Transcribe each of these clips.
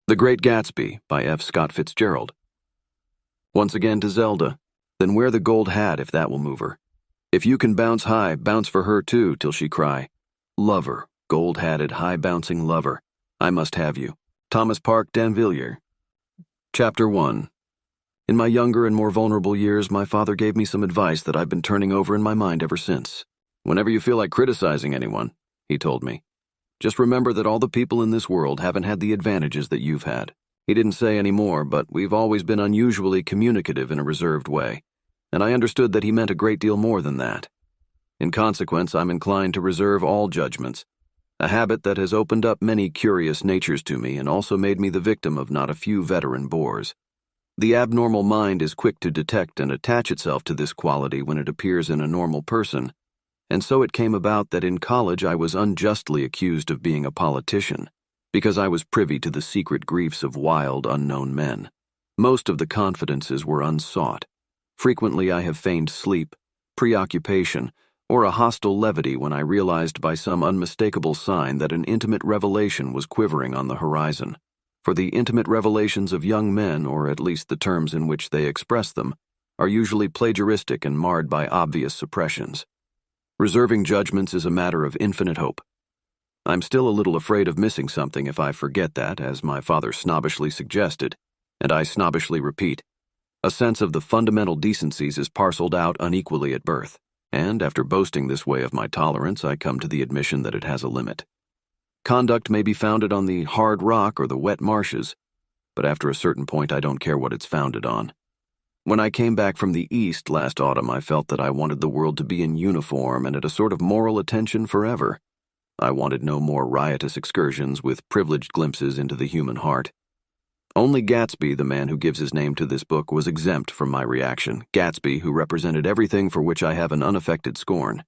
The Great Gatsby by F. Scott Fitzgerald. Once again to Zelda, then wear the gold hat if that will move her. If you can bounce high, bounce for her too till she cry. Lover, gold-hatted, high-bouncing lover, I must have you. Thomas Park D'Anvilliers. Chapter 1. In my younger and more vulnerable years, my father gave me some advice that I've been turning over in my mind ever since. Whenever you feel like criticizing anyone, he told me, just remember that all the people in this world haven't had the advantages that you've had. He didn't say any more, but we've always been unusually communicative in a reserved way, and I understood that he meant a great deal more than that. In consequence, I'm inclined to reserve all judgments, a habit that has opened up many curious natures to me and also made me the victim of not a few veteran bores. The abnormal mind is quick to detect and attach itself to this quality when it appears in a normal person, and so it came about that in college I was unjustly accused of being a politician, because I was privy to the secret griefs of wild, unknown men. Most of the confidences were unsought. Frequently I have feigned sleep, preoccupation, or a hostile levity when I realized by some unmistakable sign that an intimate revelation was quivering on the horizon. For the intimate revelations of young men, or at least the terms in which they express them, are usually plagiaristic and marred by obvious suppressions. Reserving judgments is a matter of infinite hope. I'm still a little afraid of missing something if I forget that, as my father snobbishly suggested, and I snobbishly repeat. A sense of the fundamental decencies is parceled out unequally at birth, and after boasting this way of my tolerance, I come to the admission that it has a limit. Conduct may be founded on the hard rock or the wet marshes, but after a certain point I don't care what it's founded on. When I came back from the East last autumn, I felt that I wanted the world to be in uniform and at a sort of moral attention forever. I wanted no more riotous excursions with privileged glimpses into the human heart. Only Gatsby, the man who gives his name to this book, was exempt from my reaction, Gatsby, who represented everything for which I have an unaffected scorn.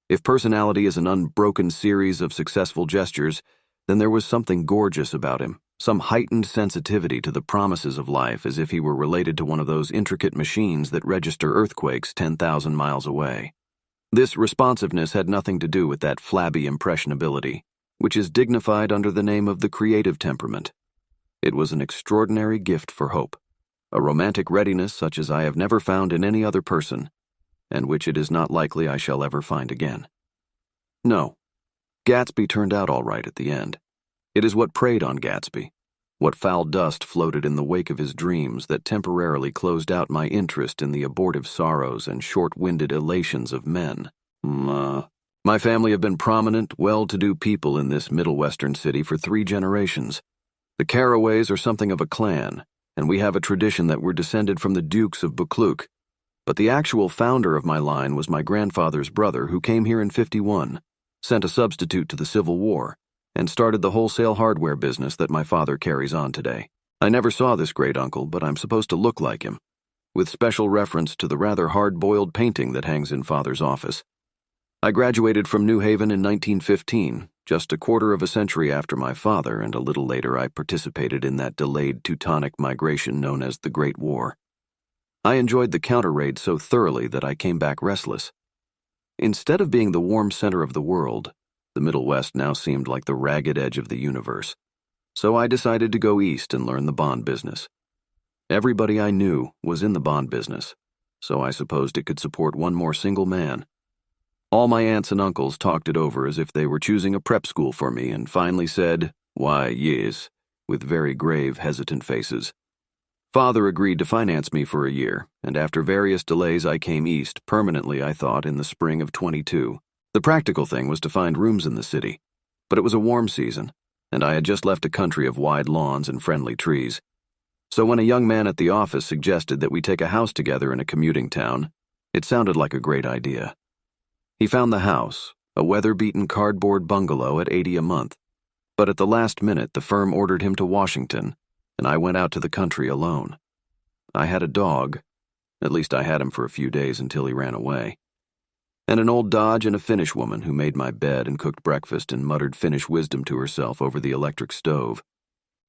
If personality is an unbroken series of successful gestures, then there was something gorgeous about him, some heightened sensitivity to the promises of life, as if he were related to one of those intricate machines that register earthquakes 10,000 miles away. This responsiveness had nothing to do with that flabby impressionability, which is dignified under the name of the creative temperament. It was an extraordinary gift for hope, a romantic readiness such as I have never found in any other person, and which it is not likely I shall ever find again. No, Gatsby turned out all right at the end. It is what preyed on Gatsby, what foul dust floated in the wake of his dreams that temporarily closed out my interest in the abortive sorrows and short-winded elations of men. My family have been prominent, well-to-do people in this Middle Western city for 3 generations. The Carraways are something of a clan, and we have a tradition that we're descended from the Dukes of Buccleuch. But the actual founder of my line was my grandfather's brother, who came here in '51, sent a substitute to the Civil War, and started the wholesale hardware business that my father carries on today. I never saw this great uncle, but I'm supposed to look like him, with special reference to the rather hard-boiled painting that hangs in Father's office. I graduated from New Haven in 1915, just a quarter of a century after my father, and a little later I participated in that delayed Teutonic migration known as the Great War. I enjoyed the counter-raid so thoroughly that I came back restless. Instead of being the warm center of the world, the Middle West now seemed like the ragged edge of the universe. So I decided to go east and learn the bond business. Everybody I knew was in the bond business, so I supposed it could support one more single man. All my aunts and uncles talked it over as if they were choosing a prep school for me and finally said, "Why, yes," with very grave, hesitant faces. Father agreed to finance me for a year, and after various delays I came east, permanently I thought, in the spring of '22. The practical thing was to find rooms in the city, but it was a warm season, and I had just left a country of wide lawns and friendly trees. So when a young man at the office suggested that we take a house together in a commuting town, it sounded like a great idea. He found the house, a weather-beaten cardboard bungalow at $80 a month, but at the last minute the firm ordered him to Washington, and I went out to the country alone. I had a dog, at least I had him for a few days until he ran away, and an old Dodge and a Finnish woman who made my bed and cooked breakfast and muttered Finnish wisdom to herself over the electric stove.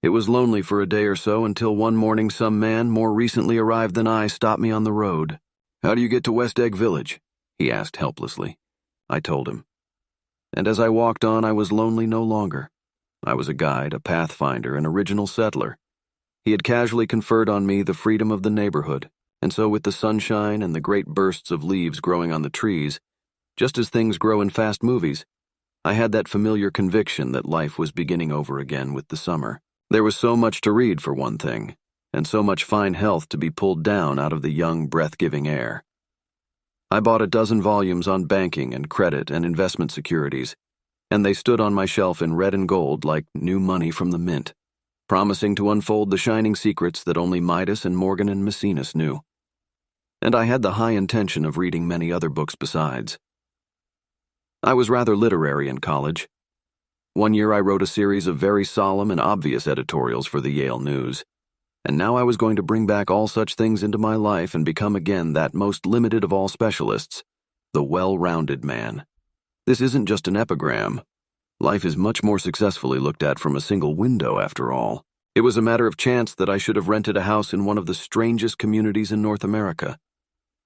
It was lonely for a day or so until one morning some man more recently arrived than I stopped me on the road. "How do you get to West Egg Village?" he asked helplessly. I told him. And as I walked on, I was lonely no longer. I was a guide, a pathfinder, an original settler. He had casually conferred on me the freedom of the neighborhood, and so with the sunshine and the great bursts of leaves growing on the trees, just as things grow in fast movies, I had that familiar conviction that life was beginning over again with the summer. There was so much to read, for one thing, and so much fine health to be pulled down out of the young, breath-giving air. I bought a dozen volumes on banking and credit and investment securities, and they stood on my shelf in red and gold like new money from the mint, promising to unfold the shining secrets that only Midas and Morgan and Maecenas knew. And I had the high intention of reading many other books besides. I was rather literary in college. One year I wrote a series of very solemn and obvious editorials for the Yale News, and now I was going to bring back all such things into my life and become again that most limited of all specialists, the well-rounded man. This isn't just an epigram. Life is much more successfully looked at from a single window, after all. It was a matter of chance that I should have rented a house in one of the strangest communities in North America.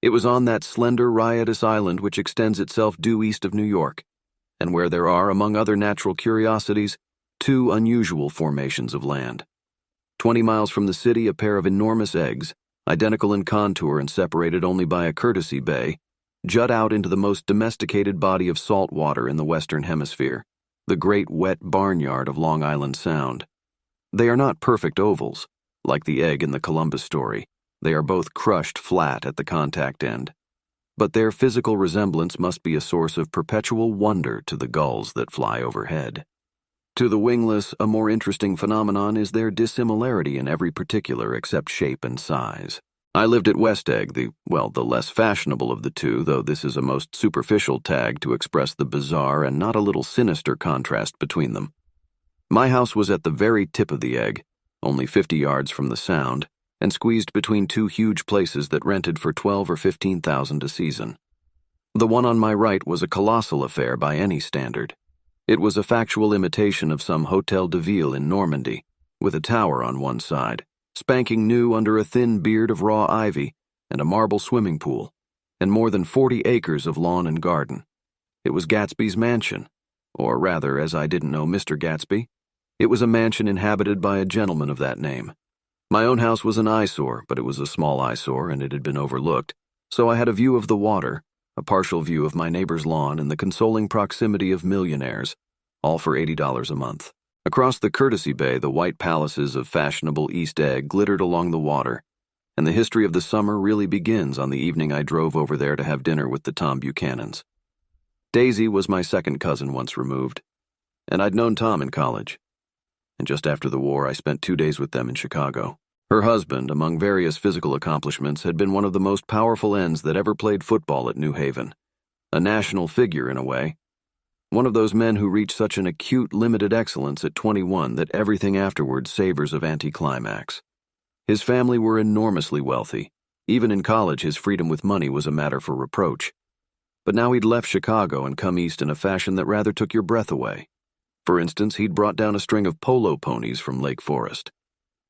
It was on that slender, riotous island which extends itself due east of New York, and where there are, among other natural curiosities, two unusual formations of land. 20 miles from the city, a pair of enormous eggs, identical in contour and separated only by a courtesy bay, jut out into the most domesticated body of salt water in the Western Hemisphere, the great wet barnyard of Long Island Sound. They are not perfect ovals, like the egg in the Columbus story. They are both crushed flat at the contact end. But their physical resemblance must be a source of perpetual wonder to the gulls that fly overhead. To the wingless, a more interesting phenomenon is their dissimilarity in every particular except shape and size. I lived at West Egg, the less fashionable of the two, though this is a most superficial tag to express the bizarre and not a little sinister contrast between them. My house was at the very tip of the egg, only 50 yards from the Sound, and squeezed between two huge places that rented for $12,000 or $15,000 a season. The one on my right was a colossal affair by any standard. It was a factual imitation of some Hôtel de Ville in Normandy, with a tower on one side, spanking new under a thin beard of raw ivy, and a marble swimming pool, and more than 40 acres of lawn and garden. It was Gatsby's mansion, or rather, as I didn't know Mr. Gatsby, it was a mansion inhabited by a gentleman of that name. My own house was an eyesore, but it was a small eyesore and it had been overlooked, so I had a view of the water, a partial view of my neighbor's lawn, and the consoling proximity of millionaires, all for $80 a month. Across the courtesy bay, the white palaces of fashionable East Egg glittered along the water, and the history of the summer really begins on the evening I drove over there to have dinner with the Tom Buchanans. Daisy was my second cousin once removed, and I'd known Tom in college. And just after the war, I spent 2 days with them in Chicago. Her husband, among various physical accomplishments, had been one of the most powerful ends that ever played football at New Haven. A national figure, in a way. One of those men who reach such an acute, limited excellence at 21 that everything afterward savors of anticlimax. His family were enormously wealthy. Even in college, his freedom with money was a matter for reproach. But now he'd left Chicago and come east in a fashion that rather took your breath away. For instance, he'd brought down a string of polo ponies from Lake Forest.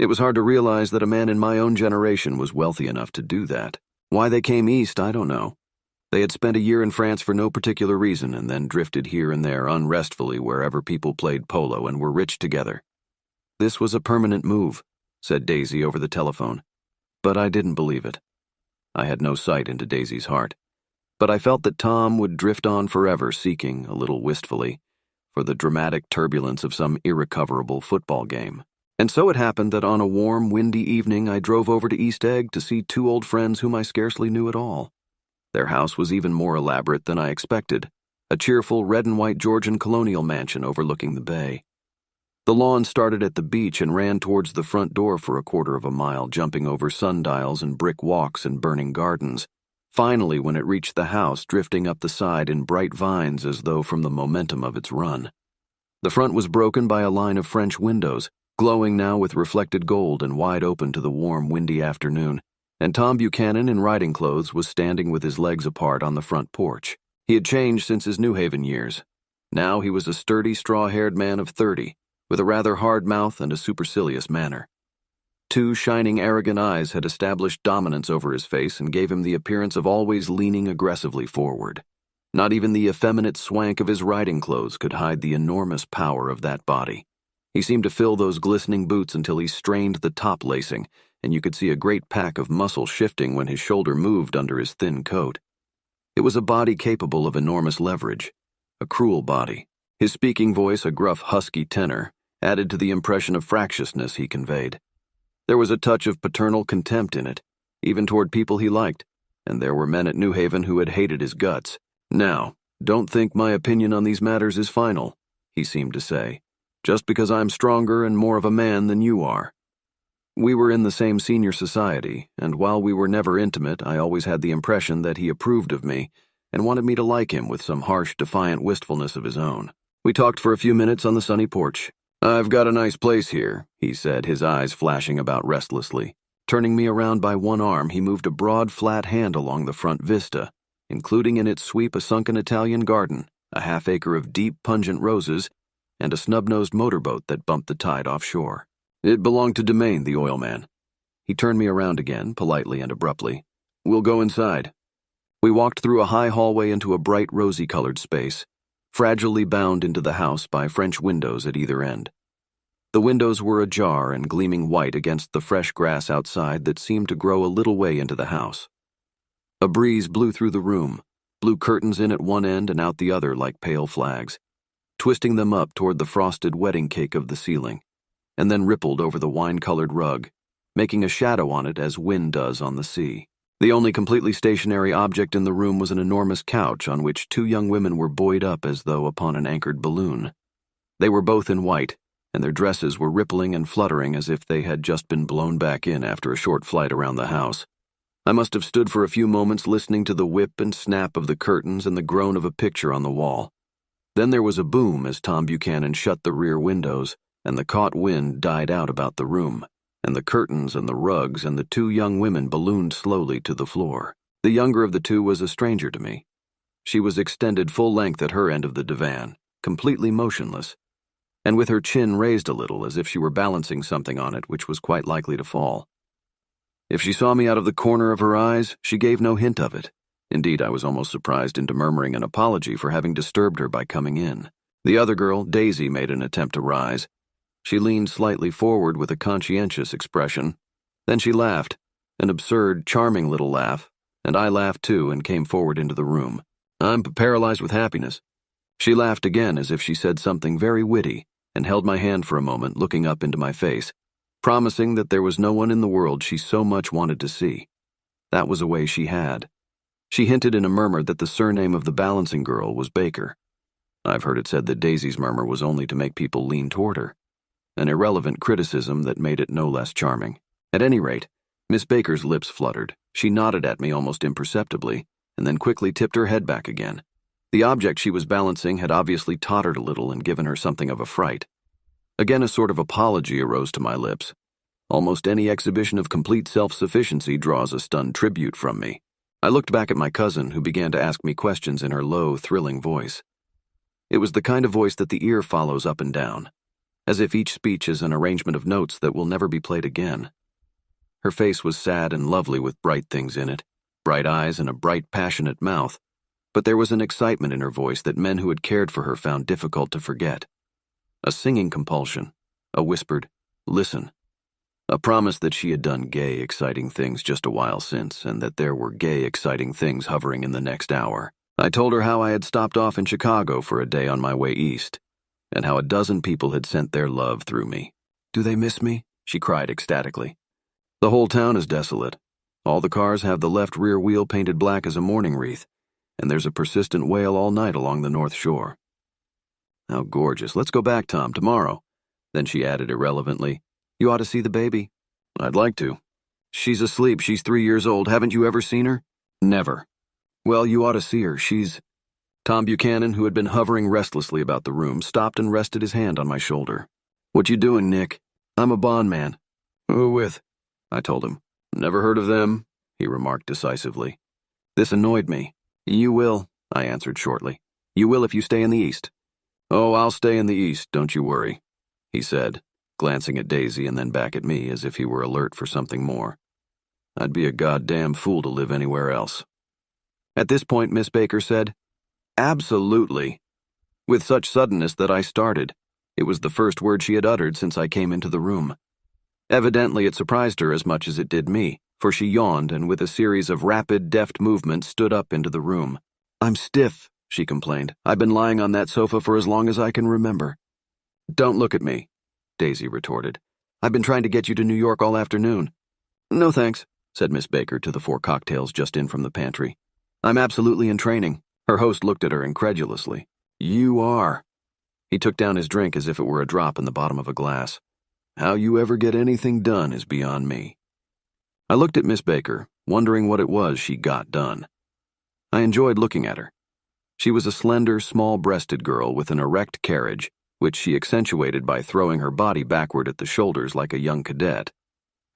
It was hard to realize that a man in my own generation was wealthy enough to do that. Why they came east, I don't know. They had spent a year in France for no particular reason and then drifted here and there unrestfully wherever people played polo and were rich together. This was a permanent move, said Daisy over the telephone, but I didn't believe it. I had no sight into Daisy's heart, but I felt that Tom would drift on forever seeking, a little wistfully, for the dramatic turbulence of some irrecoverable football game. And so it happened that on a warm, windy evening I drove over to East Egg to see two old friends whom I scarcely knew at all. Their house was even more elaborate than I expected, a cheerful red and white Georgian colonial mansion overlooking the bay. The lawn started at the beach and ran towards the front door for a quarter of a mile, jumping over sundials and brick walks and burning gardens. Finally, when it reached the house, drifting up the side in bright vines as though from the momentum of its run. The front was broken by a line of French windows, glowing now with reflected gold and wide open to the warm, windy afternoon, and Tom Buchanan in riding clothes was standing with his legs apart on the front porch. He had changed since his New Haven years. Now he was a sturdy, straw-haired man of 30, with a rather hard mouth and a supercilious manner. Two shining, arrogant eyes had established dominance over his face and gave him the appearance of always leaning aggressively forward. Not even the effeminate swank of his riding clothes could hide the enormous power of that body. He seemed to fill those glistening boots until he strained the top lacing, and you could see a great pack of muscle shifting when his shoulder moved under his thin coat. It was a body capable of enormous leverage, a cruel body. His speaking voice, a gruff, husky tenor, added to the impression of fractiousness he conveyed. There was a touch of paternal contempt in it, even toward people he liked, and there were men at New Haven who had hated his guts. "Now, don't think my opinion on these matters is final," he seemed to say, "just because I'm stronger and more of a man than you are." We were in the same senior society, and while we were never intimate, I always had the impression that he approved of me and wanted me to like him with some harsh, defiant wistfulness of his own. We talked for a few minutes on the sunny porch. "I've got a nice place here," he said, his eyes flashing about restlessly. Turning me around by one arm, he moved a broad, flat hand along the front vista, including in its sweep a sunken Italian garden, a half-acre of deep, pungent roses, and a snub-nosed motorboat that bumped the tide offshore. It belonged to Domain, the oil man. He turned me around again, politely and abruptly. "We'll go inside." We walked through a high hallway into a bright, rosy-colored space, fragilely bound into the house by French windows at either end. The windows were ajar and gleaming white against the fresh grass outside that seemed to grow a little way into the house. A breeze blew through the room, blew curtains in at one end and out the other like pale flags, twisting them up toward the frosted wedding cake of the ceiling, and then rippled over the wine-colored rug, making a shadow on it as wind does on the sea. The only completely stationary object in the room was an enormous couch on which two young women were buoyed up as though upon an anchored balloon. They were both in white, and their dresses were rippling and fluttering as if they had just been blown back in after a short flight around the house. I must have stood for a few moments listening to the whip and snap of the curtains and the groan of a picture on the wall. Then there was a boom as Tom Buchanan shut the rear windows, and the caught wind died out about the room, and the curtains and the rugs and the two young women ballooned slowly to the floor. The younger of the two was a stranger to me. She was extended full length at her end of the divan, completely motionless, and with her chin raised a little as if she were balancing something on it which was quite likely to fall. If she saw me out of the corner of her eyes, she gave no hint of it. Indeed, I was almost surprised into murmuring an apology for having disturbed her by coming in. The other girl, Daisy, made an attempt to rise. She leaned slightly forward with a conscientious expression. Then she laughed, an absurd, charming little laugh, and I laughed too and came forward into the room. "I'm paralyzed with happiness." She laughed again as if she said something very witty and held my hand for a moment, looking up into my face, promising that there was no one in the world she so much wanted to see. That was a way she had. She hinted in a murmur that the surname of the balancing girl was Baker. I've heard it said that Daisy's murmur was only to make people lean toward her, an irrelevant criticism that made it no less charming. At any rate, Miss Baker's lips fluttered. She nodded at me almost imperceptibly, and then quickly tipped her head back again. The object she was balancing had obviously tottered a little and given her something of a fright. Again a sort of apology arose to my lips. Almost any exhibition of complete self-sufficiency draws a stunned tribute from me. I looked back at my cousin, who began to ask me questions in her low, thrilling voice. It was the kind of voice that the ear follows up and down, as if each speech is an arrangement of notes that will never be played again. Her face was sad and lovely with bright things in it, bright eyes and a bright, passionate mouth, but there was an excitement in her voice that men who had cared for her found difficult to forget. A singing compulsion, a whispered, "Listen," a promise that she had done gay, exciting things just a while since, and that there were gay, exciting things hovering in the next hour. I told her how I had stopped off in Chicago for a day on my way east, and how a dozen people had sent their love through me. "Do they miss me?" she cried ecstatically. "The whole town is desolate. All the cars have the left rear wheel painted black as a mourning wreath, and there's a persistent wail all night along the North Shore." "How gorgeous. Let's go back, Tom, tomorrow." Then she added irrelevantly, "You ought to see the baby." "I'd like to." "She's asleep. She's 3 years old. Haven't you ever seen her?" "Never." "Well, you ought to see her. She's—" Tom Buchanan, who had been hovering restlessly about the room, stopped and rested his hand on my shoulder. "What you doing, Nick?" "I'm a bondman." "Who with?" I told him. "Never heard of them," he remarked decisively. This annoyed me. "You will," I answered shortly. "You will if you stay in the East." "Oh, I'll stay in the East, don't you worry," he said, glancing at Daisy and then back at me as if he were alert for something more. "I'd be a goddamn fool to live anywhere else." At this point, Miss Baker said, "Absolutely," with such suddenness that I started. It was the first word she had uttered since I came into the room. Evidently, it surprised her as much as it did me, for she yawned and with a series of rapid, deft movements stood up into the room. "I'm stiff," she complained. "I've been lying on that sofa for as long as I can remember." "Don't look at me," Daisy retorted. "I've been trying to get you to New York all afternoon." "No thanks," said Miss Baker to the 4 cocktails just in from the pantry. "I'm absolutely in training." Her host looked at her incredulously. "You are." He took down his drink as if it were a drop in the bottom of a glass. "How you ever get anything done is beyond me." I looked at Miss Baker, wondering what it was she got done. I enjoyed looking at her. She was a slender, small-breasted girl with an erect carriage, which she accentuated by throwing her body backward at the shoulders like a young cadet.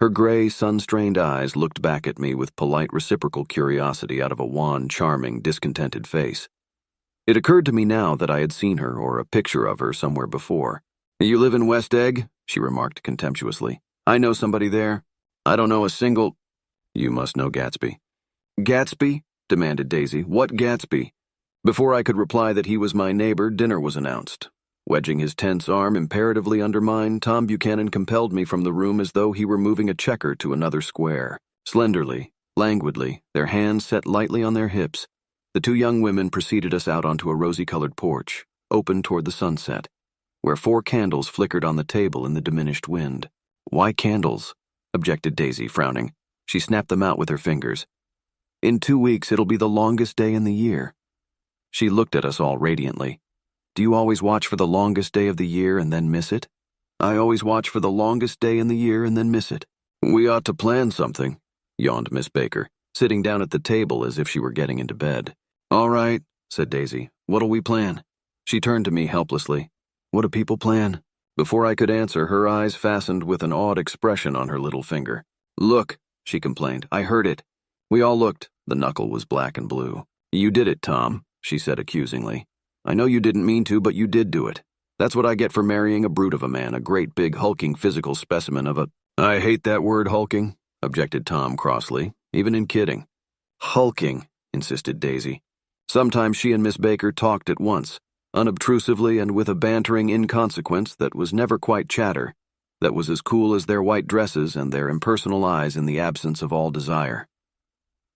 Her gray, sun-strained eyes looked back at me with polite reciprocal curiosity out of a wan, charming, discontented face. It occurred to me now that I had seen her or a picture of her somewhere before. "You live in West Egg?" she remarked contemptuously. "I know somebody there. I don't know a single—" "You must know Gatsby." "Gatsby?" demanded Daisy. "What Gatsby?" Before I could reply that he was my neighbor, dinner was announced. Wedging his tense arm imperatively under mine, Tom Buchanan compelled me from the room as though he were moving a checker to another square. Slenderly, languidly, their hands set lightly on their hips, the 2 young women preceded us out onto a rosy-colored porch, open toward the sunset, where 4 candles flickered on the table in the diminished wind. "Why candles?" objected Daisy, frowning. She snapped them out with her fingers. "In 2 weeks, it'll be the longest day in the year." She looked at us all radiantly. "Do you always watch for the longest day of the year and then miss it?" "I always watch for the longest day in the year and then miss it." "We ought to plan something," yawned Miss Baker, sitting down at the table as if she were getting into bed. "All right," said Daisy. "What'll we plan?" She turned to me helplessly. "What do people plan?" Before I could answer, her eyes fastened with an awed expression on her little finger. "Look," she complained. "I heard it." We all looked. The knuckle was black and blue. "You did it, Tom," she said accusingly. "I know you didn't mean to, but you did do it. That's what I get for marrying a brute of a man, a great big hulking physical specimen of a—" "I hate that word hulking," objected Tom crossly, even in kidding. "Hulking," insisted Daisy. Sometimes she and Miss Baker talked at once, unobtrusively and with a bantering inconsequence that was never quite chatter, that was as cool as their white dresses and their impersonal eyes in the absence of all desire.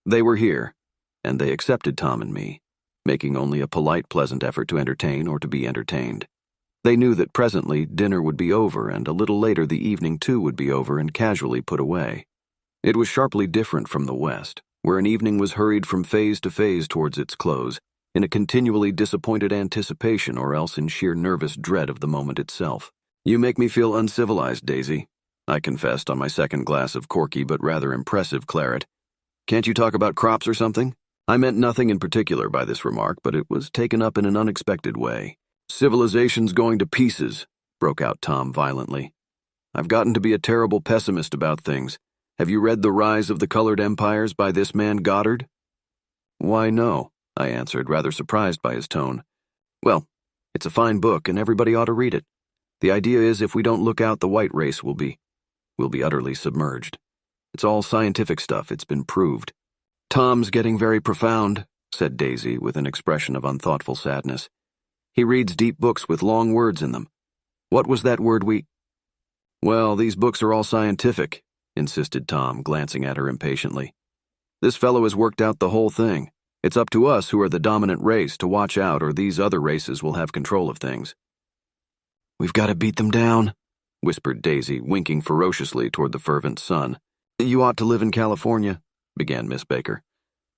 They were here, and they accepted Tom and me, making only a polite, pleasant effort to entertain or to be entertained. They knew that presently dinner would be over, and a little later the evening too would be over and casually put away. It was sharply different from the West, where an evening was hurried from phase to phase towards its close, in a continually disappointed anticipation or else in sheer nervous dread of the moment itself. "You make me feel uncivilized, Daisy," I confessed on my second glass of corky but rather impressive claret. "Can't you talk about crops or something?" I meant nothing in particular by this remark, but it was taken up in an unexpected way. "Civilization's going to pieces," broke out Tom violently. "I've gotten to be a terrible pessimist about things. Have you read The Rise of the Colored Empires by this man Goddard?" "Why, no," I answered, rather surprised by his tone. "Well, it's a fine book, and everybody ought to read it. The idea is if we don't look out, the white race will be utterly submerged. It's all scientific stuff, it's been proved." "Tom's getting very profound," said Daisy with an expression of unthoughtful sadness. "He reads deep books with long words in them. What was that word we—" "Well, these books are all scientific," insisted Tom, glancing at her impatiently. "This fellow has worked out the whole thing. It's up to us who are the dominant race to watch out, or these other races will have control of things." "We've got to beat them down," whispered Daisy, winking ferociously toward the fervent sun. "You ought to live in California," began Miss Baker.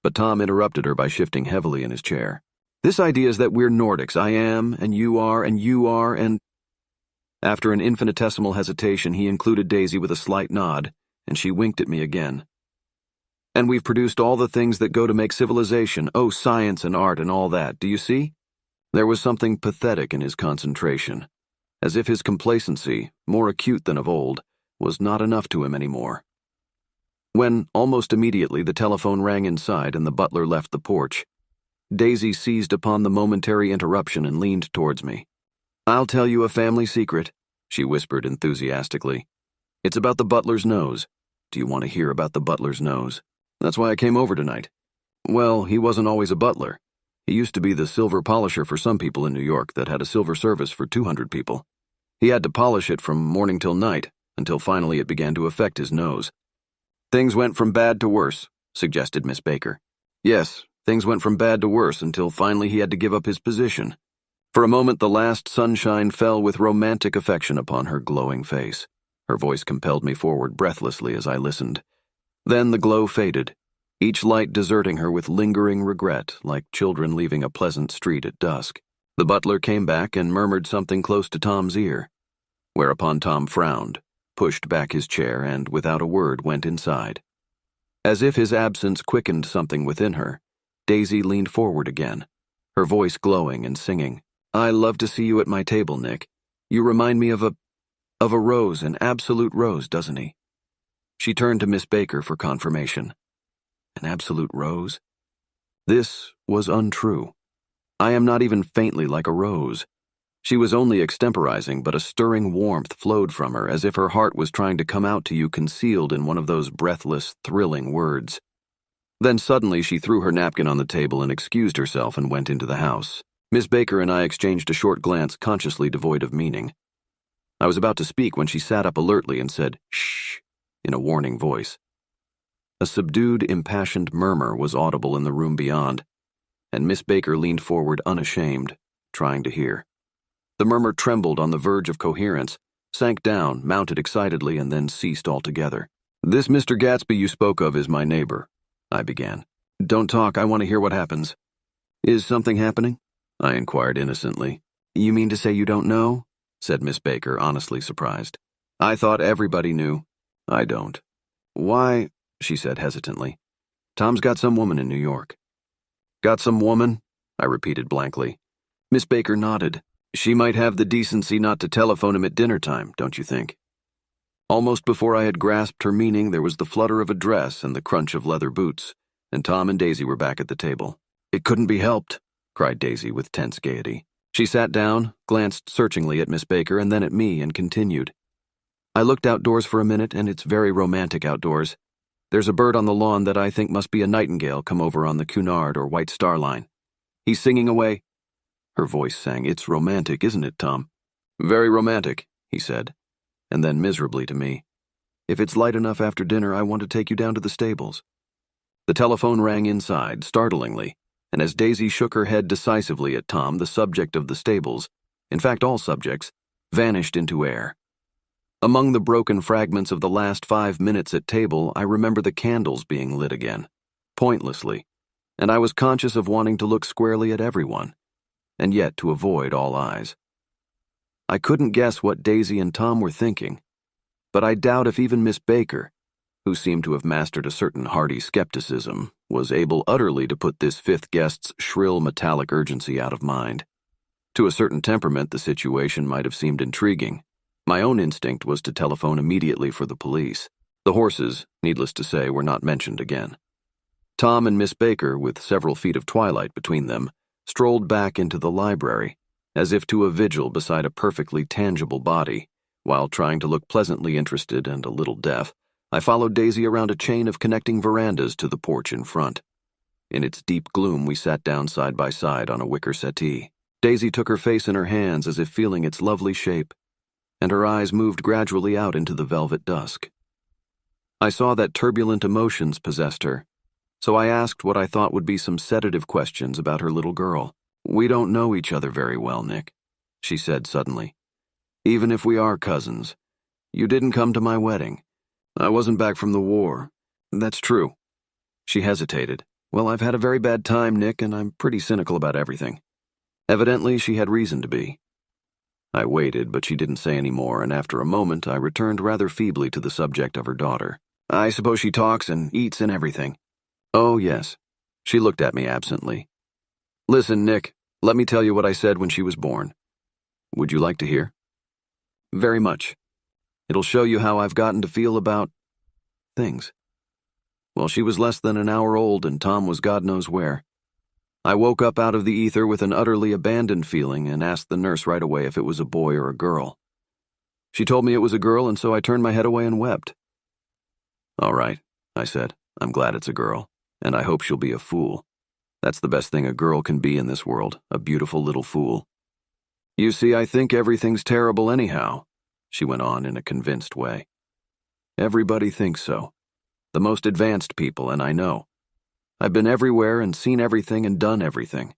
But Tom interrupted her by shifting heavily in his chair. "This idea is that we're Nordics. I am, and you are, and—" After an infinitesimal hesitation, he included Daisy with a slight nod, and she winked at me again. "And we've produced all the things that go to make civilization, science and art and all that, do you see?" There was something pathetic in his concentration, as if his complacency, more acute than of old, was not enough to him anymore. When, almost immediately, the telephone rang inside and the butler left the porch, Daisy seized upon the momentary interruption and leaned towards me. "I'll tell you a family secret," she whispered enthusiastically. "It's about the butler's nose. Do you want to hear about the butler's nose? That's why I came over tonight. Well, he wasn't always a butler. He used to be the silver polisher for some people in New York that had a silver service for 200 people. He had to polish it from morning till night, until finally it began to affect his nose. Things went from bad to worse, suggested Miss Baker. Yes, things went from bad to worse until finally he had to give up his position. For a moment the last sunshine fell with romantic affection upon her glowing face. Her voice compelled me forward breathlessly as I listened. Then the glow faded, each light deserting her with lingering regret, like children leaving a pleasant street at dusk. The butler came back and murmured something close to Tom's ear, whereupon Tom frowned, pushed back his chair, and without a word went inside. As if his absence quickened something within her, Daisy leaned forward again, her voice glowing and singing. "I love to see you at my table, Nick. You remind me of a rose, an absolute rose, doesn't he?" She turned to Miss Baker for confirmation. An absolute rose? This was untrue. I am not even faintly like a rose. She was only extemporizing, but a stirring warmth flowed from her, as if her heart was trying to come out to you concealed in one of those breathless, thrilling words. Then suddenly she threw her napkin on the table and excused herself and went into the house. Miss Baker and I exchanged a short glance consciously devoid of meaning. I was about to speak when she sat up alertly and said, "Shh," in a warning voice. A subdued, impassioned murmur was audible in the room beyond, and Miss Baker leaned forward unashamed, trying to hear. The murmur trembled on the verge of coherence, sank down, mounted excitedly, and then ceased altogether. "This Mr. Gatsby you spoke of is my neighbor," I began. "Don't talk, I want to hear what happens." "Is something happening?" I inquired innocently. "You mean to say you don't know?" said Miss Baker, honestly surprised. "I thought everybody knew." "I don't." "Why?" she said hesitantly. "Tom's got some woman in New York." "Got some woman?" I repeated blankly. Miss Baker nodded. "She might have the decency not to telephone him at dinner time, don't you think?" Almost before I had grasped her meaning, there was the flutter of a dress and the crunch of leather boots, and Tom and Daisy were back at the table. "It couldn't be helped," cried Daisy with tense gaiety. She sat down, glanced searchingly at Miss Baker and then at me, and continued. "I looked outdoors for a minute, and it's very romantic outdoors. There's a bird on the lawn that I think must be a nightingale come over on the Cunard or White Star Line. He's singing away." Her voice sang. "It's romantic, isn't it, Tom?" "Very romantic," he said, and then miserably to me, "If it's light enough after dinner, I want to take you down to the stables." The telephone rang inside, startlingly, and as Daisy shook her head decisively at Tom, the subject of the stables, in fact all subjects, vanished into air. Among the broken fragments of the last 5 minutes at table, I remember the candles being lit again, pointlessly, and I was conscious of wanting to look squarely at everyone, and yet to avoid all eyes. I couldn't guess what Daisy and Tom were thinking, but I doubt if even Miss Baker, who seemed to have mastered a certain hearty skepticism, was able utterly to put this fifth guest's shrill metallic urgency out of mind. To a certain temperament, the situation might have seemed intriguing. My own instinct was to telephone immediately for the police. The horses, needless to say, were not mentioned again. Tom and Miss Baker, with several feet of twilight between them, strolled back into the library, as if to a vigil beside a perfectly tangible body. While trying to look pleasantly interested and a little deaf, I followed Daisy around a chain of connecting verandas to the porch in front. In its deep gloom, we sat down side by side on a wicker settee. Daisy took her face in her hands as if feeling its lovely shape, and her eyes moved gradually out into the velvet dusk. I saw that turbulent emotions possessed her, so I asked what I thought would be some sedative questions about her little girl. "We don't know each other very well, Nick," she said suddenly. "Even if we are cousins. You didn't come to my wedding. I wasn't back from the war." "That's true." She hesitated. "Well, I've had a very bad time, Nick, and I'm pretty cynical about everything." Evidently, she had reason to be. I waited, but she didn't say any more, and after a moment, I returned rather feebly to the subject of her daughter. "I suppose she talks and eats and everything." "Oh, yes." She looked at me absently. "Listen, Nick, let me tell you what I said when she was born. Would you like to hear?" "Very much. It'll show you how I've gotten to feel about things." Well, she was less than an hour old, and Tom was God knows where. I woke up out of the ether with an utterly abandoned feeling and asked the nurse right away if it was a boy or a girl. She told me it was a girl, and so I turned my head away and wept. "All right," I said. "I'm glad it's a girl, and I hope she'll be a fool. That's the best thing a girl can be in this world, a beautiful little fool." You see, I think everything's terrible anyhow, she went on in a convinced way. Everybody thinks so. The most advanced people, and I know. I've been everywhere and seen everything and done everything.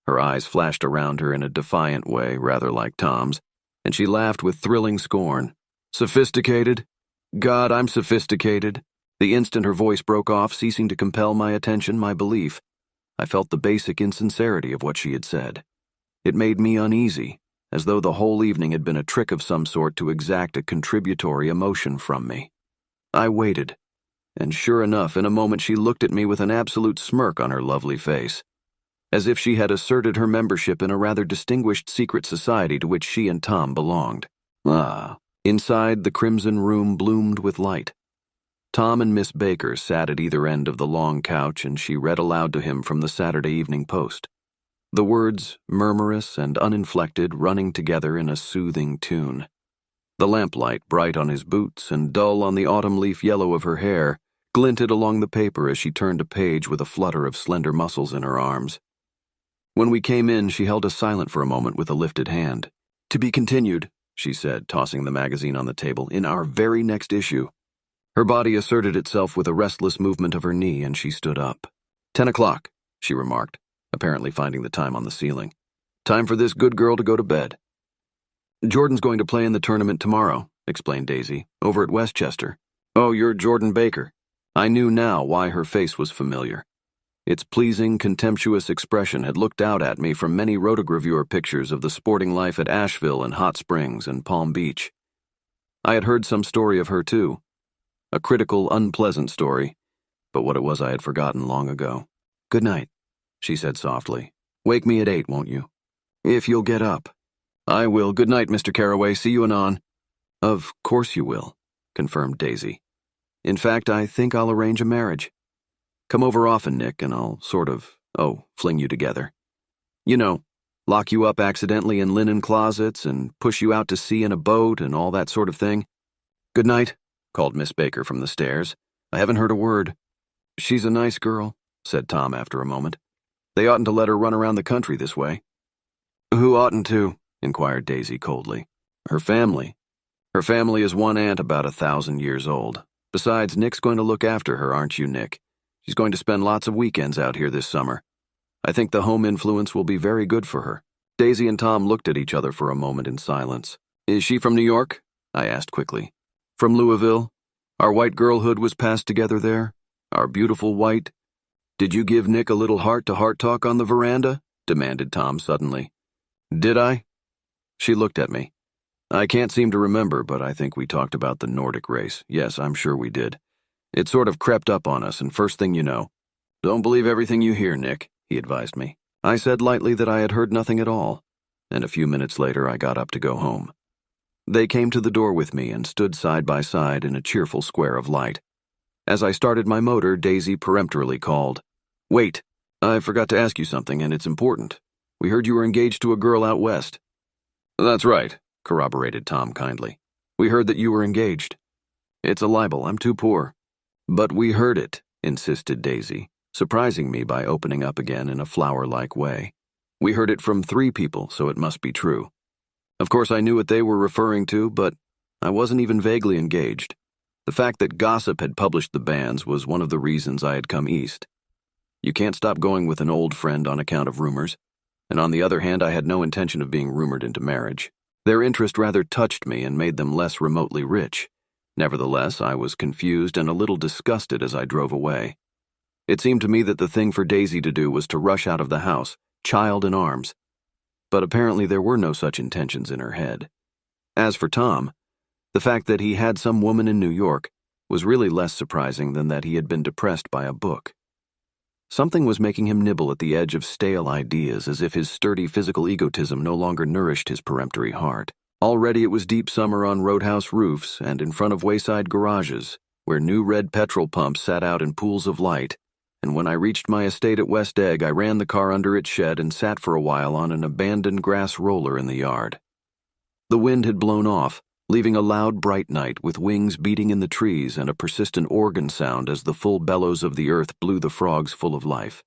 Her eyes flashed around her in a defiant way, rather like Tom's, and she laughed with thrilling scorn. Sophisticated? God, I'm sophisticated. The instant her voice broke off, ceasing to compel my attention, my belief, I felt the basic insincerity of what she had said. It made me uneasy, as though the whole evening had been a trick of some sort to exact a contributory emotion from me. I waited, and sure enough, in a moment she looked at me with an absolute smirk on her lovely face, as if she had asserted her membership in a rather distinguished secret society to which she and Tom belonged. Inside, the crimson room bloomed with light. Tom and Miss Baker sat at either end of the long couch, and she read aloud to him from the Saturday Evening Post. The words, murmurous and uninflected, running together in a soothing tune. The lamplight, bright on his boots and dull on the autumn leaf yellow of her hair, glinted along the paper as she turned a page with a flutter of slender muscles in her arms. When we came in, she held us silent for a moment with a lifted hand. "To be continued," she said, tossing the magazine on the table, "in our very next issue." Her body asserted itself with a restless movement of her knee, and she stood up. 10 o'clock, she remarked, apparently finding the time on the ceiling. Time for this good girl to go to bed. Jordan's going to play in the tournament tomorrow, explained Daisy, over at Westchester. Oh, you're Jordan Baker. I knew now why her face was familiar. Its pleasing, contemptuous expression had looked out at me from many rotogravure pictures of the sporting life at Asheville and Hot Springs and Palm Beach. I had heard some story of her, too. A critical, unpleasant story, but what it was I had forgotten long ago. Good night, she said softly. Wake me at 8, won't you? If you'll get up. I will. Good night, Mr. Carraway. See you anon. Of course you will, confirmed Daisy. In fact, I think I'll arrange a marriage. Come over often, Nick, and I'll fling you together. You know, lock you up accidentally in linen closets and push you out to sea in a boat and all that sort of thing. Good night, called Miss Baker from the stairs. I haven't heard a word. She's a nice girl, said Tom after a moment. They oughtn't to let her run around the country this way. Who oughtn't to? Inquired Daisy coldly. Her family. Her family is one aunt about 1,000 years old. Besides, Nick's going to look after her, aren't you, Nick? She's going to spend lots of weekends out here this summer. I think the home influence will be very good for her. Daisy and Tom looked at each other for a moment in silence. Is she from New York? I asked quickly. From Louisville? Our white girlhood was passed together there? Our beautiful white? Did you give Nick a little heart-to-heart talk on the veranda? Demanded Tom suddenly. Did I? She looked at me. I can't seem to remember, but I think we talked about the Nordic race. Yes, I'm sure we did. It sort of crept up on us, and first thing you know. Don't believe everything you hear, Nick, he advised me. I said lightly that I had heard nothing at all, and a few minutes later I got up to go home. They came to the door with me and stood side by side in a cheerful square of light. As I started my motor, Daisy peremptorily called. Wait, I forgot to ask you something, and it's important. We heard you were engaged to a girl out west. That's right, corroborated Tom kindly. We heard that you were engaged. It's a libel, I'm too poor. But we heard it, insisted Daisy, surprising me by opening up again in a flower-like way. We heard it from 3 people, so it must be true. Of course, I knew what they were referring to, but I wasn't even vaguely engaged. The fact that gossip had published the banns was one of the reasons I had come east. You can't stop going with an old friend on account of rumors, and on the other hand, I had no intention of being rumored into marriage. Their interest rather touched me and made them less remotely rich. Nevertheless, I was confused and a little disgusted as I drove away. It seemed to me that the thing for Daisy to do was to rush out of the house, child in arms. But apparently there were no such intentions in her head. As for Tom, the fact that he had some woman in New York was really less surprising than that he had been depressed by a book. Something was making him nibble at the edge of stale ideas, as if his sturdy physical egotism no longer nourished his peremptory heart. Already it was deep summer on roadhouse roofs and in front of wayside garages, where new red petrol pumps sat out in pools of light, and when I reached my estate at West Egg, I ran the car under its shed and sat for a while on an abandoned grass roller in the yard. The wind had blown off, leaving a loud, bright night with wings beating in the trees and a persistent organ sound as the full bellows of the earth blew the frogs full of life.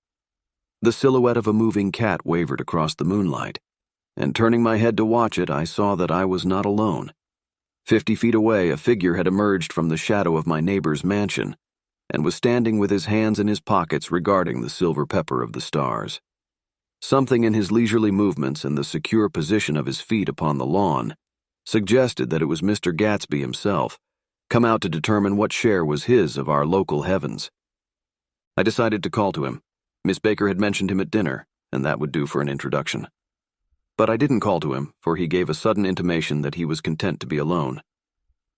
The silhouette of a moving cat wavered across the moonlight, and turning my head to watch it, I saw that I was not alone. 50 feet away, a figure had emerged from the shadow of my neighbor's mansion and was standing with his hands in his pockets regarding the silver pepper of the stars. Something in his leisurely movements and the secure position of his feet upon the lawn suggested that it was Mr. Gatsby himself, come out to determine what share was his of our local heavens. I decided to call to him. Miss Baker had mentioned him at dinner, and that would do for an introduction. But I didn't call to him, for he gave a sudden intimation that he was content to be alone.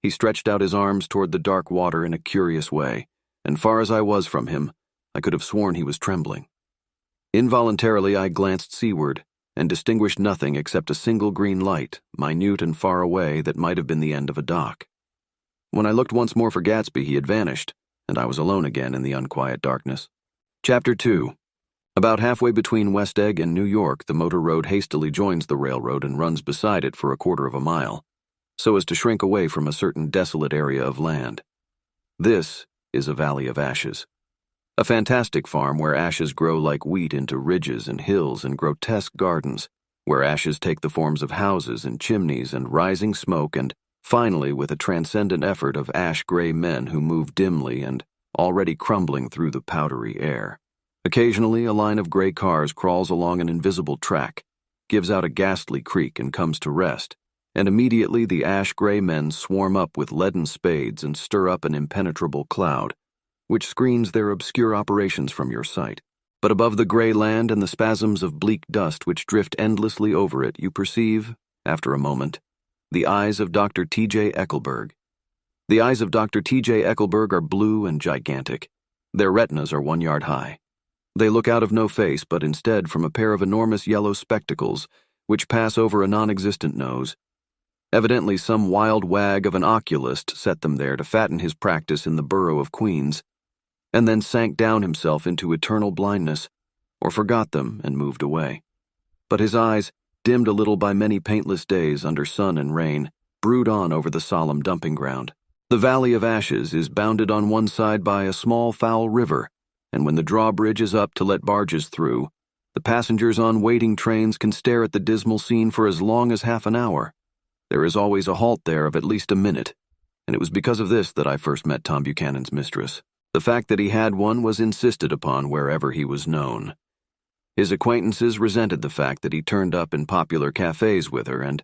He stretched out his arms toward the dark water in a curious way, and far as I was from him, I could have sworn he was trembling. Involuntarily, I glanced seaward and distinguished nothing except a single green light, minute and far away, that might have been the end of a dock. When I looked once more for Gatsby, he had vanished, and I was alone again in the unquiet darkness. Chapter 2. About halfway between West Egg and New York, the motor road hastily joins the railroad and runs beside it for 1/4 of a mile, so as to shrink away from a certain desolate area of land. This is a valley of ashes. A fantastic farm where ashes grow like wheat into ridges and hills and grotesque gardens, where ashes take the forms of houses and chimneys and rising smoke and, finally, with a transcendent effort, of ash-gray men who move dimly and already crumbling through the powdery air. Occasionally, a line of gray cars crawls along an invisible track, gives out a ghastly creak and comes to rest, and immediately the ash-gray men swarm up with leaden spades and stir up an impenetrable cloud, which screens their obscure operations from your sight. But above the gray land and the spasms of bleak dust which drift endlessly over it, you perceive, after a moment, the eyes of Dr. T.J. Eckelberg. The eyes of Dr. T.J. Eckelberg are blue and gigantic. Their retinas are 1 yard high. They look out of no face, but instead from a pair of enormous yellow spectacles which pass over a non-existent nose. Evidently some wild wag of an oculist set them there to fatten his practice in the borough of Queens, and then sank down himself into eternal blindness, or forgot them and moved away. But his eyes, dimmed a little by many paintless days under sun and rain, brood on over the solemn dumping ground. The Valley of Ashes is bounded on one side by a small foul river, and when the drawbridge is up to let barges through, the passengers on waiting trains can stare at the dismal scene for as long as half an hour. There is always a halt there of at least a minute, and it was because of this that I first met Tom Buchanan's mistress. The fact that he had one was insisted upon wherever he was known. His acquaintances resented the fact that he turned up in popular cafes with her and,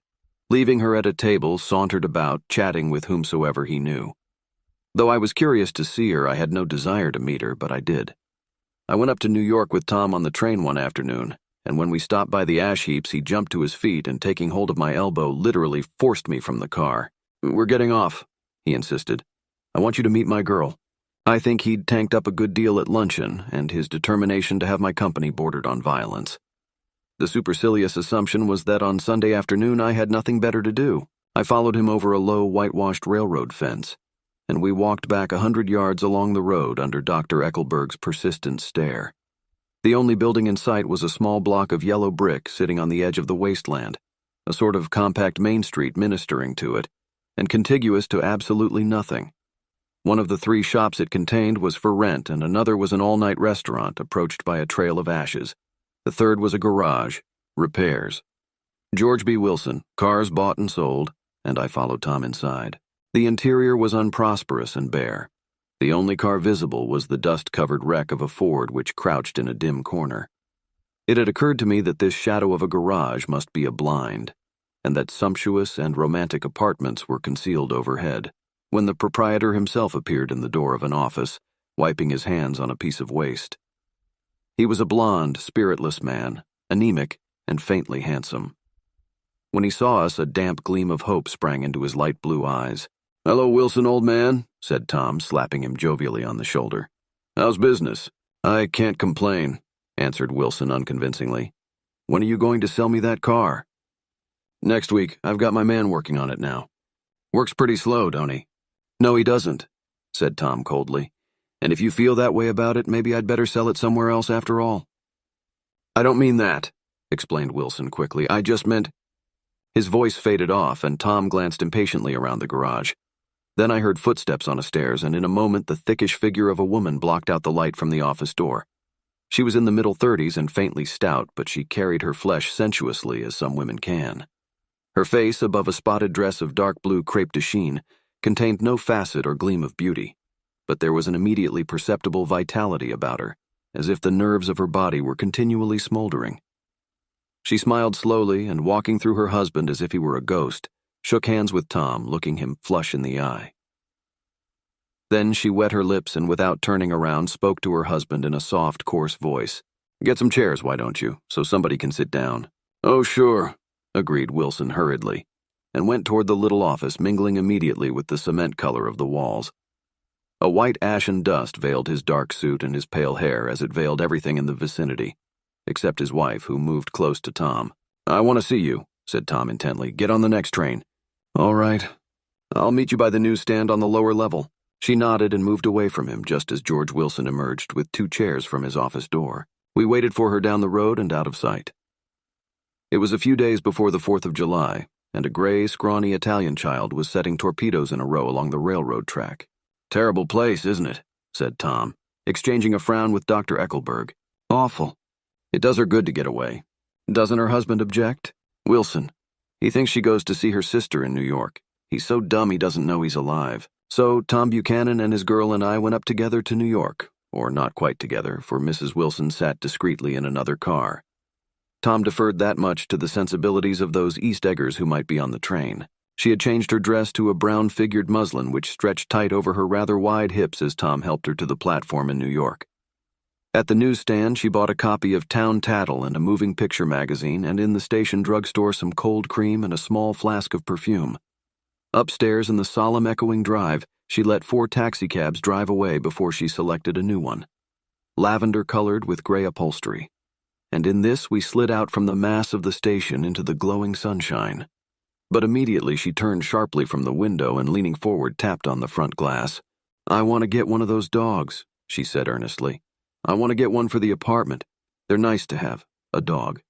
leaving her at a table, sauntered about, chatting with whomsoever he knew. Though I was curious to see her, I had no desire to meet her, but I did. I went up to New York with Tom on the train one afternoon, and when we stopped by the ash heaps, he jumped to his feet and, taking hold of my elbow, literally forced me from the car. "We're getting off," he insisted. "I want you to meet my girl." I think he'd tanked up a good deal at luncheon, and his determination to have my company bordered on violence. The supercilious assumption was that on Sunday afternoon I had nothing better to do. I followed him over a low, whitewashed railroad fence, and we walked back 100 yards along the road under Dr. Eckelberg's persistent stare. The only building in sight was a small block of yellow brick sitting on the edge of the wasteland, a sort of compact main street ministering to it, and contiguous to absolutely nothing. One of the 3 shops it contained was for rent, and another was an all-night restaurant approached by a trail of ashes. The third was a garage, repairs. George B. Wilson, cars bought and sold, and I followed Tom inside. The interior was unprosperous and bare. The only car visible was the dust-covered wreck of a Ford which crouched in a dim corner. It had occurred to me that this shadow of a garage must be a blind, and that sumptuous and romantic apartments were concealed overhead, when the proprietor himself appeared in the door of an office, wiping his hands on a piece of waste. He was a blond, spiritless man, anemic and faintly handsome. When he saw us, a damp gleam of hope sprang into his light blue eyes. "Hello, Wilson, old man," said Tom, slapping him jovially on the shoulder. "How's business?" "I can't complain," answered Wilson unconvincingly. "When are you going to sell me that car?" "Next week. I've got my man working on it now." "Works pretty slow, don't he?" "No, he doesn't," said Tom coldly. "And if you feel that way about it, maybe I'd better sell it somewhere else after all." "I don't mean that," explained Wilson quickly. "I just meant—" His voice faded off, and Tom glanced impatiently around the garage. Then I heard footsteps on the stairs, and in a moment the thickish figure of a woman blocked out the light from the office door. She was in the middle 30s and faintly stout, but she carried her flesh sensuously as some women can. Her face, above a spotted dress of dark blue crepe de chine, contained no facet or gleam of beauty, but there was an immediately perceptible vitality about her, as if the nerves of her body were continually smoldering. She smiled slowly and, walking through her husband as if he were a ghost, shook hands with Tom, looking him flush in the eye. Then she wet her lips and, without turning around, spoke to her husband in a soft, coarse voice. "Get some chairs, why don't you, so somebody can sit down?" "Oh, sure," agreed Wilson hurriedly, and went toward the little office, mingling immediately with the cement color of the walls. A white ashen dust veiled his dark suit and his pale hair as it veiled everything in the vicinity, except his wife, who moved close to Tom. "I want to see you," said Tom intently. "Get on the next train." "All right. I'll meet you by the newsstand on the lower level." She nodded and moved away from him just as George Wilson emerged with 2 chairs from his office door. We waited for her down the road and out of sight. It was a few days before the 4th of July, and a gray, scrawny Italian child was setting torpedoes in a row along the railroad track. "Terrible place, isn't it?" said Tom, exchanging a frown with Dr. Eckelberg. "Awful. It does her good to get away. Doesn't her husband object? Wilson. He thinks she goes to see her sister in New York. He's so dumb he doesn't know he's alive. So Tom Buchanan and his girl and I went up together to New York, or not quite together, for Mrs. Wilson sat discreetly in another car. Tom deferred that much to the sensibilities of those East Eggers who might be on the train. She had changed her dress to a brown-figured muslin which stretched tight over her rather wide hips as Tom helped her to the platform in New York. At the newsstand, she bought a copy of Town Tattle and a moving picture magazine, and in the station drugstore some cold cream and a small flask of perfume. Upstairs in the solemn echoing drive, she let 4 taxicabs drive away before she selected a new one, lavender-colored with gray upholstery. And in this we slid out from the mass of the station into the glowing sunshine. But immediately she turned sharply from the window and, leaning forward, tapped on the front glass. "I want to get one of those dogs," she said earnestly. "I want to get one for the apartment. They're nice to have, a dog."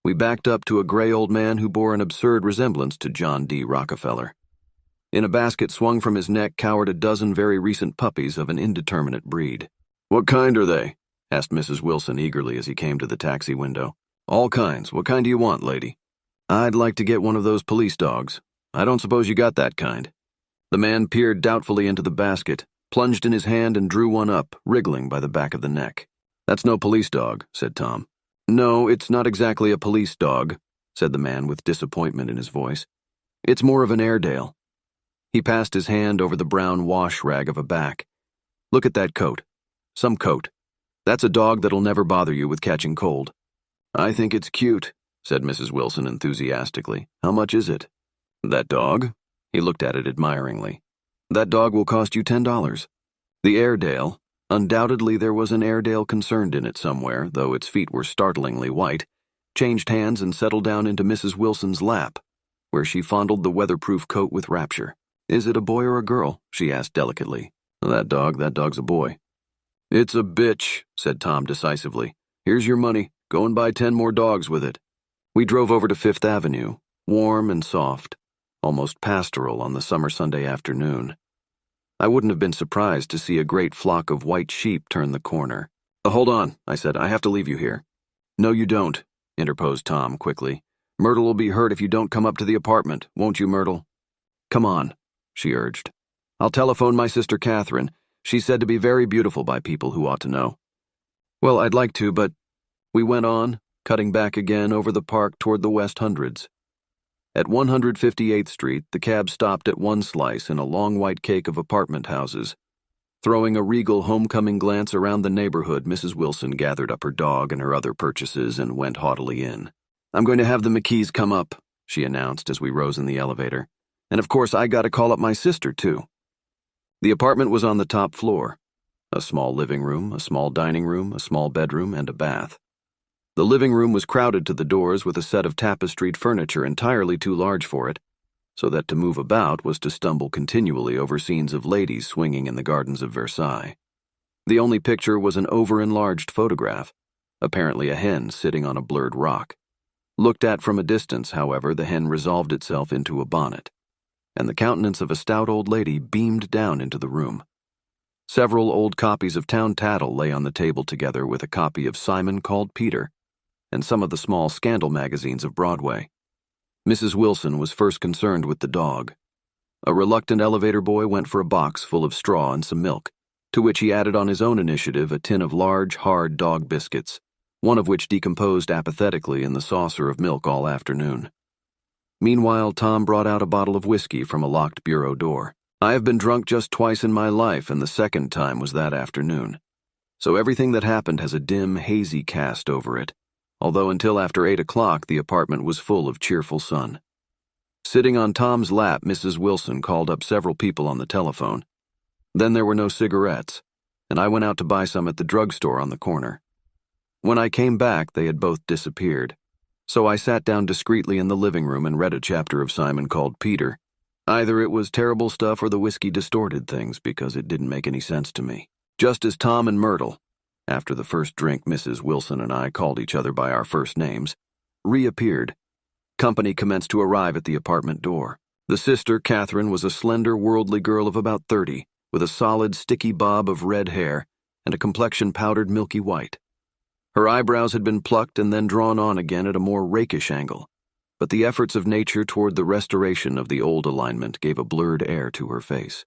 We backed up to a gray old man who bore an absurd resemblance to John D. Rockefeller. In a basket swung from his neck cowered a dozen very recent puppies of an indeterminate breed. "What kind are they?" asked Mrs. Wilson eagerly as he came to the taxi window. "All kinds. What kind do you want, lady?" "I'd like to get one of those police dogs. I don't suppose you got that kind." The man peered doubtfully into the basket, plunged in his hand and drew one up, wriggling by the back of the neck. "That's no police dog," said Tom. "No, it's not exactly a police dog," said the man with disappointment in his voice. "It's more of an Airedale." He passed his hand over the brown wash rag of a back. "Look at that coat. Some coat. That's a dog that'll never bother you with catching cold." "I think it's cute," said Mrs. Wilson enthusiastically. "How much is it?" "That dog?" He looked at it admiringly. "That dog will cost you $10. The Airedale, undoubtedly there was an Airedale concerned in it somewhere, though its feet were startlingly white, changed hands and settled down into Mrs. Wilson's lap, where she fondled the weatherproof coat with rapture. "Is it a boy or a girl?" she asked delicately. That dog's a boy." "It's a bitch," said Tom decisively. "Here's your money. Go and buy 10 more dogs with it." We drove over to Fifth Avenue, warm and soft, almost pastoral on the summer Sunday afternoon. I wouldn't have been surprised to see a great flock of white sheep turn the corner. "Hold on," I said. "I have to leave you here." "No, you don't," interposed Tom quickly. "Myrtle will be hurt if you don't come up to the apartment, won't you, Myrtle?" "Come on," she urged. "I'll telephone my sister Catherine. She's said to be very beautiful by people who ought to know." "Well, I'd like to, but—" We went on, cutting back again over the park toward the West Hundreds. At 158th Street, the cab stopped at one slice in a long white cake of apartment houses. Throwing a regal homecoming glance around the neighborhood, Mrs. Wilson gathered up her dog and her other purchases and went haughtily in. "I'm going to have the McKees come up," she announced as we rose in the elevator. "And of course I got to call up my sister, too." The apartment was on the top floor. A small living room, a small dining room, a small bedroom, and a bath. The living room was crowded to the doors with a set of tapestried furniture entirely too large for it, so that to move about was to stumble continually over scenes of ladies swinging in the gardens of Versailles. The only picture was an over-enlarged photograph, apparently a hen sitting on a blurred rock. Looked at from a distance, however, the hen resolved itself into a bonnet, and the countenance of a stout old lady beamed down into the room. Several old copies of Town Tattle lay on the table together with a copy of Simon Called Peter and some of the small scandal magazines of Broadway. Mrs. Wilson was first concerned with the dog. A reluctant elevator boy went for a box full of straw and some milk, to which he added on his own initiative a tin of large, hard dog biscuits, one of which decomposed apathetically in the saucer of milk all afternoon. Meanwhile, Tom brought out a bottle of whiskey from a locked bureau door. I have been drunk just twice in my life, and the second time was that afternoon. So everything that happened has a dim, hazy cast over it, although until after 8 o'clock the apartment was full of cheerful sun. Sitting on Tom's lap, Mrs. Wilson called up several people on the telephone. Then there were no cigarettes, and I went out to buy some at the drugstore on the corner. When I came back, they had both disappeared, so I sat down discreetly in the living room and read a chapter of Simon Called Peter. Either it was terrible stuff or the whiskey distorted things because it didn't make any sense to me. Just as Tom and Myrtle, after the first drink Mrs. Wilson and I called each other by our first names, reappeared, company commenced to arrive at the apartment door. The sister, Catherine, was a slender, worldly girl of about 30, with a solid, sticky bob of red hair and a complexion powdered milky white. Her eyebrows had been plucked and then drawn on again at a more rakish angle, but the efforts of nature toward the restoration of the old alignment gave a blurred air to her face.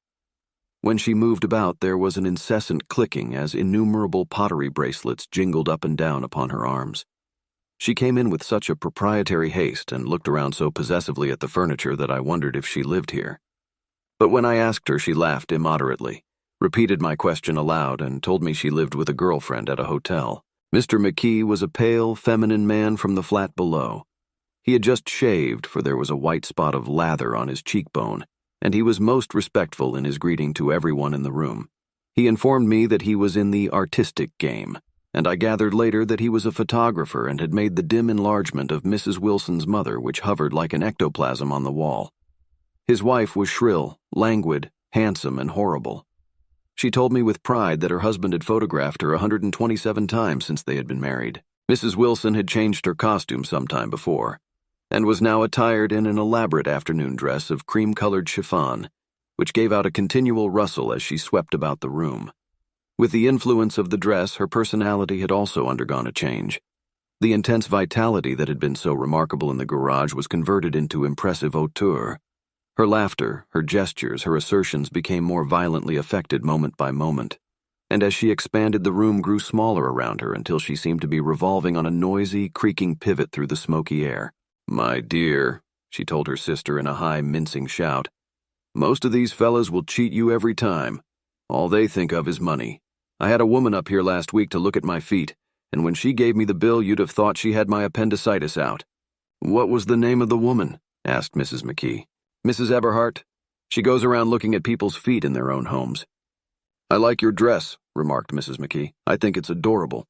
When she moved about, there was an incessant clicking as innumerable pottery bracelets jingled up and down upon her arms. She came in with such a proprietary haste and looked around so possessively at the furniture that I wondered if she lived here. But when I asked her, she laughed immoderately, repeated my question aloud, and told me she lived with a girlfriend at a hotel. Mr. McKee was a pale, feminine man from the flat below. He had just shaved, for there was a white spot of lather on his cheekbone, and he was most respectful in his greeting to everyone in the room. He informed me that he was in the artistic game, and I gathered later that he was a photographer and had made the dim enlargement of Mrs. Wilson's mother, which hovered like an ectoplasm on the wall. His wife was shrill, languid, handsome, and horrible. She told me with pride that her husband had photographed her 127 times since they had been married. Mrs. Wilson had changed her costume some time before, and was now attired in an elaborate afternoon dress of cream-colored chiffon, which gave out a continual rustle as she swept about the room. With the influence of the dress, her personality had also undergone a change. The intense vitality that had been so remarkable in the garage was converted into impressive hauteur. Her laughter, her gestures, her assertions became more violently affected moment by moment, and as she expanded, the room grew smaller around her until she seemed to be revolving on a noisy, creaking pivot through the smoky air. "My dear," she told her sister in a high, mincing shout, "most of these fellas will cheat you every time. All they think of is money. I had a woman up here last week to look at my feet, and when she gave me the bill, you'd have thought she had my appendicitis out." "What was the name of the woman?" asked Mrs. McKee. "Mrs. Eberhardt. She goes around looking at people's feet in their own homes." "I like your dress," remarked Mrs. McKee. "I think it's adorable."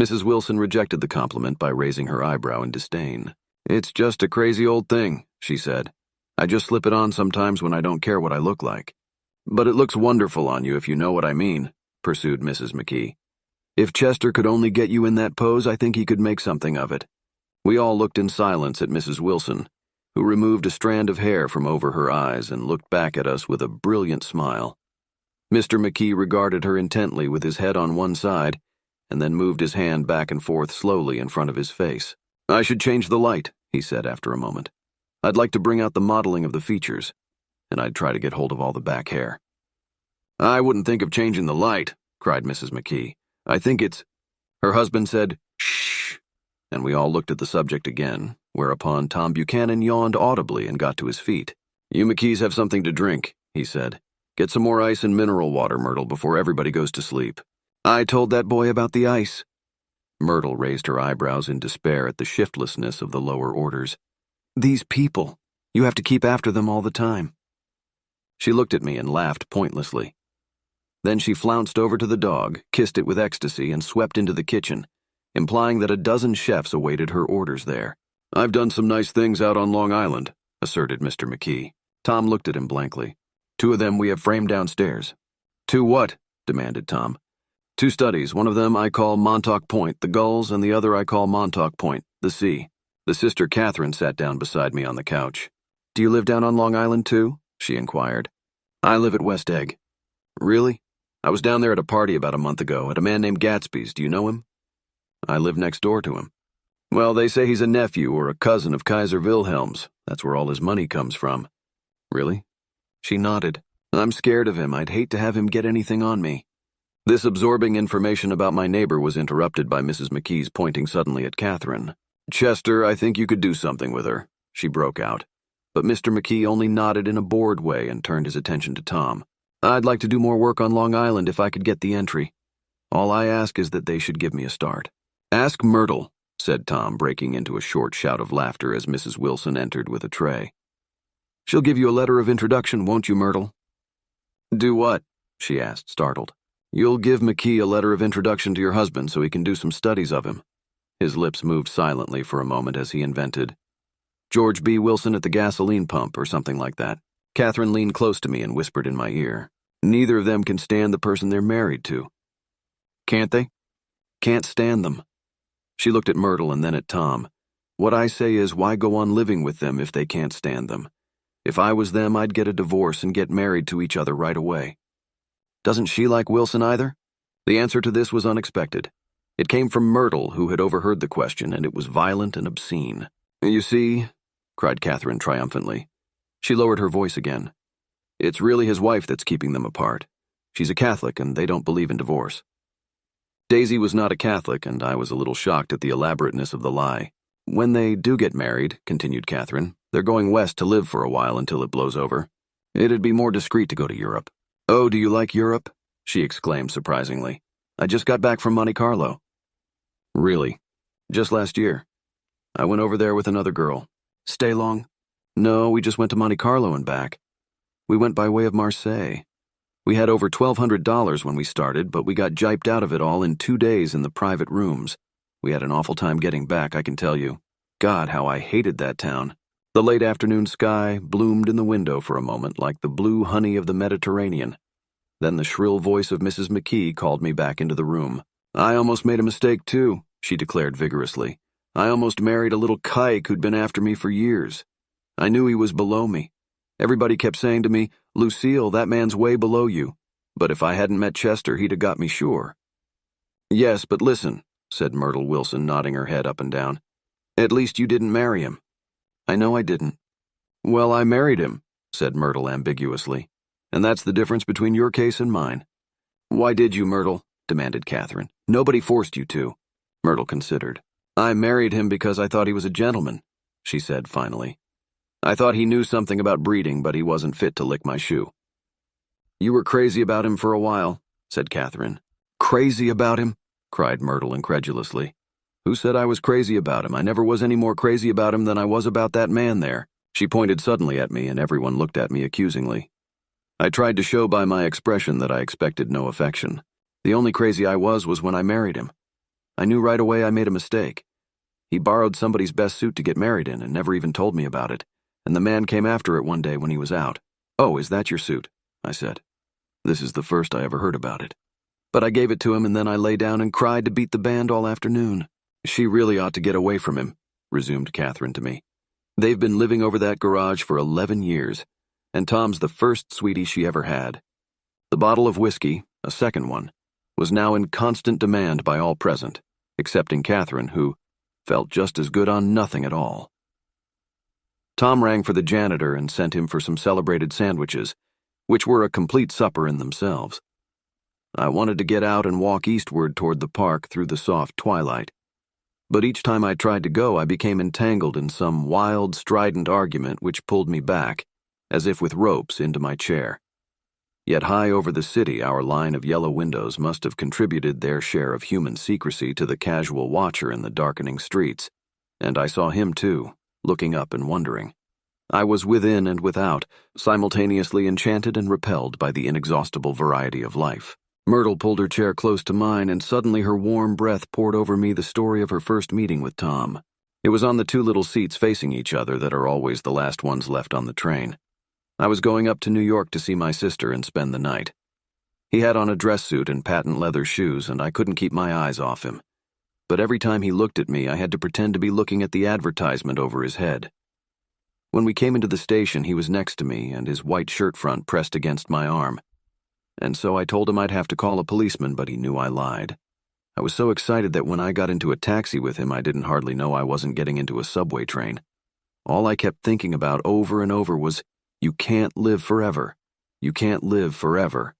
Mrs. Wilson rejected the compliment by raising her eyebrow in disdain. "It's just a crazy old thing," she said. "I just slip it on sometimes when I don't care what I look like." "But it looks wonderful on you if you know what I mean," pursued Mrs. McKee. "If Chester could only get you in that pose, I think he could make something of it." We all looked in silence at Mrs. Wilson, who removed a strand of hair from over her eyes and looked back at us with a brilliant smile. Mr. McKee regarded her intently with his head on one side, and then moved his hand back and forth slowly in front of his face. "I should change the light," he said after a moment. "I'd like to bring out the modeling of the features, and I'd try to get hold of all the back hair." "I wouldn't think of changing the light," cried Mrs. McKee. "I think it's—" Her husband said, "Shh," and we all looked at the subject again, whereupon Tom Buchanan yawned audibly and got to his feet. "You McKees have something to drink," he said. "Get some more ice and mineral water, Myrtle, before everybody goes to sleep." "I told that boy about the ice." Myrtle raised her eyebrows in despair at the shiftlessness of the lower orders. "These people, you have to keep after them all the time." She looked at me and laughed pointlessly. Then she flounced over to the dog, kissed it with ecstasy, and swept into the kitchen, implying that a dozen chefs awaited her orders there. "I've done some nice things out on Long Island," asserted Mr. McKee. Tom looked at him blankly. "2 of them we have framed downstairs." "2 what?" demanded Tom. "2 studies. One of them I call Montauk Point, the gulls, and the other I call Montauk Point, the sea." The sister Catherine sat down beside me on the couch. "Do you live down on Long Island too?" she inquired. "I live at West Egg." "Really? I was down there at a party about a month ago at a man named Gatsby's. Do you know him? I live next door to him. Well, they say he's a nephew or a cousin of Kaiser Wilhelm's. That's where all his money comes from. Really? She nodded. I'm scared of him. I'd hate to have him get anything on me. This absorbing information about my neighbor was interrupted by Mrs. McKee's pointing suddenly at Catherine. Chester, I think you could do something with her, she broke out. But Mr. McKee only nodded in a bored way and turned his attention to Tom. I'd like to do more work on Long Island if I could get the entry. All I ask is that they should give me a start. Ask Myrtle, said Tom, breaking into a short shout of laughter as Mrs. Wilson entered with a tray. She'll give you a letter of introduction, won't you, Myrtle? Do what? She asked, startled. You'll give McKee a letter of introduction to your husband so he can do some studies of him. His lips moved silently for a moment as he invented. George B. Wilson at the gasoline pump or something like that. Catherine leaned close to me and whispered in my ear. Neither of them can stand the person they're married to. Can't they? Can't stand them. She looked at Myrtle and then at Tom. What I say is, why go on living with them if they can't stand them? If I was them, I'd get a divorce and get married to each other right away. Doesn't she like Wilson either? The answer to this was unexpected. It came from Myrtle, who had overheard the question, and it was violent and obscene. You see, cried Catherine triumphantly. She lowered her voice again. It's really his wife that's keeping them apart. She's a Catholic, and they don't believe in divorce. Daisy was not a Catholic, and I was a little shocked at the elaborateness of the lie. When they do get married, continued Catherine, they're going west to live for a while until it blows over. It'd be more discreet to go to Europe. Oh, do you like Europe? She exclaimed surprisingly. I just got back from Monte Carlo. Really? Just last year. I went over there with another girl. Stay long? No, we just went to Monte Carlo and back. We went by way of Marseille. We had over $1,200 when we started, but we got jiped out of it all in 2 days in the private rooms. We had an awful time getting back, I can tell you. God, how I hated that town. The late afternoon sky bloomed in the window for a moment like the blue honey of the Mediterranean. Then the shrill voice of Mrs. McKee called me back into the room. I almost made a mistake, too, she declared vigorously. I almost married a little kike who'd been after me for years. I knew he was below me. Everybody kept saying to me, Lucille, that man's way below you. But if I hadn't met Chester, he'd have got me sure. Yes, but listen, said Myrtle Wilson, nodding her head up and down. At least you didn't marry him. I know I didn't. Well, I married him, said Myrtle ambiguously. And that's the difference between your case and mine. Why did you, Myrtle? Demanded Catherine. Nobody forced you to. Myrtle considered. I married him because I thought he was a gentleman, she said finally. I thought he knew something about breeding, but he wasn't fit to lick my shoe. You were crazy about him for a while, said Catherine. Crazy about him? Cried Myrtle incredulously. Who said I was crazy about him? I never was any more crazy about him than I was about that man there. She pointed suddenly at me, and everyone looked at me accusingly. I tried to show by my expression that I expected no affection. The only crazy I was when I married him. I knew right away I made a mistake. He borrowed somebody's best suit to get married in and never even told me about it, and the man came after it one day when he was out. Oh, is that your suit? I said. This is the first I ever heard about it. But I gave it to him, and then I lay down and cried to beat the band all afternoon. She really ought to get away from him, resumed Catherine to me. They've been living over that garage for 11 years, and Tom's the first sweetie she ever had. The bottle of whiskey, a second one, was now in constant demand by all present, excepting Catherine, who felt just as good on nothing at all. Tom rang for the janitor and sent him for some celebrated sandwiches, which were a complete supper in themselves. I wanted to get out and walk eastward toward the park through the soft twilight. But each time I tried to go, I became entangled in some wild, strident argument which pulled me back, as if with ropes, into my chair. Yet high over the city, our line of yellow windows must have contributed their share of human secrecy to the casual watcher in the darkening streets, and I saw him too, looking up and wondering. I was within and without, simultaneously enchanted and repelled by the inexhaustible variety of life. Myrtle pulled her chair close to mine, and suddenly her warm breath poured over me the story of her first meeting with Tom. It was on the two little seats facing each other that are always the last ones left on the train. I was going up to New York to see my sister and spend the night. He had on a dress suit and patent leather shoes, and I couldn't keep my eyes off him. But every time he looked at me, I had to pretend to be looking at the advertisement over his head. When we came into the station, he was next to me, and his white shirt front pressed against my arm. and so I told him I'd have to call a policeman, but he knew I lied. I was so excited that when I got into a taxi with him, I didn't hardly know I wasn't getting into a subway train. All I kept thinking about over and over was, you can't live forever. You can't live forever.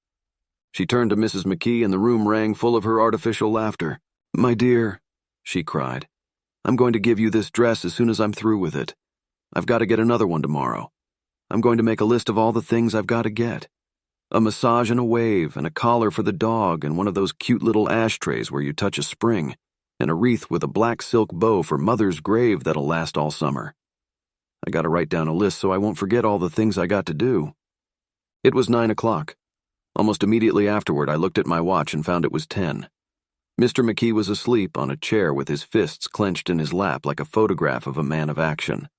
She turned to Mrs. McKee, and the room rang full of her artificial laughter. "My dear," she cried, "I'm going to give you this dress as soon as I'm through with it. I've got to get another one tomorrow. I'm going to make a list of all the things I've got to get. A massage and a wave, and a collar for the dog, and one of those cute little ashtrays where you touch a spring, and a wreath with a black silk bow for Mother's grave that'll last all summer. I got to write down a list so I won't forget all the things I got to do." It was 9 o'clock. Almost immediately afterward, I looked at my watch and found it was 10. Mr. McKee was asleep on a chair with his fists clenched in his lap like a photograph of a man of action.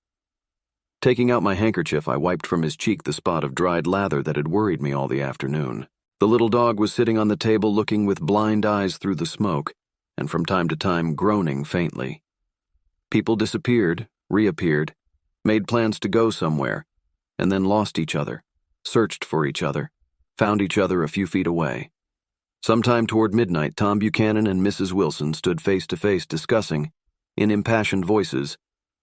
Taking out my handkerchief, I wiped from his cheek the spot of dried lather that had worried me all the afternoon. The little dog was sitting on the table looking with blind eyes through the smoke, and from time to time groaning faintly. People disappeared, reappeared, made plans to go somewhere, and then lost each other, searched for each other, found each other a few feet away. Sometime toward midnight, Tom Buchanan and Mrs. Wilson stood face to face discussing, in impassioned voices,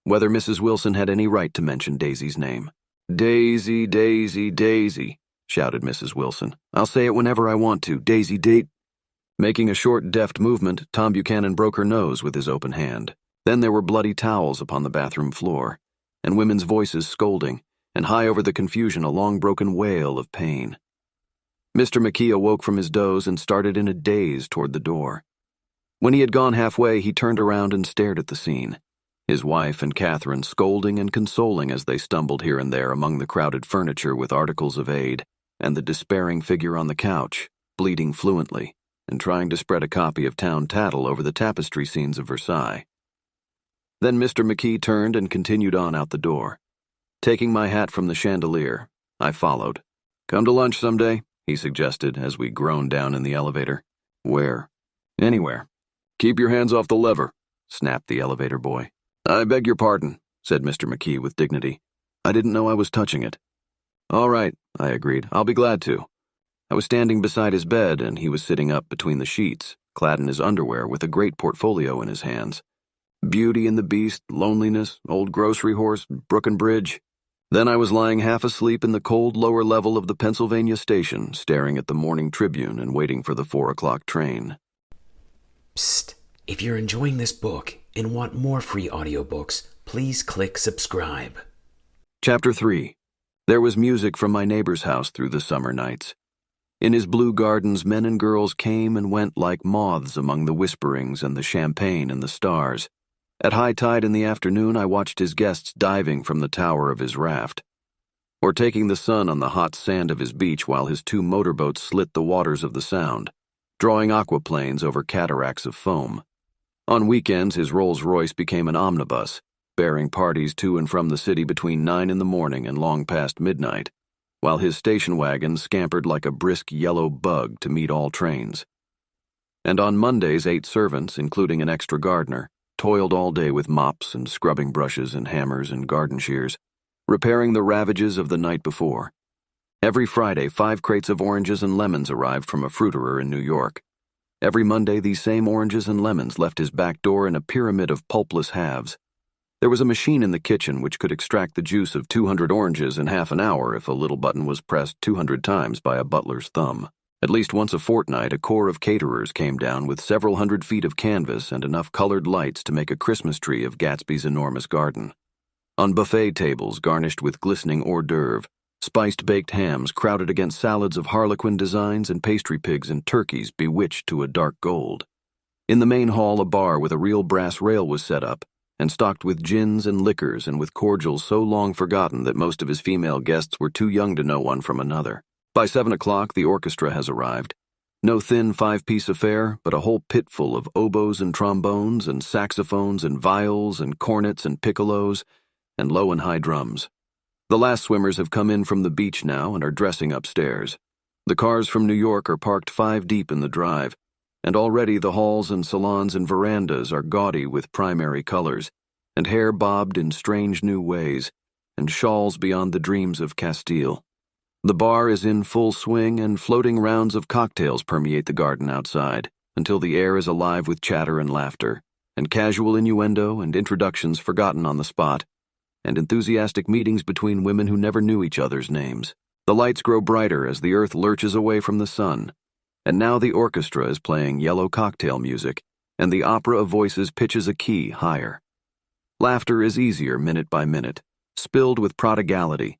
whether Mrs. Wilson had any right to mention Daisy's name. "Daisy, Daisy, Daisy," shouted Mrs. Wilson. "I'll say it whenever I want to. Daisy, Making a short, deft movement, Tom Buchanan broke her nose with his open hand. Then there were bloody towels upon the bathroom floor, and women's voices scolding, and high over the confusion a long broken wail of pain. Mr. McKee awoke from his doze and started in a daze toward the door. When he had gone halfway, he turned around and stared at the scene, his wife and Catherine scolding and consoling as they stumbled here and there among the crowded furniture with articles of aid, and the despairing figure on the couch, bleeding fluently, and trying to spread a copy of Town Tattle over the tapestry scenes of Versailles. Then Mr. McKee turned and continued on out the door. Taking my hat from the chandelier, I followed. "Come to lunch someday," he suggested as we groaned down in the elevator. "Where?" "Anywhere." "Keep your hands off the lever," snapped the elevator boy. "I beg your pardon," said Mr. McKee with dignity. "I didn't know I was touching it." "All right," I agreed. "I'll be glad to." I was standing beside his bed, and he was sitting up between the sheets, clad in his underwear with a great portfolio in his hands. Beauty and the Beast, Loneliness, Old Grocery Horse, Brook and Bridge. Then I was lying half asleep in the cold lower level of the Pennsylvania station, staring at the Morning Tribune and waiting for the 4 o'clock train. Psst! If you're enjoying this book and want more free audiobooks, please click subscribe. Chapter 3. There was music from my neighbor's house through the summer nights. In his blue gardens, men and girls came and went like moths among the whisperings and the champagne and the stars. At high tide in the afternoon, I watched his guests diving from the tower of his raft, or taking the sun on the hot sand of his beach while his 2 motorboats slit the waters of the Sound, drawing aquaplanes over cataracts of foam. On weekends, his Rolls-Royce became an omnibus, bearing parties to and from the city between 9 in the morning and long past midnight, while his station wagon scampered like a brisk yellow bug to meet all trains. And on Mondays, 8 servants, including an extra gardener, toiled all day with mops and scrubbing brushes and hammers and garden shears, repairing the ravages of the night before. Every Friday, 5 crates of oranges and lemons arrived from a fruiterer in New York. Every Monday, these same oranges and lemons left his back door in a pyramid of pulpless halves. There was a machine in the kitchen which could extract the juice of 200 oranges in half an hour if a little button was pressed 200 times by a butler's thumb. At least once a fortnight, a corps of caterers came down with several hundred feet of canvas and enough colored lights to make a Christmas tree of Gatsby's enormous garden. On buffet tables garnished with glistening hors d'oeuvre, spiced baked hams crowded against salads of harlequin designs and pastry pigs and turkeys bewitched to a dark gold. In the main hall, a bar with a real brass rail was set up, and stocked with gins and liquors and with cordials so long forgotten that most of his female guests were too young to know one from another. By 7 o'clock, the orchestra has arrived. No thin 5-piece affair, but a whole pit full of oboes and trombones and saxophones and viols and cornets and piccolos and low and high drums. The last swimmers have come in from the beach now and are dressing upstairs. The cars from New York are parked 5 deep in the drive, and already the halls and salons and verandas are gaudy with primary colors, and hair bobbed in strange new ways, and shawls beyond the dreams of Castile. The bar is in full swing, and floating rounds of cocktails permeate the garden outside, until the air is alive with chatter and laughter, and casual innuendo and introductions forgotten on the spot, and enthusiastic meetings between women who never knew each other's names. The lights grow brighter as the earth lurches away from the sun, and now the orchestra is playing yellow cocktail music, and the opera of voices pitches a key higher. Laughter is easier minute by minute, spilled with prodigality,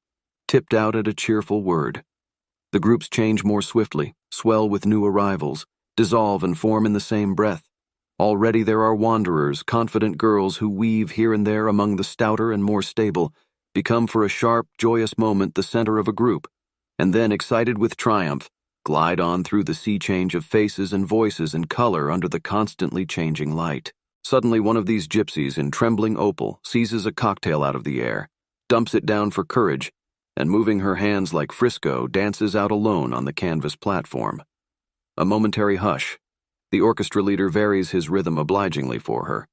tipped out at a cheerful word. The groups change more swiftly, swell with new arrivals, dissolve and form in the same breath. Already there are wanderers, confident girls who weave here and there among the stouter and more stable, become for a sharp, joyous moment the center of a group, and then, excited with triumph, glide on through the sea change of faces and voices and color under the constantly changing light. Suddenly one of these gypsies in trembling opal seizes a cocktail out of the air, dumps it down for courage, and moving her hands like Frisco, dances out alone on the canvas platform. A momentary hush. The orchestra leader varies his rhythm obligingly for her,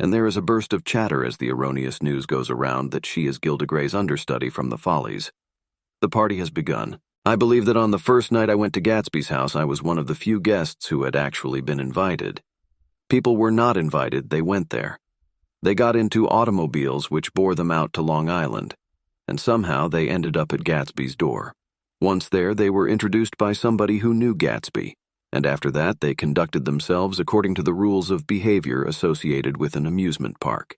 and there is a burst of chatter as the erroneous news goes around that she is Gilda Gray's understudy from the Follies. The party has begun. I believe that on the first night I went to Gatsby's house, I was one of the few guests who had actually been invited. People were not invited, they went there. They got into automobiles which bore them out to Long Island, and somehow they ended up at Gatsby's door. Once there, they were introduced by somebody who knew Gatsby, and after that they conducted themselves according to the rules of behavior associated with an amusement park.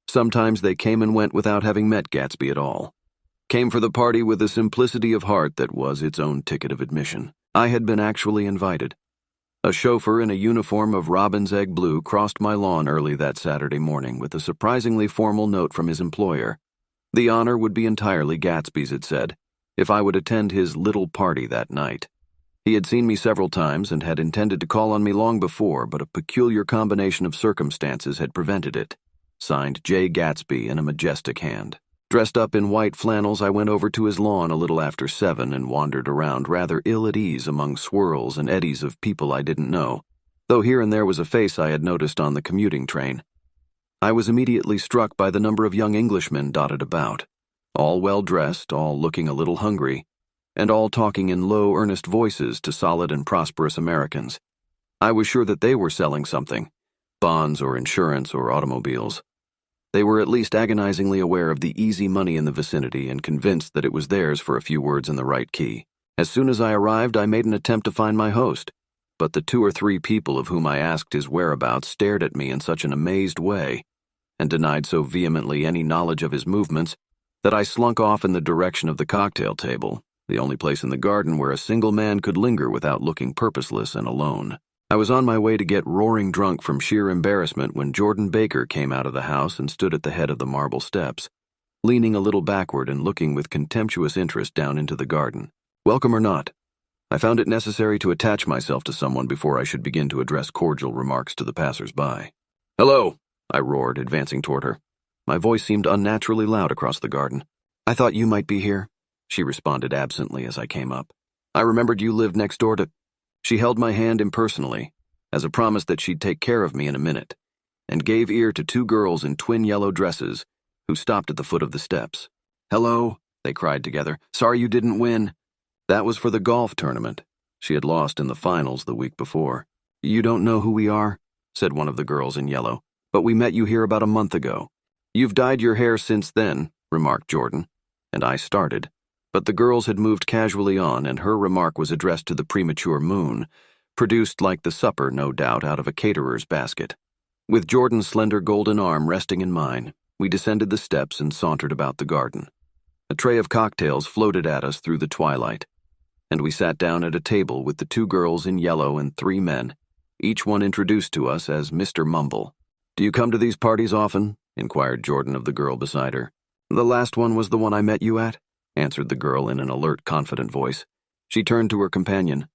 Sometimes they came and went without having met Gatsby at all. Came for the party with a simplicity of heart that was its own ticket of admission. I had been actually invited. A chauffeur in a uniform of robin's egg blue crossed my lawn early that Saturday morning with a surprisingly formal note from his employer. The honor would be entirely Gatsby's, it said, if I would attend his little party that night. He had seen me several times and had intended to call on me long before, but a peculiar combination of circumstances had prevented it. Signed Jay Gatsby in a majestic hand. Dressed up in white flannels, I went over to his lawn a little after 7 and wandered around rather ill at ease among swirls and eddies of people I didn't know, though here and there was a face I had noticed on the commuting train. I was immediately struck by the number of young Englishmen dotted about, all well-dressed, all looking a little hungry, and all talking in low, earnest voices to solid and prosperous Americans. I was sure that they were selling something, bonds or insurance or automobiles. They were at least agonizingly aware of the easy money in the vicinity and convinced that it was theirs for a few words in the right key. As soon as I arrived, I made an attempt to find my host, but the 2 or 3 people of whom I asked his whereabouts stared at me in such an amazed way, and denied so vehemently any knowledge of his movements, that I slunk off in the direction of the cocktail table, the only place in the garden where a single man could linger without looking purposeless and alone. I was on my way to get roaring drunk from sheer embarrassment when Jordan Baker came out of the house and stood at the head of the marble steps, leaning a little backward and looking with contemptuous interest down into the garden. Welcome or not, I found it necessary to attach myself to someone before I should begin to address cordial remarks to the passers-by. "Hello," I roared, advancing toward her. My voice seemed unnaturally loud across the garden. "I thought you might be here," she responded absently as I came up. "I remembered you lived next door to—" She held my hand impersonally, as a promise that she'd take care of me in a minute, and gave ear to 2 girls in twin yellow dresses who stopped at the foot of the steps. "Hello," they cried together. "Sorry you didn't win." That was for the golf tournament. She had lost in the finals the week before. "You don't know who we are?" said one of the girls in yellow. "But we met you here about a month ago." "You've dyed your hair since then," remarked Jordan, and I started. But the girls had moved casually on, and her remark was addressed to the premature moon, produced like the supper, no doubt, out of a caterer's basket. With Jordan's slender golden arm resting in mine, we descended the steps and sauntered about the garden. A tray of cocktails floated at us through the twilight, and we sat down at a table with the 2 girls in yellow and 3 men, each one introduced to us as Mr. Mumble. "Do you come to these parties often?" inquired Jordan of the girl beside her. "The last one was the one I met you at," answered the girl in an alert, confident voice. She turned to her companion.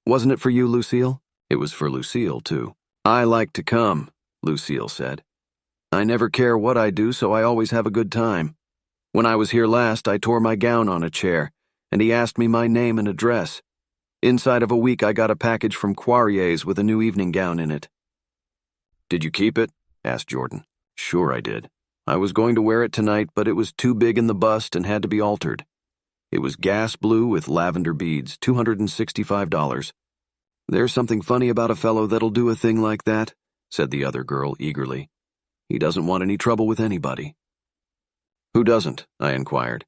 "Wasn't it for you, Lucille?" It was for Lucille, too. "I like to come," Lucille said. "I never care what I do, so I always have a good time. When I was here last, I tore my gown on a chair, and he asked me my name and address. Inside of a week, I got a package from Quarrier's with a new evening gown in it." "Did you keep it?" asked Jordan. "Sure I did. I was going to wear it tonight, but it was too big in the bust and had to be altered." It was gas blue with lavender beads, $265. "There's something funny about a fellow that'll do a thing like that," said the other girl eagerly. "He doesn't want any trouble with anybody." "Who doesn't?" I inquired.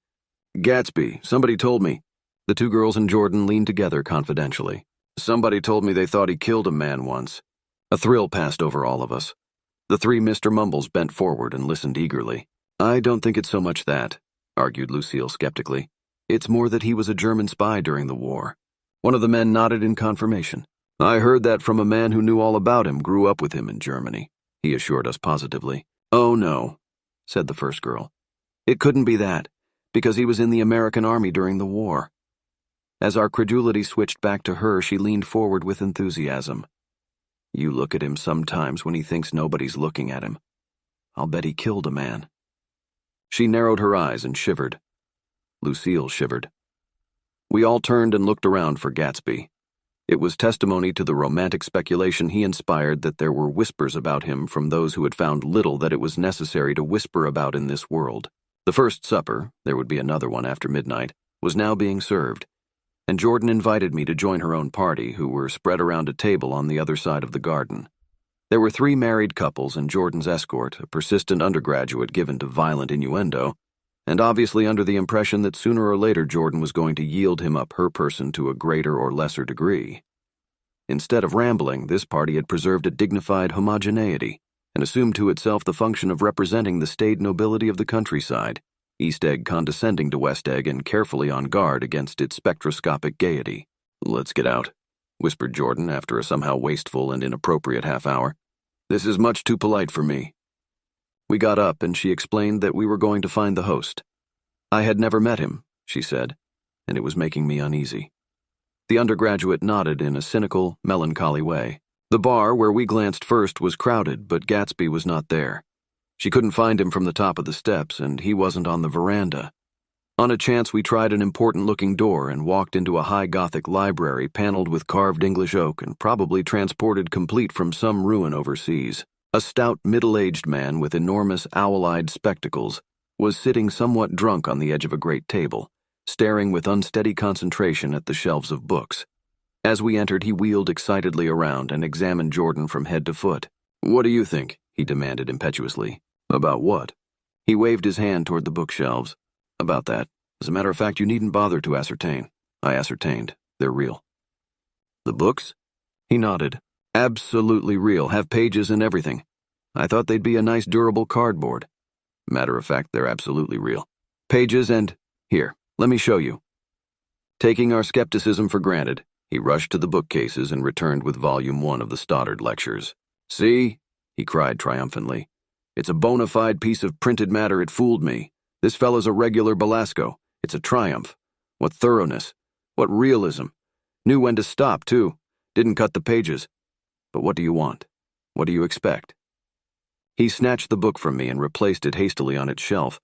"Gatsby, somebody told me." The two girls and Jordan leaned together confidentially. "Somebody told me they thought he killed a man once." A thrill passed over all of us. The three Mr. Mumbles bent forward and listened eagerly. "I don't think it's so much that," argued Lucille skeptically. "It's more that he was a German spy during the war." One of the men nodded in confirmation. "I heard that from a man who knew all about him, grew up with him in Germany," he assured us positively. "Oh, no," said the first girl. "It couldn't be that, because he was in the American Army during the war." As our credulity switched back to her, she leaned forward with enthusiasm. "You look at him sometimes when he thinks nobody's looking at him. I'll bet he killed a man." She narrowed her eyes and shivered. Lucille shivered. We all turned and looked around for Gatsby. It was testimony to the romantic speculation he inspired that there were whispers about him from those who had found little that it was necessary to whisper about in this world. The first supper, there would be another one after midnight, was now being served, and Jordan invited me to join her own party, who were spread around a table on the other side of the garden. There were 3 married couples and Jordan's escort, a persistent undergraduate given to violent innuendo, and obviously under the impression that sooner or later Jordan was going to yield him up her person to a greater or lesser degree. Instead of rambling, this party had preserved a dignified homogeneity and assumed to itself the function of representing the staid nobility of the countryside, East Egg condescending to West Egg and carefully on guard against its spectroscopic gaiety. "Let's get out," whispered Jordan after a somehow wasteful and inappropriate half hour. "This is much too polite for me." We got up and she explained that we were going to find the host. I had never met him, she said, and it was making me uneasy. The undergraduate nodded in a cynical, melancholy way. The bar where we glanced first was crowded, but Gatsby was not there. She couldn't find him from the top of the steps, and he wasn't on the veranda. On a chance, we tried an important-looking door and walked into a high Gothic library paneled with carved English oak and probably transported complete from some ruin overseas. A stout, middle-aged man with enormous owl-eyed spectacles was sitting somewhat drunk on the edge of a great table, staring with unsteady concentration at the shelves of books. As we entered, he wheeled excitedly around and examined Jordan from head to foot. "What do you think?" he demanded impetuously. "About what?" He waved his hand toward the bookshelves. "About that. As a matter of fact, you needn't bother to ascertain." I ascertained. They're real. "The books?" He nodded. "Absolutely real, have pages and everything. I thought they'd be a nice durable cardboard. Matter of fact, they're absolutely real. Pages and... Here, let me show you." Taking our skepticism for granted, he rushed to the bookcases and returned with Volume 1 of the Stoddard Lectures. "See?" he cried triumphantly. "It's a bona fide piece of printed matter. It fooled me. This fellow's a regular Belasco. It's a triumph. What thoroughness. What realism. Knew when to stop, too. Didn't cut the pages. But what do you want? What do you expect?" He snatched the book from me and replaced it hastily on its shelf,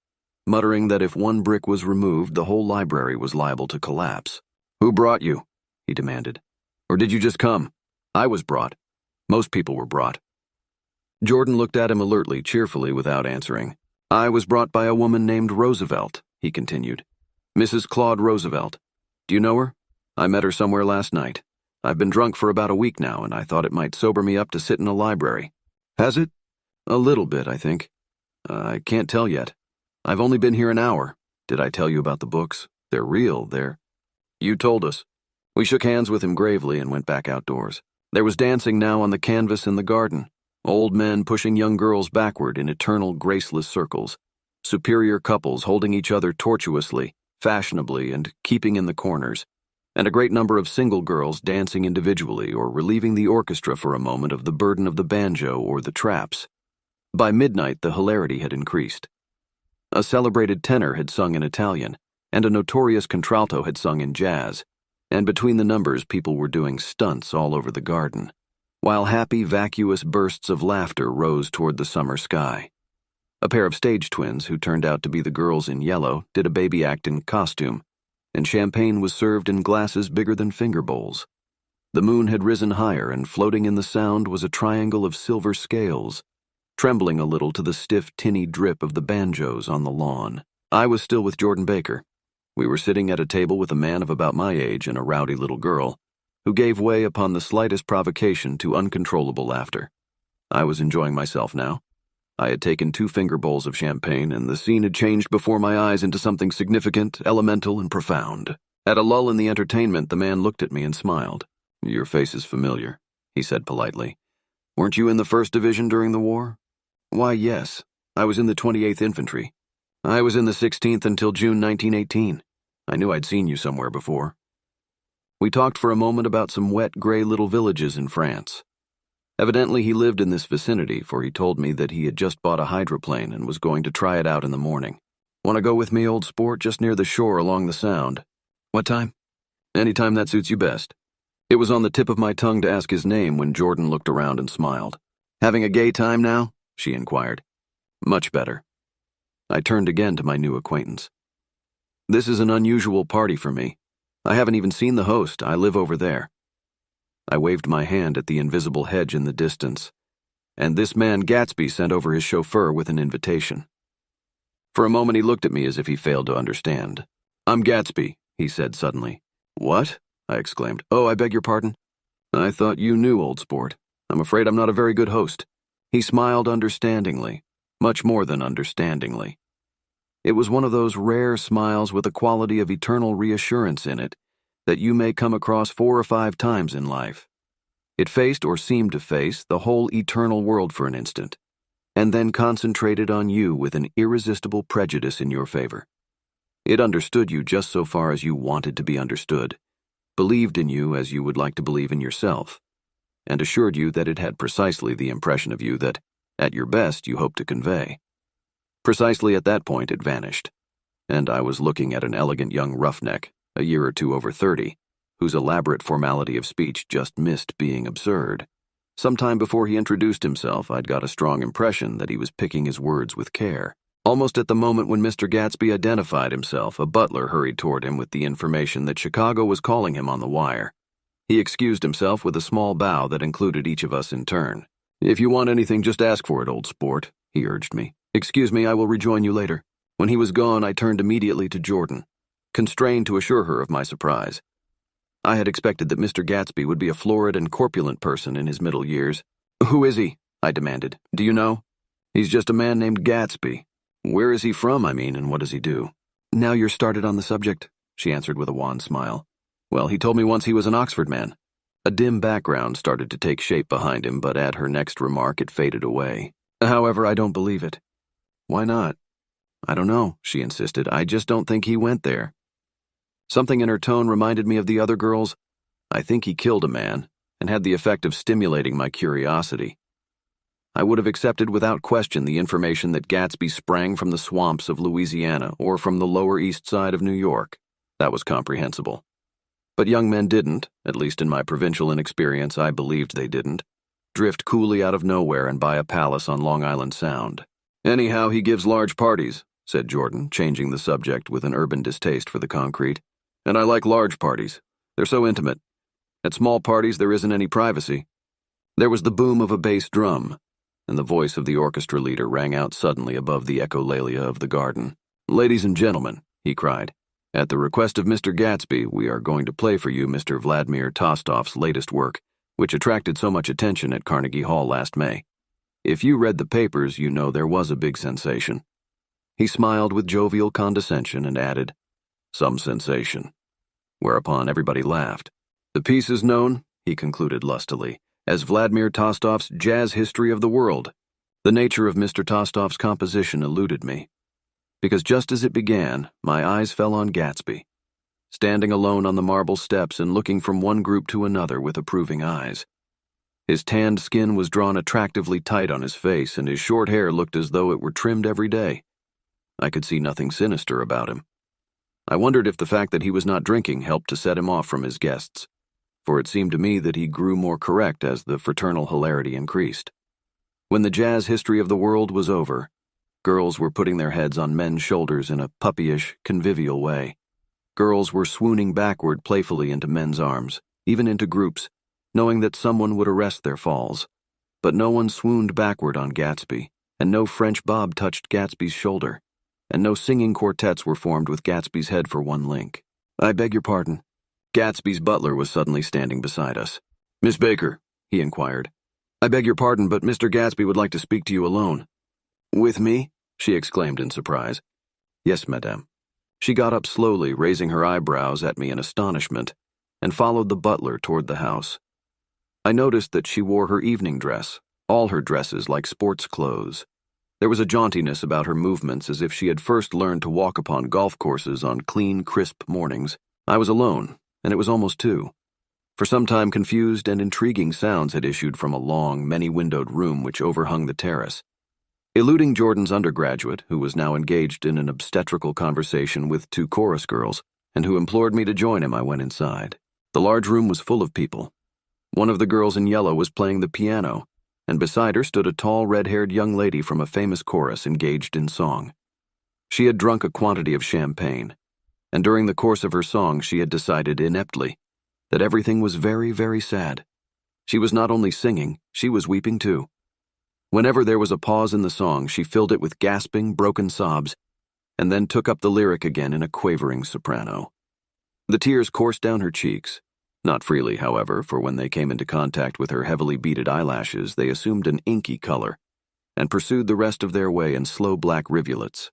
muttering that if one brick was removed, the whole library was liable to collapse. "Who brought you?" he demanded. "Or did you just come?" "I was brought. Most people were brought." Jordan looked at him alertly, cheerfully, without answering. "I was brought by a woman named Roosevelt," he continued. "Mrs. Claude Roosevelt. Do you know her? I met her somewhere last night. I've been drunk for about a week now, and I thought it might sober me up to sit in a library." "Has it?" "A little bit, I think. I can't tell yet. I've only been here an hour. Did I tell you about the books? They're real, You told us." We shook hands with him gravely and went back outdoors. There was dancing now on the canvas in the garden. Old men pushing young girls backward in eternal graceless circles. Superior couples holding each other tortuously, fashionably, and keeping in the corners. And a great number of single girls dancing individually or relieving the orchestra for a moment of the burden of the banjo or the traps. By midnight, the hilarity had increased. A celebrated tenor had sung in Italian, and a notorious contralto had sung in jazz, and between the numbers people were doing stunts all over the garden, while happy, vacuous bursts of laughter rose toward the summer sky. A pair of stage twins, who turned out to be the girls in yellow, did a baby act in costume, and champagne was served in glasses bigger than finger bowls. The moon had risen higher, and floating in the sound was a triangle of silver scales, trembling a little to the stiff, tinny drip of the banjos on the lawn. I was still with Jordan Baker. We were sitting at a table with a man of about my age and a rowdy little girl, who gave way upon the slightest provocation to uncontrollable laughter. I was enjoying myself now. I had taken 2 finger bowls of champagne, and the scene had changed before my eyes into something significant, elemental, and profound. At a lull in the entertainment, the man looked at me and smiled. "Your face is familiar," he said politely. "Weren't you in the 1st Division during the war?" "Why, yes. I was in the 28th Infantry. I was in the 16th until June 1918. I knew I'd seen you somewhere before." We talked for a moment about some wet, gray little villages in France. Evidently he lived in this vicinity, for he told me that he had just bought a hydroplane and was going to try it out in the morning. "Want to go with me, old sport, just near the shore along the Sound?" "What time?" "Any time that suits you best." It was on the tip of my tongue to ask his name when Jordan looked around and smiled. "Having a gay time now?" she inquired. "Much better." I turned again to my new acquaintance. "This is an unusual party for me. I haven't even seen the host. I live over there." I waved my hand at the invisible hedge in the distance, and this man Gatsby sent over his chauffeur with an invitation. For a moment he looked at me as if he failed to understand. "I'm Gatsby," he said suddenly. "What?" I exclaimed. "Oh, I beg your pardon." "I thought you knew, old sport. I'm afraid I'm not a very good host." He smiled understandingly, much more than understandingly. It was one of those rare smiles with a quality of eternal reassurance in it that you may come across 4 or 5 times in life. It faced, or seemed to face, the whole eternal world for an instant, and then concentrated on you with an irresistible prejudice in your favor. It understood you just so far as you wanted to be understood, believed in you as you would like to believe in yourself, and assured you that it had precisely the impression of you that, at your best, you hoped to convey. Precisely at that point it vanished, and I was looking at an elegant young roughneck, a year or 2 over 30, whose elaborate formality of speech just missed being absurd. Some time before he introduced himself, I'd got a strong impression that he was picking his words with care. Almost at the moment when Mr. Gatsby identified himself, a butler hurried toward him with the information that Chicago was calling him on the wire. He excused himself with a small bow that included each of us in turn. "If you want anything, just ask for it, old sport," he urged me. "Excuse me, I will rejoin you later." When he was gone, I turned immediately to Jordan, constrained to assure her of my surprise. I had expected that Mr. Gatsby would be a florid and corpulent person in his middle years. "Who is he?" I demanded. "Do you know?" "He's just a man named Gatsby." "Where is he from, I mean, and what does he do?" "Now you're started on the subject," she answered with a wan smile. "Well, he told me once he was an Oxford man." A dim background started to take shape behind him, but at her next remark it faded away. "However, I don't believe it." "Why not?" "I don't know," she insisted. "I just don't think he went there." Something in her tone reminded me of the other girls. I think he killed a man, and had the effect of stimulating my curiosity. I would have accepted without question the information that Gatsby sprang from the swamps of Louisiana or from the Lower East Side of New York. That was comprehensible. But young men didn't, at least in my provincial inexperience I believed they didn't, drift coolly out of nowhere and buy a palace on Long Island Sound. "Anyhow, he gives large parties," said Jordan, changing the subject with an urban distaste for the concrete. "And I like large parties. They're so intimate. At small parties there isn't any privacy." There was the boom of a bass drum, and the voice of the orchestra leader rang out suddenly above the echolalia of the garden. "Ladies and gentlemen," he cried, "at the request of Mr. Gatsby, we are going to play for you Mr. Vladimir Tostof's latest work, which attracted so much attention at Carnegie Hall last May. If you read the papers, you know there was a big sensation." He smiled with jovial condescension and added, "Some sensation," whereupon everybody laughed. "The piece is known," he concluded lustily, "as Vladimir Tostof's Jazz History of the World." The nature of Mr. Tostof's composition eluded me, because just as it began, my eyes fell on Gatsby, standing alone on the marble steps and looking from one group to another with approving eyes. His tanned skin was drawn attractively tight on his face, and his short hair looked as though it were trimmed every day. I could see nothing sinister about him. I wondered if the fact that he was not drinking helped to set him off from his guests, for it seemed to me that he grew more correct as the fraternal hilarity increased. When the Jazz History of the World was over, girls were putting their heads on men's shoulders in a puppyish, convivial way. Girls were swooning backward playfully into men's arms, even into groups, knowing that someone would arrest their falls. But no one swooned backward on Gatsby, and no French bob touched Gatsby's shoulder. and no singing quartets were formed with Gatsby's head for one link. "I beg your pardon." Gatsby's butler was suddenly standing beside us. "Miss Baker," he inquired. "I beg your pardon, but Mr. Gatsby would like to speak to you alone." "With me?" she exclaimed in surprise. "Yes, madame." She got up slowly, raising her eyebrows at me in astonishment, and followed the butler toward the house. I noticed that she wore her evening dress, all her dresses like sports clothes. There was a jauntiness about her movements as if she had first learned to walk upon golf courses on clean, crisp mornings. I was alone, and it was almost 2. For some time confused and intriguing sounds had issued from a long, many-windowed room which overhung the terrace. Eluding Jordan's undergraduate, who was now engaged in an obstetrical conversation with 2 chorus girls, and who implored me to join him, I went inside. The large room was full of people. One of the girls in yellow was playing the piano, and beside her stood a tall, red-haired young lady from a famous chorus engaged in song. She had drunk a quantity of champagne, and during the course of her song she had decided ineptly that everything was very, very sad. She was not only singing, she was weeping too. Whenever there was a pause in the song, she filled it with gasping, broken sobs, and then took up the lyric again in a quavering soprano. The tears coursed down her cheeks. Not freely, however, for when they came into contact with her heavily beaded eyelashes, they assumed an inky color, and pursued the rest of their way in slow black rivulets.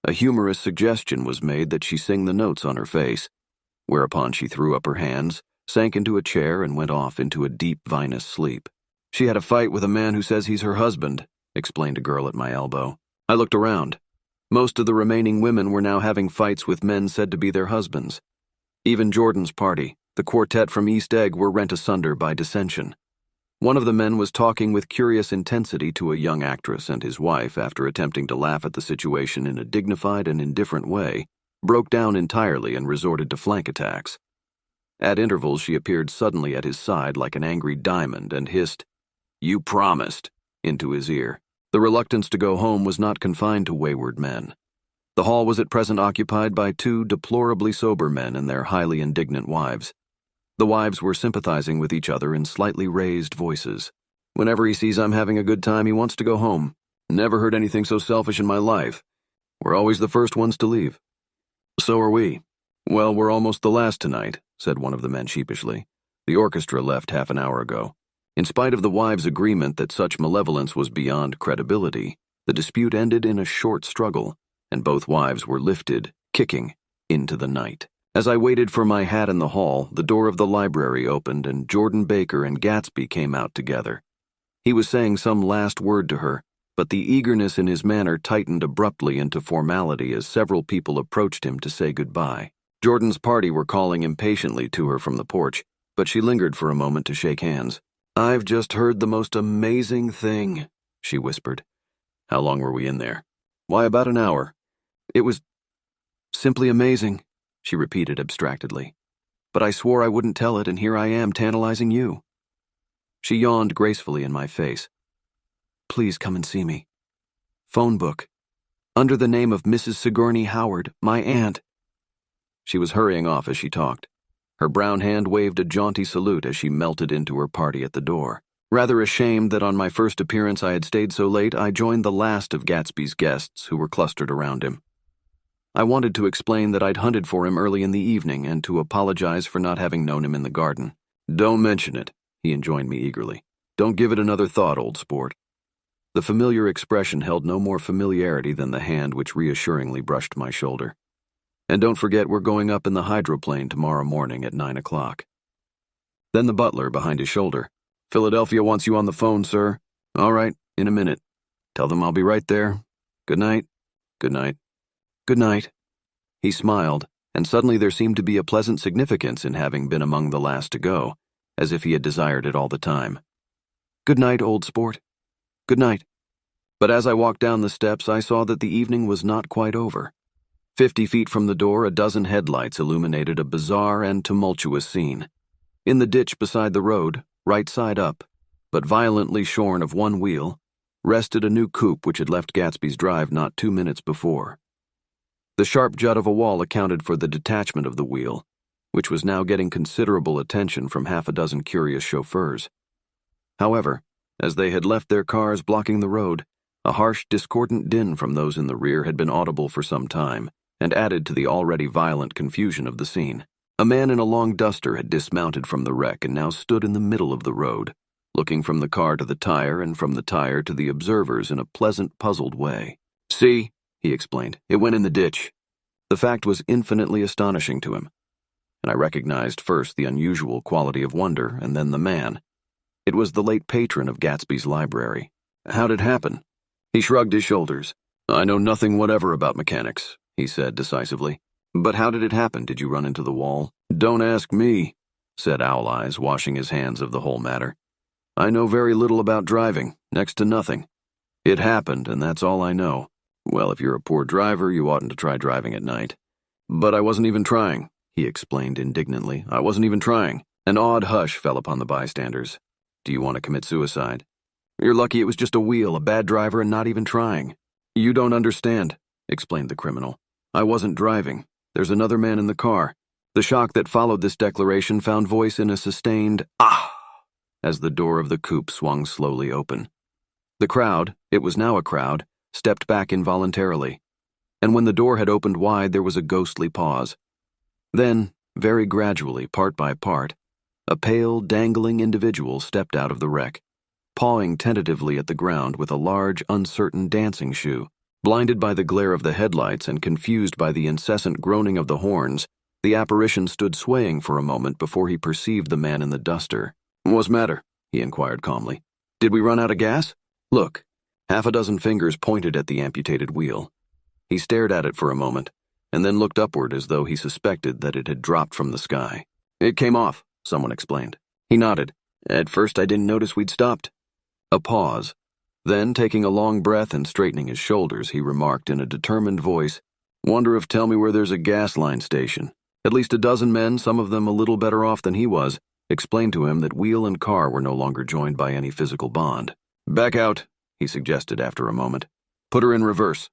A humorous suggestion was made that she sing the notes on her face, whereupon she threw up her hands, sank into a chair, and went off into a deep vinous sleep. "She had a fight with a man who says he's her husband," explained a girl at my elbow. I looked around. Most of the remaining women were now having fights with men said to be their husbands. Even Jordan's party, the quartet from East Egg, were rent asunder by dissension. One of the men was talking with curious intensity to a young actress, and his wife, after attempting to laugh at the situation in a dignified and indifferent way, broke down entirely and resorted to flank attacks. At intervals she appeared suddenly at his side like an angry diamond and hissed, "You promised," into his ear. The reluctance to go home was not confined to wayward men. The hall was at present occupied by 2 deplorably sober men and their highly indignant wives. The wives were sympathizing with each other in slightly raised voices. "Whenever he sees I'm having a good time, he wants to go home. Never heard anything so selfish in my life. We're always the first ones to leave." "So are we." "Well, we're almost the last tonight," said one of the men sheepishly. "The orchestra left half an hour ago." In spite of the wives' agreement that such malevolence was beyond credibility, the dispute ended in a short struggle, and both wives were lifted, kicking, into the night. As I waited for my hat in the hall, the door of the library opened and Jordan Baker and Gatsby came out together. He was saying some last word to her, but the eagerness in his manner tightened abruptly into formality as several people approached him to say goodbye. Jordan's party were calling impatiently to her from the porch, but she lingered for a moment to shake hands. "I've just heard the most amazing thing," she whispered. "How long were we in there?" "Why, about an hour. It was simply amazing," she repeated abstractedly. "But I swore I wouldn't tell it, and here I am tantalizing you." She yawned gracefully in my face. "Please come and see me. Phone book. Under the name of Mrs. Sigourney Howard, my aunt." She was hurrying off as she talked. Her brown hand waved a jaunty salute as she melted into her party at the door. Rather ashamed that on my first appearance I had stayed so late, I joined the last of Gatsby's guests who were clustered around him. I wanted to explain that I'd hunted for him early in the evening and to apologize for not having known him in the garden. "Don't mention it," he enjoined me eagerly. "Don't give it another thought, old sport." The familiar expression held no more familiarity than the hand which reassuringly brushed my shoulder. "And don't forget we're going up in the hydroplane tomorrow morning at 9 o'clock. Then the butler, behind his shoulder. "Philadelphia wants you on the phone, sir." "All right, in a minute. Tell them I'll be right there. Good night." "Good night." "Good night." He smiled, and suddenly there seemed to be a pleasant significance in having been among the last to go, as if he had desired it all the time. "Good night, old sport. Good night." But as I walked down the steps, I saw that the evening was not quite over. 50 feet from the door, a dozen headlights illuminated a bizarre and tumultuous scene. In the ditch beside the road, right side up, but violently shorn of one wheel, rested a new coupe which had left Gatsby's drive not 2 minutes before. The sharp jut of a wall accounted for the detachment of the wheel, which was now getting considerable attention from half a dozen curious chauffeurs. However, as they had left their cars blocking the road, A harsh, discordant din from those in the rear had been audible for some time, and added to the already violent confusion of the scene. A man in a long duster had dismounted from the wreck and now stood in the middle of the road, looking from the car to the tire and from the tire to the observers in a pleasant, puzzled way. "See," he explained, "it went in the ditch." The fact was infinitely astonishing to him, and I recognized first the unusual quality of wonder and then the man. It was the late patron of Gatsby's library. "How'd it happen?" He shrugged his shoulders. "I know nothing whatever about mechanics," he said decisively. "But how did it happen? Did you run into the wall?" "Don't ask me," said Owl Eyes, washing his hands of the whole matter. "I know very little about driving, next to nothing. It happened, and that's all I know. Well, if you're a poor driver, you oughtn't to try driving at night." "But I wasn't even trying," he explained indignantly. "I wasn't even trying." An odd hush fell upon the bystanders. "Do you want to commit suicide?" "You're lucky it was just a wheel, a bad driver, and not even trying." "You don't understand," explained the criminal. "I wasn't driving. There's another man in the car." The shock that followed this declaration found voice in a sustained "ah" as the door of the coupe swung slowly open. The crowd, it was now a crowd, stepped back involuntarily, and when the door had opened wide there was a ghostly pause. Then, very gradually, part by part, a pale, dangling individual stepped out of the wreck, pawing tentatively at the ground with a large, uncertain dancing shoe. Blinded by the glare of the headlights and confused by the incessant groaning of the horns, the apparition stood swaying for a moment before he perceived the man in the duster. "What's the matter?" he inquired calmly. "Did we run out of gas? Look." Half a dozen fingers pointed at the amputated wheel. He stared at it for a moment, and then looked upward as though he suspected that it had dropped from the sky. "It came off," someone explained. He nodded. "At first I didn't notice we'd stopped." A pause. Then, taking a long breath and straightening his shoulders, he remarked in a determined voice, "Wonder if tell me where there's a gas line station." At least a dozen men, some of them a little better off than he was, explained to him that wheel and car were no longer joined by any physical bond. "Back out," he suggested after a moment. "Put her in reverse."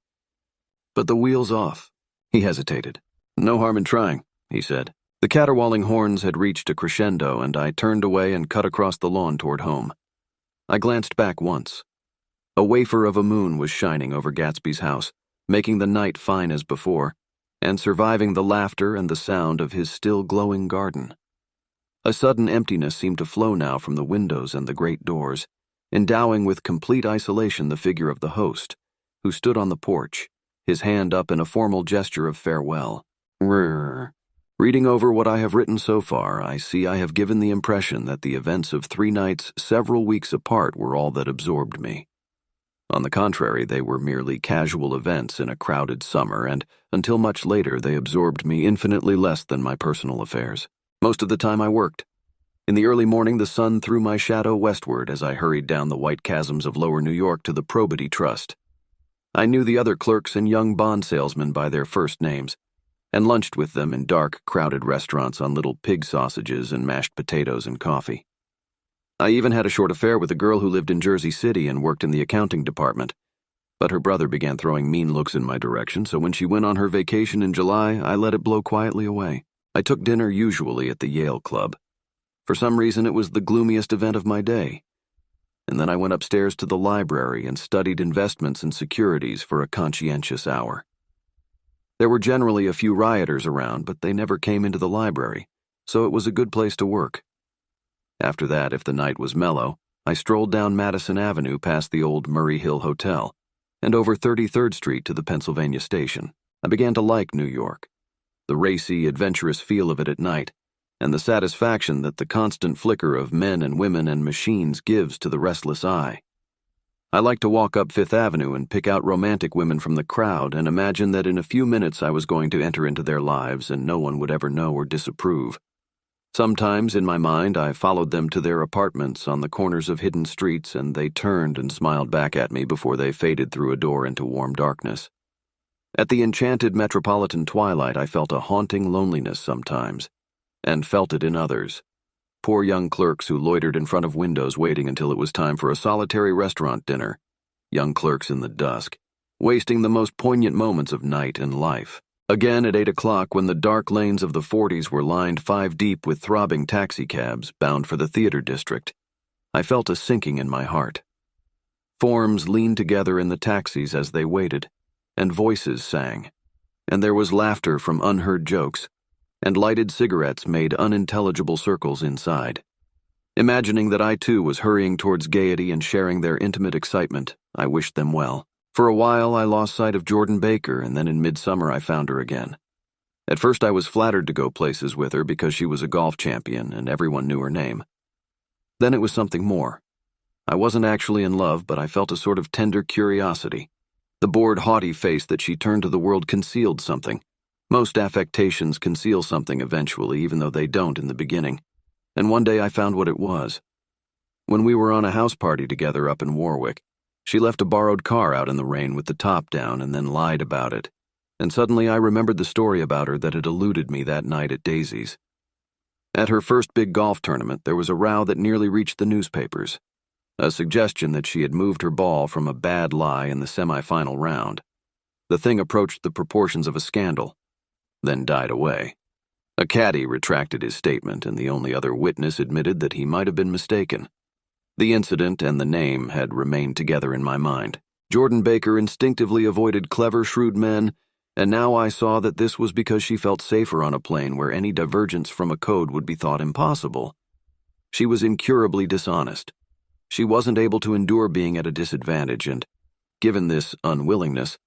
"But the wheel's off." He hesitated. "No harm in trying," he said. The caterwauling horns had reached a crescendo, and I turned away and cut across the lawn toward home. I glanced back once. A wafer of a moon was shining over Gatsby's house, making the night fine as before, and surviving the laughter and the sound of his still glowing garden. A sudden emptiness seemed to flow now from the windows and the great doors, endowing with complete isolation the figure of the host, who stood on the porch, his hand up in a formal gesture of farewell. Rrr. Reading over what I have written so far, I see I have given the impression that the events of 3 nights several weeks apart were all that absorbed me. On the contrary, they were merely casual events in a crowded summer, and until much later they absorbed me infinitely less than my personal affairs. Most of the time I worked. In the early morning the sun threw my shadow westward as I hurried down the white chasms of lower New York to the Probity Trust. I knew the other clerks and young bond salesmen by their first names, and lunched with them in dark, crowded restaurants on little pig sausages and mashed potatoes and coffee. I even had a short affair with a girl who lived in Jersey City and worked in the accounting department, but her brother began throwing mean looks in my direction, so when she went on her vacation in July, I let it blow quietly away. I took dinner usually at the Yale Club. For some reason, it was the gloomiest event of my day. And then I went upstairs to the library and studied investments and securities for a conscientious hour. There were generally a few rioters around, but they never came into the library, so it was a good place to work. After that, if the night was mellow, I strolled down Madison Avenue past the old Murray Hill Hotel and over 33rd Street to the Pennsylvania Station. I began to like New York, the racy, adventurous feel of it at night, and the satisfaction that the constant flicker of men and women and machines gives to the restless eye. I liked to walk up Fifth Avenue and pick out romantic women from the crowd and imagine that in a few minutes I was going to enter into their lives and no one would ever know or disapprove. Sometimes, in my mind, I followed them to their apartments on the corners of hidden streets, and they turned and smiled back at me before they faded through a door into warm darkness. At the enchanted metropolitan twilight, I felt a haunting loneliness sometimes, and felt it in others. Poor young clerks who loitered in front of windows waiting until it was time for a solitary restaurant dinner. Young clerks in the dusk, wasting the most poignant moments of night and life. Again at 8 o'clock, when the dark lanes of the 40s were lined 5 deep with throbbing taxicabs bound for the theater district, I felt a sinking in my heart. Forms leaned together in the taxis as they waited, and voices sang. And there was laughter from unheard jokes, and lighted cigarettes made unintelligible circles inside. Imagining that I too was hurrying towards gaiety and sharing their intimate excitement, I wished them well. For a while I lost sight of Jordan Baker, and then in midsummer I found her again. At first I was flattered to go places with her because she was a golf champion and everyone knew her name. Then it was something more. I wasn't actually in love, but I felt a sort of tender curiosity. The bored, haughty face that she turned to the world concealed something. Most affectations conceal something eventually, even though they don't in the beginning. And one day I found what it was. When we were on a house party together up in Warwick, she left a borrowed car out in the rain with the top down and then lied about it. And suddenly I remembered the story about her that had eluded me that night at Daisy's. At her first big golf tournament, there was a row that nearly reached the newspapers. A suggestion that she had moved her ball from a bad lie in the semi-final round. The thing approached the proportions of a scandal, then died away. A caddy retracted his statement, and the only other witness admitted that he might have been mistaken. The incident and the name had remained together in my mind. Jordan Baker instinctively avoided clever, shrewd men, and now I saw that this was because she felt safer on a plane where any divergence from a code would be thought impossible. She was incurably dishonest. She wasn't able to endure being at a disadvantage, and, given this unwillingness,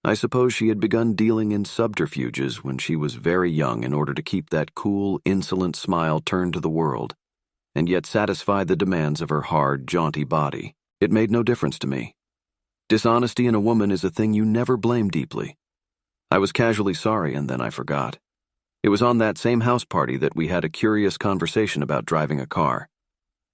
I suppose she had begun dealing in subterfuges when she was very young in order to keep that cool, insolent smile turned to the world, and yet satisfy the demands of her hard, jaunty body. It made no difference to me. Dishonesty in a woman is a thing you never blame deeply. I was casually sorry, and then I forgot. It was on that same house party that we had a curious conversation about driving a car.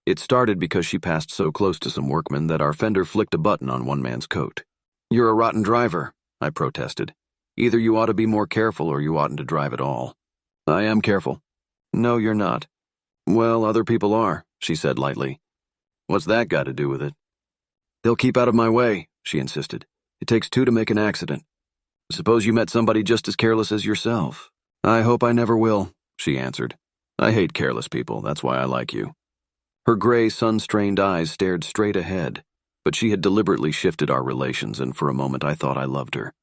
It started because she passed so close to some workmen that our fender flicked a button on one man's coat. "You're a rotten driver," I protested. "Either you ought to be more careful or you oughtn't to drive at all." "I am careful." "No, you're not." "Well, other people are," she said lightly. "What's that got to do with it?" "They'll keep out of my way," she insisted. "It takes two to make an accident." "Suppose you met somebody just as careless as yourself." "I hope I never will," she answered. "I hate careless people, that's why I like you." Her gray, sun-strained eyes stared straight ahead, but she had deliberately shifted our relations, and for a moment I thought I loved her.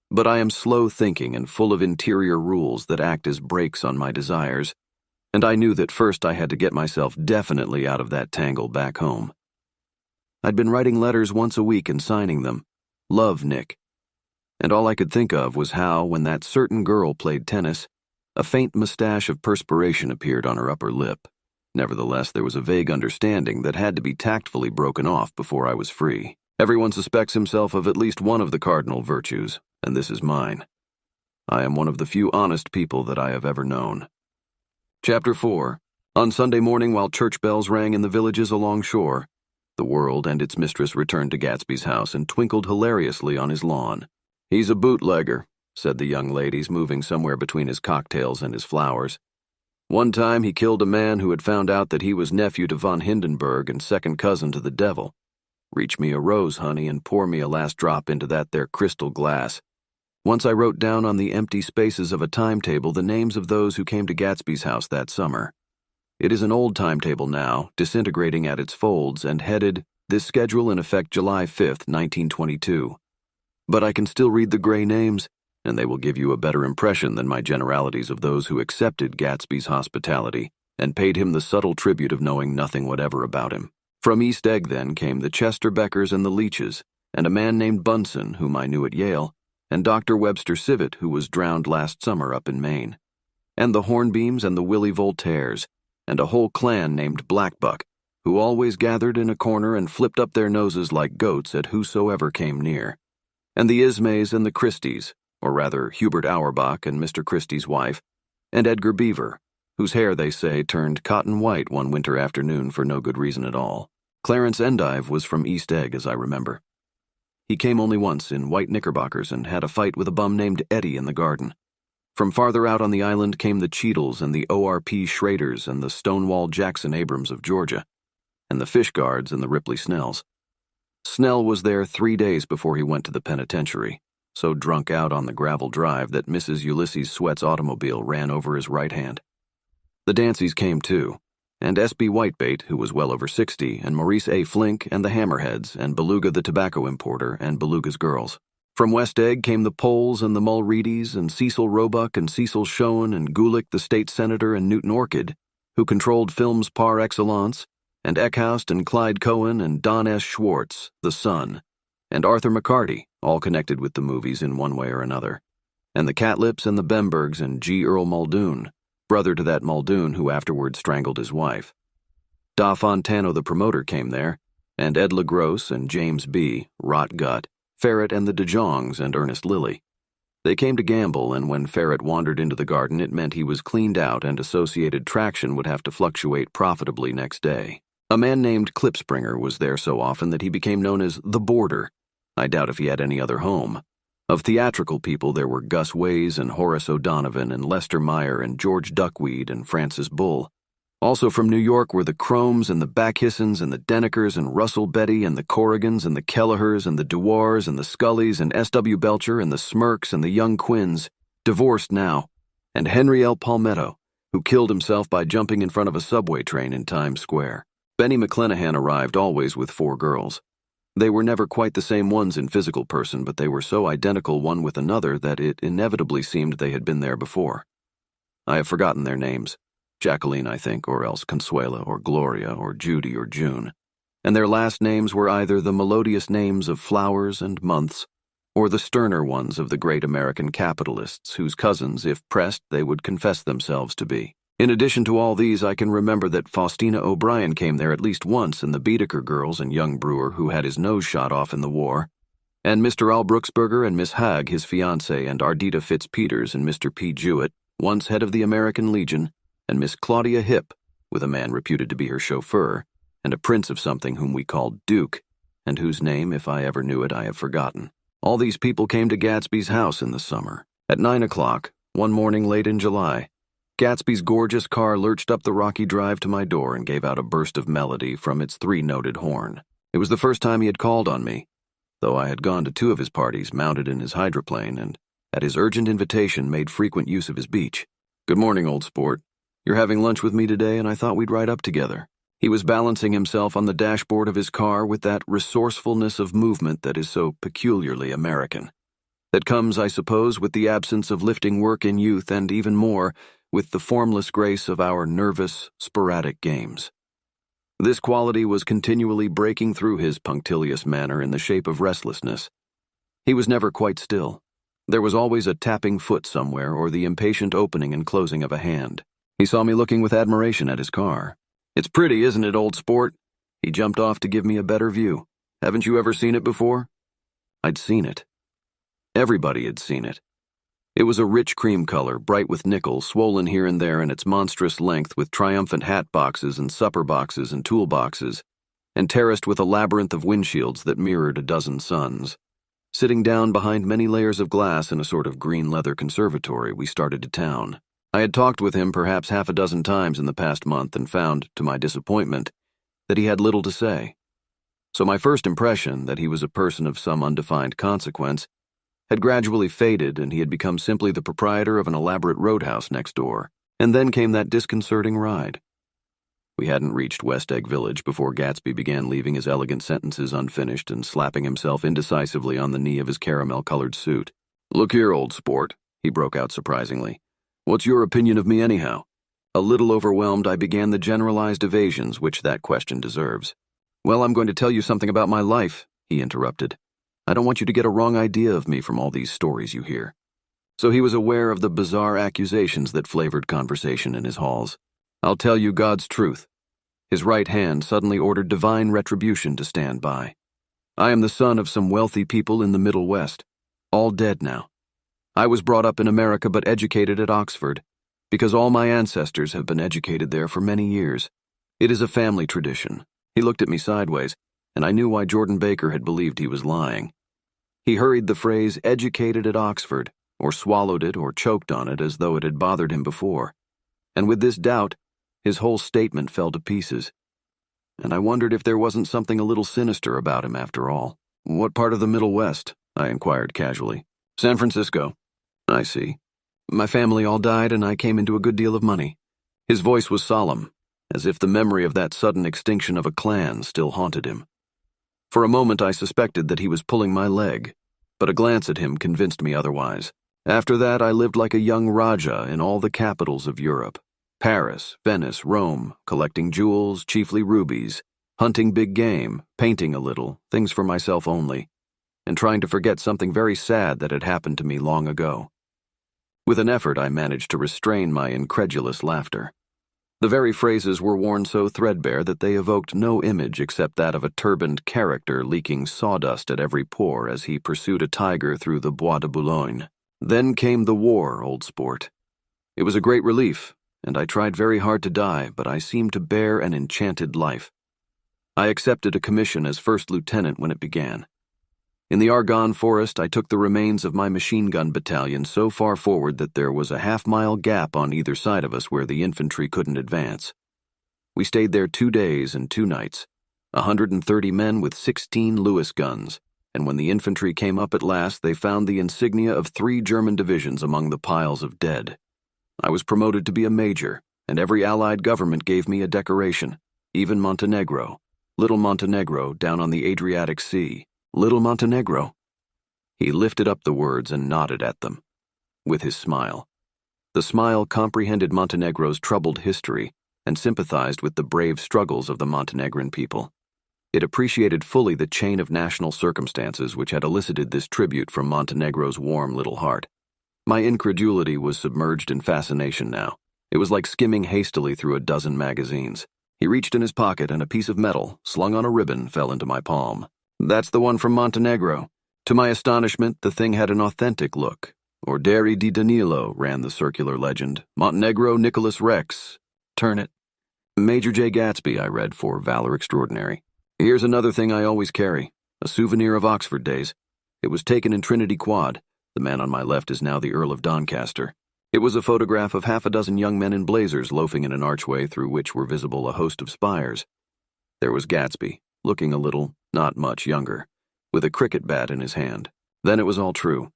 But I am slow-thinking and full of interior rules that act as brakes on my desires, and I knew that first I had to get myself definitely out of that tangle back home. I'd been writing letters once a week and signing them, "Love, Nick." And all I could think of was how, when that certain girl played tennis, a faint mustache of perspiration appeared on her upper lip. Nevertheless, there was a vague understanding that had to be tactfully broken off before I was free. Everyone suspects himself of at least one of the cardinal virtues, and this is mine. I am one of the few honest people that I have ever known. Chapter 4. On Sunday morning, while church bells rang in the villages along shore, the world and its mistress returned to Gatsby's house and twinkled hilariously on his lawn. "He's a bootlegger," said the young ladies, moving somewhere between his cocktails and his flowers. "One time he killed a man who had found out that he was nephew to von Hindenburg and second cousin to the devil. Reach me a rose, honey, and pour me a last drop into that there crystal glass." Once I wrote down on the empty spaces of a timetable the names of those who came to Gatsby's house that summer. It is an old timetable now, disintegrating at its folds, and headed, "This schedule in effect July 5th, 1922. But I can still read the gray names, and they will give you a better impression than my generalities of those who accepted Gatsby's hospitality and paid him the subtle tribute of knowing nothing whatever about him. From East Egg, then, came the Chester Beckers and the Leaches, and a man named Bunsen, whom I knew at Yale, and Dr. Webster Civet, who was drowned last summer up in Maine, and the Hornbeams and the Willie Voltaires, and a whole clan named Blackbuck, who always gathered in a corner and flipped up their noses like goats at whosoever came near, and the Ismays and the Christies, or rather Hubert Auerbach and Mr. Christie's wife, and Edgar Beaver, whose hair, they say, turned cotton white one winter afternoon for no good reason at all. Clarence Endive was from East Egg, as I remember. He came only once in white knickerbockers and had a fight with a bum named Eddie in the garden. From farther out on the island came the Cheadles and the ORP Schraders and the Stonewall Jackson Abrams of Georgia, and the Fish Guards and the Ripley Snells. Snell was there 3 days before he went to the penitentiary, so drunk out on the gravel drive that Mrs. Ulysses Sweat's automobile ran over his right hand. The Danceys came too, and S.B. Whitebait, who was well over 60, and Maurice A. Flink and the Hammerheads, and Beluga the tobacco importer, and Beluga's girls. From West Egg came the Poles and the Mulreadys, and Cecil Roebuck and Cecil Schoen, and Gulick the state senator, and Newton Orchid, who controlled films par excellence, and Eckhoust and Clyde Cohen and Don S. Schwartz, the son, and Arthur McCarty, all connected with the movies in one way or another, and the Catlips and the Bembergs and G. Earl Muldoon, brother to that Muldoon who afterward strangled his wife. Da Fontano the promoter came there, and Ed LaGrosse and James B., Rotgut, Ferret and the De Jongs and Ernest Lilly. They came to gamble, and when Ferret wandered into the garden, it meant he was cleaned out and associated traction would have to fluctuate profitably next day. A man named Klipspringer was there so often that he became known as the Boarder. I doubt if he had any other home. Of theatrical people, there were Gus Ways and Horace O'Donovan and Lester Meyer and George Duckweed and Francis Bull. Also from New York were the Chromes and the Backhissens and the Denekers and Russell Betty and the Corrigans and the Kelleher's and the Dewars and the Scullys and S.W. Belcher and the Smirks and the Young Quinns, divorced now, and Henry L. Palmetto, who killed himself by jumping in front of a subway train in Times Square. Benny McClenahan arrived always with 4 girls. They were never quite the same ones in physical person, but they were so identical one with another that it inevitably seemed they had been there before. I have forgotten their names. Jacqueline, I think, or else Consuela, or Gloria, or Judy, or June. And their last names were either the melodious names of flowers and months, or the sterner ones of the great American capitalists whose cousins, if pressed, they would confess themselves to be. In addition to all these, I can remember that Faustina O'Brien came there at least once, and the Baedeker girls and young Brewer, who had his nose shot off in the war, and Mr. Albrucksberger and Miss Hagg, his fiancée, and Ardita Fitzpeters and Mr. P. Jewett, once head of the American Legion, and Miss Claudia Hipp, with a man reputed to be her chauffeur, and a prince of something whom we called Duke, and whose name, if I ever knew it, I have forgotten. All these people came to Gatsby's house in the summer. At 9 o'clock, one morning late in July, Gatsby's gorgeous car lurched up the rocky drive to my door and gave out a burst of melody from its 3-noted horn. It was the first time he had called on me, though I had gone to 2 of his parties mounted in his hydroplane and, at his urgent invitation, made frequent use of his beach. "Good morning, old sport. You're having lunch with me today, and I thought we'd ride up together." He was balancing himself on the dashboard of his car with that resourcefulness of movement that is so peculiarly American. That comes, I suppose, with the absence of lifting work in youth and, even more, with the formless grace of our nervous, sporadic games. This quality was continually breaking through his punctilious manner in the shape of restlessness. He was never quite still. There was always a tapping foot somewhere or the impatient opening and closing of a hand. He saw me looking with admiration at his car. "It's pretty, isn't it, old sport?" He jumped off to give me a better view. "Haven't you ever seen it before?" I'd seen it. Everybody had seen it. It was a rich cream color, bright with nickel, swollen here and there in its monstrous length with triumphant hat boxes and supper boxes and tool boxes, and terraced with a labyrinth of windshields that mirrored a dozen suns. Sitting down behind many layers of glass in a sort of green leather conservatory, we started to town. I had talked with him perhaps 6 times in the past month and found, to my disappointment, that he had little to say. So my first impression, that he was a person of some undefined consequence, had gradually faded, and he had become simply the proprietor of an elaborate roadhouse next door. And then came that disconcerting ride. We hadn't reached West Egg Village before Gatsby began leaving his elegant sentences unfinished and slapping himself indecisively on the knee of his caramel-colored suit. "Look here, old sport," he broke out surprisingly. "What's your opinion of me anyhow?" A little overwhelmed, I began the generalized evasions which that question deserves. "Well, I'm going to tell you something about my life," he interrupted. "I don't want you to get a wrong idea of me from all these stories you hear." So he was aware of the bizarre accusations that flavored conversation in his halls. "I'll tell you God's truth." His right hand suddenly ordered divine retribution to stand by. "I am the son of some wealthy people in the Middle West, all dead now. I was brought up in America but educated at Oxford, because all my ancestors have been educated there for many years. It is a family tradition." He looked at me sideways, and I knew why Jordan Baker had believed he was lying. He hurried the phrase "educated at Oxford," or swallowed it or choked on it as though it had bothered him before. And with this doubt, his whole statement fell to pieces. And I wondered if there wasn't something a little sinister about him after all. "What part of the Middle West?" I inquired casually. "San Francisco." "I see. My family all died and I came into a good deal of money." His voice was solemn. as if the memory of that sudden extinction of a clan still haunted him. For a moment I suspected that he was pulling my leg, but a glance at him convinced me otherwise. After that, I lived like a young Raja in all the capitals of Europe. Paris, Venice, Rome, collecting jewels, chiefly rubies, hunting big game, painting a little, things for myself only, and trying to forget something very sad that had happened to me long ago. With an effort, I managed to restrain my incredulous laughter. The very phrases were worn so threadbare that they evoked no image except that of a turbaned character leaking sawdust at every pore as he pursued a tiger through the Bois de Boulogne. Then came the war, old sport. It was a great relief, and I tried very hard to die, but I seemed to bear an enchanted life. I accepted a commission as first lieutenant when it began. In the Argonne forest, I took the remains of my machine gun battalion so far forward that there was a half-mile gap on either side of us where the infantry couldn't advance. We stayed there 2 days and 2 nights, 130 men with 16 Lewis guns, and when the infantry came up at last, they found the insignia of 3 German divisions among the piles of dead. I was promoted to be a major, and every Allied government gave me a decoration, even Montenegro, little Montenegro down on the Adriatic Sea. Little Montenegro. He lifted up the words and nodded at them, with his smile. The smile comprehended Montenegro's troubled history and sympathized with the brave struggles of the Montenegrin people. It appreciated fully the chain of national circumstances which had elicited this tribute from Montenegro's warm little heart. My incredulity was submerged in fascination now. It was like skimming hastily through a dozen magazines. He reached in his pocket and a piece of metal, slung on a ribbon, fell into my palm. That's the one from Montenegro. To my astonishment, the thing had an authentic look. Orderi di Danilo, ran the circular legend. Montenegro Nicholas Rex. Turn it. Major Jay Gatsby, I read, for valor extraordinary. Here's another thing I always carry, a souvenir of Oxford days. It was taken in Trinity Quad. The man on my left is now the Earl of Doncaster. It was a photograph of half a dozen young men in blazers loafing in an archway through which were visible a host of spires. There was Gatsby, looking a little, not much younger, with a cricket bat in his hand. Then it was all true.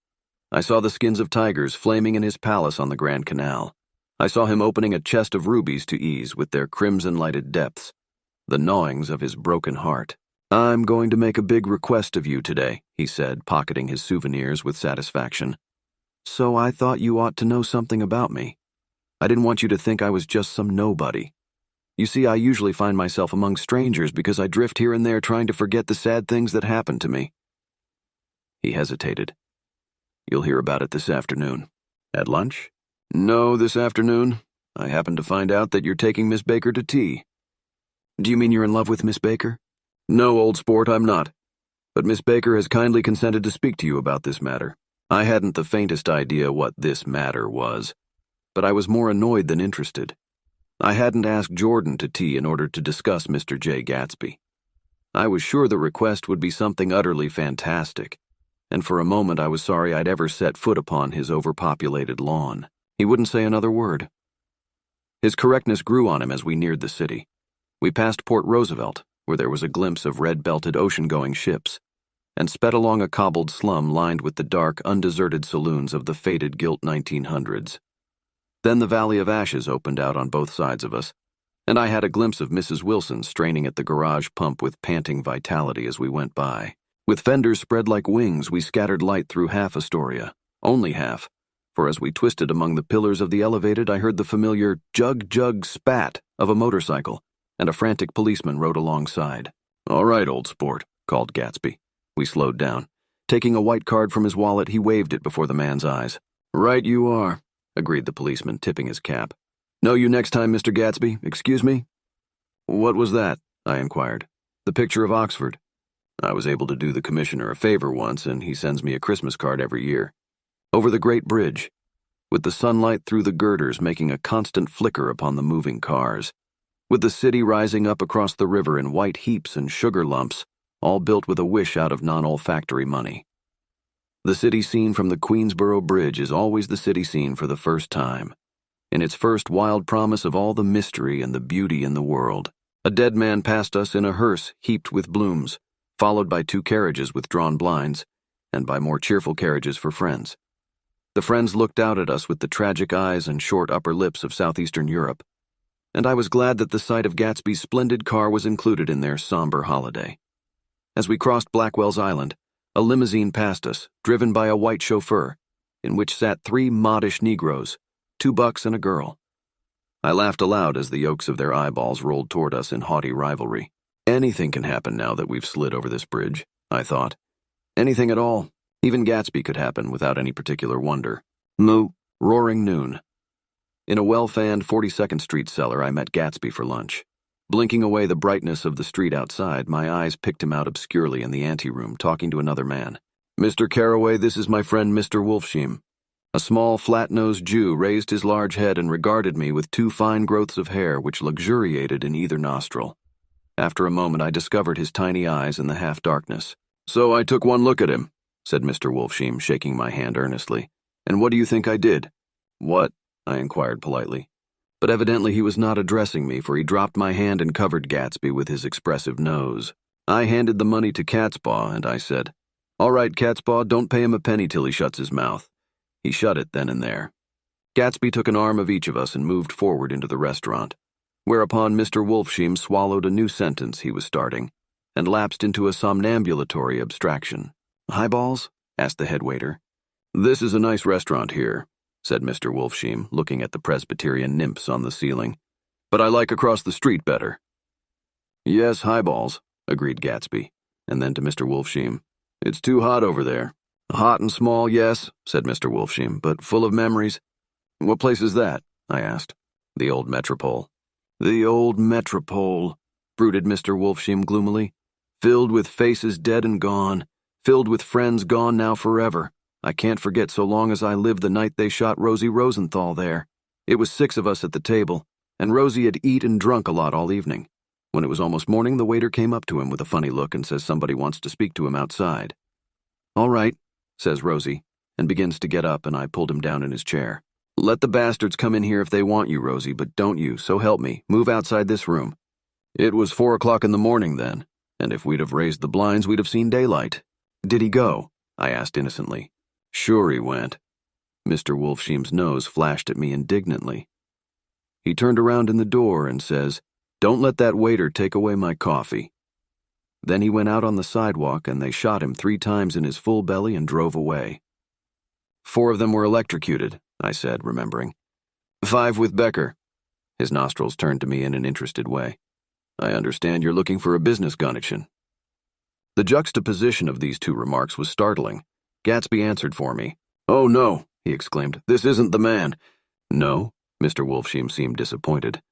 I saw the skins of tigers flaming in his palace on the Grand Canal. I saw him opening a chest of rubies to ease with their crimson-lighted depths, the gnawings of his broken heart. I'm going to make a big request of you today, he said, pocketing his souvenirs with satisfaction. So I thought you ought to know something about me. I didn't want you to think I was just some nobody. You see, I usually find myself among strangers because I drift here and there trying to forget the sad things that happened to me. He hesitated. You'll hear about it this afternoon. At lunch? No, this afternoon. I happened to find out that you're taking Miss Baker to tea. Do you mean you're in love with Miss Baker? No, old sport, I'm not. But Miss Baker has kindly consented to speak to you about this matter. I hadn't the faintest idea what this matter was, but I was more annoyed than interested. I hadn't asked Jordan to tea in order to discuss Mr. Jay Gatsby. I was sure the request would be something utterly fantastic, and for a moment I was sorry I'd ever set foot upon his overpopulated lawn. He wouldn't say another word. His correctness grew on him as we neared the city. We passed Port Roosevelt, where there was a glimpse of red-belted ocean-going ships, and sped along a cobbled slum lined with the dark, undeserted saloons of the faded gilt 1900s. Then the Valley of Ashes opened out on both sides of us, and I had a glimpse of Mrs. Wilson straining at the garage pump with panting vitality as we went by. With fenders spread like wings, we scattered light through half Astoria, only half, for as we twisted among the pillars of the elevated, I heard the familiar jug-jug spat of a motorcycle, and a frantic policeman rode alongside. All right, old sport, called Gatsby. We slowed down. Taking a white card from his wallet, he waved it before the man's eyes. Right you are, agreed the policeman, tipping his cap. Know you next time, Mr. Gatsby. Excuse me? What was that? I inquired. The picture of Oxford. I was able to do the commissioner a favor once, and he sends me a Christmas card every year. Over the Great Bridge, with the sunlight through the girders making a constant flicker upon the moving cars, with the city rising up across the river in white heaps and sugar lumps, all built with a wish out of non-olfactory money. The city scene from the Queensboro Bridge is always the city scene for the first time, in its first wild promise of all the mystery and the beauty in the world. A dead man passed us in a hearse heaped with blooms, followed by 2 carriages with drawn blinds, and by more cheerful carriages for friends. The friends looked out at us with the tragic eyes and short upper lips of southeastern Europe. and I was glad that the sight of Gatsby's splendid car was included in their somber holiday. As we crossed Blackwell's Island, a limousine passed us, driven by a white chauffeur, in which sat 3 modish Negroes, 2 bucks and a girl. I laughed aloud as the yolks of their eyeballs rolled toward us in haughty rivalry. Anything can happen now that we've slid over this bridge, I thought. Anything at all. Even Gatsby could happen without any particular wonder. Moo. Roaring noon. In a well-fanned 42nd Street cellar, I met Gatsby for lunch. Blinking away the brightness of the street outside, my eyes picked him out obscurely in the anteroom, talking to another man. "Mr. Carraway, this is my friend Mr. Wolfsheim." A small, flat-nosed Jew raised his large head and regarded me with 2 fine growths of hair which luxuriated in either nostril. After a moment, I discovered his tiny eyes in the half-darkness. "So I took one look at him," said Mr. Wolfsheim, shaking my hand earnestly. "And what do you think I did?" "What?" I inquired politely. But evidently he was not addressing me, for he dropped my hand and covered Gatsby with his expressive nose. I handed the money to Catspaw, and I said, "All right, Catspaw, don't pay him a penny till he shuts his mouth." He shut it then and there. Gatsby took an arm of each of us and moved forward into the restaurant, whereupon Mr. Wolfsheim swallowed a new sentence he was starting and lapsed into a somnambulatory abstraction. "Highballs?" asked the head waiter. "This is a nice restaurant here," said Mr. Wolfsheim, looking at the Presbyterian nymphs on the ceiling. "But I like across the street better." "Yes, highballs," agreed Gatsby, and then to Mr. Wolfsheim, "It's too hot over there." "Hot and small, yes," said Mr. Wolfsheim, "but full of memories." "What place is that?" I asked. "The old Metropole." "The old Metropole," brooded Mr. Wolfsheim gloomily. "Filled with faces dead and gone, filled with friends gone now forever. I can't forget so long as I live the night they shot Rosie Rosenthal there. It was 6 of us at the table, and Rosie had eat and drunk a lot all evening. When it was almost morning, the waiter came up to him with a funny look and says somebody wants to speak to him outside. "All right," says Rosie, and begins to get up, and I pulled him down in his chair. "Let the bastards come in here if they want you, Rosie, but don't you, so help me, move outside this room." It was 4 o'clock in the morning then, and if we'd have raised the blinds, we'd have seen daylight. "Did he go?" I asked innocently. "Sure he went." Mr. Wolfsheim's nose flashed at me indignantly. He turned around in the door and says, "Don't let that waiter take away my coffee." Then he went out on the sidewalk and they shot him 3 times in his full belly and drove away. 4 of them were electrocuted, I said, remembering. 5 with Becker. His nostrils turned to me in an interested way. "I understand you're looking for a business connection." The juxtaposition of these 2 remarks was startling. Gatsby answered for me. "Oh, no," he exclaimed. "This isn't the man." "No?" Mr. Wolfsheim seemed disappointed.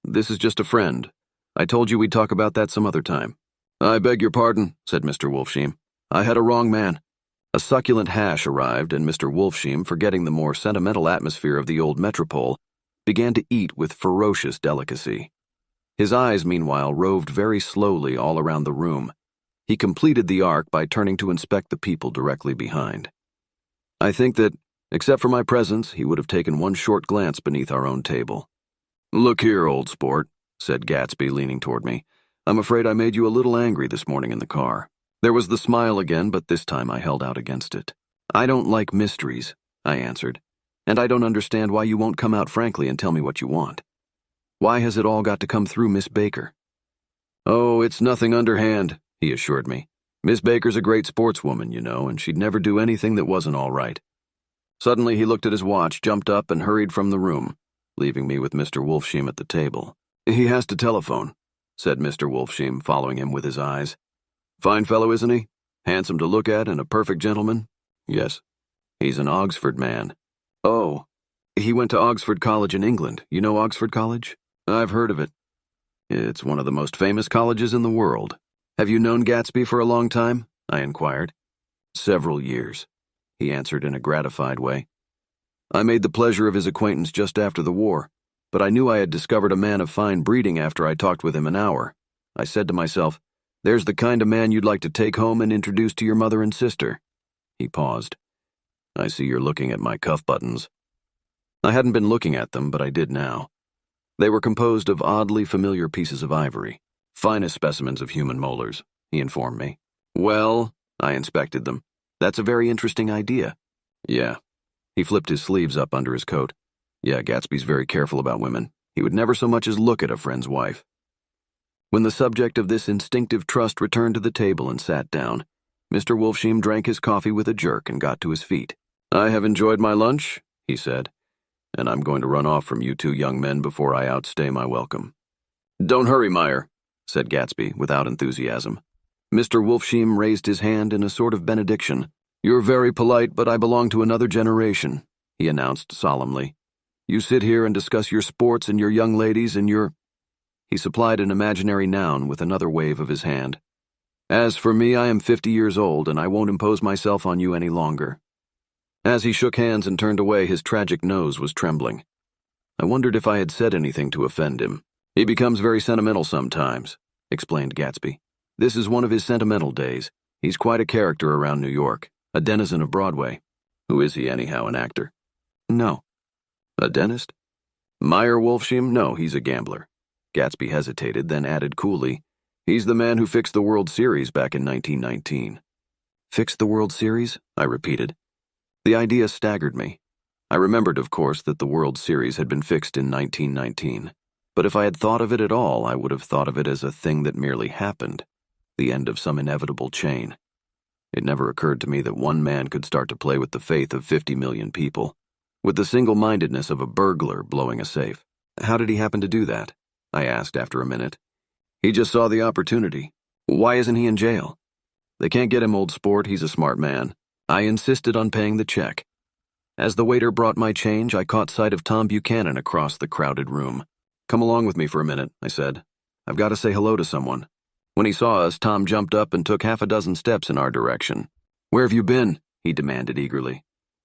"This is just a friend. I told you we'd talk about that some other time." "I beg your pardon," said Mr. Wolfsheim. "I had a wrong man." A succulent hash arrived, and Mr. Wolfsheim, forgetting the more sentimental atmosphere of the old Metropole, began to eat with ferocious delicacy. His eyes, meanwhile, roved very slowly all around the room. He completed the arc by turning to inspect the people directly behind. I think that, except for my presence, he would have taken one short glance beneath our own table. "Look here, old sport," said Gatsby, leaning toward me. "I'm afraid I made you a little angry this morning in the car." There was the smile again, but this time I held out against it. "I don't like mysteries," I answered, "and I don't understand why you won't come out frankly and tell me what you want. Why has it all got to come through Miss Baker?" "Oh, it's nothing underhand," he assured me. "Miss Baker's a great sportswoman, you know, and she'd never do anything that wasn't all right." Suddenly he looked at his watch, jumped up, and hurried from the room, leaving me with Mr. Wolfsheim at the table. "He has to telephone," said Mr. Wolfsheim, following him with his eyes. "Fine fellow, isn't he? Handsome to look at and a perfect gentleman?" "Yes." "He's an Oxford man." "Oh, he went to Oxford College in England. You know Oxford College?" "I've heard of it." "It's one of the most famous colleges in the world." "Have you known Gatsby for a long time?" I inquired. "Several years," he answered in a gratified way. "I made the pleasure of his acquaintance just after the war, but I knew I had discovered a man of fine breeding after I talked with him an hour. I said to myself, there's the kind of man you'd like to take home and introduce to your mother and sister." He paused. "I see you're looking at my cuff buttons." I hadn't been looking at them, but I did now. They were composed of oddly familiar pieces of ivory. "Finest specimens of human molars," he informed me. "Well," I inspected them. "That's a very interesting idea." "Yeah." He flipped his sleeves up under his coat. "Yeah, Gatsby's very careful about women. He would never so much as look at a friend's wife. When the subject of this instinctive trust returned to the table and sat down, Mr. Wolfsheim drank his coffee with a jerk and got to his feet. "I have enjoyed my lunch," he said, "and I'm going to run off from you two young men before I outstay my welcome." "Don't hurry, Meyer," said Gatsby without enthusiasm. Mr. Wolfsheim raised his hand in a sort of benediction. "You're very polite, but I belong to another generation," he announced solemnly. "You sit here and discuss your sports and your young ladies and your—" He supplied an imaginary noun with another wave of his hand. "As for me, I am 50 years old, and I won't impose myself on you any longer." As he shook hands and turned away, his tragic nose was trembling. I wondered if I had said anything to offend him. "He becomes very sentimental sometimes," explained Gatsby. "This is one of his sentimental days. He's quite a character around New York, a denizen of Broadway." "Who is he anyhow, an actor?" "No." "A dentist?" "Meyer Wolfsheim? No, he's a gambler." Gatsby hesitated, then added coolly, "He's the man who fixed the World Series back in 1919. "Fixed the World Series?" I repeated. The idea staggered me. I remembered, of course, that the World Series had been fixed in 1919. But if I had thought of it at all, I would have thought of it as a thing that merely happened, the end of some inevitable chain. It never occurred to me that one man could start to play with the faith of 50 million people, with the single-mindedness of a burglar blowing a safe. "How did he happen to do that?" I asked after a minute. "He just saw the opportunity. Why isn't he in jail?" "They can't get him, old sport. He's a smart man." I insisted on paying the check. As the waiter brought my change, I caught sight of Tom Buchanan across the crowded room. "Come along with me for a minute," I said. "I've got to say hello to someone." When he saw us, Tom jumped up and took half a dozen steps in our direction. "Where have you been?" he demanded eagerly.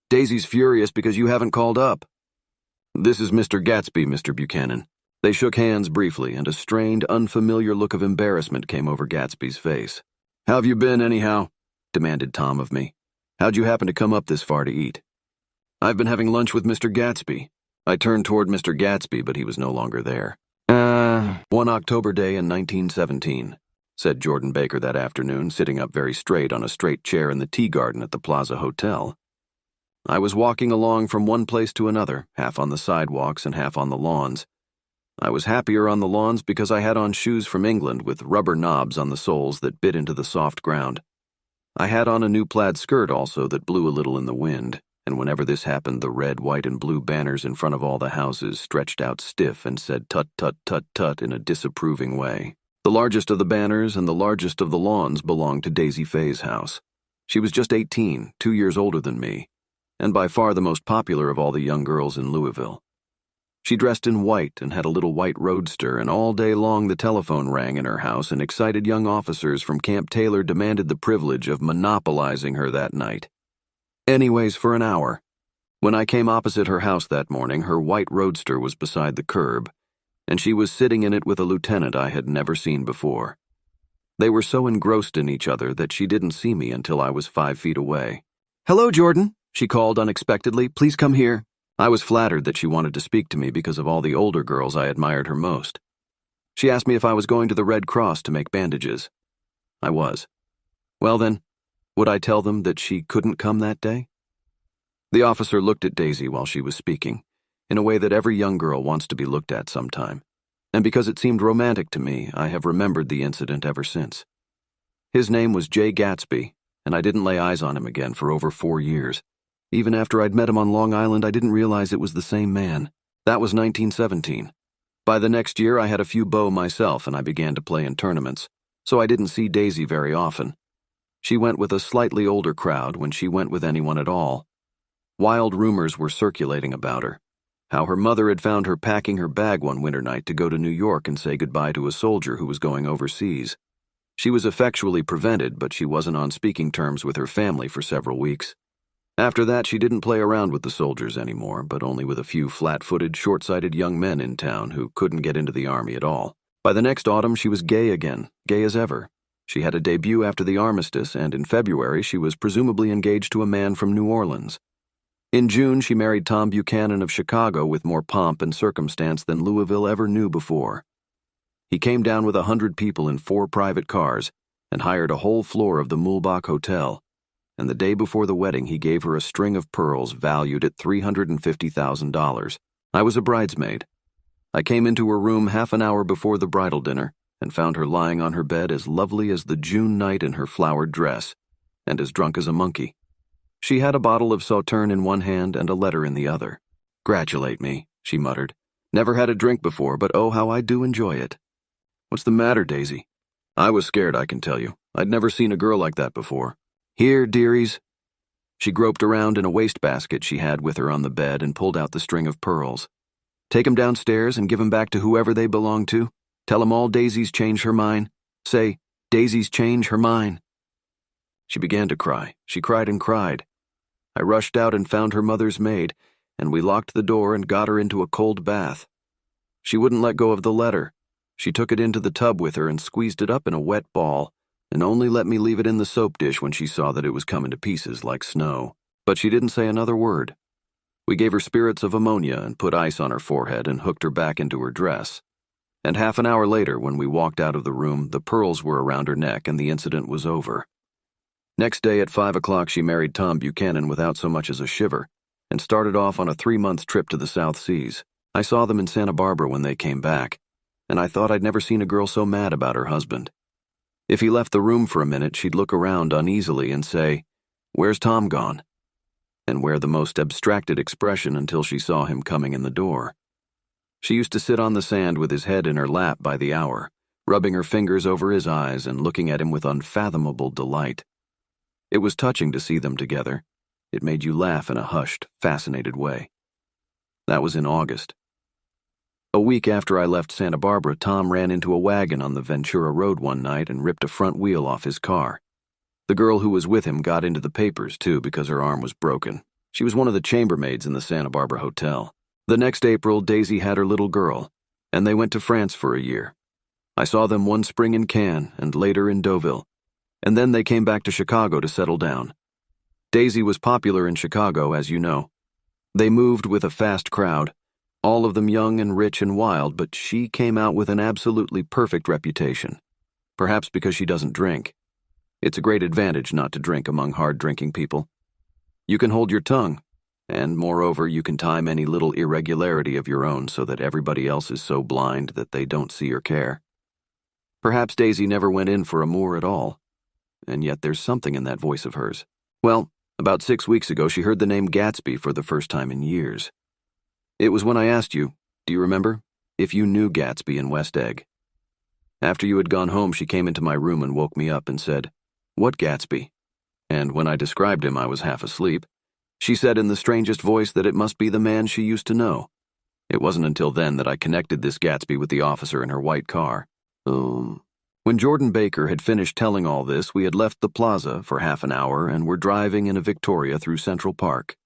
"Daisy's furious because you haven't called up." "This is Mr. Gatsby, Mr. Buchanan." They shook hands briefly, and a strained, unfamiliar look of embarrassment came over Gatsby's face. "How've you been, anyhow?" demanded Tom of me. "How'd you happen to come up this far to eat?" "I've been having lunch with Mr. Gatsby." I turned toward Mr. Gatsby, but he was no longer there. One October day in 1917, said Jordan Baker that afternoon, sitting up very straight on a straight chair in the tea garden at the Plaza Hotel. I was walking along from one place to another, half on the sidewalks and half on the lawns. I was happier on the lawns because I had on shoes from England with rubber knobs on the soles that bit into the soft ground. I had on a new plaid skirt also that blew a little in the wind, and whenever this happened, the red, white, and blue banners in front of all the houses stretched out stiff and said tut, tut, tut, tut in a disapproving way. The largest of the banners and the largest of the lawns belonged to Daisy Faye's house. She was just 18, 2 years older than me, and by far the most popular of all the young girls in Louisville. She dressed in white and had a little white roadster, and all day long the telephone rang in her house, and excited young officers from Camp Taylor demanded the privilege of monopolizing her that night. Anyways, for an hour. When I came opposite her house that morning, her white roadster was beside the curb, and she was sitting in it with a lieutenant I had never seen before. They were so engrossed in each other that she didn't see me until I was 5 feet away. "Hello, Jordan," she called unexpectedly. "Please come here." I was flattered that she wanted to speak to me because of all the older girls I admired her most. She asked me if I was going to the Red Cross to make bandages. I was. Well then, would I tell them that she couldn't come that day? The officer looked at Daisy while she was speaking, in a way that every young girl wants to be looked at sometime, and because it seemed romantic to me, I have remembered the incident ever since. His name was Jay Gatsby, and I didn't lay eyes on him again for over 4 years. Even after I'd met him on Long Island, I didn't realize it was the same man. That was 1917. By the next year, I had a few beaux myself, and I began to play in tournaments, so I didn't see Daisy very often. She went with a slightly older crowd when she went with anyone at all. Wild rumors were circulating about her, how her mother had found her packing her bag one winter night to go to New York and say goodbye to a soldier who was going overseas. She was effectually prevented, but she wasn't on speaking terms with her family for several weeks. After that, she didn't play around with the soldiers anymore, but only with a few flat-footed, short-sighted young men in town who couldn't get into the army at all. By the next autumn, she was gay again, gay as ever. She had a debut after the armistice, and in February, she was presumably engaged to a man from New Orleans. In June, she married Tom Buchanan of Chicago with more pomp and circumstance than Louisville ever knew before. He came down with 100 people in 4 private cars and hired a whole floor of the Mulbach Hotel. And the day before the wedding, he gave her a string of pearls valued at $350,000. I was a bridesmaid. I came into her room half an hour before the bridal dinner and found her lying on her bed as lovely as the June night in her flowered dress, and as drunk as a monkey. She had a bottle of Sauterne in one hand and a letter in the other. "Gratulate me," she muttered. "Never had a drink before, but oh, how I do enjoy it." "What's the matter, Daisy?" I was scared, I can tell you. I'd never seen a girl like that before. "Here, dearies." She groped around in a wastebasket she had with her on the bed and pulled out the string of pearls. "Take 'em downstairs and give 'em back to whoever they belong to. Tell 'em all Daisy's change her mind. Say, Daisy's change her mind." She began to cry. She cried and cried. I rushed out and found her mother's maid, and we locked the door and got her into a cold bath. She wouldn't let go of the letter. She took it into the tub with her and squeezed it up in a wet ball, and only let me leave it in the soap dish when she saw that it was coming to pieces like snow. But she didn't say another word. We gave her spirits of ammonia and put ice on her forehead and hooked her back into her dress. And half an hour later, when we walked out of the room, the pearls were around her neck and the incident was over. Next day at 5 o'clock, she married Tom Buchanan without so much as a shiver and started off on a 3-month trip to the South Seas. I saw them in Santa Barbara when they came back, and I thought I'd never seen a girl so mad about her husband. If he left the room for a minute, she'd look around uneasily and say, "Where's Tom gone?" and wear the most abstracted expression until she saw him coming in the door. She used to sit on the sand with his head in her lap by the hour, rubbing her fingers over his eyes and looking at him with unfathomable delight. It was touching to see them together. It made you laugh in a hushed, fascinated way. That was in August. A week after I left Santa Barbara, Tom ran into a wagon on the Ventura Road one night and ripped a front wheel off his car. The girl who was with him got into the papers, too, because her arm was broken. She was one of the chambermaids in the Santa Barbara hotel. The next April, Daisy had her little girl, and they went to France for a year. I saw them one spring in Cannes and later in Deauville, and then they came back to Chicago to settle down. Daisy was popular in Chicago, as you know. They moved with a fast crowd, all of them young and rich and wild, but she came out with an absolutely perfect reputation. Perhaps because she doesn't drink. It's a great advantage not to drink among hard-drinking people. You can hold your tongue, and moreover, you can time any little irregularity of your own so that everybody else is so blind that they don't see or care. Perhaps Daisy never went in for amour at all, and yet there's something in that voice of hers. Well, about 6 weeks ago, she heard the name Gatsby for the first time in years. It was when I asked you, do you remember, if you knew Gatsby in West Egg. After you had gone home, she came into my room and woke me up and said, "What Gatsby?" And when I described him, I was half asleep. She said in the strangest voice that it must be the man she used to know. It wasn't until then that I connected this Gatsby with the officer in her white car. When Jordan Baker had finished telling all this, we had left the plaza for half an hour and were driving in a Victoria through Central Park.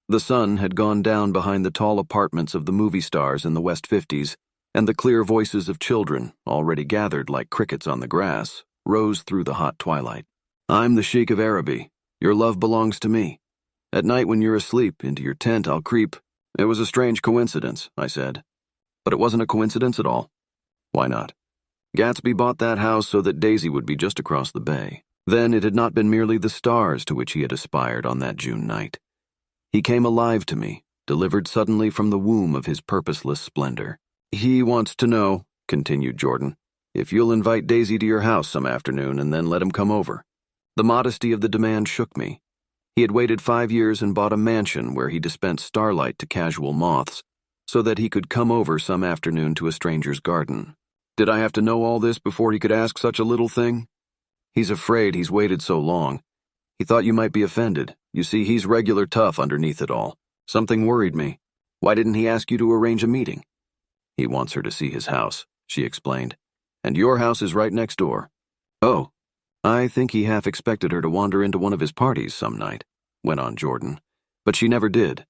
The sun had gone down behind the tall apartments of the movie stars in the West 50s, and the clear voices of children, already gathered like crickets on the grass, rose through the hot twilight. "I'm the Sheik of Araby. Your love belongs to me. At night when you're asleep, into your tent I'll creep." "It was a strange coincidence," I said. "But it wasn't a coincidence at all." "Why not?" "Gatsby bought that house so that Daisy would be just across the bay. Then it had not been merely the stars to which he had aspired on that June night. He came alive to me, delivered suddenly from the womb of his purposeless splendor. He wants to know," continued Jordan, "if you'll invite Daisy to your house some afternoon and then let him come over." The modesty of the demand shook me. He had waited 5 years and bought a mansion where he dispensed starlight to casual moths, so that he could come over some afternoon to a stranger's garden. Did I have to know all this before he could ask such a little thing? "He's afraid he's waited so long. He thought you might be offended. You see, he's regular tough underneath it all. Something worried me. Why didn't he ask you to arrange a meeting?" "He wants her to see his house," she explained. "And your house is right next door." "Oh, I think he half expected her to wander into one of his parties some night," went on Jordan. "But she never did.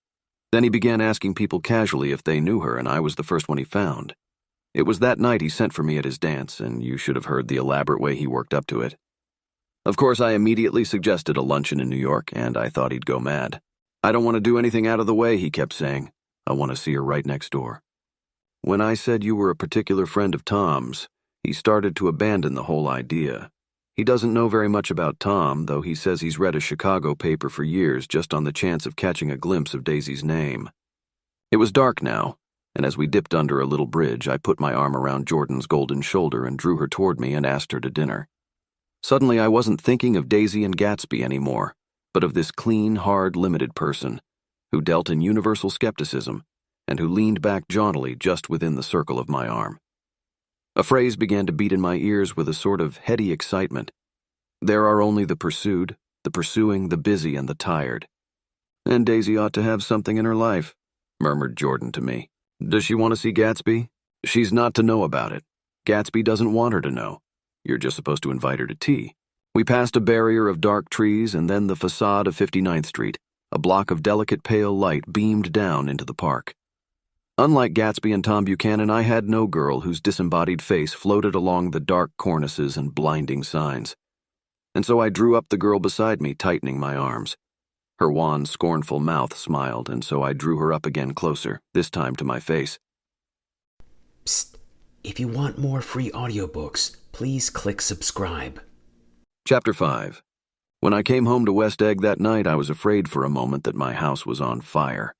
Then he began asking people casually if they knew her, and I was the first one he found. It was that night he sent for me at his dance, and you should have heard the elaborate way he worked up to it. Of course, I immediately suggested a luncheon in New York, and I thought he'd go mad. 'I don't want to do anything out of the way,' he kept saying. 'I want to see her right next door.' When I said you were a particular friend of Tom's, he started to abandon the whole idea. He doesn't know very much about Tom, though he says he's read a Chicago paper for years just on the chance of catching a glimpse of Daisy's name." It was dark now, and as we dipped under a little bridge, I put my arm around Jordan's golden shoulder and drew her toward me and asked her to dinner. Suddenly, I wasn't thinking of Daisy and Gatsby anymore, but of this clean, hard, limited person who dealt in universal skepticism and who leaned back jauntily just within the circle of my arm. A phrase began to beat in my ears with a sort of heady excitement. There are only the pursued, the pursuing, the busy, and the tired. And Daisy ought to have something in her life, murmured Jordan to me. Does she want to see Gatsby? She's not to know about it. Gatsby doesn't want her to know. You're just supposed to invite her to tea. We passed a barrier of dark trees and then the facade of 59th Street. A block of delicate pale light beamed down into the park. Unlike Gatsby and Tom Buchanan, I had no girl whose disembodied face floated along the dark cornices and blinding signs. And so I drew up the girl beside me, tightening my arms. Her wan, scornful mouth smiled, and so I drew her up again closer, this time to my face. Psst. If you want more free audiobooks, please click subscribe. Chapter 5. When I came home to West Egg that night, I was afraid for a moment that my house was on fire.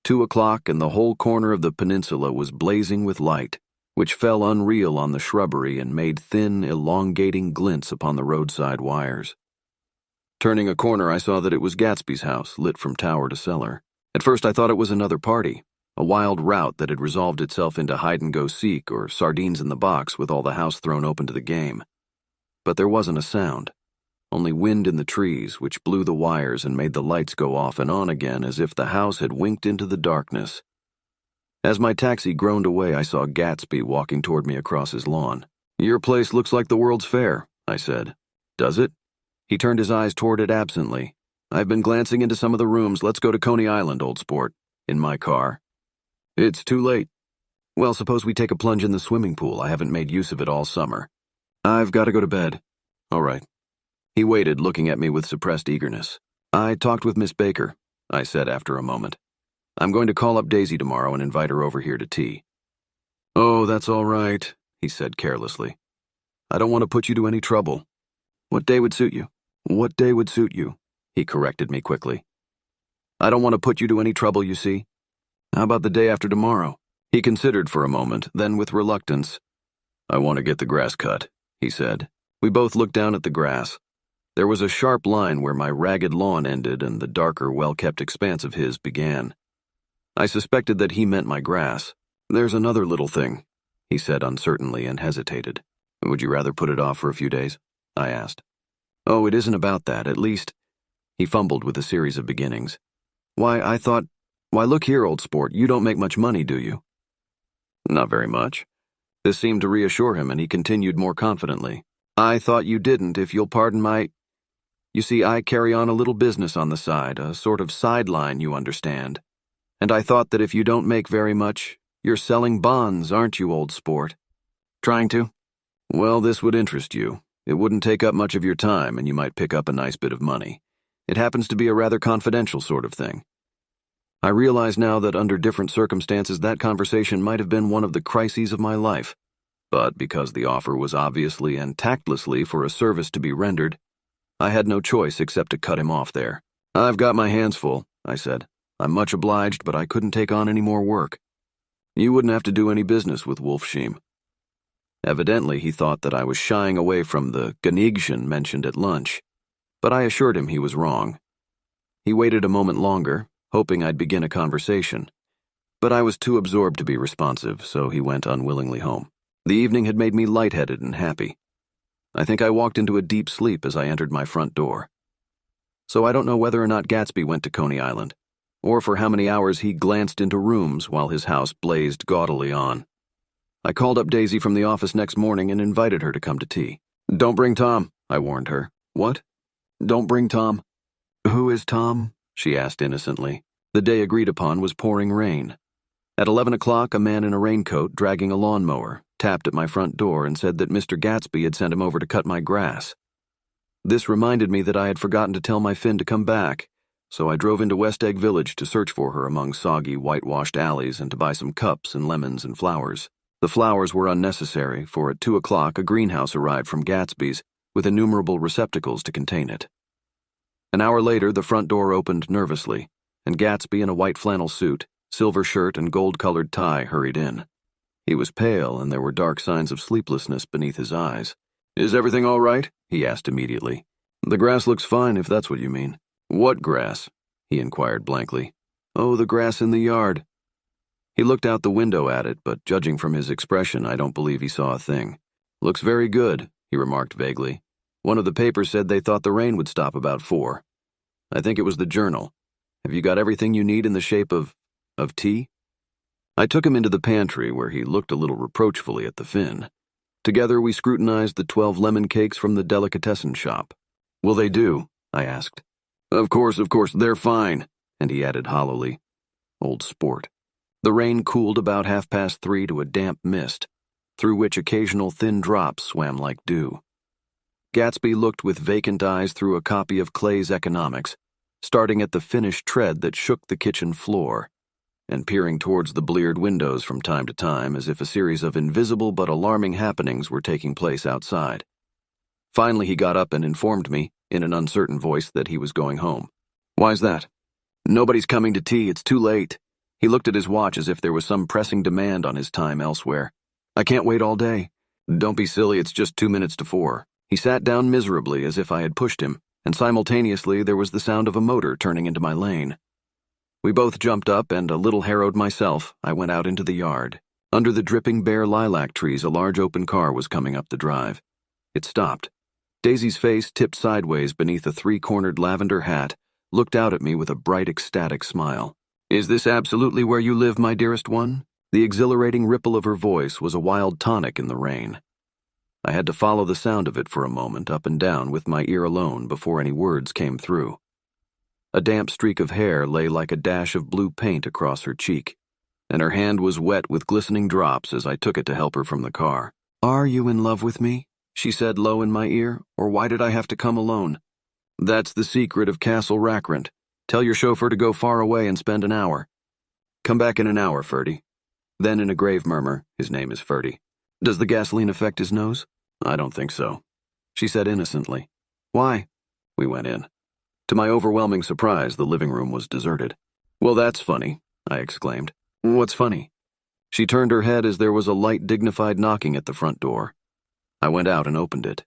2 o'clock and the whole corner of the peninsula was blazing with light, which fell unreal on the shrubbery and made thin, elongating glints upon the roadside wires. Turning a corner, I saw that it was Gatsby's house, lit from tower to cellar. At first I thought it was another party, a wild rout that had resolved itself into hide-and-go-seek or sardines in the box with all the house thrown open to the game. But there wasn't a sound. Only wind in the trees, which blew the wires and made the lights go off and on again as if the house had winked into the darkness. As my taxi groaned away, I saw Gatsby walking toward me across his lawn. "Your place looks like the World's Fair," I said. "Does it?" He turned his eyes toward it absently. "I've been glancing into some of the rooms. Let's go to Coney Island, old sport. In my car." "It's too late." "Well, suppose we take a plunge in the swimming pool. I haven't made use of it all summer." "I've got to go to bed." "All right." He waited, looking at me with suppressed eagerness. "I talked with Miss Baker," I said after a moment. "I'm going to call up Daisy tomorrow and invite her over here to tea." "Oh, that's all right," he said carelessly. "I don't want to put you to any trouble." "What day would suit you?" "What day would suit you?" He corrected me quickly. "I don't want to put you to any trouble, you see." "How about the day after tomorrow?" He considered for a moment, then with reluctance. "I want to get the grass cut," he said. We both looked down at the grass. There was a sharp line where my ragged lawn ended and the darker, well-kept expanse of his began. I suspected that he meant my grass. "There's another little thing," he said uncertainly and hesitated. "Would you rather put it off for a few days?" I asked. "Oh, it isn't about that, at least." He fumbled with a series of beginnings. Why, look here, old sport, you don't make much money, do you?" "Not very much." This seemed to reassure him, and he continued more confidently. "I thought you didn't, if you'll pardon my... You see, I carry on a little business on the side, a sort of sideline, you understand. And I thought that if you don't make very much, you're selling bonds, aren't you, old sport?" "Trying to?" "Well, this would interest you. It wouldn't take up much of your time, and you might pick up a nice bit of money. It happens to be a rather confidential sort of thing." I realize now that under different circumstances that conversation might have been one of the crises of my life. But because the offer was obviously and tactlessly for a service to be rendered, I had no choice except to cut him off there. "I've got my hands full," I said. "I'm much obliged, but I couldn't take on any more work." "You wouldn't have to do any business with Wolfsheim." Evidently, he thought that I was shying away from the Gnigchen mentioned at lunch, but I assured him he was wrong. He waited a moment longer, hoping I'd begin a conversation, but I was too absorbed to be responsive, so he went unwillingly home. The evening had made me lightheaded and happy. I think I walked into a deep sleep as I entered my front door. So I don't know whether or not Gatsby went to Coney Island, or for how many hours he glanced into rooms while his house blazed gaudily on. I called up Daisy from the office next morning and invited her to come to tea. "Don't bring Tom," I warned her. "What?" "Don't bring Tom." "Who is Tom?" she asked innocently. The day agreed upon was pouring rain. At 11 o'clock, a man in a raincoat, dragging a lawnmower, tapped at my front door and said that Mr. Gatsby had sent him over to cut my grass. This reminded me that I had forgotten to tell my Finn to come back, so I drove into West Egg Village to search for her among soggy, whitewashed alleys and to buy some cups and lemons and flowers. The flowers were unnecessary, for at 2 o'clock a greenhouse arrived from Gatsby's with innumerable receptacles to contain it. An hour later, the front door opened nervously, and Gatsby in a white flannel suit, silver shirt and gold-colored tie, hurried in. He was pale, and there were dark signs of sleeplessness beneath his eyes. "Is everything all right?" he asked immediately. "The grass looks fine, if that's what you mean." "What grass?" he inquired blankly. "Oh, the grass in the yard." He looked out the window at it, but judging from his expression, I don't believe he saw a thing. "Looks very good," he remarked vaguely. "One of the papers said they thought the rain would stop about 4. I think it was the Journal. Have you got everything you need in the shape of tea?" I took him into the pantry, where he looked a little reproachfully at the fin. Together we scrutinized the 12 lemon cakes from the delicatessen shop. "Will they do?" I asked. Of course, they're fine," and he added hollowly. Old sport. The rain cooled about 3:30 to a damp mist, through which occasional thin drops swam like dew. Gatsby looked with vacant eyes through a copy of Clay's Economics, starting at the finished tread that shook the kitchen floor, and peering towards the bleared windows from time to time as if a series of invisible but alarming happenings were taking place outside. Finally he got up and informed me, in an uncertain voice, that he was going home. "Why's that?" "Nobody's coming to tea, it's too late." He looked at his watch as if there was some pressing demand on his time elsewhere. "I can't wait all day." "Don't be silly, it's just 2 minutes to 4. He sat down miserably as if I had pushed him, and simultaneously there was the sound of a motor turning into my lane. We both jumped up, and, a little harrowed myself, I went out into the yard. Under the dripping bare lilac trees, a large open car was coming up the drive. It stopped. Daisy's face, tipped sideways beneath a 3-cornered lavender hat, looked out at me with a bright, ecstatic smile. "Is this absolutely where you live, my dearest one?" The exhilarating ripple of her voice was a wild tonic in the rain. I had to follow the sound of it for a moment, up and down, with my ear alone, before any words came through. A damp streak of hair lay like a dash of blue paint across her cheek, and her hand was wet with glistening drops as I took it to help her from the car. "Are you in love with me?" she said low in my ear, "or why did I have to come alone?" "That's the secret of Castle Rackrent. Tell your chauffeur to go far away and spend an hour. Come back in an hour, Ferdy." Then, in a grave murmur, "His name is Ferdy. Does the gasoline affect his nose?" "I don't think so," she said innocently. "Why?" We went in. To my overwhelming surprise, the living room was deserted. "Well, that's funny," I exclaimed. "What's funny?" She turned her head as there was a light, dignified knocking at the front door. I went out and opened it.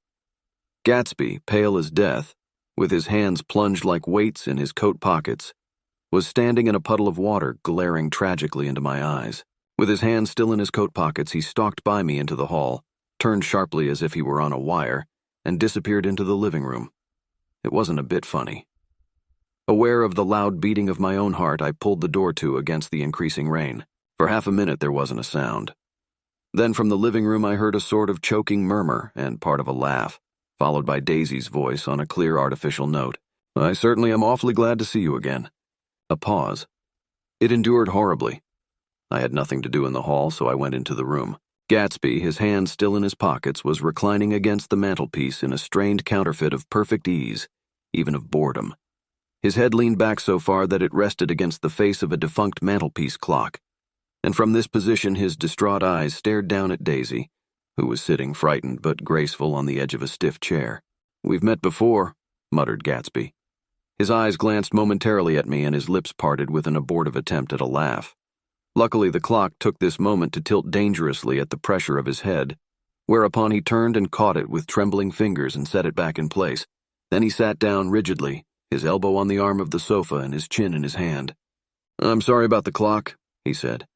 Gatsby, pale as death, with his hands plunged like weights in his coat pockets, was standing in a puddle of water, glaring tragically into my eyes. With his hands still in his coat pockets, he stalked by me into the hall, turned sharply as if he were on a wire, and disappeared into the living room. It wasn't a bit funny. Aware of the loud beating of my own heart, I pulled the door to against the increasing rain. For half a minute there wasn't a sound. Then from the living room I heard a sort of choking murmur and part of a laugh, followed by Daisy's voice on a clear artificial note. "I certainly am awfully glad to see you again." A pause. It endured horribly. I had nothing to do in the hall, so I went into the room. Gatsby, his hands still in his pockets, was reclining against the mantelpiece in a strained counterfeit of perfect ease, even of boredom. His head leaned back so far that it rested against the face of a defunct mantelpiece clock, and from this position his distraught eyes stared down at Daisy, who was sitting frightened but graceful on the edge of a stiff chair. "We've met before," muttered Gatsby. His eyes glanced momentarily at me and his lips parted with an abortive attempt at a laugh. Luckily the clock took this moment to tilt dangerously at the pressure of his head, whereupon he turned and caught it with trembling fingers and set it back in place. Then he sat down rigidly, his elbow on the arm of the sofa and his chin in his hand. "I'm sorry about the clock," he said.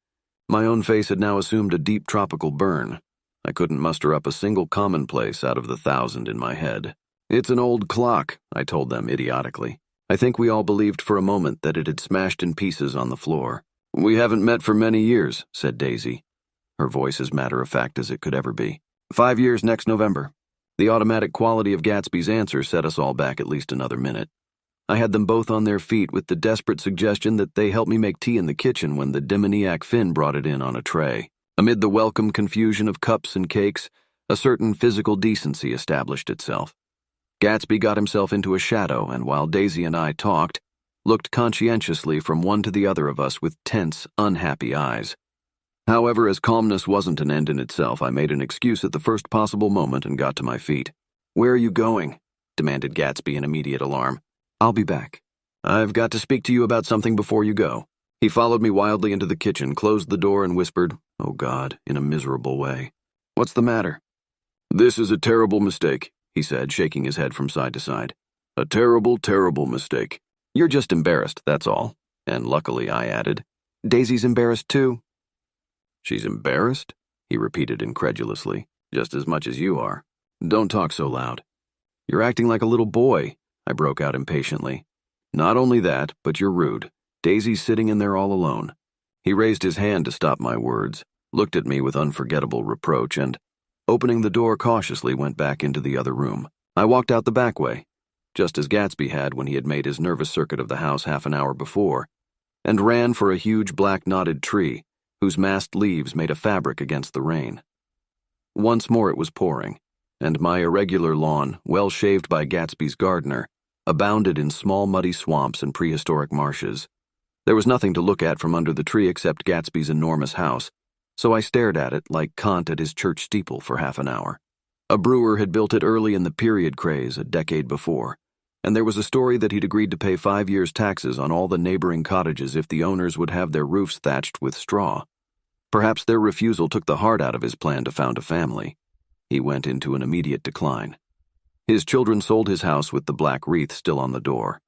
My own face had now assumed a deep tropical burn. I couldn't muster up a single commonplace out of the 1,000 in my head. "It's an old clock," I told them idiotically. I think we all believed for a moment that it had smashed in pieces on the floor. "We haven't met for many years," said Daisy, her voice as matter-of-fact as it could ever be. 5 years next November." The automatic quality of Gatsby's answer set us all back at least another minute. I had them both on their feet with the desperate suggestion that they help me make tea in the kitchen when the demoniac Finn brought it in on a tray. Amid the welcome confusion of cups and cakes, a certain physical decency established itself. Gatsby got himself into a shadow, and while Daisy and I talked, looked conscientiously from one to the other of us with tense, unhappy eyes. However, as calmness wasn't an end in itself, I made an excuse at the first possible moment and got to my feet. "Where are you going?" demanded Gatsby in immediate alarm. "I'll be back. I've got to speak to you about something before you go." He followed me wildly into the kitchen, closed the door, and whispered, "Oh God," in a miserable way. "What's the matter?" "This is a terrible mistake," he said, shaking his head from side to side. "A terrible, terrible mistake. You're just embarrassed, that's all." And luckily, I added, "Daisy's embarrassed too." "She's embarrassed?" he repeated incredulously. "Just as much as you are. Don't talk so loud." "You're acting like a little boy," I broke out impatiently. "Not only that, but you're rude. Daisy's sitting in there all alone." He raised his hand to stop my words, looked at me with unforgettable reproach, and, opening the door cautiously, went back into the other room. I walked out the back way, just as Gatsby had when he had made his nervous circuit of the house half an hour before, and ran for a huge black knotted tree whose massed leaves made a fabric against the rain. Once more it was pouring, and my irregular lawn, well shaved by Gatsby's gardener, abounded in small muddy swamps and prehistoric marshes. There was nothing to look at from under the tree except Gatsby's enormous house, so I stared at it like Kant at his church steeple for half an hour. A brewer had built it early in the period craze a decade before, and there was a story that he'd agreed to pay 5 years' taxes on all the neighboring cottages if the owners would have their roofs thatched with straw. Perhaps their refusal took the heart out of his plan to found a family. He went into an immediate decline. His children sold his house with the black wreath still on the door.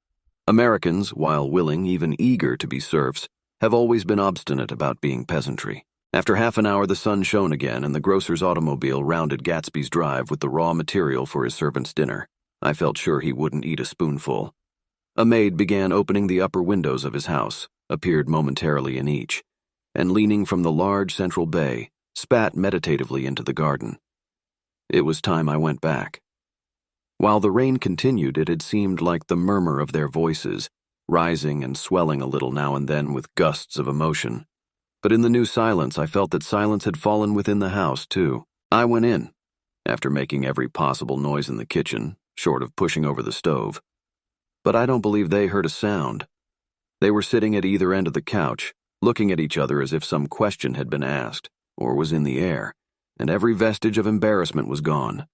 Americans, while willing, even eager to be serfs, have always been obstinate about being peasantry. After half an hour, the sun shone again, and the grocer's automobile rounded Gatsby's drive with the raw material for his servant's dinner. I felt sure he wouldn't eat a spoonful. A maid began opening the upper windows of his house, appeared momentarily in each, and leaning from the large central bay, spat meditatively into the garden. It was time I went back. While the rain continued, it had seemed like the murmur of their voices, rising and swelling a little now and then with gusts of emotion. But in the new silence, I felt that silence had fallen within the house, too. I went in, after making every possible noise in the kitchen, short of pushing over the stove. But I don't believe they heard a sound. They were sitting at either end of the couch, looking at each other as if some question had been asked, or was in the air, and every vestige of embarrassment was gone.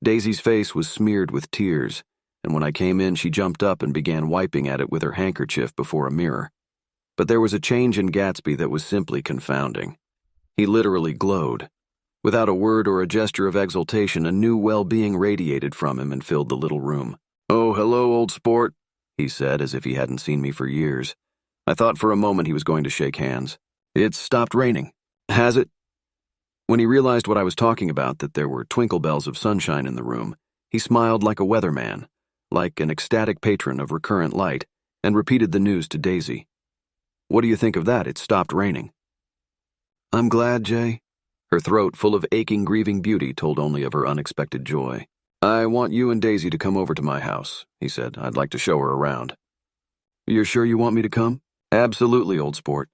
Daisy's face was smeared with tears, and when I came in, she jumped up and began wiping at it with her handkerchief before a mirror. But there was a change in Gatsby that was simply confounding. He literally glowed. Without a word or a gesture of exultation, a new well-being radiated from him and filled the little room. "Oh, hello, old sport," he said, as if he hadn't seen me for years. I thought for a moment he was going to shake hands. "It's stopped raining. Has it?" When he realized what I was talking about, that there were twinkle bells of sunshine in the room, he smiled like a weatherman, like an ecstatic patron of recurrent light, and repeated the news to Daisy. "What do you think of that? It's stopped raining." "I'm glad, Jay." Her throat, full of aching, grieving beauty, told only of her unexpected joy. "I want you and Daisy to come over to my house," he said. "I'd like to show her around." "You're sure you want me to come?" "Absolutely, old sport."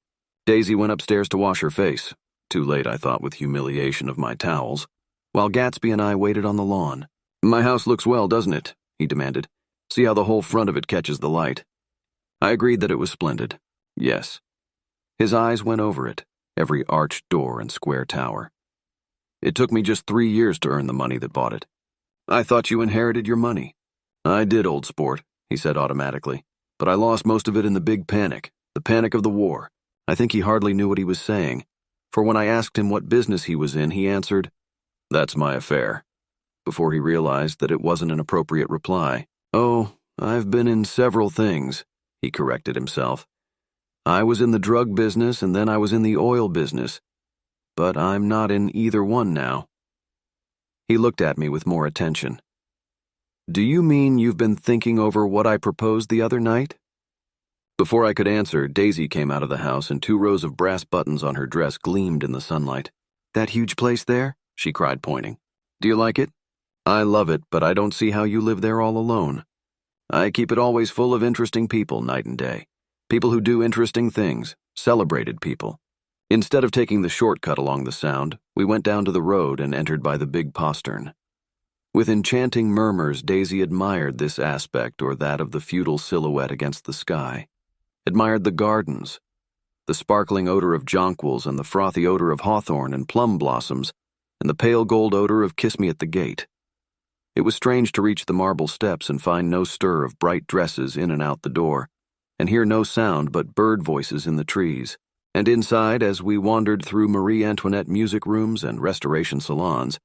Daisy went upstairs to wash her face. Too late, I thought, with humiliation of my towels, while Gatsby and I waited on the lawn. "My house looks well, doesn't it?" he demanded. "See how the whole front of it catches the light." I agreed that it was splendid. Yes. His eyes went over it, every arched door and square tower. "It took me just 3 years to earn the money that bought it." "I thought you inherited your money." "I did, old sport," he said automatically. "But I lost most of it in the big panic, the panic of the war." I think he hardly knew what he was saying, for when I asked him what business he was in, he answered, "That's my affair," before he realized that it wasn't an appropriate reply. "Oh, I've been in several things," he corrected himself. "I was in the drug business and then I was in the oil business, but I'm not in either one now." He looked at me with more attention. "Do you mean you've been thinking over what I proposed the other night?" Before I could answer, Daisy came out of the house and 2 rows of brass buttons on her dress gleamed in the sunlight. "That huge place there?" she cried, pointing. "Do you like it?" "I love it, but I don't see how you live there all alone. I keep it always full of interesting people night and day. People who do interesting things, celebrated people." Instead of taking the shortcut along the Sound, we went down to the road and entered by the big postern. With enchanting murmurs, Daisy admired this aspect or that of the feudal silhouette against the sky. Admired the gardens, the sparkling odor of jonquils and the frothy odor of hawthorn and plum blossoms, and the pale gold odor of Kiss Me at the Gate. It was strange to reach the marble steps and find no stir of bright dresses in and out the door, and hear no sound but bird voices in the trees. And inside, as we wandered through Marie Antoinette music rooms and restoration salons,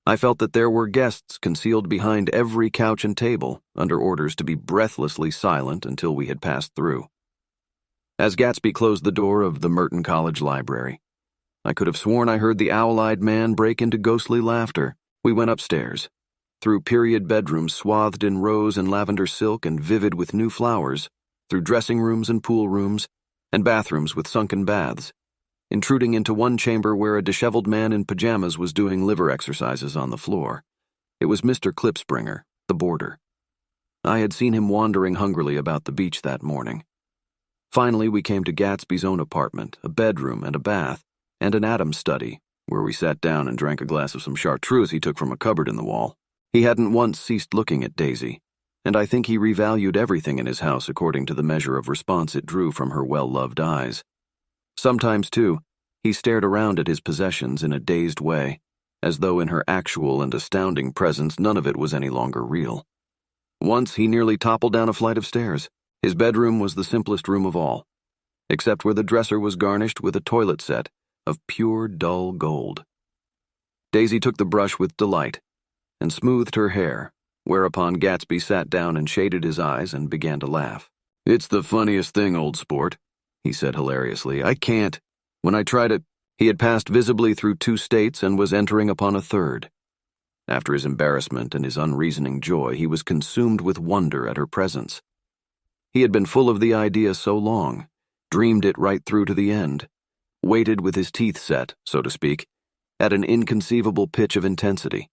I felt that there were guests concealed behind every couch and table, under orders to be breathlessly silent until we had passed through. As Gatsby closed the door of the Merton College Library, I could have sworn I heard the owl-eyed man break into ghostly laughter. We went upstairs, through period bedrooms swathed in rose and lavender silk and vivid with new flowers, through dressing rooms and pool rooms, and bathrooms with sunken baths, intruding into one chamber where a disheveled man in pajamas was doing liver exercises on the floor. It was Mr. Klipspringer, the boarder. I had seen him wandering hungrily about the beach that morning. Finally, we came to Gatsby's own apartment, a bedroom and a bath, and an Adams study, where we sat down and drank a glass of some chartreuse he took from a cupboard in the wall. He hadn't once ceased looking at Daisy, and I think he revalued everything in his house according to the measure of response it drew from her well-loved eyes. Sometimes, too, he stared around at his possessions in a dazed way, as though in her actual and astounding presence none of it was any longer real. Once he nearly toppled down a flight of stairs. His bedroom was the simplest room of all, except where the dresser was garnished with a toilet set of pure, dull gold. Daisy took the brush with delight and smoothed her hair, whereupon Gatsby sat down and shaded his eyes and began to laugh. "It's the funniest thing, old sport," he said hilariously. "I can't. When I try to—" He had passed visibly through 2 states and was entering upon a third. After his embarrassment and his unreasoning joy, he was consumed with wonder at her presence. He had been full of the idea so long, dreamed it right through to the end, waited with his teeth set, so to speak, at an inconceivable pitch of intensity.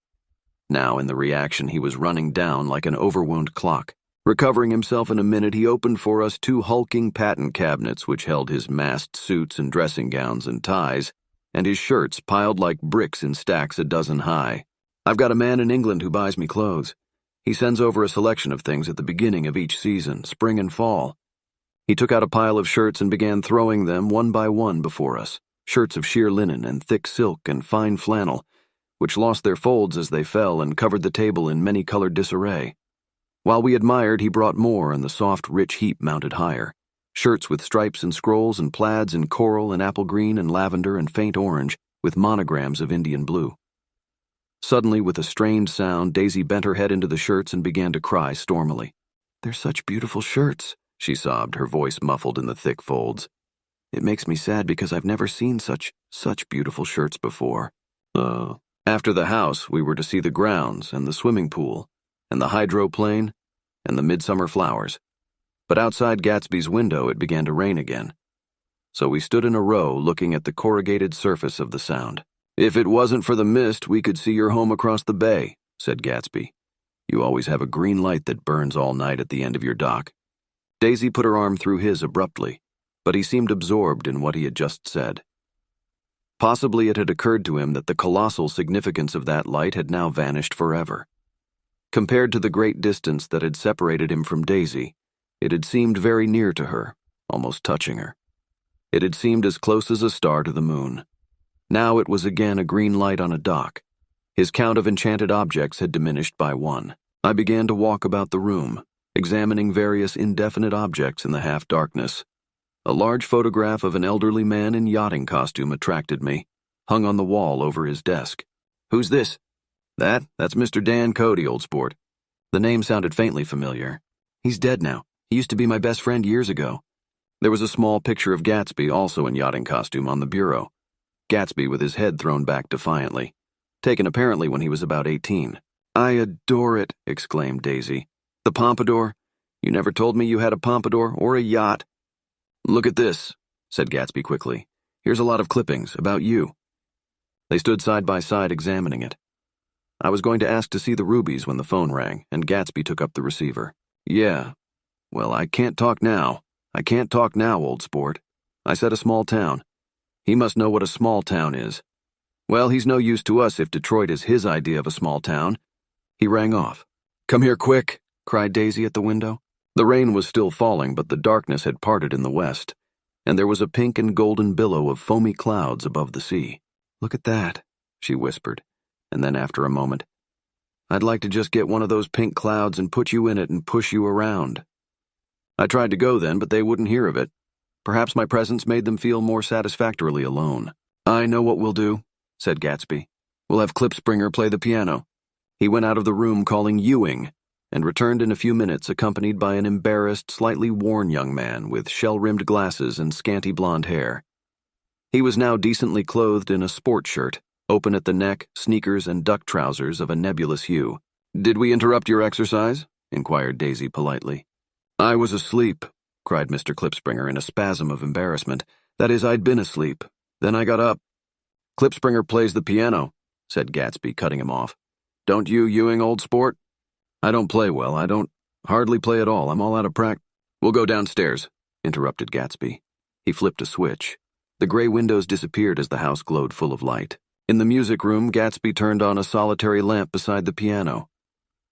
Now, in the reaction, he was running down like an overwound clock. Recovering himself in a minute, he opened for us 2 hulking patent cabinets which held his massed suits and dressing gowns and ties, and his shirts piled like bricks in stacks a dozen high. "I've got a man in England who buys me clothes. He sends over a selection of things at the beginning of each season, spring and fall." He took out a pile of shirts and began throwing them one by one before us, shirts of sheer linen and thick silk and fine flannel, which lost their folds as they fell and covered the table in many-colored disarray. While we admired, he brought more, and the soft, rich heap mounted higher. Shirts with stripes and scrolls and plaids in coral and apple green and lavender and faint orange, with monograms of Indian blue. Suddenly, with a strained sound, Daisy bent her head into the shirts and began to cry stormily. "They're such beautiful shirts," she sobbed, her voice muffled in the thick folds. "It makes me sad because I've never seen such beautiful shirts before." After the house, we were to see the grounds and the swimming pool and the hydroplane and the midsummer flowers. But outside Gatsby's window, it began to rain again. So we stood in a row looking at the corrugated surface of the Sound. "If it wasn't for the mist, we could see your home across the bay," said Gatsby. "You always have a green light that burns all night at the end of your dock." Daisy put her arm through his abruptly, but he seemed absorbed in what he had just said. Possibly it had occurred to him that the colossal significance of that light had now vanished forever. Compared to the great distance that had separated him from Daisy, it had seemed very near to her, almost touching her. It had seemed as close as a star to the moon. Now it was again a green light on a dock. His count of enchanted objects had diminished by 1. I began to walk about the room, examining various indefinite objects in the half-darkness. A large photograph of an elderly man in yachting costume attracted me, hung on the wall over his desk. "Who's this?" That's Mr. Dan Cody, old sport." The name sounded faintly familiar. "He's dead now. He used to be my best friend years ago." There was a small picture of Gatsby, also in yachting costume, on the bureau. Gatsby with his head thrown back defiantly, taken apparently when he was about 18. "I adore it," exclaimed Daisy. "The pompadour? You never told me you had a pompadour or a yacht." "Look at this," said Gatsby quickly. "Here's a lot of clippings about you." They stood side by side examining it. I was going to ask to see the rubies when the phone rang, and Gatsby took up the receiver. "Yeah. Well, I can't talk now. I can't talk now, old sport. I said a small town. He must know what a small town is. Well, he's no use to us if Detroit is his idea of a small town." He rang off. "Come here quick," cried Daisy at the window. The rain was still falling, but the darkness had parted in the west, and there was a pink and golden billow of foamy clouds above the sea. "Look at that," she whispered, and then after a moment, "I'd like to just get one of those pink clouds and put you in it and push you around." I tried to go then, but they wouldn't hear of it. Perhaps my presence made them feel more satisfactorily alone. I know what we'll do, said Gatsby. We'll have Klipspringer play the piano. He went out of the room calling Ewing, and returned in a few minutes accompanied by an embarrassed, slightly worn young man with shell-rimmed glasses and scanty blonde hair. He was now decently clothed in a sport shirt, open at the neck, sneakers, and duck trousers of a nebulous hue. "Did we interrupt your exercise?" inquired Daisy politely. "I was asleep," cried Mr. Klipspringer in a spasm of embarrassment. "That is, I'd been asleep. Then I got up." "Klipspringer plays the piano," said Gatsby, cutting him off. "Don't you, Ewing, old sport?" "I don't play well. I don't hardly play at all. I'm all out of practice." "We'll go downstairs," interrupted Gatsby. He flipped a switch. The gray windows disappeared as the house glowed full of light. In the music room, Gatsby turned on a solitary lamp beside the piano.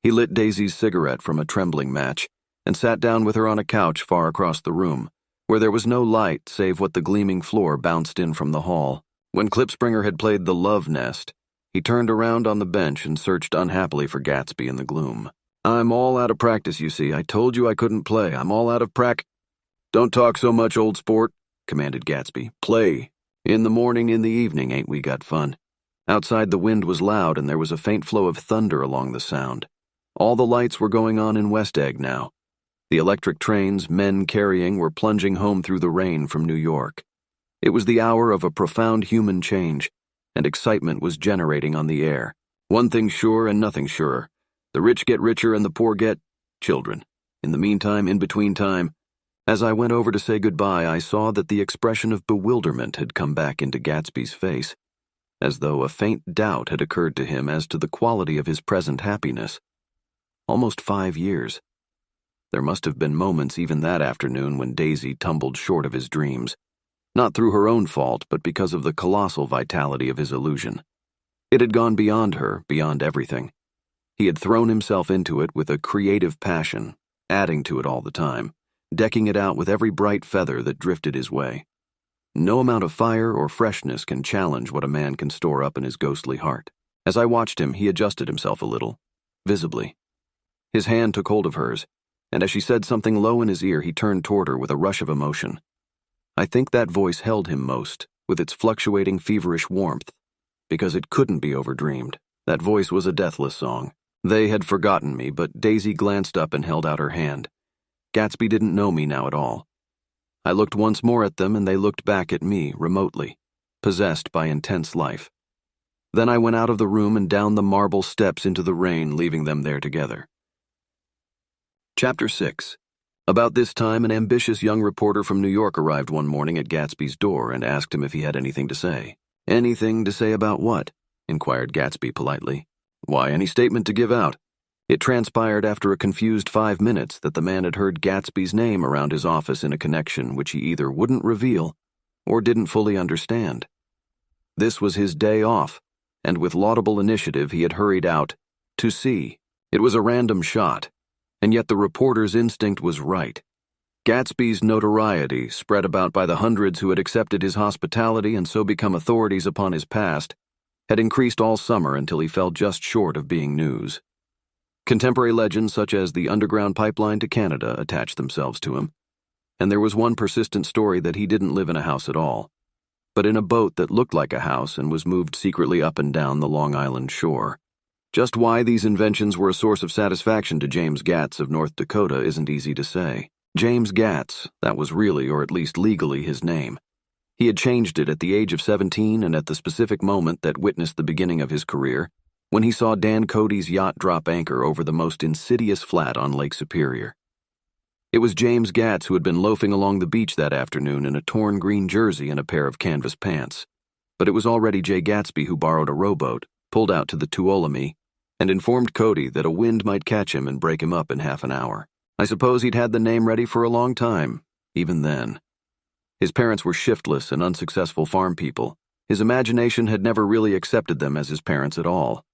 He lit Daisy's cigarette from a trembling match and sat down with her on a couch far across the room, where there was no light save what the gleaming floor bounced in from the hall. When Klipspringer had played the Love Nest, he turned around on the bench and searched unhappily for Gatsby in the gloom. "I'm all out of practice, you see. I told you I couldn't play. I'm all out of "Don't talk so much, old sport," commanded Gatsby. "Play. In the morning, in the evening, ain't we got fun?" Outside the wind was loud and there was a faint flow of thunder along the sound. All the lights were going on in West Egg now. The electric trains men carrying were plunging home through the rain from New York. It was the hour of a profound human change, and excitement was generating on the air. One thing sure and nothing surer. The rich get richer and the poor get children. In the meantime, in between time, as I went over to say goodbye, I saw that the expression of bewilderment had come back into Gatsby's face, as though a faint doubt had occurred to him as to the quality of his present happiness. Almost 5 years. There must have been moments even that afternoon when Daisy tumbled short of his dreams, not through her own fault, but because of the colossal vitality of his illusion. It had gone beyond her, beyond everything. He had thrown himself into it with a creative passion, adding to it all the time, decking it out with every bright feather that drifted his way. No amount of fire or freshness can challenge what a man can store up in his ghostly heart. As I watched him, he adjusted himself a little, visibly. His hand took hold of hers, and as she said something low in his ear, he turned toward her with a rush of emotion. I think that voice held him most, with its fluctuating feverish warmth, because it couldn't be overdreamed. That voice was a deathless song. They had forgotten me, but Daisy glanced up and held out her hand. Gatsby didn't know me now at all. I looked once more at them, and they looked back at me, remotely, possessed by intense life. Then I went out of the room and down the marble steps into the rain, leaving them there together. Chapter 6. About this time, an ambitious young reporter from New York arrived one morning at Gatsby's door and asked him if he had anything to say. "Anything to say about what?" inquired Gatsby politely. "Why, any statement to give out." It transpired after a confused 5 minutes that the man had heard Gatsby's name around his office in a connection which he either wouldn't reveal or didn't fully understand. This was his day off, and with laudable initiative he had hurried out to see. It was a random shot, and yet the reporter's instinct was right. Gatsby's notoriety, spread about by the hundreds who had accepted his hospitality and so become authorities upon his past, had increased all summer until he fell just short of being news. Contemporary legends such as the underground pipeline to Canada attached themselves to him, and there was one persistent story that he didn't live in a house at all, but in a boat that looked like a house and was moved secretly up and down the Long Island shore. Just why these inventions were a source of satisfaction to James Gatz of North Dakota isn't easy to say. James Gatz, that was really, or at least legally, his name. He had changed it at the age of 17 and at the specific moment that witnessed the beginning of his career, when he saw Dan Cody's yacht drop anchor over the most insidious flat on Lake Superior. It was James Gatz who had been loafing along the beach that afternoon in a torn green jersey and a pair of canvas pants. But it was already Jay Gatsby who borrowed a rowboat, pulled out to the Tuolumne, and informed Cody that a wind might catch him and break him up in half an hour. I suppose he'd had the name ready for a long time, even then. His parents were shiftless and unsuccessful farm people. His imagination had never really accepted them as his parents at all.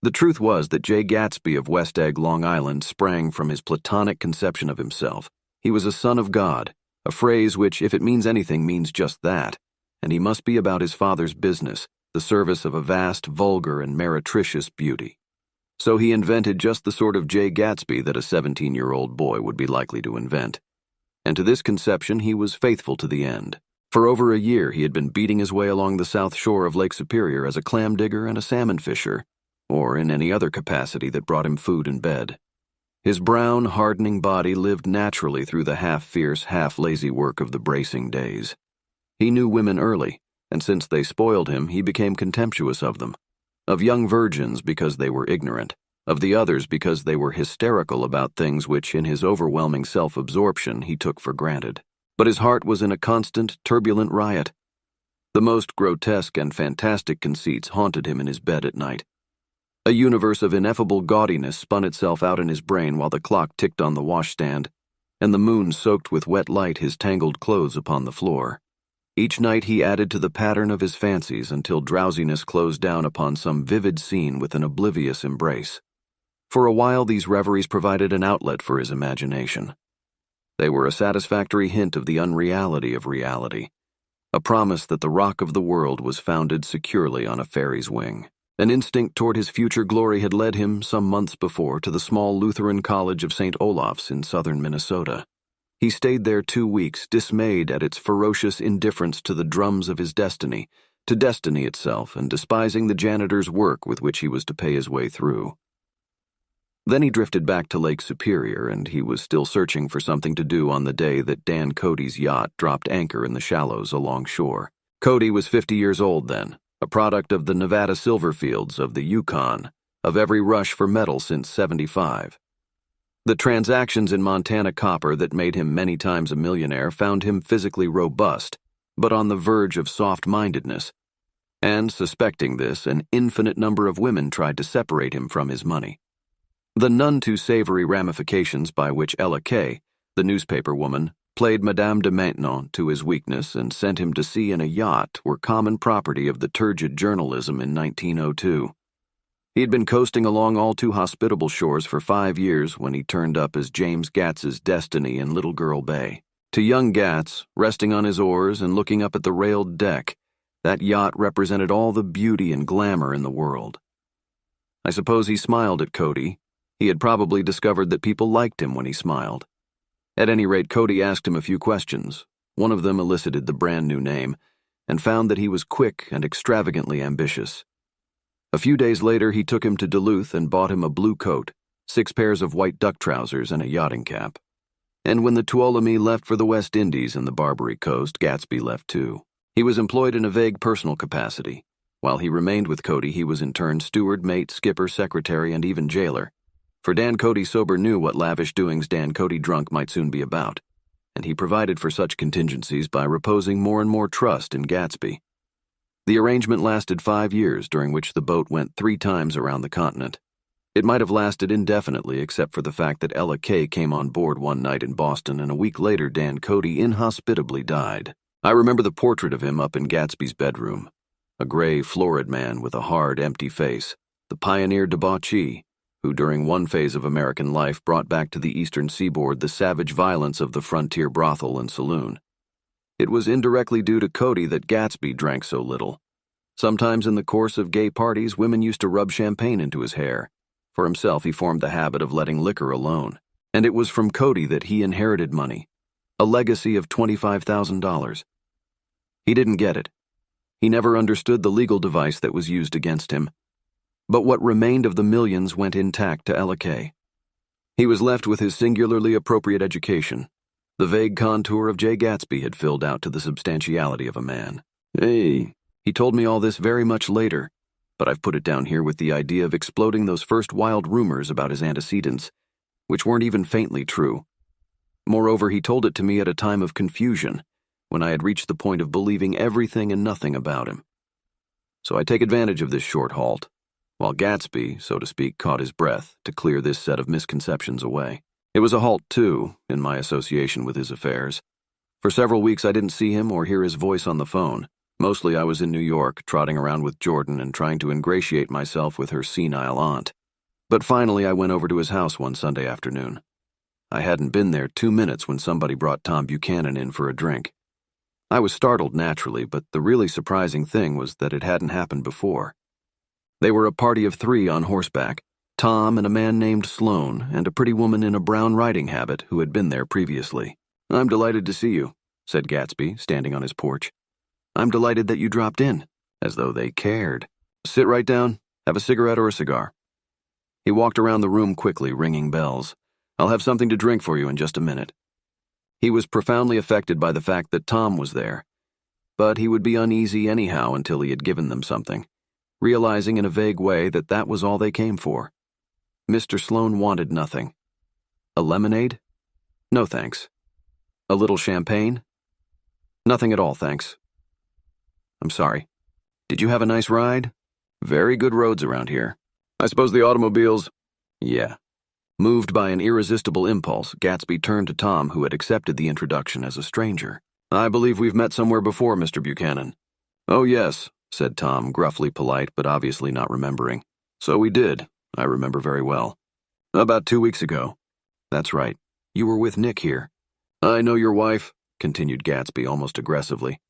The truth was that Jay Gatsby of West Egg, Long Island, sprang from his platonic conception of himself. He was a son of God, a phrase which, if it means anything, means just that, and he must be about his father's business, the service of a vast, vulgar, and meretricious beauty. So he invented just the sort of Jay Gatsby that a 17-year-old boy would be likely to invent. and to this conception he was faithful to the end. For over a year he had been beating his way along the south shore of Lake Superior as a clam digger and a salmon fisher, or in any other capacity that brought him food and bed. His brown, hardening body lived naturally through the half-fierce, half-lazy work of the bracing days. He knew women early, and since they spoiled him, he became contemptuous of them. Of young virgins because they were ignorant, of the others because they were hysterical about things which, in his overwhelming self-absorption, he took for granted. But his heart was in a constant, turbulent riot. The most grotesque and fantastic conceits haunted him in his bed at night. A universe of ineffable gaudiness spun itself out in his brain while the clock ticked on the washstand, and the moon soaked with wet light his tangled clothes upon the floor. Each night he added to the pattern of his fancies until drowsiness closed down upon some vivid scene with an oblivious embrace. For a while these reveries provided an outlet for his imagination. They were a satisfactory hint of the unreality of reality, a promise that the rock of the world was founded securely on a fairy's wing. An instinct toward his future glory had led him, some months before, to the small Lutheran College of St. Olaf's in southern Minnesota. He stayed there 2 weeks, dismayed at its ferocious indifference to the drums of his destiny, to destiny itself, and despising the janitor's work with which he was to pay his way through. Then he drifted back to Lake Superior, and he was still searching for something to do on the day that Dan Cody's yacht dropped anchor in the shallows alongshore. Cody was 50 years old then, a product of the Nevada silver fields, of the Yukon, of every rush for metal since '75. The transactions in Montana copper that made him many times a millionaire found him physically robust, but on the verge of soft-mindedness. And, suspecting this, an infinite number of women tried to separate him from his money. The none-too-savory ramifications by which Ella Kay, the newspaper woman, played Madame de Maintenon to his weakness and sent him to sea in a yacht were common property of the turgid journalism in 1902. He had been coasting along all too hospitable shores for 5 years when he turned up as James Gats's destiny in Little Girl Bay. To young Gats, resting on his oars and looking up at the railed deck, that yacht represented all the beauty and glamour in the world. I suppose he smiled at Cody. He had probably discovered that people liked him when he smiled. At any rate, Cody asked him a few questions. One of them elicited the brand-new name, and found that he was quick and extravagantly ambitious. A few days later, he took him to Duluth and bought him a blue coat, 6 pairs of white duck trousers, and a yachting cap. And when the Tuolumne left for the West Indies and the Barbary Coast, Gatsby left too. He was employed in a vague personal capacity. While he remained with Cody, he was in turn steward, mate, skipper, secretary, and even jailer. For Dan Cody sober knew what lavish doings Dan Cody drunk might soon be about, and he provided for such contingencies by reposing more and more trust in Gatsby. The arrangement lasted 5 years, during which the boat went 3 times around the continent. It might have lasted indefinitely except for the fact that Ella Kay came on board one night in Boston, and a week later Dan Cody inhospitably died. I remember the portrait of him up in Gatsby's bedroom. A gray, florid man with a hard, empty face, the pioneer debauchee, who during one phase of American life brought back to the eastern seaboard the savage violence of the frontier brothel and saloon. It was indirectly due to Cody that Gatsby drank so little. Sometimes in the course of gay parties, women used to rub champagne into his hair. For himself, he formed the habit of letting liquor alone. And it was from Cody that he inherited money, a legacy of $25,000. He didn't get it. He never understood the legal device that was used against him. But what remained of the millions went intact to Ella Kay. He was left with his singularly appropriate education. The vague contour of Jay Gatsby had filled out to the substantiality of a man. Hey, he told me all this very much later, but I've put it down here with the idea of exploding those first wild rumors about his antecedents, which weren't even faintly true. Moreover, he told it to me at a time of confusion, when I had reached the point of believing everything and nothing about him. So I take advantage of this short halt, while Gatsby, so to speak, caught his breath to clear this set of misconceptions away. It was a halt, too, in my association with his affairs. For several weeks I didn't see him or hear his voice on the phone. Mostly I was in New York, trotting around with Jordan and trying to ingratiate myself with her senile aunt. But finally I went over to his house one Sunday afternoon. I hadn't been there 2 minutes when somebody brought Tom Buchanan in for a drink. I was startled naturally, but the really surprising thing was that it hadn't happened before. They were a party of 3 on horseback, Tom and a man named Sloan and a pretty woman in a brown riding habit who had been there previously. "I'm delighted to see you," said Gatsby, standing on his porch. "I'm delighted that you dropped in," as though they cared. "Sit right down. Have a cigarette or a cigar." He walked around the room quickly, ringing bells. "I'll have something to drink for you in just a minute." He was profoundly affected by the fact that Tom was there, but he would be uneasy anyhow until he had given them something, realizing in a vague way that that was all they came for. Mr. Sloane wanted nothing. A lemonade? No thanks. A little champagne? Nothing at all, thanks. "I'm sorry. Did you have a nice ride?" "Very good roads around here. I suppose the automobiles—" "Yeah." Moved by an irresistible impulse, Gatsby turned to Tom, who had accepted the introduction as a stranger. "I believe we've met somewhere before, Mr. Buchanan." "Oh, yes," said Tom, gruffly polite but obviously not remembering. "So we did. I remember very well. About 2 weeks ago." "That's right. You were with Nick here." "I know your wife," continued Gatsby almost aggressively.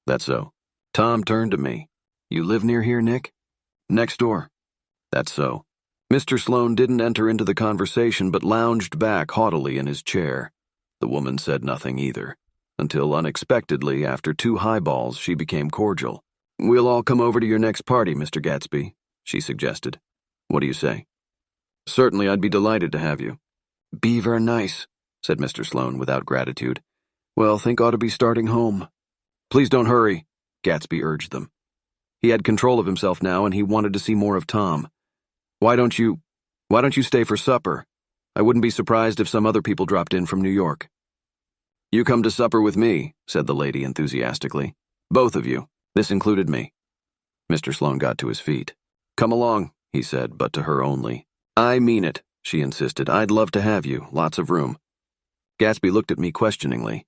"That's so." Tom turned to me. "You live near here, Nick?" "Next door." "That's so." Mr. Sloane didn't enter into the conversation but lounged back haughtily in his chair. The woman said nothing either, until unexpectedly, after 2 highballs, she became cordial. "We'll all come over to your next party, Mr. Gatsby," she suggested. "What do you say?" "Certainly, I'd be delighted to have you." "Be ver nice," said Mr. Sloane without gratitude. "Well, think ought to be starting home." "Please don't hurry," Gatsby urged them. He had control of himself now, and he wanted to see more of Tom. Why don't you stay for supper? I wouldn't be surprised if some other people dropped in from New York." "You come to supper with me," said the lady enthusiastically. "Both of you." This included me. Mr. Sloane got to his feet. "Come along," he said, but to her only. "I mean it," she insisted. "I'd love to have you. Lots of room." Gatsby looked at me questioningly.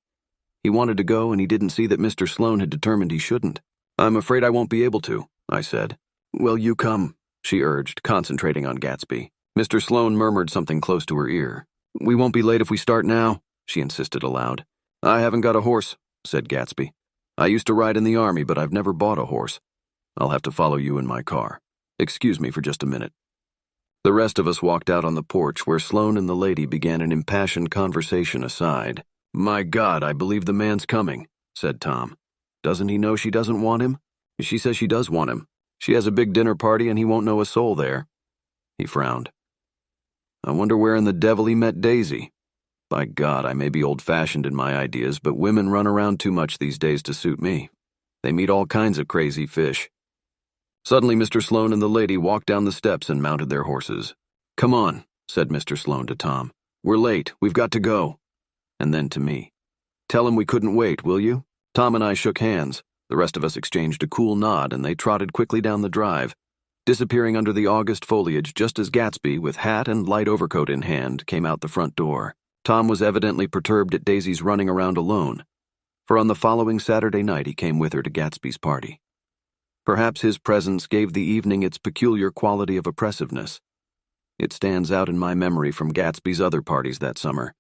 He wanted to go, and he didn't see that Mr. Sloane had determined he shouldn't. "I'm afraid I won't be able to," I said. "Well, you come," she urged, concentrating on Gatsby. Mr. Sloane murmured something close to her ear. "We won't be late if we start now," she insisted aloud. "I haven't got a horse," said Gatsby. "I used to ride in the army, but I've never bought a horse. I'll have to follow you in my car. Excuse me for just a minute." The rest of us walked out on the porch where Sloane and the lady began an impassioned conversation aside. "My God, I believe the man's coming," said Tom. "Doesn't he know she doesn't want him?" "She says she does want him. She has a big dinner party and he won't know a soul there." He frowned. "I wonder where in the devil he met Daisy. By God, I may be old-fashioned in my ideas, but women run around too much these days to suit me. They meet all kinds of crazy fish." Suddenly, Mr. Sloane and the lady walked down the steps and mounted their horses. "Come on," said Mr. Sloane to Tom. "We're late. We've got to go." And then to me. "Tell him we couldn't wait, will you?" Tom and I shook hands. The rest of us exchanged a cool nod, and they trotted quickly down the drive, disappearing under the August foliage just as Gatsby, with hat and light overcoat in hand, came out the front door. Tom was evidently perturbed at Daisy's running around alone, for on the following Saturday night he came with her to Gatsby's party. Perhaps his presence gave the evening its peculiar quality of oppressiveness. It stands out in my memory from Gatsby's other parties that summer.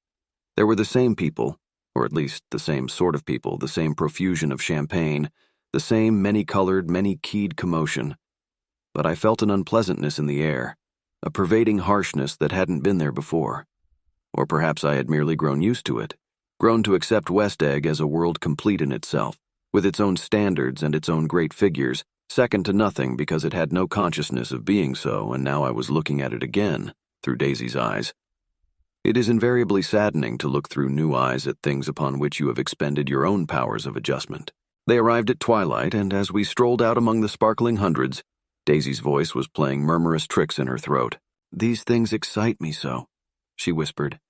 There were the same people, or at least the same sort of people, the same profusion of champagne, the same many-colored, many-keyed commotion. But I felt an unpleasantness in the air, a pervading harshness that hadn't been there before. Or perhaps I had merely grown used to it, grown to accept West Egg as a world complete in itself, with its own standards and its own great figures, second to nothing because it had no consciousness of being so, and now I was looking at it again, through Daisy's eyes. It is invariably saddening to look through new eyes at things upon which you have expended your own powers of adjustment. They arrived at twilight, and as we strolled out among the sparkling hundreds, Daisy's voice was playing murmurous tricks in her throat. "These things excite me so," she whispered.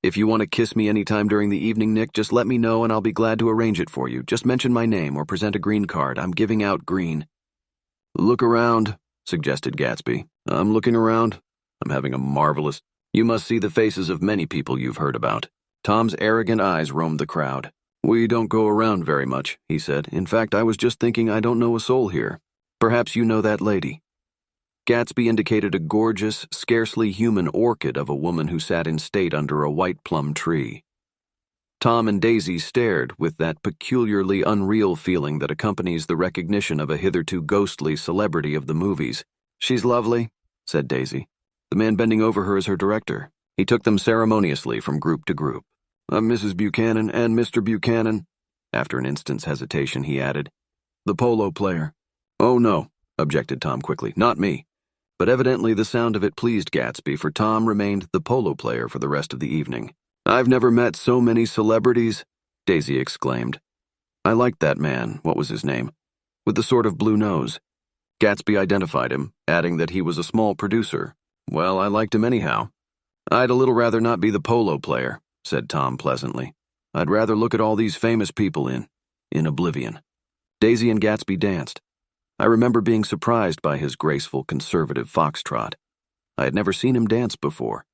"If you want to kiss me any time during the evening, Nick, just let me know and I'll be glad to arrange it for you. Just mention my name or present a green card. I'm giving out green." "Look around," suggested Gatsby. "I'm looking around. I'm having a marvelous... You must see the faces of many people you've heard about." Tom's arrogant eyes roamed the crowd. "We don't go around very much," he said. "In fact, I was just thinking I don't know a soul here. Perhaps you know that lady." Gatsby indicated a gorgeous, scarcely human orchid of a woman who sat in state under a white plum tree. Tom and Daisy stared with that peculiarly unreal feeling that accompanies the recognition of a hitherto ghostly celebrity of the movies. "She's lovely," said Daisy. "The man bending over her is her director." He took them ceremoniously from group to group. I'm Mrs. Buchanan and Mr. Buchanan." After an instant's hesitation, he added, "The polo player." "Oh, no," objected Tom quickly, "not me." But evidently the sound of it pleased Gatsby, for Tom remained the polo player for the rest of the evening. "I've never met so many celebrities," Daisy exclaimed. "I liked that man, what was his name, with the sort of blue nose." Gatsby identified him, adding that he was a small producer. "Well, I liked him anyhow." "I'd a little rather not be the polo player," said Tom pleasantly. "I'd rather look at all these famous people in oblivion." Daisy and Gatsby danced. I remember being surprised by his graceful, conservative foxtrot. I had never seen him dance before.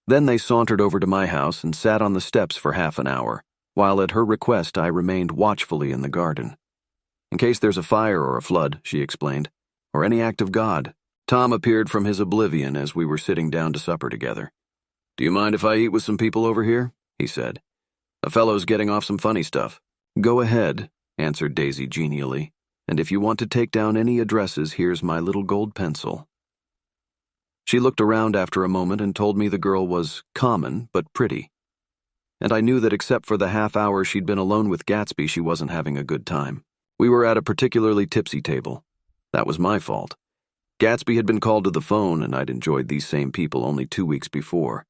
Then they sauntered over to my house and sat on the steps for half an hour, while at her request I remained watchfully in the garden. "In case there's a fire or a flood," she explained, "or any act of God." Tom appeared from his oblivion as we were sitting down to supper together. "Do you mind if I eat with some people over here?" he said. "A fellow's getting off some funny stuff." "Go ahead," answered Daisy genially, "and if you want to take down any addresses, here's my little gold pencil." She looked around after a moment and told me the girl was common but pretty. And I knew that except for the half hour she'd been alone with Gatsby, she wasn't having a good time. We were at a particularly tipsy table. That was my fault. Gatsby had been called to the phone, and I'd enjoyed these same people only 2 weeks before.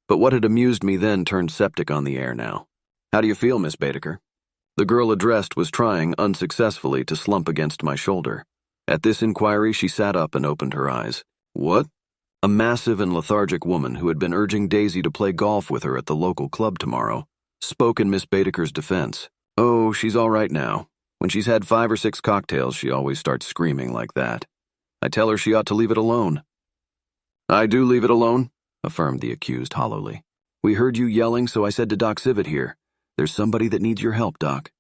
But what had amused me then turned septic on the air now. "How do you feel, Miss Baedeker?" The girl addressed was trying, unsuccessfully, to slump against my shoulder. At this inquiry, she sat up and opened her eyes. "What?" A massive and lethargic woman who had been urging Daisy to play golf with her at the local club tomorrow spoke in Miss Baedeker's defense. "Oh, she's all right now. When she's had 5 or 6 cocktails, she always starts screaming like that. I tell her she ought to leave it alone." "I do leave it alone," affirmed the accused hollowly. "We heard you yelling, so I said to Doc Civet here, 'There's somebody that needs your help, Doc.'"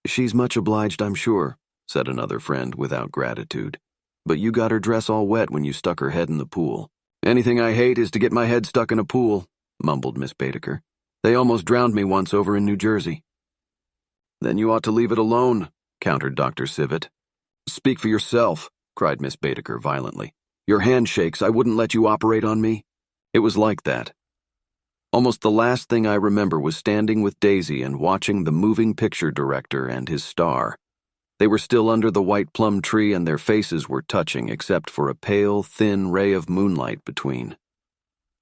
"She's much obliged, I'm sure," said another friend without gratitude. "But you got her dress all wet when you stuck her head in the pool." "Anything I hate is to get my head stuck in a pool," mumbled Miss Baedeker. "They almost drowned me once over in New Jersey." "Then you ought to leave it alone," countered Dr. Civet. "Speak for yourself," cried Miss Baedeker violently. "Your hand shakes. I wouldn't let you operate on me." It was like that. Almost the last thing I remember was standing with Daisy and watching the moving picture director and his star. They were still under the white plum tree and their faces were touching except for a pale, thin ray of moonlight between.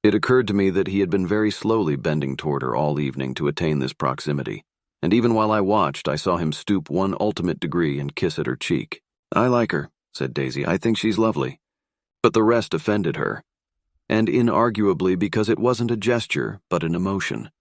It occurred to me that he had been very slowly bending toward her all evening to attain this proximity, and even while I watched, I saw him stoop one ultimate degree and kiss at her cheek. "I like her," said Daisy. "I think she's lovely." But the rest offended her, and inarguably because it wasn't a gesture, but an emotion.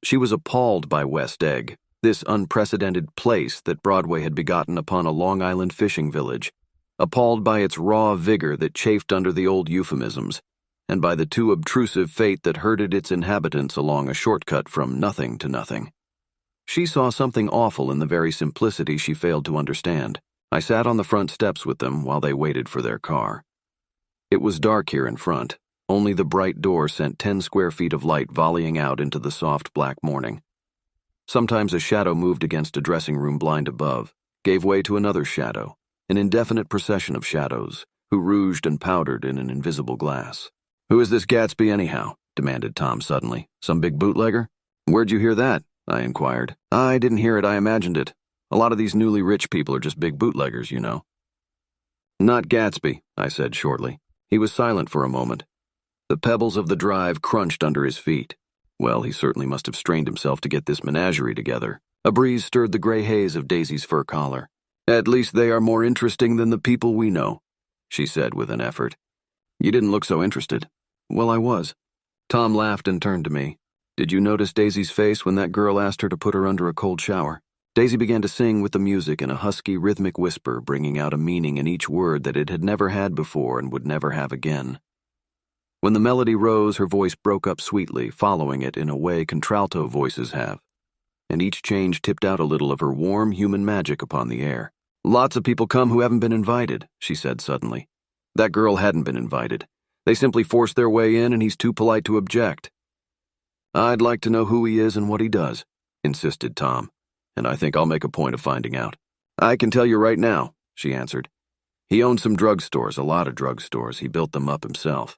She was appalled by West Egg, this unprecedented place that Broadway had begotten upon a Long Island fishing village, appalled by its raw vigor that chafed under the old euphemisms, and by the too obtrusive fate that herded its inhabitants along a shortcut from nothing to nothing. She saw something awful in the very simplicity she failed to understand. I sat on the front steps with them while they waited for their car. It was dark here in front. Only the bright door sent 10 square feet of light volleying out into the soft black morning. Sometimes a shadow moved against a dressing room blind above, gave way to another shadow, an indefinite procession of shadows, who rouged and powdered in an invisible glass. "Who is this Gatsby anyhow?" demanded Tom suddenly. "Some big bootlegger?" "Where'd you hear that?" I inquired. "I didn't hear it, I imagined it. A lot of these newly rich people are just big bootleggers, you know." "Not Gatsby," I said shortly. He was silent for a moment. The pebbles of the drive crunched under his feet. Well, he certainly must have strained himself to get this menagerie together. A breeze stirred the gray haze of Daisy's fur collar. "At least they are more interesting than the people we know," she said with an effort. "You didn't look so interested." "Well, I was." Tom laughed and turned to me. "Did you notice Daisy's face when that girl asked her to put her under a cold shower?" Daisy began to sing with the music in a husky, rhythmic whisper, bringing out a meaning in each word that it had never had before and would never have again. When the melody rose, her voice broke up sweetly, following it in a way contralto voices have, and each change tipped out a little of her warm human magic upon the air. "Lots of people come who haven't been invited," she said suddenly. "That girl hadn't been invited. They simply forced their way in and he's too polite to object." "I'd like to know who he is and what he does," insisted Tom, "and I think I'll make a point of finding out." "I can tell you right now," she answered. "He owns some drugstores, a lot of drugstores. He built them up himself."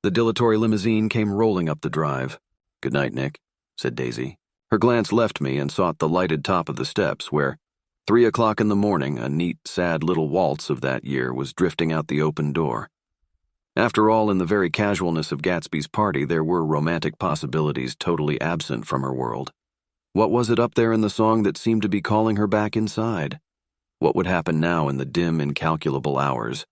The dilatory limousine came rolling up the drive. "Good night, Nick," said Daisy. Her glance left me and sought the lighted top of the steps where, 3 o'clock in the morning, a neat, sad little waltz of that year was drifting out the open door. After all, in the very casualness of Gatsby's party, there were romantic possibilities totally absent from her world. What was it up there in the song that seemed to be calling her back inside? What would happen now in the dim, incalculable hours?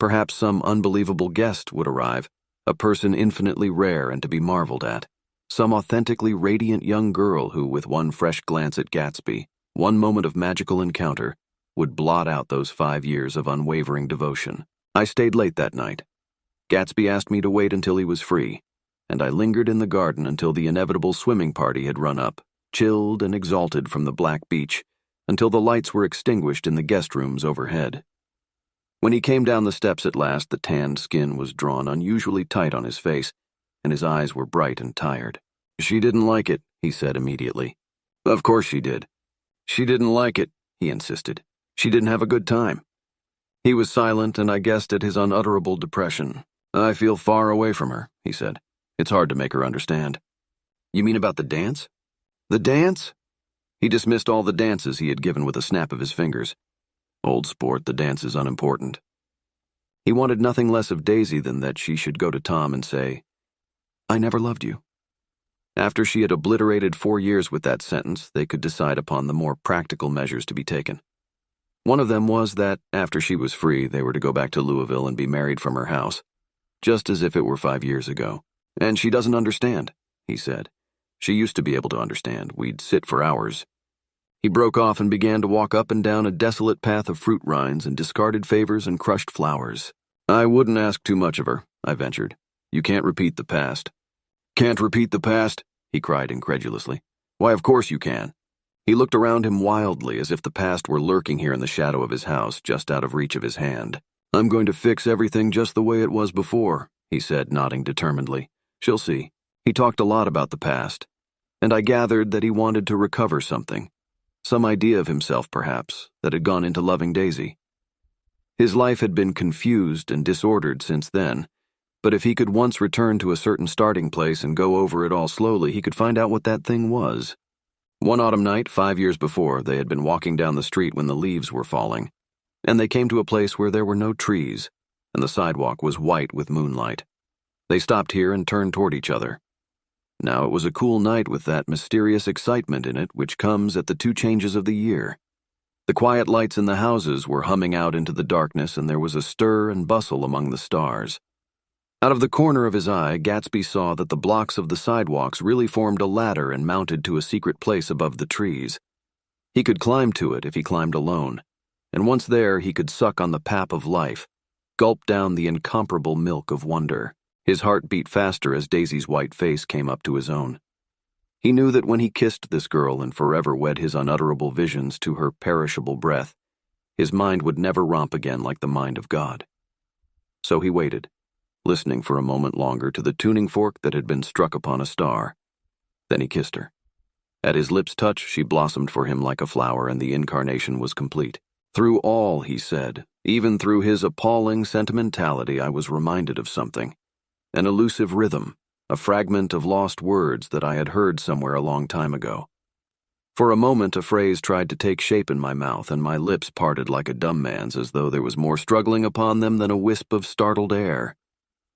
Perhaps some unbelievable guest would arrive, a person infinitely rare and to be marveled at, some authentically radiant young girl who, with one fresh glance at Gatsby, one moment of magical encounter, would blot out those 5 years of unwavering devotion. I stayed late that night. Gatsby asked me to wait until he was free, and I lingered in the garden until the inevitable swimming party had run up, chilled and exalted from the black beach, until the lights were extinguished in the guest rooms overhead. When he came down the steps at last, the tanned skin was drawn unusually tight on his face, and his eyes were bright and tired. "She didn't like it," he said immediately. "Of course she did. She didn't like it," he insisted. "She didn't have a good time." He was silent, and I guessed at his unutterable depression. "I feel far away from her," he said. "It's hard to make her understand." "You mean about the dance?" "The dance?" He dismissed all the dances he had given with a snap of his fingers. "Old sport, the dance is unimportant." He wanted nothing less of Daisy than that she should go to Tom and say, "I never loved you." After she had obliterated 4 years with that sentence, they could decide upon the more practical measures to be taken. One of them was that, after she was free, they were to go back to Louisville and be married from her house, just as if it were 5 years ago. "And she doesn't understand," he said. "She used to be able to understand. We'd sit for hours." He broke off and began to walk up and down a desolate path of fruit rinds and discarded favors and crushed flowers. "I wouldn't ask too much of her," I ventured. "You can't repeat the past." "Can't repeat the past?" he cried incredulously. "Why, of course you can." He looked around him wildly as if the past were lurking here in the shadow of his house, just out of reach of his hand. "I'm going to fix everything just the way it was before," he said, nodding determinedly. "She'll see." He talked a lot about the past, and I gathered that he wanted to recover something. Some idea of himself, perhaps, that had gone into loving Daisy. His life had been confused and disordered since then, but if he could once return to a certain starting place and go over it all slowly, he could find out what that thing was. One autumn night, 5 years before, they had been walking down the street when the leaves were falling, and they came to a place where there were no trees, and the sidewalk was white with moonlight. They stopped here and turned toward each other. Now it was a cool night with that mysterious excitement in it which comes at the 2 changes of the year. The quiet lights in the houses were humming out into the darkness, and there was a stir and bustle among the stars. Out of the corner of his eye, Gatsby saw that the blocks of the sidewalks really formed a ladder and mounted to a secret place above the trees. He could climb to it if he climbed alone, and once there he could suck on the pap of life, gulp down the incomparable milk of wonder. His heart beat faster as Daisy's white face came up to his own. He knew that when he kissed this girl and forever wed his unutterable visions to her perishable breath, his mind would never romp again like the mind of God. So he waited, listening for a moment longer to the tuning fork that had been struck upon a star. Then he kissed her. At his lips' touch, she blossomed for him like a flower, and the incarnation was complete. "Through all," he said, "even through his appalling sentimentality, I was reminded of something. An elusive rhythm, a fragment of lost words that I had heard somewhere a long time ago. For a moment, a phrase tried to take shape in my mouth, and my lips parted like a dumb man's, as though there was more struggling upon them than a wisp of startled air.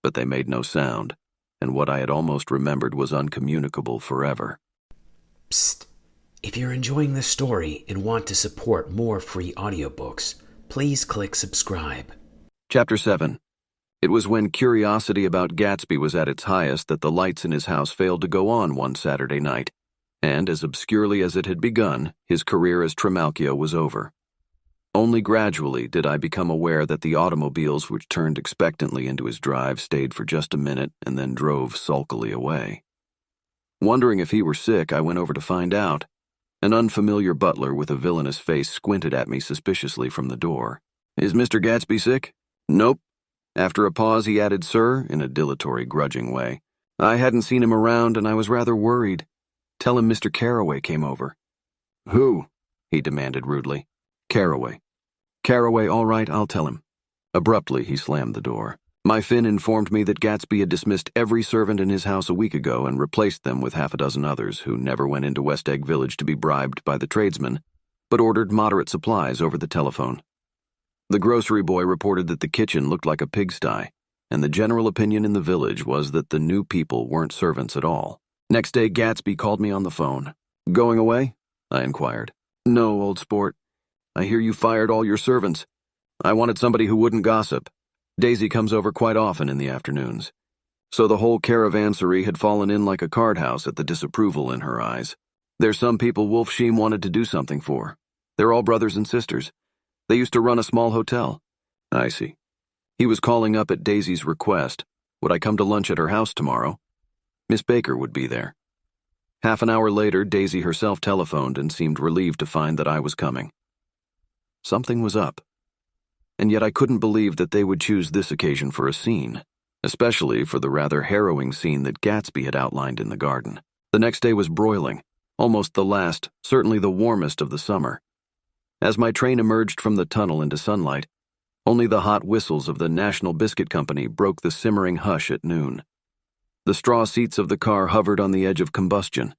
But they made no sound, and what I had almost remembered was uncommunicable forever." Psst. If you're enjoying this story and want to support more free audiobooks, please click subscribe. Chapter 7. It was when curiosity about Gatsby was at its highest that the lights in his house failed to go on one Saturday night, and as obscurely as it had begun, his career as Trimalchio was over. Only gradually did I become aware that the automobiles which turned expectantly into his drive stayed for just a minute and then drove sulkily away. Wondering if he were sick, I went over to find out. An unfamiliar butler with a villainous face squinted at me suspiciously from the door. "Is Mr. Gatsby sick?" "Nope." After a pause, he added, "Sir," in a dilatory, grudging way. "I hadn't seen him around, and I was rather worried. Tell him Mr. Carraway came over." "Who?" he demanded rudely. "Carraway." "Carraway, all right, I'll tell him." Abruptly, he slammed the door. My Finn informed me that Gatsby had dismissed every servant in his house a week ago and replaced them with half a dozen others who never went into West Egg Village to be bribed by the tradesmen, but ordered moderate supplies over the telephone. The grocery boy reported that the kitchen looked like a pigsty, and the general opinion in the village was that the new people weren't servants at all. Next day, Gatsby called me on the phone. "Going away?" I inquired. "No, old sport. I hear you fired all your servants. I wanted somebody who wouldn't gossip. Daisy comes over quite often in the afternoons." So the whole caravanserai had fallen in like a card house at the disapproval in her eyes. "There's some people Wolf Sheem wanted to do something for. They're all brothers and sisters. They used to run a small hotel." "I see." He was calling up at Daisy's request. Would I come to lunch at her house tomorrow? Miss Baker would be there. Half an hour later, Daisy herself telephoned and seemed relieved to find that I was coming. Something was up. And yet I couldn't believe that they would choose this occasion for a scene, especially for the rather harrowing scene that Gatsby had outlined in the garden. The next day was broiling, almost the last, certainly the warmest of the summer. As my train emerged from the tunnel into sunlight, only the hot whistles of the National Biscuit Company broke the simmering hush at noon. The straw seats of the car hovered on the edge of combustion.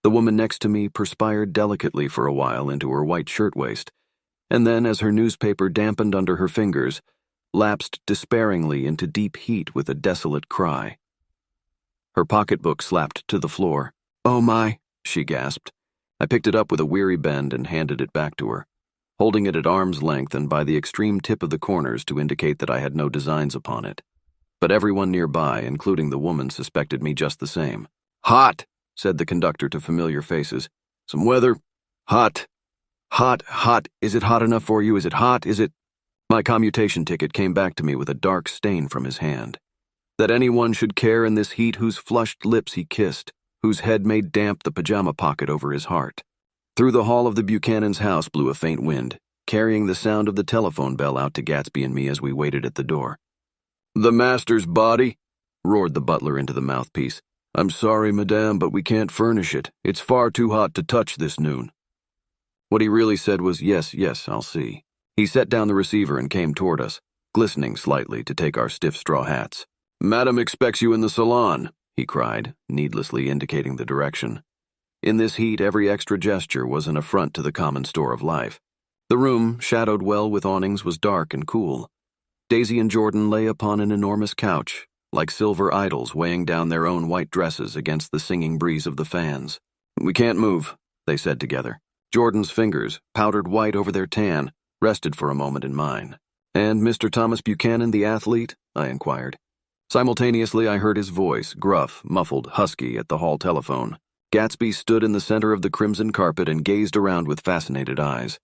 The woman next to me perspired delicately for a while into her white shirtwaist, and then, as her newspaper dampened under her fingers, lapsed despairingly into deep heat with a desolate cry. Her pocketbook slapped to the floor. "Oh my," she gasped. I picked it up with a weary bend and handed it back to her, holding it at arm's length and by the extreme tip of the corners to indicate that I had no designs upon it. But everyone nearby, including the woman, suspected me just the same. "Hot," said the conductor to familiar faces. "Some weather. Hot. Hot, hot. Is it hot enough for you? Is it hot? Is it—" My commutation ticket came back to me with a dark stain from his hand. That anyone should care in this heat whose flushed lips he kissed, whose head made damp the pajama pocket over his heart. Through the hall of the Buchanans' house blew a faint wind, carrying the sound of the telephone bell out to Gatsby and me as we waited at the door. "The master's body?" roared the butler into the mouthpiece. "I'm sorry, madame, but we can't furnish it. It's far too hot to touch this noon." What he really said was, "Yes, yes, I'll see." He set down the receiver and came toward us, glistening slightly to take our stiff straw hats. "Madam expects you in the salon," he cried, needlessly indicating the direction. In this heat, every extra gesture was an affront to the common store of life. The room, shadowed well with awnings, was dark and cool. Daisy and Jordan lay upon an enormous couch, like silver idols weighing down their own white dresses against the singing breeze of the fans. "We can't move," they said together. Jordan's fingers, powdered white over their tan, rested for a moment in mine. "And Mr. Thomas Buchanan, the athlete?" I inquired. Simultaneously, I heard his voice, gruff, muffled, husky, at the hall telephone. Gatsby stood in the center of the crimson carpet and gazed around with fascinated eyes.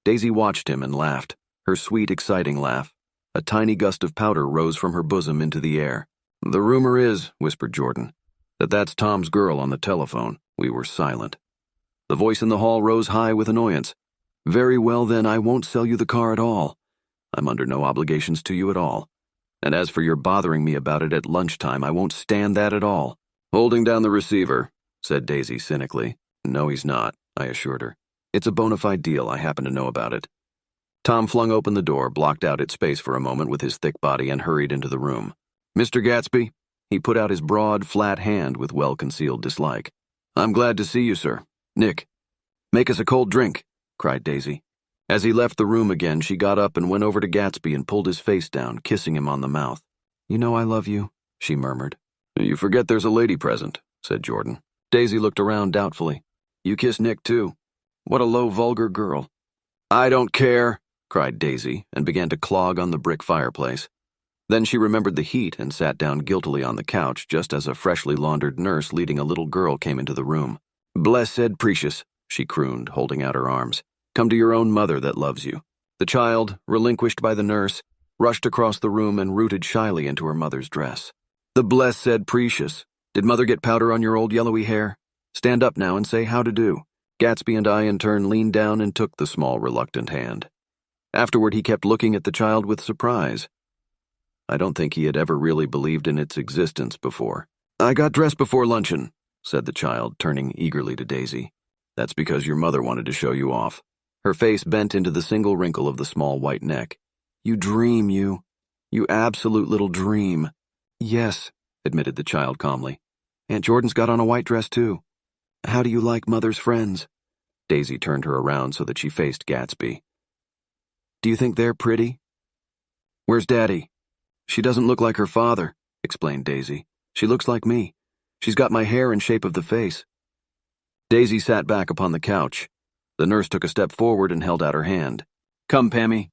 Daisy watched him and laughed, her sweet, exciting laugh. A tiny gust of powder rose from her bosom into the air. "The rumor is," whispered Jordan, "that that's Tom's girl on the telephone." We were silent. The voice in the hall rose high with annoyance. "Very well, then, I won't sell you the car at all. I'm under no obligations to you at all. And as for your bothering me about it at lunchtime, I won't stand that at all." "Holding down the receiver," said Daisy cynically. "No, he's not," I assured her. "It's a bona fide deal. I happen to know about it." Tom flung open the door, blocked out its space for a moment with his thick body, and hurried into the room. "Mr. Gatsby?" He put out his broad, flat hand with well-concealed dislike. "I'm glad to see you, sir. Nick." "Make us a cold drink," cried Daisy. As he left the room again, she got up and went over to Gatsby and pulled his face down, kissing him on the mouth. "You know I love you," she murmured. "You forget there's a lady present," said Jordan. Daisy looked around doubtfully. "You kiss Nick, too. What a low, vulgar girl." "I don't care," cried Daisy, and began to clog on the brick fireplace. Then she remembered the heat and sat down guiltily on the couch just as a freshly laundered nurse leading a little girl came into the room. "Blessed precious," she crooned, holding out her arms. "Come to your own mother that loves you." The child, relinquished by the nurse, rushed across the room and rooted shyly into her mother's dress. "The blessed precious. Did mother get powder on your old yellowy hair? Stand up now and say how to do." Gatsby and I in turn leaned down and took the small, reluctant hand. Afterward, he kept looking at the child with surprise. I don't think he had ever really believed in its existence before. "I got dressed before luncheon," said the child, turning eagerly to Daisy. "That's because your mother wanted to show you off." Her face bent into the single wrinkle of the small white neck. "You dream, you." You absolute little dream. Yes, admitted the child calmly. Aunt Jordan's got on a white dress, too. How do you like Mother's friends? Daisy turned her around so that she faced Gatsby. Do you think they're pretty? Where's Daddy? She doesn't look like her father, explained Daisy. She looks like me. She's got my hair and shape of the face. Daisy sat back upon the couch. The nurse took a step forward and held out her hand. Come, Pammy.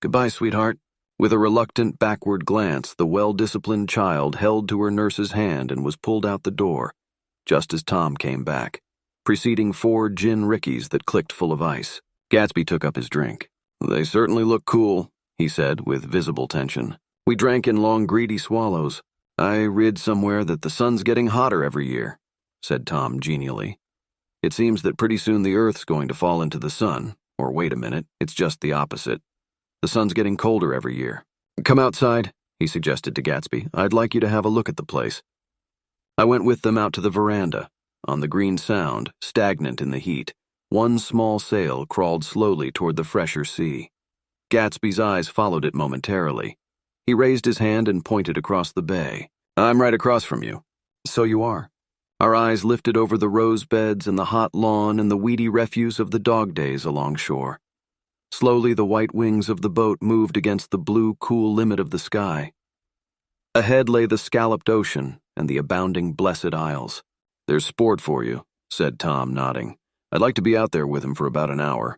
Goodbye, sweetheart. With a reluctant backward glance, the well-disciplined child held to her nurse's hand and was pulled out the door, just as Tom came back, preceding 4 gin rickeys that clicked full of ice. Gatsby took up his drink. They certainly look cool, he said with visible tension. We drank in long greedy swallows. I read somewhere that the sun's getting hotter every year, said Tom genially. It seems that pretty soon the Earth's going to fall into the sun, or wait a minute, it's just the opposite. The sun's getting colder every year. Come outside, he suggested to Gatsby. I'd like you to have a look at the place. I went with them out to the veranda. On the green sound, stagnant in the heat, one small sail crawled slowly toward the fresher sea. Gatsby's eyes followed it momentarily. He raised his hand and pointed across the bay. I'm right across from you. So you are. Our eyes lifted over the rose beds and the hot lawn and the weedy refuse of the dog days along shore. Slowly the white wings of the boat moved against the blue, cool limit of the sky. Ahead lay the scalloped ocean and the abounding blessed isles. There's sport for you, said Tom, nodding. I'd like to be out there with him for about an hour.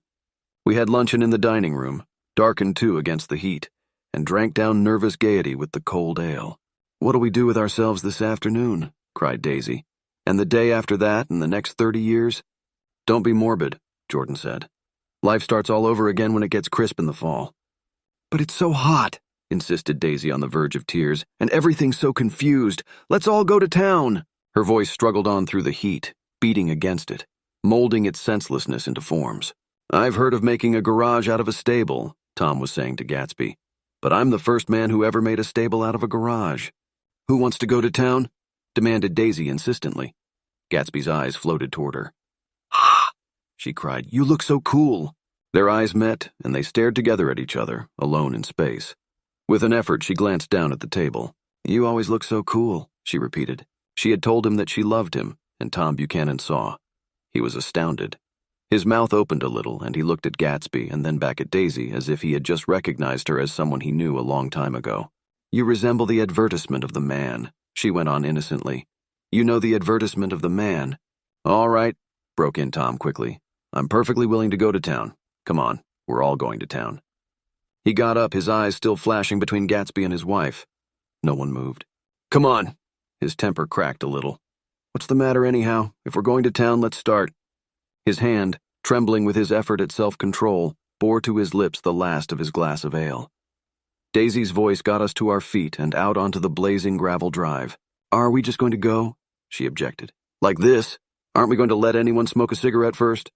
We had luncheon in the dining room, darkened too against the heat, and drank down nervous gaiety with the cold ale. What'll we do with ourselves this afternoon? Cried Daisy. And the day after that and the next 30 years? Don't be morbid, Jordan said. Life starts all over again when it gets crisp in the fall. But it's so hot, insisted Daisy on the verge of tears, and everything's so confused. Let's all go to town. Her voice struggled on through the heat, beating against it, molding its senselessness into forms. I've heard of making a garage out of a stable, Tom was saying to Gatsby, but I'm the first man who ever made a stable out of a garage. Who wants to go to town? Demanded Daisy insistently. Gatsby's eyes floated toward her. Ah, she cried, you look so cool. Their eyes met, and they stared together at each other, alone in space. With an effort, she glanced down at the table. You always look so cool, she repeated. She had told him that she loved him, and Tom Buchanan saw. He was astounded. His mouth opened a little, and he looked at Gatsby and then back at Daisy as if he had just recognized her as someone he knew a long time ago. You resemble the advertisement of the man, she went on innocently. You know the advertisement of the man. All right, broke in Tom quickly. I'm perfectly willing to go to town. Come on, we're all going to town. He got up, his eyes still flashing between Gatsby and his wife. No one moved. Come on. His temper cracked a little. What's the matter anyhow? If we're going to town, let's start. His hand, trembling with his effort at self-control, bore to his lips the last of his glass of ale. Daisy's voice got us to our feet and out onto the blazing gravel drive. Are we just going to go? She objected. Like this? Aren't we going to let anyone smoke a cigarette first?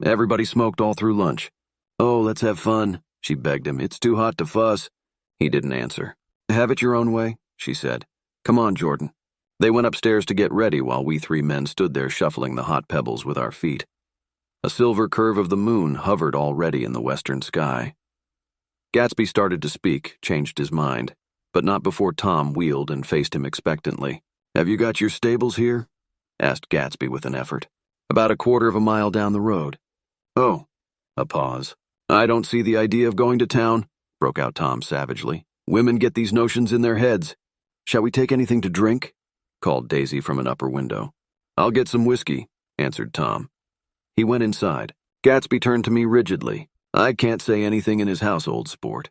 Everybody smoked all through lunch. Oh, let's have fun, she begged him. It's too hot to fuss. He didn't answer. Have it your own way, she said. Come on, Jordan. They went upstairs to get ready while we 3 men stood there shuffling the hot pebbles with our feet. A silver curve of the moon hovered already in the western sky. Gatsby started to speak, changed his mind, but not before Tom wheeled and faced him expectantly. Have you got your stables here? Asked Gatsby with an effort. About 1/4 of a mile down the road. Oh. A pause. I don't see the idea of going to town, broke out Tom savagely. Women get these notions in their heads. Shall we take anything to drink? Called Daisy from an upper window. I'll get some whiskey, answered Tom. He went inside. Gatsby turned to me rigidly. I can't say anything in his household, sport.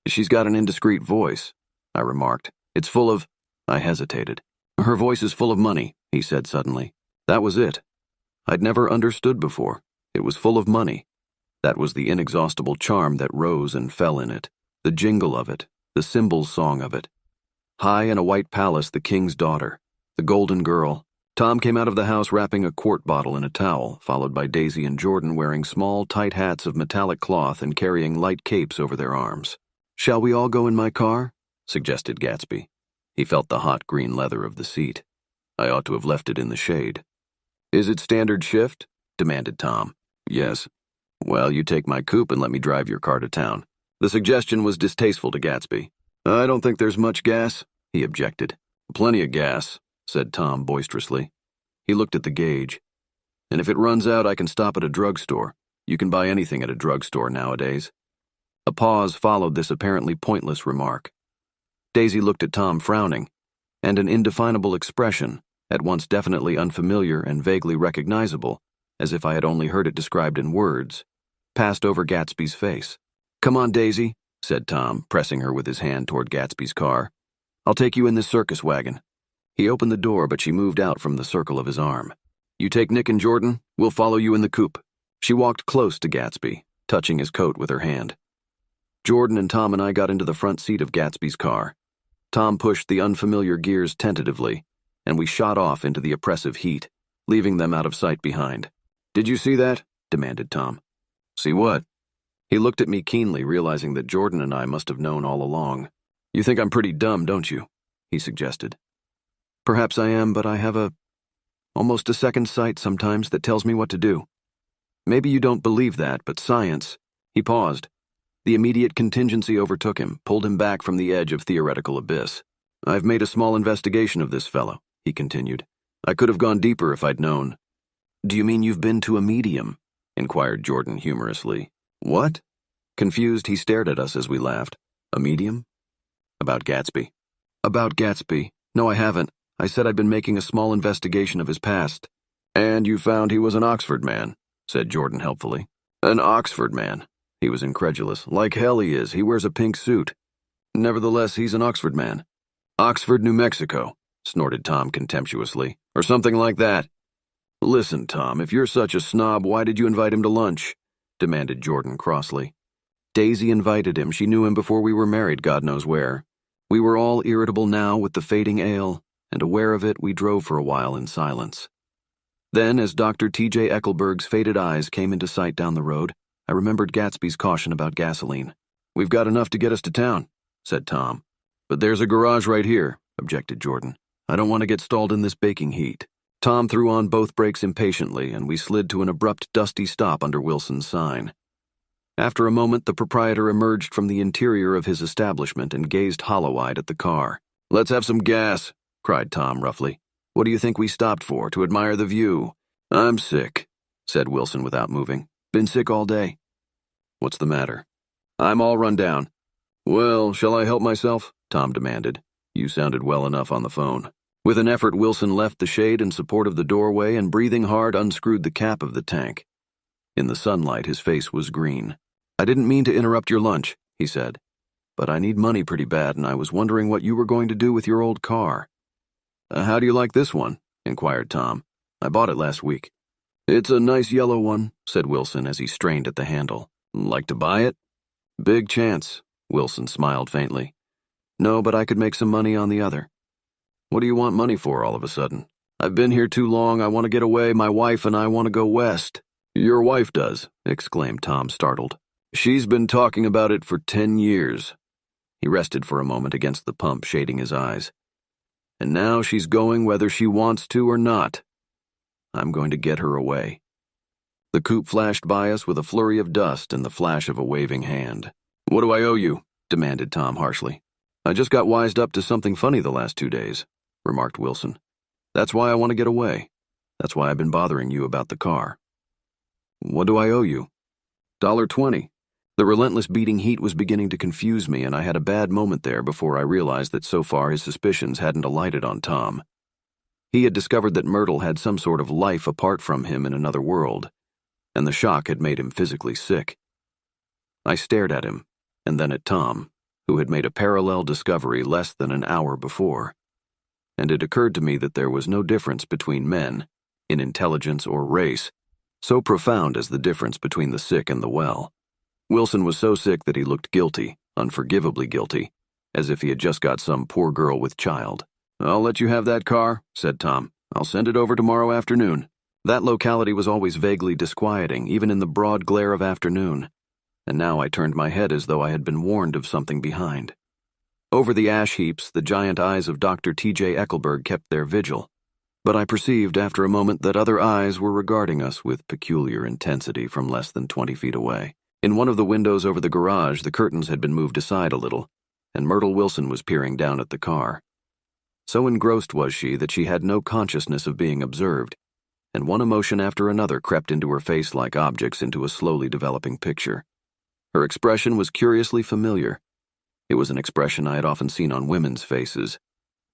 She's got an indiscreet voice, I remarked. It's full of... I hesitated. Her voice is full of money, he said suddenly. That was it. I'd never understood before. It was full of money. That was the inexhaustible charm that rose and fell in it, the jingle of it, the cymbals song of it. High in a white palace, the king's daughter, the golden girl. Tom came out of the house wrapping a quart bottle in a towel, followed by Daisy and Jordan wearing small, tight hats of metallic cloth and carrying light capes over their arms. Shall we all go in my car? Suggested Gatsby. He felt the hot green leather of the seat. I ought to have left it in the shade. Is it standard shift? Demanded Tom. Yes. Well, you take my coupe and let me drive your car to town. The suggestion was distasteful to Gatsby. I don't think there's much gas, he objected. Plenty of gas, said Tom boisterously. He looked at the gauge. And if it runs out, I can stop at a drugstore. You can buy anything at a drugstore nowadays. A pause followed this apparently pointless remark. Daisy looked at Tom frowning, and an indefinable expression, at once definitely unfamiliar and vaguely recognizable, as if I had only heard it described in words, passed over Gatsby's face. Come on, Daisy, said Tom, pressing her with his hand toward Gatsby's car. I'll take you in this circus wagon. He opened the door, but she moved out from the circle of his arm. You take Nick and Jordan, we'll follow you in the coupe. She walked close to Gatsby, touching his coat with her hand. Jordan and Tom and I got into the front seat of Gatsby's car. Tom pushed the unfamiliar gears tentatively, and we shot off into the oppressive heat, leaving them out of sight behind. Did you see that? Demanded Tom. See what? He looked at me keenly, realizing that Jordan and I must have known all along. You think I'm pretty dumb, don't you? He suggested. Perhaps I am, but I have almost a second sight sometimes that tells me what to do. Maybe you don't believe that, but science... He paused. The immediate contingency overtook him, pulled him back from the edge of theoretical abyss. I've made a small investigation of this fellow, he continued. I could have gone deeper if I'd known. Do you mean you've been to a medium? Inquired Jordan humorously. What? Confused, he stared at us as we laughed. A medium? About Gatsby. About Gatsby. No, I haven't. I said I'd been making a small investigation of his past. And you found he was an Oxford man, said Jordan helpfully. An Oxford man. He was incredulous. Like hell he is. He wears a pink suit. Nevertheless, he's an Oxford man. Oxford, New Mexico, snorted Tom contemptuously. Or something like that. Listen, Tom, if you're such a snob, why did you invite him to lunch? Demanded Jordan crossly. Daisy invited him. She knew him before we were married, God knows where. We were all irritable now with the fading ale, and aware of it, we drove for a while in silence. Then, as Dr. T.J. Eckelberg's faded eyes came into sight down the road, I remembered Gatsby's caution about gasoline. We've got enough to get us to town, said Tom. But there's a garage right here, objected Jordan. I don't want to get stalled in this baking heat. Tom threw on both brakes impatiently, and we slid to an abrupt, dusty stop under Wilson's sign. After a moment, the proprietor emerged from the interior of his establishment and gazed hollow-eyed at the car. Let's have some gas, cried Tom roughly. What do you think we stopped for, to admire the view? I'm sick, said Wilson without moving. Been sick all day. What's the matter? I'm all run down. Well, shall I help myself? Tom demanded. You sounded well enough on the phone. With an effort, Wilson left the shade in support of the doorway and, breathing hard, unscrewed the cap of the tank. In the sunlight, his face was green. I didn't mean to interrupt your lunch, he said. But I need money pretty bad, and I was wondering what you were going to do with your old car. How do you like this one? Inquired Tom. I bought it last week. It's a nice yellow one, said Wilson as he strained at the handle. Like to buy it? Big chance, Wilson smiled faintly. No, but I could make some money on the other. What do you want money for all of a sudden? I've been here too long, I want to get away, my wife and I want to go west. Your wife does, exclaimed Tom, startled. She's been talking about it for 10 years. He rested for a moment against the pump, shading his eyes. And now she's going whether she wants to or not. I'm going to get her away. The coupe flashed by us with a flurry of dust and the flash of a waving hand. What do I owe you? Demanded Tom harshly. I just got wised up to something funny the last 2 days, remarked Wilson. That's why I want to get away. That's why I've been bothering you about the car. What do I owe you? $1.20. The relentless beating heat was beginning to confuse me, and I had a bad moment there before I realized that so far his suspicions hadn't alighted on Tom. He had discovered that Myrtle had some sort of life apart from him in another world, and the shock had made him physically sick. I stared at him, and then at Tom, who had made a parallel discovery less than an hour before, and it occurred to me that there was no difference between men, in intelligence or race, so profound as the difference between the sick and the well. Wilson was so sick that he looked guilty, unforgivably guilty, as if he had just got some poor girl with child. I'll let you have that car, said Tom. I'll send it over tomorrow afternoon. That locality was always vaguely disquieting, even in the broad glare of afternoon, and now I turned my head as though I had been warned of something behind. Over the ash heaps, the giant eyes of Dr. T.J. Eckelberg kept their vigil, but I perceived after a moment that other eyes were regarding us with peculiar intensity from less than 20 feet away. In one of the windows over the garage, the curtains had been moved aside a little, and Myrtle Wilson was peering down at the car. So engrossed was she that she had no consciousness of being observed, and one emotion after another crept into her face like objects into a slowly developing picture. Her expression was curiously familiar. It was an expression I had often seen on women's faces,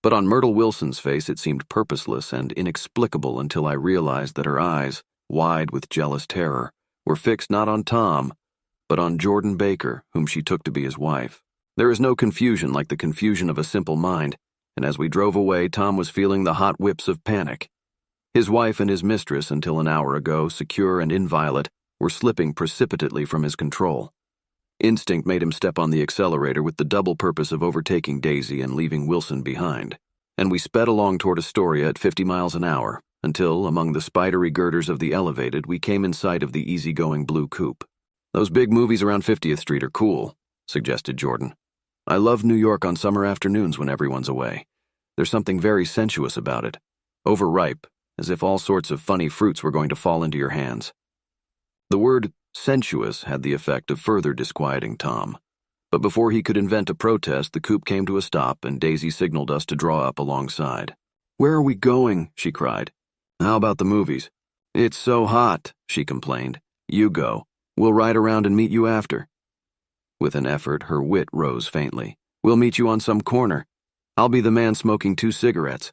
but on Myrtle Wilson's face it seemed purposeless and inexplicable until I realized that her eyes, wide with jealous terror, were fixed not on Tom, but on Jordan Baker, whom she took to be his wife. There is no confusion like the confusion of a simple mind, and as we drove away, Tom was feeling the hot whips of panic. His wife and his mistress, until an hour ago, secure and inviolate, were slipping precipitately from his control. Instinct made him step on the accelerator with the double purpose of overtaking Daisy and leaving Wilson behind, and we sped along toward Astoria at 50 miles an hour, until, among the spidery girders of the elevated, we came in sight of the easygoing blue coupe. "Those big movies around 50th Street are cool," suggested Jordan. "I love New York on summer afternoons when everyone's away. There's something very sensuous about it. Overripe, as if all sorts of funny fruits were going to fall into your hands." The word sensuous had the effect of further disquieting Tom. But before he could invent a protest, the coupe came to a stop and Daisy signaled us to draw up alongside. "Where are we going?" she cried. "How about the movies?" "It's so hot," she complained. "You go. We'll ride around and meet you after." With an effort, her wit rose faintly. "We'll meet you on some corner. I'll be the man smoking 2 cigarettes.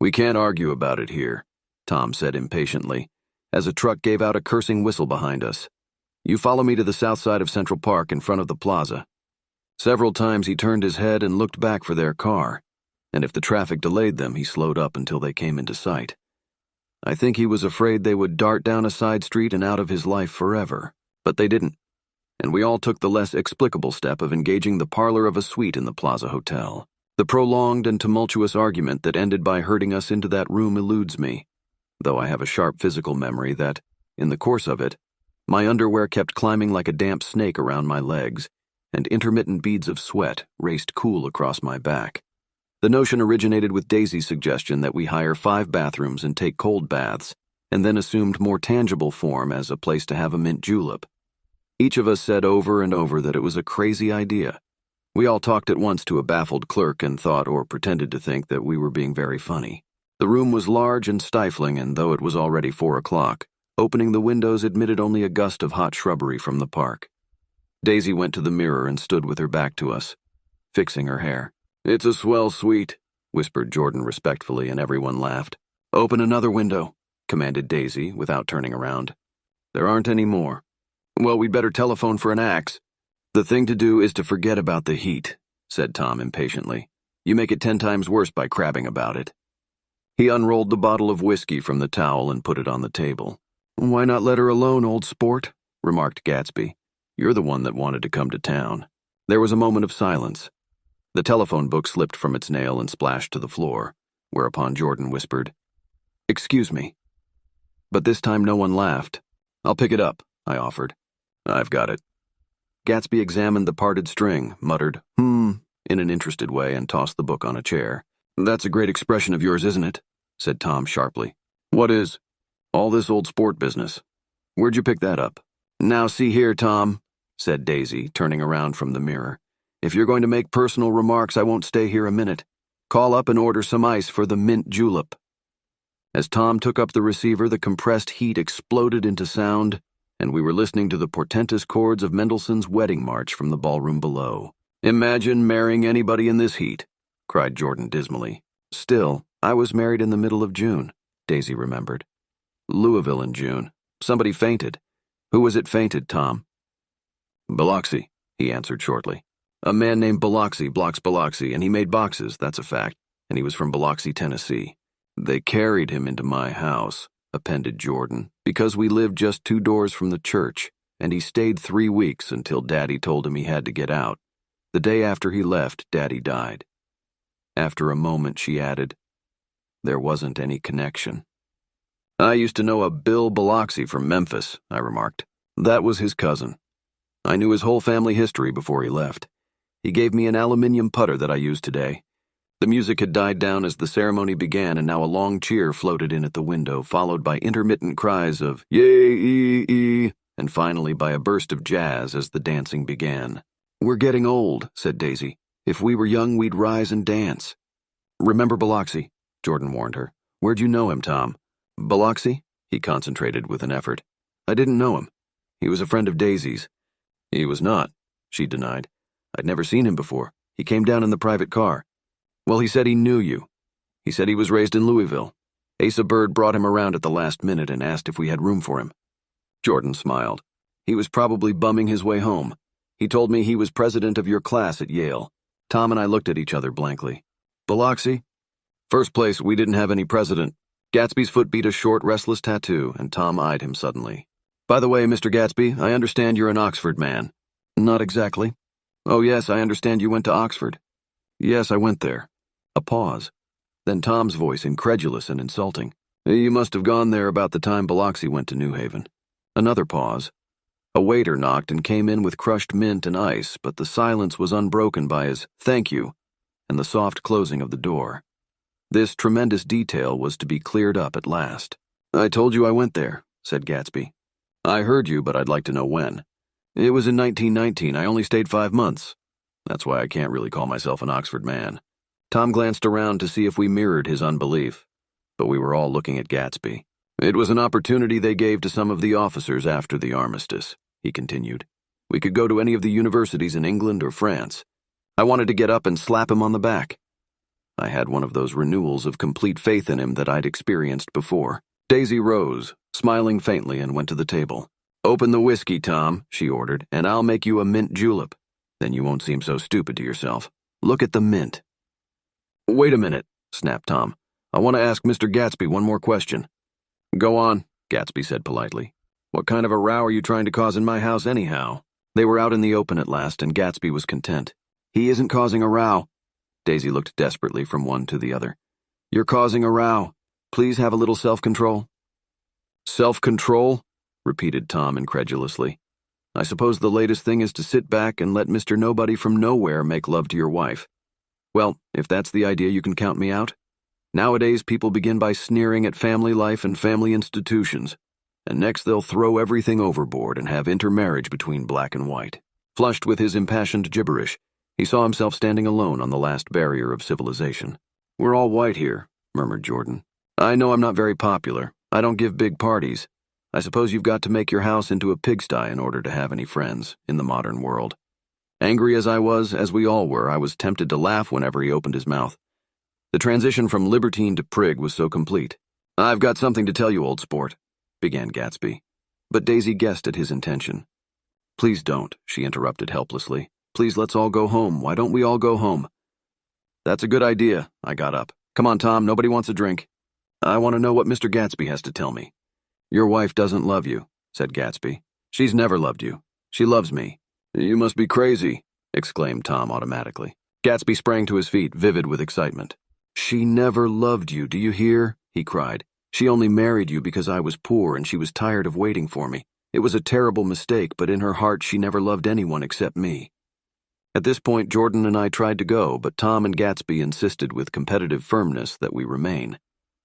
"We can't argue about it here," Tom said impatiently, as a truck gave out a cursing whistle behind us. "You follow me to the south side of Central Park in front of the plaza." Several times he turned his head and looked back for their car, and if the traffic delayed them, he slowed up until they came into sight. I think he was afraid they would dart down a side street and out of his life forever, but they didn't, and we all took the less explicable step of engaging the parlor of a suite in the Plaza Hotel. The prolonged and tumultuous argument that ended by herding us into that room eludes me, though I have a sharp physical memory that, in the course of it, my underwear kept climbing like a damp snake around my legs, and intermittent beads of sweat raced cool across my back. The notion originated with Daisy's suggestion that we hire 5 bathrooms and take cold baths, and then assumed more tangible form as a place to have a mint julep. Each of us said over and over that it was a crazy idea. We all talked at once to a baffled clerk and thought or pretended to think that we were being very funny. The room was large and stifling, and though it was already 4 o'clock, opening the windows admitted only a gust of hot shrubbery from the park. Daisy went to the mirror and stood with her back to us, fixing her hair. "It's a swell suite," whispered Jordan respectfully, and everyone laughed. "Open another window," commanded Daisy without turning around. "There aren't any more." "Well, we'd better telephone for an axe." "The thing to do is to forget about the heat," said Tom impatiently. "You make it 10 times worse by crabbing about it." He unrolled the bottle of whiskey from the towel and put it on the table. "Why not let her alone, old sport?" remarked Gatsby. "You're the one that wanted to come to town." There was a moment of silence. The telephone book slipped from its nail and splashed to the floor, whereupon Jordan whispered, "Excuse me." But this time no one laughed. "I'll pick it up," I offered. "I've got it." Gatsby examined the parted string, muttered, in an interested way, and tossed the book on a chair. "That's a great expression of yours, isn't it?" said Tom sharply. "What is?" "All this old sport business. Where'd you pick that up?" "Now see here, Tom," said Daisy, turning around from the mirror. "If you're going to make personal remarks, I won't stay here a minute. Call up and order some ice for the mint julep." As Tom took up the receiver, the compressed heat exploded into sound, and we were listening to the portentous chords of Mendelssohn's Wedding March from the ballroom below. "Imagine marrying anybody in this heat," cried Jordan dismally. "Still, I was married in the middle of June," Daisy remembered. "Louisville in June. Somebody fainted. Who was it fainted, Tom?" "Biloxi," he answered shortly. "A man named Biloxi blocks Biloxi, and he made boxes, that's a fact, and he was from Biloxi, Tennessee. They carried him into my house," appended Jordan, "because we lived just 2 doors from the church, and he stayed 3 weeks until Daddy told him he had to get out. The day after he left, Daddy died." After a moment, she added, "There wasn't any connection." "I used to know a Bill Biloxi from Memphis," I remarked. "That was his cousin. I knew his whole family history before he left. He gave me an aluminium putter that I used today." The music had died down as the ceremony began, and now a long cheer floated in at the window, followed by intermittent cries of "Yay-ee-ee," and finally by a burst of jazz as the dancing began. "We're getting old," said Daisy. If we were young, we'd rise and dance. Remember Biloxi, Jordan warned her. Where'd you know him, Tom? Biloxi? He concentrated with an effort. I didn't know him. He was a friend of Daisy's. He was not, she denied. I'd never seen him before. He came down in the private car. Well, he said he knew you. He said he was raised in Louisville. Asa Bird brought him around at the last minute and asked if we had room for him. Jordan smiled. He was probably bumming his way home. He told me he was president of your class at Yale. Tom and I looked at each other blankly. Biloxi? First place, we didn't have any president. Gatsby's foot beat a short, restless tattoo, and Tom eyed him suddenly. By the way, Mr. Gatsby, I understand you're an Oxford man. Not exactly. Oh yes, I understand you went to Oxford. Yes, I went there. A pause. Then Tom's voice, incredulous and insulting. You must have gone there about the time Biloxi went to New Haven. Another pause. A waiter knocked and came in with crushed mint and ice, but the silence was unbroken by his "thank you" and the soft closing of the door. This tremendous detail was to be cleared up at last. I told you I went there, said Gatsby. I heard you, but I'd like to know when. It was in 1919. I only stayed 5 months. That's why I can't really call myself an Oxford man. Tom glanced around to see if we mirrored his unbelief, but we were all looking at Gatsby. It was an opportunity they gave to some of the officers after the armistice, he continued. We could go to any of the universities in England or France. I wanted to get up and slap him on the back. I had one of those renewals of complete faith in him that I'd experienced before. Daisy rose, smiling faintly, and went to the table. Open the whiskey, Tom, she ordered, and I'll make you a mint julep. Then you won't seem so stupid to yourself. Look at the mint. Wait a minute, snapped Tom. I want to ask Mr. Gatsby one more question. Go on, Gatsby said politely. What kind of a row are you trying to cause in my house anyhow? They were out in the open at last, and Gatsby was content. He isn't causing a row. Daisy looked desperately from one to the other. You're causing a row. Please have a little self-control. Self-control? Repeated Tom incredulously. I suppose the latest thing is to sit back and let Mr. Nobody from Nowhere make love to your wife. Well, if that's the idea, you can count me out. Nowadays, people begin by sneering at family life and family institutions, and next they'll throw everything overboard and have intermarriage between black and white. Flushed with his impassioned gibberish, he saw himself standing alone on the last barrier of civilization. We're all white here, murmured Jordan. I know I'm not very popular. I don't give big parties. I suppose you've got to make your house into a pigsty in order to have any friends in the modern world. Angry as I was, as we all were, I was tempted to laugh whenever he opened his mouth. The transition from libertine to prig was so complete. I've got something to tell you, old sport, began Gatsby. But Daisy guessed at his intention. Please don't, she interrupted helplessly. Please, let's all go home. Why don't we all go home? That's a good idea, I got up. Come on, Tom, nobody wants a drink. I want to know what Mr. Gatsby has to tell me. Your wife doesn't love you, said Gatsby. She's never loved you. She loves me. You must be crazy, exclaimed Tom automatically. Gatsby sprang to his feet, vivid with excitement. She never loved you, do you hear? He cried. She only married you because I was poor and she was tired of waiting for me. It was a terrible mistake, but in her heart she never loved anyone except me. At this point, Jordan and I tried to go, but Tom and Gatsby insisted with competitive firmness that we remain,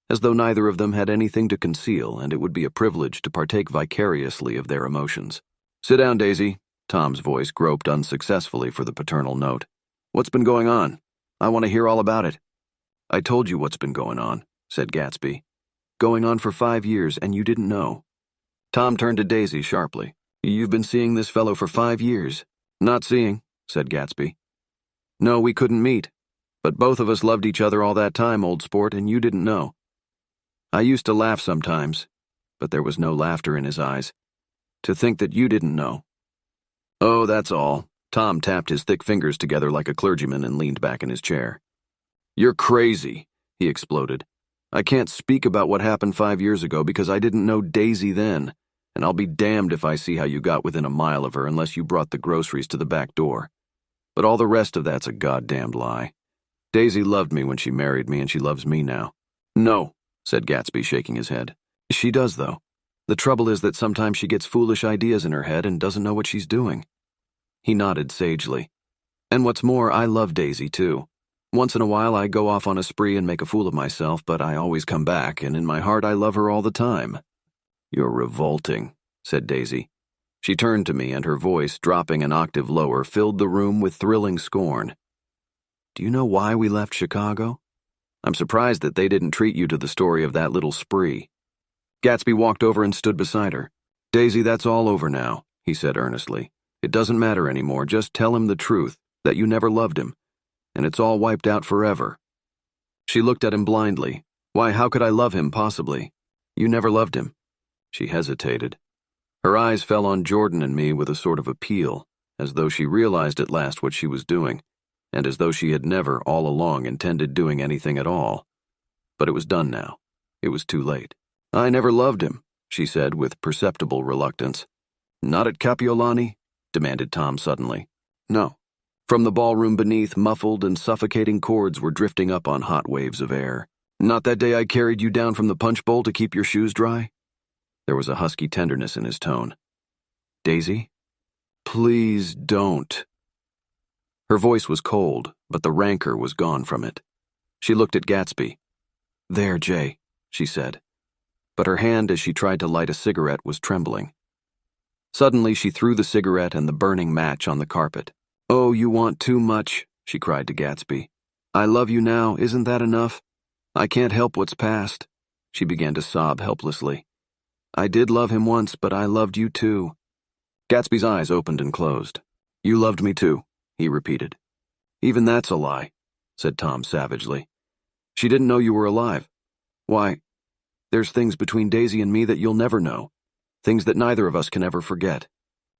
as though neither of them had anything to conceal and it would be a privilege to partake vicariously of their emotions. Sit down, Daisy. Tom's voice groped unsuccessfully for the paternal note. What's been going on? I want to hear all about it. I told you what's been going on, said Gatsby. Going on for 5 years, and you didn't know. Tom turned to Daisy sharply. You've been seeing this fellow for 5 years. Not seeing, said Gatsby. No, we couldn't meet. But both of us loved each other all that time, old sport, and you didn't know. I used to laugh sometimes, but there was no laughter in his eyes. To think that you didn't know. Oh, that's all. Tom tapped his thick fingers together like a clergyman and leaned back in his chair. You're crazy, he exploded. I can't speak about what happened 5 years ago because I didn't know Daisy then, and I'll be damned if I see how you got within a mile of her unless you brought the groceries to the back door. But all the rest of that's a goddamned lie. Daisy loved me when she married me, and she loves me now. No, said Gatsby, shaking his head. She does, though. The trouble is that sometimes she gets foolish ideas in her head and doesn't know what she's doing. He nodded sagely. And what's more, I love Daisy, too. Once in a while I go off on a spree and make a fool of myself, but I always come back, and in my heart I love her all the time. You're revolting, said Daisy. She turned to me, and her voice, dropping an octave lower, filled the room with thrilling scorn. Do you know why we left Chicago? I'm surprised that they didn't treat you to the story of that little spree." Gatsby walked over and stood beside her. "Daisy, that's all over now," he said earnestly. "It doesn't matter anymore. Just tell him the truth, that you never loved him, and it's all wiped out forever." She looked at him blindly. "Why, how could I love him, possibly? You never loved him." She hesitated. Her eyes fell on Jordan and me with a sort of appeal, as though she realized at last what she was doing, and as though she had never, all along, intended doing anything at all. But it was done now. It was too late. "I never loved him," she said with perceptible reluctance. "Not at Kapiolani?" demanded Tom suddenly. "No." From the ballroom beneath, muffled and suffocating chords were drifting up on hot waves of air. "Not that day I carried you down from the punch bowl to keep your shoes dry?" There was a husky tenderness in his tone. "Daisy? Please don't." Her voice was cold, but the rancor was gone from it. She looked at Gatsby. "There, Jay," she said. But her hand, as she tried to light a cigarette, was trembling. Suddenly, she threw the cigarette and the burning match on the carpet. "Oh, you want too much," she cried to Gatsby. "I love you now, isn't that enough? I can't help what's past." She began to sob helplessly. "I did love him once, but I loved you too." Gatsby's eyes opened and closed. "You loved me too," he repeated. "Even that's a lie," said Tom savagely. "She didn't know you were alive. Why, there's things between Daisy and me that you'll never know. Things that neither of us can ever forget."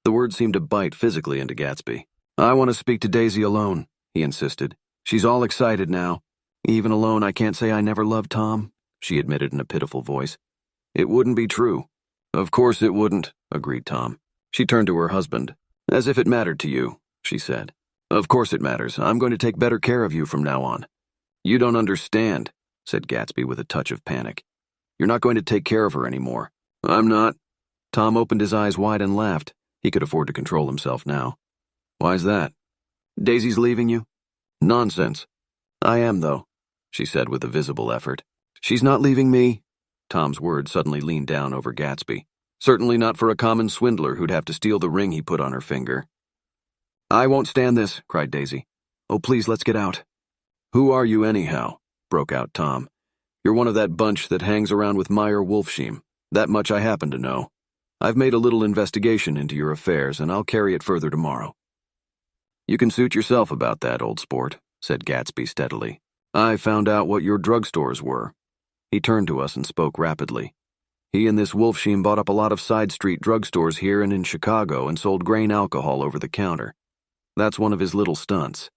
The words seemed to bite physically into Gatsby. "I want to speak to Daisy alone," he insisted. "She's all excited now. Even alone, I can't say I never loved Tom," she admitted in a pitiful voice. "It wouldn't be true." "Of course it wouldn't," agreed Tom. She turned to her husband. "As if it mattered to you," she said. "Of course it matters. I'm going to take better care of you from now on." "You don't understand," said Gatsby with a touch of panic. "You're not going to take care of her anymore." "I'm not." Tom opened his eyes wide and laughed. He could afford to control himself now. "Why's that?" "Daisy's leaving you." "Nonsense." "I am, though," she said with a visible effort. "She's not leaving me." Tom's words suddenly leaned down over Gatsby. "Certainly not for a common swindler who'd have to steal the ring he put on her finger." "I won't stand this," cried Daisy. "Oh, please, let's get out." "Who are you anyhow?" broke out Tom. "You're one of that bunch that hangs around with Meyer Wolfsheim. That much I happen to know. I've made a little investigation into your affairs, and I'll carry it further tomorrow." "You can suit yourself about that, old sport," said Gatsby steadily. "I found out what your drugstores were." He turned to us and spoke rapidly. "He and this Wolfsheim bought up a lot of side street drugstores here and in Chicago and sold grain alcohol over the counter. That's one of his little stunts.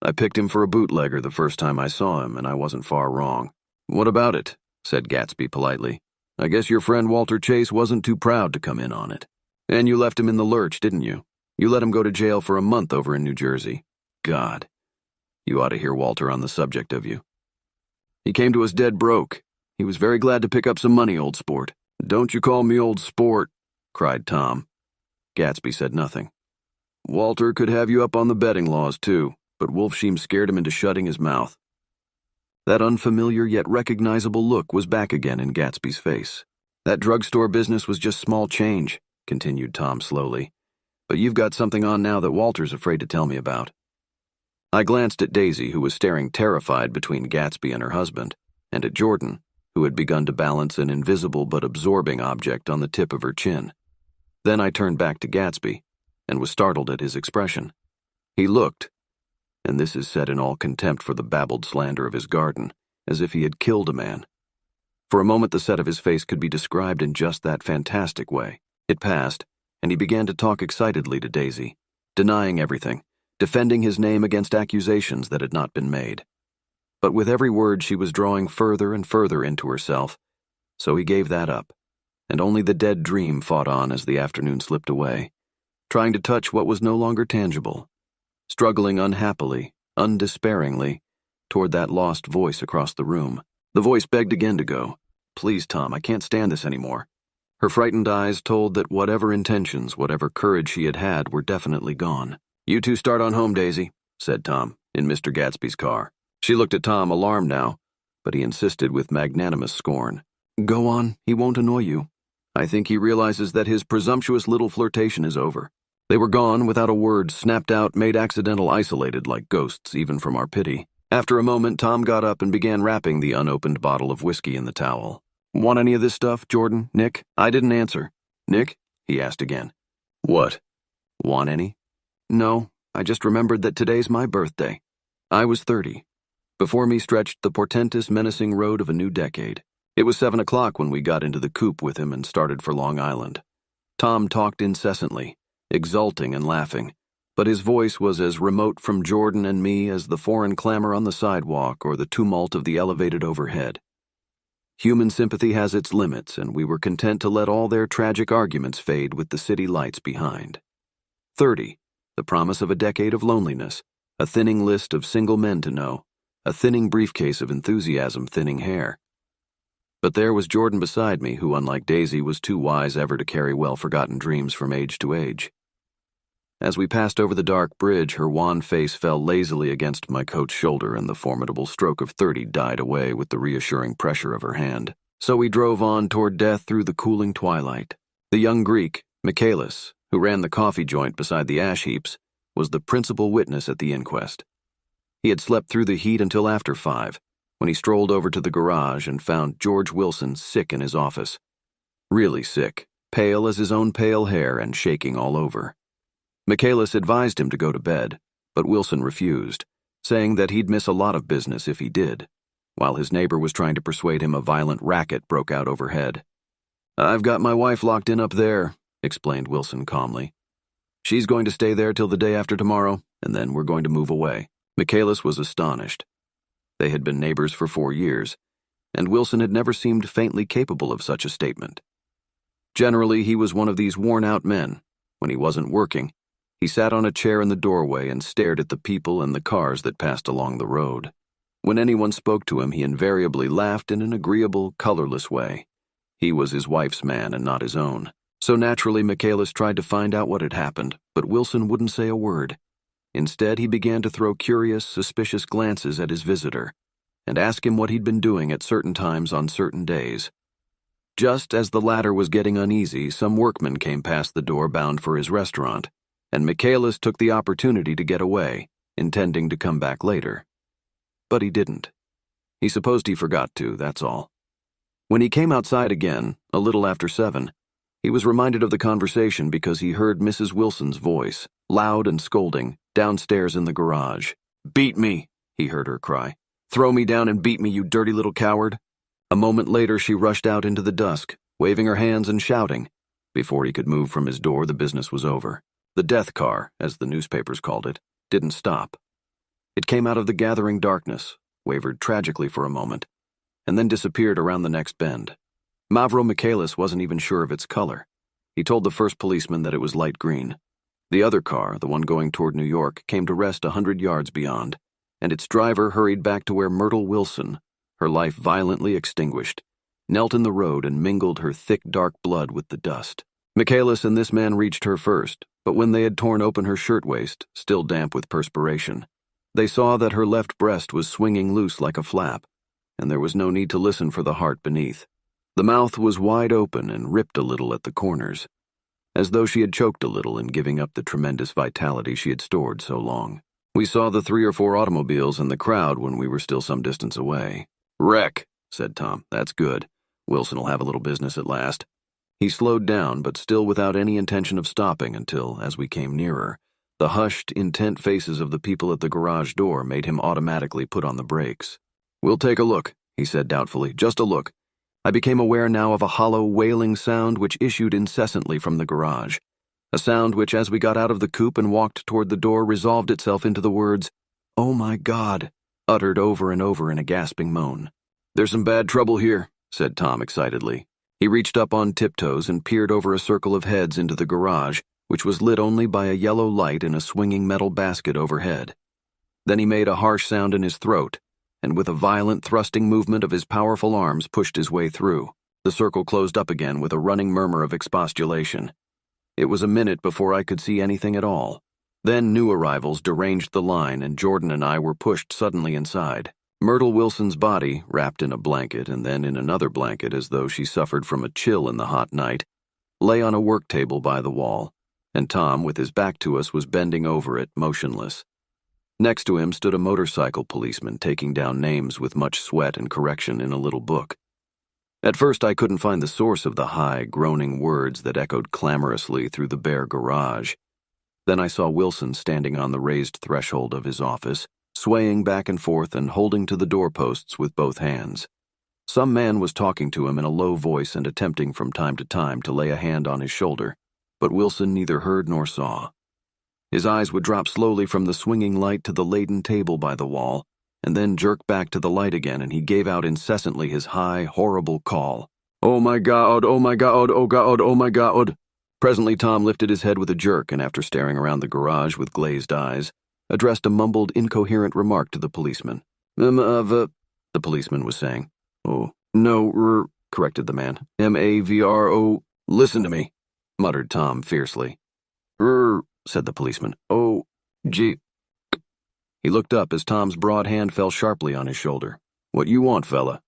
I picked him for a bootlegger the first time I saw him, and I wasn't far wrong." "What about it?" said Gatsby politely. "I guess your friend Walter Chase wasn't too proud to come in on it. And you left him in the lurch, didn't you? You let him go to jail for a month over in New Jersey. God, you ought to hear Walter on the subject of you. He came to us dead broke. He was very glad to pick up some money, old sport." "Don't you call me old sport," cried Tom. Gatsby said nothing. "Walter could have you up on the betting laws, too, but Wolfsheim scared him into shutting his mouth." That unfamiliar yet recognizable look was back again in Gatsby's face. "That drugstore business was just small change," continued Tom slowly. "But you've got something on now that Walter's afraid to tell me about." I glanced at Daisy, who was staring terrified between Gatsby and her husband, and at Jordan, who had begun to balance an invisible but absorbing object on the tip of her chin. Then I turned back to Gatsby, and was startled at his expression. He looked, and this is said in all contempt for the babbled slander of his garden, as if he had killed a man. For a moment the set of his face could be described in just that fantastic way. It passed, and he began to talk excitedly to Daisy, denying everything, defending his name against accusations that had not been made. But with every word she was drawing further and further into herself, so he gave that up, and only the dead dream fought on as the afternoon slipped away, trying to touch what was no longer tangible, struggling unhappily, undespairingly, toward that lost voice across the room. The voice begged again to go. "Please, Tom, I can't stand this anymore." Her frightened eyes told that whatever intentions, whatever courage she had had were definitely gone. "You two start on home, Daisy," said Tom, in Mr. Gatsby's car. She looked at Tom, alarmed now, but he insisted with magnanimous scorn. "Go on, he won't annoy you. I think he realizes that his presumptuous little flirtation is over." They were gone without a word, snapped out, made accidental, isolated like ghosts, even from our pity. After a moment, Tom got up and began wrapping the unopened bottle of whiskey in the towel. Want any of this stuff, Jordan? Nick? I didn't answer. Nick? He asked again. What? Want any? No, I just remembered that today's my birthday. I was 30. Before me stretched the portentous, menacing road of a new decade. It was 7 o'clock when we got into the coupe with him and started for Long Island. Tom talked incessantly, exulting and laughing, but his voice was as remote from Jordan and me as the foreign clamor on the sidewalk or the tumult of the elevated overhead. Human sympathy has its limits, and we were content to let all their tragic arguments fade with the city lights behind. 30, the promise of a decade of loneliness, a thinning list of single men to know, a thinning briefcase of enthusiasm thinning hair. But there was Jordan beside me, who, unlike Daisy, was too wise ever to carry well-forgotten dreams from age to age. As we passed over the dark bridge, her wan face fell lazily against my coat's shoulder, and the formidable stroke of 30 died away with the reassuring pressure of her hand. So we drove on toward death through the cooling twilight. The young Greek, Michaelis, who ran the coffee joint beside the ash heaps, was the principal witness at the inquest. He had slept through the heat until after 5, when he strolled over to the garage and found George Wilson sick in his office. Really sick, pale as his own pale hair and shaking all over. Michaelis advised him to go to bed, but Wilson refused, saying that he'd miss a lot of business if he did, while his neighbor was trying to persuade him a violent racket broke out overhead. "I've got my wife locked in up there," explained Wilson calmly. "She's going to stay there till the day after tomorrow, and then we're going to move away." Michaelis was astonished. They had been neighbors for 4 years, and Wilson had never seemed faintly capable of such a statement. Generally, he was one of these worn-out men. When he wasn't working, he sat on a chair in the doorway and stared at the people and the cars that passed along the road. When anyone spoke to him, he invariably laughed in an agreeable, colorless way. He was his wife's man and not his own. So naturally, Michaelis tried to find out what had happened, but Wilson wouldn't say a word. Instead, he began to throw curious, suspicious glances at his visitor and ask him what he'd been doing at certain times on certain days. Just as the latter was getting uneasy, some workmen came past the door bound for his restaurant, and Michaelis took the opportunity to get away, intending to come back later. But he didn't. He supposed he forgot to, that's all. When he came outside again, a little after 7, he was reminded of the conversation because he heard Mrs. Wilson's voice, loud and scolding, downstairs in the garage. "Beat me," he heard her cry. "Throw me down and beat me, you dirty little coward." A moment later, she rushed out into the dusk, waving her hands and shouting. Before he could move from his door, the business was over. The death car, as the newspapers called it, didn't stop. It came out of the gathering darkness, wavered tragically for a moment, and then disappeared around the next bend. Mavro Michaelis wasn't even sure of its color. He told the first policeman that it was light green. The other car, the one going toward New York, came to rest 100 yards beyond, and its driver hurried back to where Myrtle Wilson, her life violently extinguished, knelt in the road and mingled her thick, dark blood with the dust. Michaelis and this man reached her first, but when they had torn open her shirtwaist, still damp with perspiration, they saw that her left breast was swinging loose like a flap, and there was no need to listen for the heart beneath. The mouth was wide open and ripped a little at the corners, as though she had choked a little in giving up the tremendous vitality she had stored so long. We saw the 3 or 4 automobiles and the crowd when we were still some distance away. "Wreck," said Tom. "That's good. Wilson'll have a little business at last." He slowed down, but still without any intention of stopping until, as we came nearer, the hushed, intent faces of the people at the garage door made him automatically put on the brakes. "We'll take a look," he said doubtfully. "Just a look." I became aware now of a hollow, wailing sound which issued incessantly from the garage, a sound which, as we got out of the coupe and walked toward the door, resolved itself into the words, "Oh my God," uttered over and over in a gasping moan. "There's some bad trouble here," said Tom excitedly. He reached up on tiptoes and peered over a circle of heads into the garage, which was lit only by a yellow light in a swinging metal basket overhead. Then he made a harsh sound in his throat, and with a violent thrusting movement of his powerful arms pushed his way through. The circle closed up again with a running murmur of expostulation. It was a minute before I could see anything at all. Then new arrivals deranged the line, and Jordan and I were pushed suddenly inside. Myrtle Wilson's body, wrapped in a blanket and then in another blanket as though she suffered from a chill in the hot night, lay on a work table by the wall, and Tom, with his back to us, was bending over it, motionless. Next to him stood a motorcycle policeman taking down names with much sweat and correction in a little book. At first I couldn't find the source of the high, groaning words that echoed clamorously through the bare garage. Then I saw Wilson standing on the raised threshold of his office, swaying back and forth and holding to the doorposts with both hands. Some man was talking to him in a low voice and attempting from time to time to lay a hand on his shoulder, but Wilson neither heard nor saw. His eyes would drop slowly from the swinging light to the laden table by the wall, and then jerk back to the light again, and he gave out incessantly his high, horrible call. "Oh my God, oh my God, oh God, oh my God." Presently Tom lifted his head with a jerk, and after staring around the garage with glazed eyes, addressed a mumbled, incoherent remark to the policeman. The policeman was saying. "Oh, no, corrected the man. M-A-V-R-O, listen to me," muttered Tom fiercely. Said the policeman. "Oh, gee." He looked up as Tom's broad hand fell sharply on his shoulder. "What you want, fella?"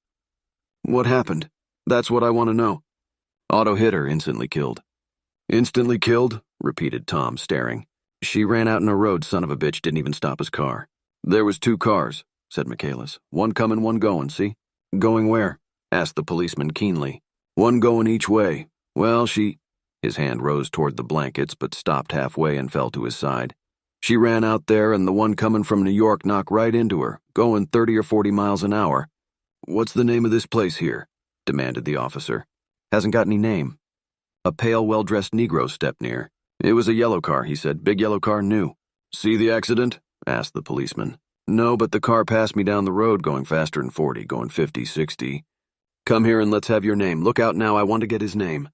"What happened? That's what I want to know." "Auto hit her, instantly killed." "Instantly killed?" repeated Tom, staring. "She ran out in a road, son of a bitch, didn't even stop his car." "There was 2 cars," said Michaelis. "One coming, one going, see?" "Going where?" asked the policeman keenly. "One going each way. Well, she—" His hand rose toward the blankets, but stopped halfway and fell to his side. "She ran out there, and the one coming from New York knocked right into her, going 30 or 40 miles an hour. What's the name of this place here?" demanded the officer. "Hasn't got any name." A pale, well-dressed Negro stepped near. "It was a yellow car," he said. "Big yellow car, new." "See the accident?" asked the policeman. "No, but the car passed me down the road going faster than 40, going 50, 60. "Come here and let's have your name. Look out now, I want to get his name."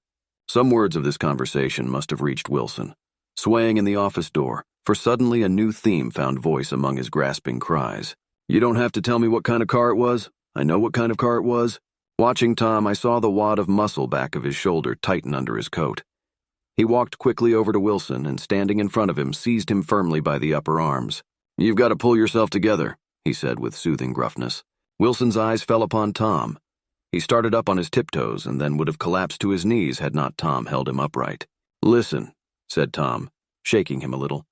Some words of this conversation must have reached Wilson, swaying in the office door, for suddenly a new theme found voice among his grasping cries. "You don't have to tell me what kind of car it was. I know what kind of car it was." Watching Tom, I saw the wad of muscle back of his shoulder tighten under his coat. He walked quickly over to Wilson and, standing in front of him, seized him firmly by the upper arms. "You've got to pull yourself together," he said with soothing gruffness. Wilson's eyes fell upon Tom. He started up on his tiptoes and then would have collapsed to his knees had not Tom held him upright. "Listen," said Tom, shaking him a little.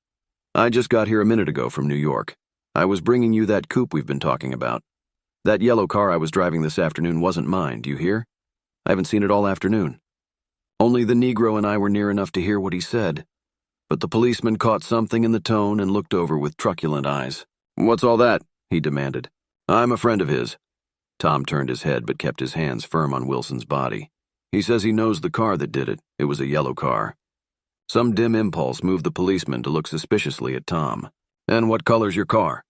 "I just got here a minute ago from New York. I was bringing you that coupe we've been talking about. That yellow car I was driving this afternoon wasn't mine, do you hear? I haven't seen it all afternoon. Only the Negro and I were near enough to hear what he said. But the policeman caught something in the tone and looked over with truculent eyes. "What's all that?" he demanded. "I'm a friend of his." Tom turned his head but kept his hands firm on Wilson's body. "He says he knows the car that did it. It was a yellow car." Some dim impulse moved the policeman to look suspiciously at Tom. "And what color's your car?"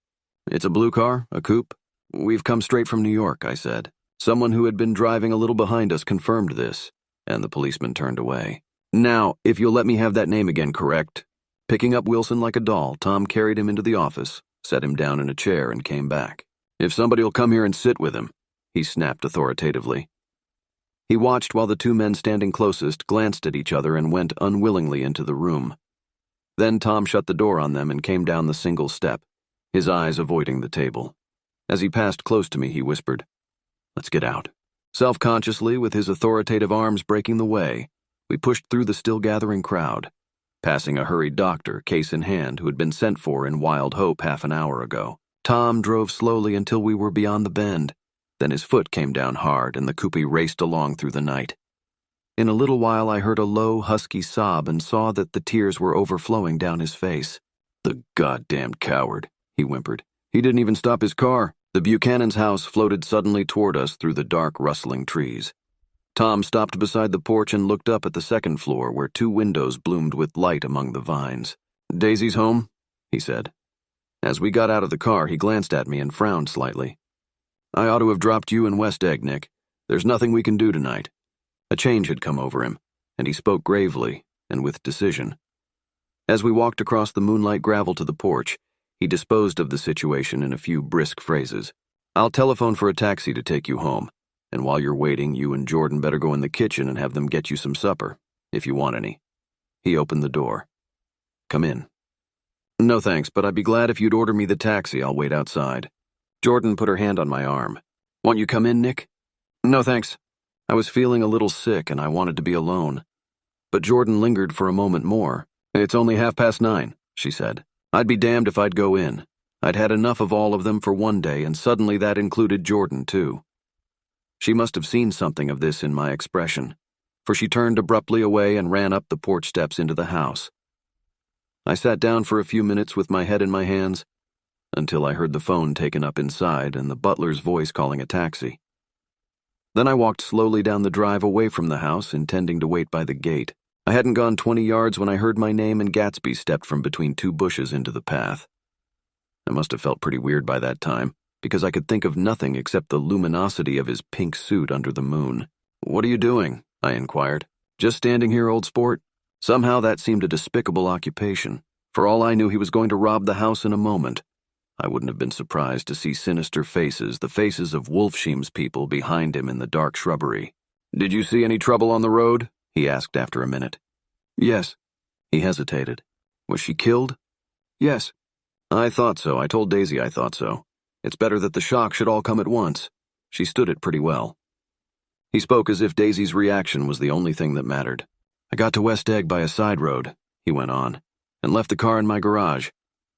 "It's a blue car, a coupe." "We've come straight from New York," I said. Someone who had been driving a little behind us confirmed this, and the policeman turned away. "Now, if you'll let me have that name again, correct?" Picking up Wilson like a doll, Tom carried him into the office, set him down in a chair, and came back. "If somebody'll come here and sit with him," he snapped authoritatively. He watched while the 2 men standing closest glanced at each other and went unwillingly into the room. Then Tom shut the door on them and came down the single step, his eyes avoiding the table. As he passed close to me, he whispered, "Let's get out." Self-consciously, with his authoritative arms breaking the way, we pushed through the still-gathering crowd, passing a hurried doctor, case in hand, who had been sent for in wild hope half an hour ago. Tom drove slowly until we were beyond the bend. Then his foot came down hard and the coupe raced along through the night. In a little while I heard a low, husky sob and saw that the tears were overflowing down his face. "The goddamned coward," he whimpered. "He didn't even stop his car." The Buchanans' house floated suddenly toward us through the dark, rustling trees. Tom stopped beside the porch and looked up at the second floor where 2 windows bloomed with light among the vines. "Daisy's home?" he said. As we got out of the car, he glanced at me and frowned slightly. "I ought to have dropped you in West Egg, Nick. There's nothing we can do tonight." A change had come over him, and he spoke gravely and with decision. As we walked across the moonlight gravel to the porch, he disposed of the situation in a few brisk phrases. "I'll telephone for a taxi to take you home, and while you're waiting, you and Jordan better go in the kitchen and have them get you some supper, if you want any." He opened the door. "Come in." "No thanks, but I'd be glad if you'd order me the taxi. I'll wait outside." Jordan put her hand on my arm. "Want you come in, Nick?" "No thanks." I was feeling a little sick and I wanted to be alone. But Jordan lingered for a moment more, It's only 9:30, she said. I'd be damned if I'd go in. I'd had enough of all of them for one day, and suddenly that included Jordan, too. She must have seen something of this in my expression, for she turned abruptly away and ran up the porch steps into the house. I sat down for a few minutes with my head in my hands, until I heard the phone taken up inside and the butler's voice calling a taxi. Then I walked slowly down the drive away from the house, intending to wait by the gate. I hadn't gone 20 yards when I heard my name and Gatsby stepped from between two bushes into the path. I must have felt pretty weird by that time, because I could think of nothing except the luminosity of his pink suit under the moon. "What are you doing?" I inquired. "Just standing here, old sport?" Somehow that seemed a despicable occupation. For all I knew, he was going to rob the house in a moment. I wouldn't have been surprised to see sinister faces, the faces of Wolfsheim's people, behind him in the dark shrubbery. "Did you see any trouble on the road?" he asked after a minute. "Yes." He hesitated. "Was she killed?" "Yes." "I thought so. I told Daisy I thought so. It's better that the shock should all come at once. She stood it pretty well." He spoke as if Daisy's reaction was the only thing that mattered. "I got to West Egg by a side road," he went on, "and left the car in my garage.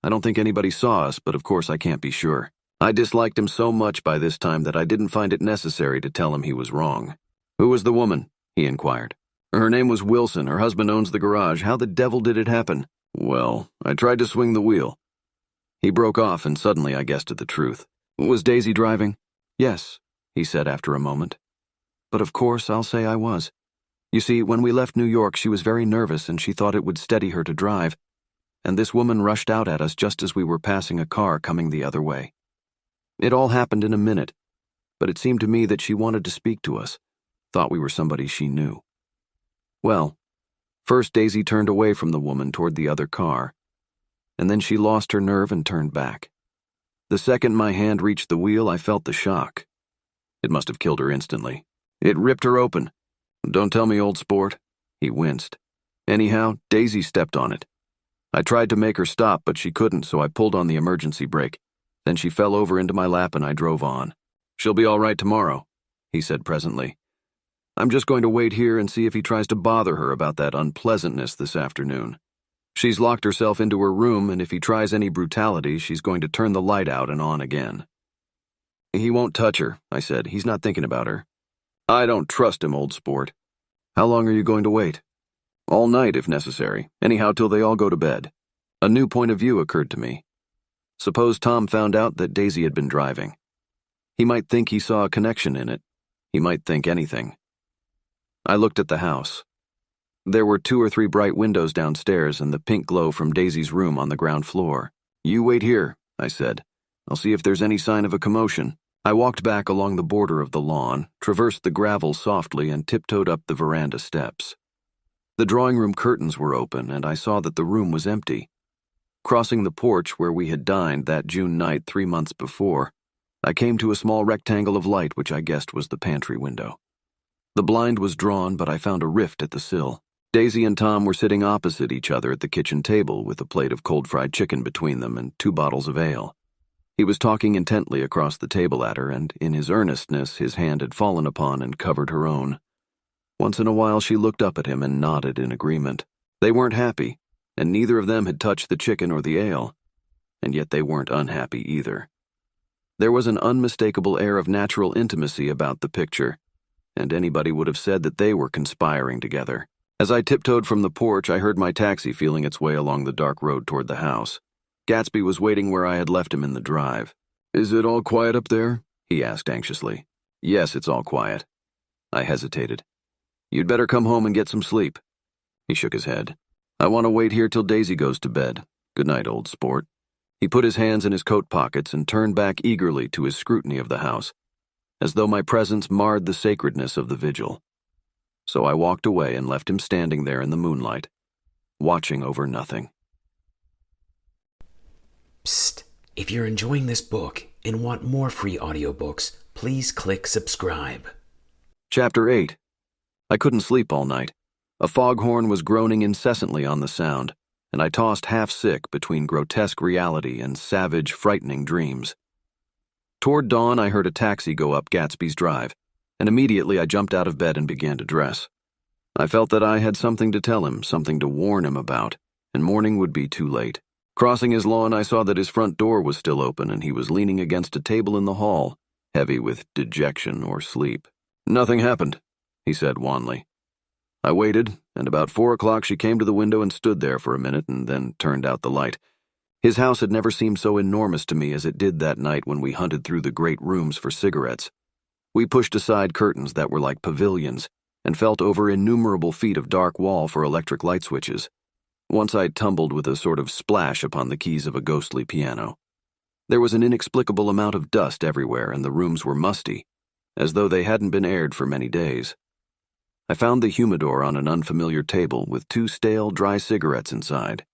I don't think anybody saw us, but of course I can't be sure. I disliked him so much by this time that I didn't find it necessary to tell him he was wrong." "Who was the woman?" he inquired. "Her name was Wilson. Her husband owns the garage. How the devil did it happen?" "Well, I tried to swing the wheel." He broke off, and suddenly I guessed at the truth. "Was Daisy driving?" "Yes," he said after a moment. "But of course I'll say I was. You see, when we left New York, she was very nervous and she thought it would steady her to drive. And this woman rushed out at us just as we were passing a car coming the other way. It all happened in a minute, but it seemed to me that she wanted to speak to us, thought we were somebody she knew. Well, first Daisy turned away from the woman toward the other car, and then she lost her nerve and turned back. The second my hand reached the wheel, I felt the shock. It must have killed her instantly. It ripped her open. Don't tell me, old sport." He winced. "Anyhow, Daisy stepped on it. I tried to make her stop, but she couldn't, so I pulled on the emergency brake. Then she fell over into my lap and I drove on. She'll be all right tomorrow," he said presently. "I'm just going to wait here and see if he tries to bother her about that unpleasantness this afternoon. She's locked herself into her room, and if he tries any brutality, she's going to turn the light out and on again." "He won't touch her," I said. "He's not thinking about her." "I don't trust him, old sport." "How long are you going to wait?" "All night, if necessary. Anyhow, till they all go to bed." A new point of view occurred to me. Suppose Tom found out that Daisy had been driving. He might think he saw a connection in it. He might think anything. I looked at the house. There were 2 or 3 bright windows downstairs and the pink glow from Daisy's room on the ground floor. "You wait here," I said. "I'll see if there's any sign of a commotion." I walked back along the border of the lawn, traversed the gravel softly, and tiptoed up the veranda steps. The drawing room curtains were open, and I saw that the room was empty. Crossing the porch where we had dined that June night 3 months before, I came to a small rectangle of light which I guessed was the pantry window. The blind was drawn, but I found a rift at the sill. Daisy and Tom were sitting opposite each other at the kitchen table with a plate of cold fried chicken between them and 2 bottles of ale. He was talking intently across the table at her, and in his earnestness his hand had fallen upon and covered her own. Once in a while she looked up at him and nodded in agreement. They weren't happy, and neither of them had touched the chicken or the ale, and yet they weren't unhappy either. There was an unmistakable air of natural intimacy about the picture, and anybody would have said that they were conspiring together. As I tiptoed from the porch, I heard my taxi feeling its way along the dark road toward the house. Gatsby was waiting where I had left him in the drive. "Is it all quiet up there?" he asked anxiously. "Yes, it's all quiet." I hesitated. "You'd better come home and get some sleep." He shook his head. "I want to wait here till Daisy goes to bed. Good night, old sport." He put his hands in his coat pockets and turned back eagerly to his scrutiny of the house, as though my presence marred the sacredness of the vigil. So I walked away and left him standing there in the moonlight, watching over nothing. Psst! If you're enjoying this book and want more free audiobooks, please click subscribe. Chapter 8. I couldn't sleep all night. A foghorn was groaning incessantly on the sound, and I tossed half-sick between grotesque reality and savage, frightening dreams. Toward dawn, I heard a taxi go up Gatsby's drive, and immediately I jumped out of bed and began to dress. I felt that I had something to tell him, something to warn him about, and morning would be too late. Crossing his lawn, I saw that his front door was still open and he was leaning against a table in the hall, heavy with dejection or sleep. "Nothing happened," he said wanly. I waited, and about 4 o'clock she came to the window and stood there for a minute and then turned out the light. His house had never seemed so enormous to me as it did that night when we hunted through the great rooms for cigarettes. We pushed aside curtains that were like pavilions and felt over innumerable feet of dark wall for electric light switches. Once I tumbled with a sort of splash upon the keys of a ghostly piano. There was an inexplicable amount of dust everywhere, and the rooms were musty, as though they hadn't been aired for many days. I found the humidor on an unfamiliar table with 2 stale, dry cigarettes inside.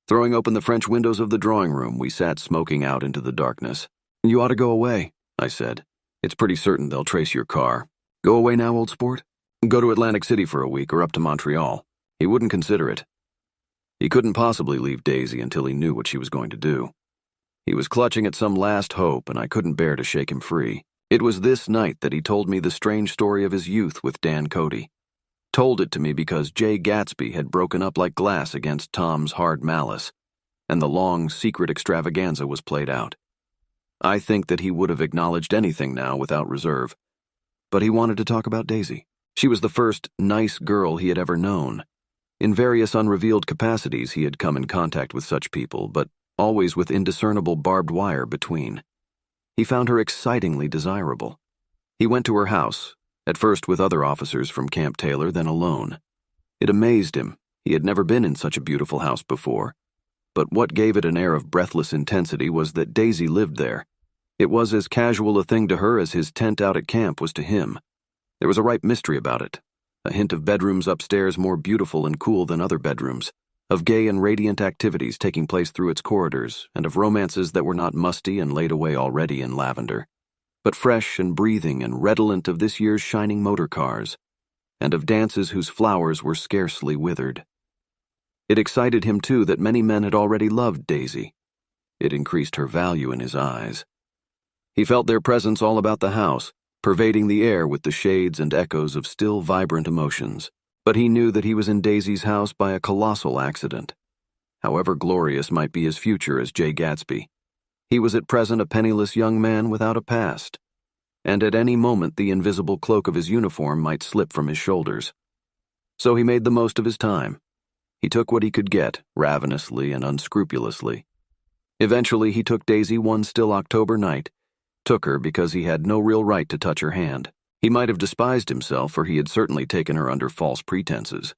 Throwing open the French windows of the drawing room, we sat smoking out into the darkness. "You ought to go away," I said. "It's pretty certain they'll trace your car. Go away now, old sport? Go to Atlantic City for a week or up to Montreal." He wouldn't consider it. He couldn't possibly leave Daisy until he knew what she was going to do. He was clutching at some last hope, and I couldn't bear to shake him free. It was this night that he told me the strange story of his youth with Dan Cody. Told it to me because Jay Gatsby had broken up like glass against Tom's hard malice, and the long, secret extravaganza was played out. I think that he would have acknowledged anything now without reserve. But he wanted to talk about Daisy. She was the first nice girl he had ever known. In various unrevealed capacities he had come in contact with such people, but always with indiscernible barbed wire between. He found her excitingly desirable. He went to her house, at first with other officers from Camp Taylor, then alone. It amazed him. He had never been in such a beautiful house before. But what gave it an air of breathless intensity was that Daisy lived there. It was as casual a thing to her as his tent out at camp was to him. There was a ripe mystery about it, a hint of bedrooms upstairs more beautiful and cool than other bedrooms, of gay and radiant activities taking place through its corridors, and of romances that were not musty and laid away already in lavender, but fresh and breathing and redolent of this year's shining motor cars, and of dances whose flowers were scarcely withered. It excited him, too, that many men had already loved Daisy. It increased her value in his eyes. He felt their presence all about the house, pervading the air with the shades and echoes of still vibrant emotions. But he knew that he was in Daisy's house by a colossal accident. However glorious might be his future as Jay Gatsby, he was at present a penniless young man without a past, and at any moment the invisible cloak of his uniform might slip from his shoulders. So he made the most of his time. He took what he could get, ravenously and unscrupulously. Eventually he took Daisy one still October night, took her because he had no real right to touch her hand. He might have despised himself, for he had certainly taken her under false pretenses.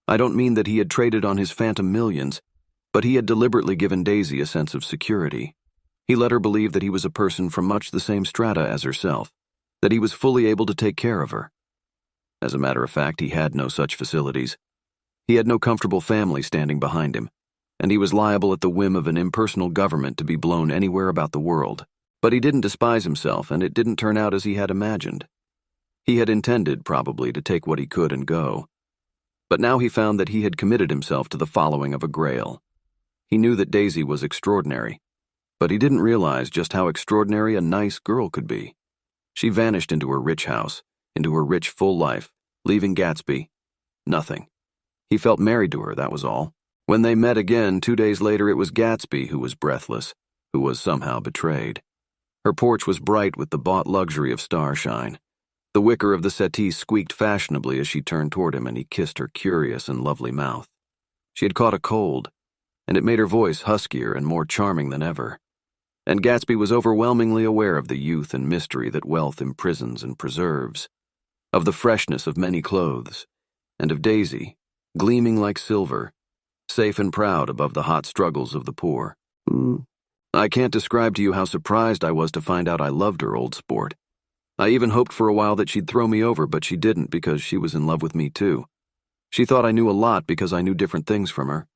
I don't mean that he had traded on his phantom millions, but he had deliberately given Daisy a sense of security. He let her believe that he was a person from much the same strata as herself, that he was fully able to take care of her. As a matter of fact, he had no such facilities. He had no comfortable family standing behind him, and he was liable at the whim of an impersonal government to be blown anywhere about the world. But he didn't despise himself, and it didn't turn out as he had imagined. He had intended, probably, to take what he could and go. But now he found that he had committed himself to the following of a grail. He knew that Daisy was extraordinary, but he didn't realize just how extraordinary a nice girl could be. She vanished into her rich house, into her rich, full life, leaving Gatsby nothing. He felt married to her, that was all. When they met again 2 days later, it was Gatsby who was breathless, who was somehow betrayed. Her porch was bright with the bought luxury of starshine. The wicker of the settee squeaked fashionably as she turned toward him, and he kissed her curious and lovely mouth. She had caught a cold, and it made her voice huskier and more charming than ever. And Gatsby was overwhelmingly aware of the youth and mystery that wealth imprisons and preserves, of the freshness of many clothes, and of Daisy, gleaming like silver, safe and proud above the hot struggles of the poor. I can't describe to you how surprised I was to find out I loved her, old sport. I even hoped for a while that she'd throw me over, but she didn't, because she was in love with me too. She thought I knew a lot because I knew different things from her.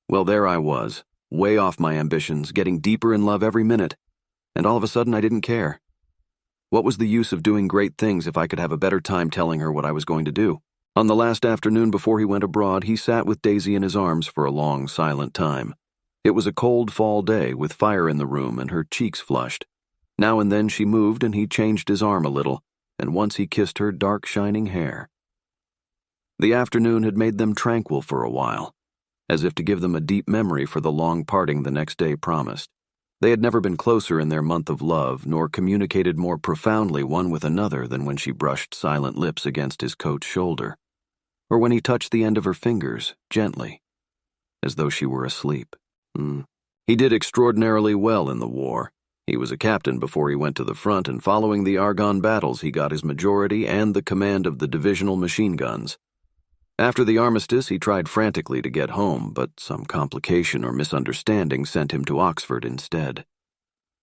Well, there I was, way off my ambitions, getting deeper in love every minute, and all of a sudden I didn't care. What was the use of doing great things if I could have a better time telling her what I was going to do? On the last afternoon before he went abroad, he sat with Daisy in his arms for a long, silent time. It was a cold fall day with fire in the room and her cheeks flushed. Now and then she moved and he changed his arm a little, and once he kissed her dark shining hair. The afternoon had made them tranquil for a while. as if to give them a deep memory for the long parting the next day promised. They had never been closer in their month of love, nor communicated more profoundly one with another than when she brushed silent lips against his coat's shoulder, or when he touched the end of her fingers, gently, as though she were asleep. He did extraordinarily well in the war. He was a captain before he went to the front, and following the Argonne battles he got his majority and the command of the divisional machine guns. After the armistice, he tried frantically to get home, but some complication or misunderstanding sent him to Oxford instead.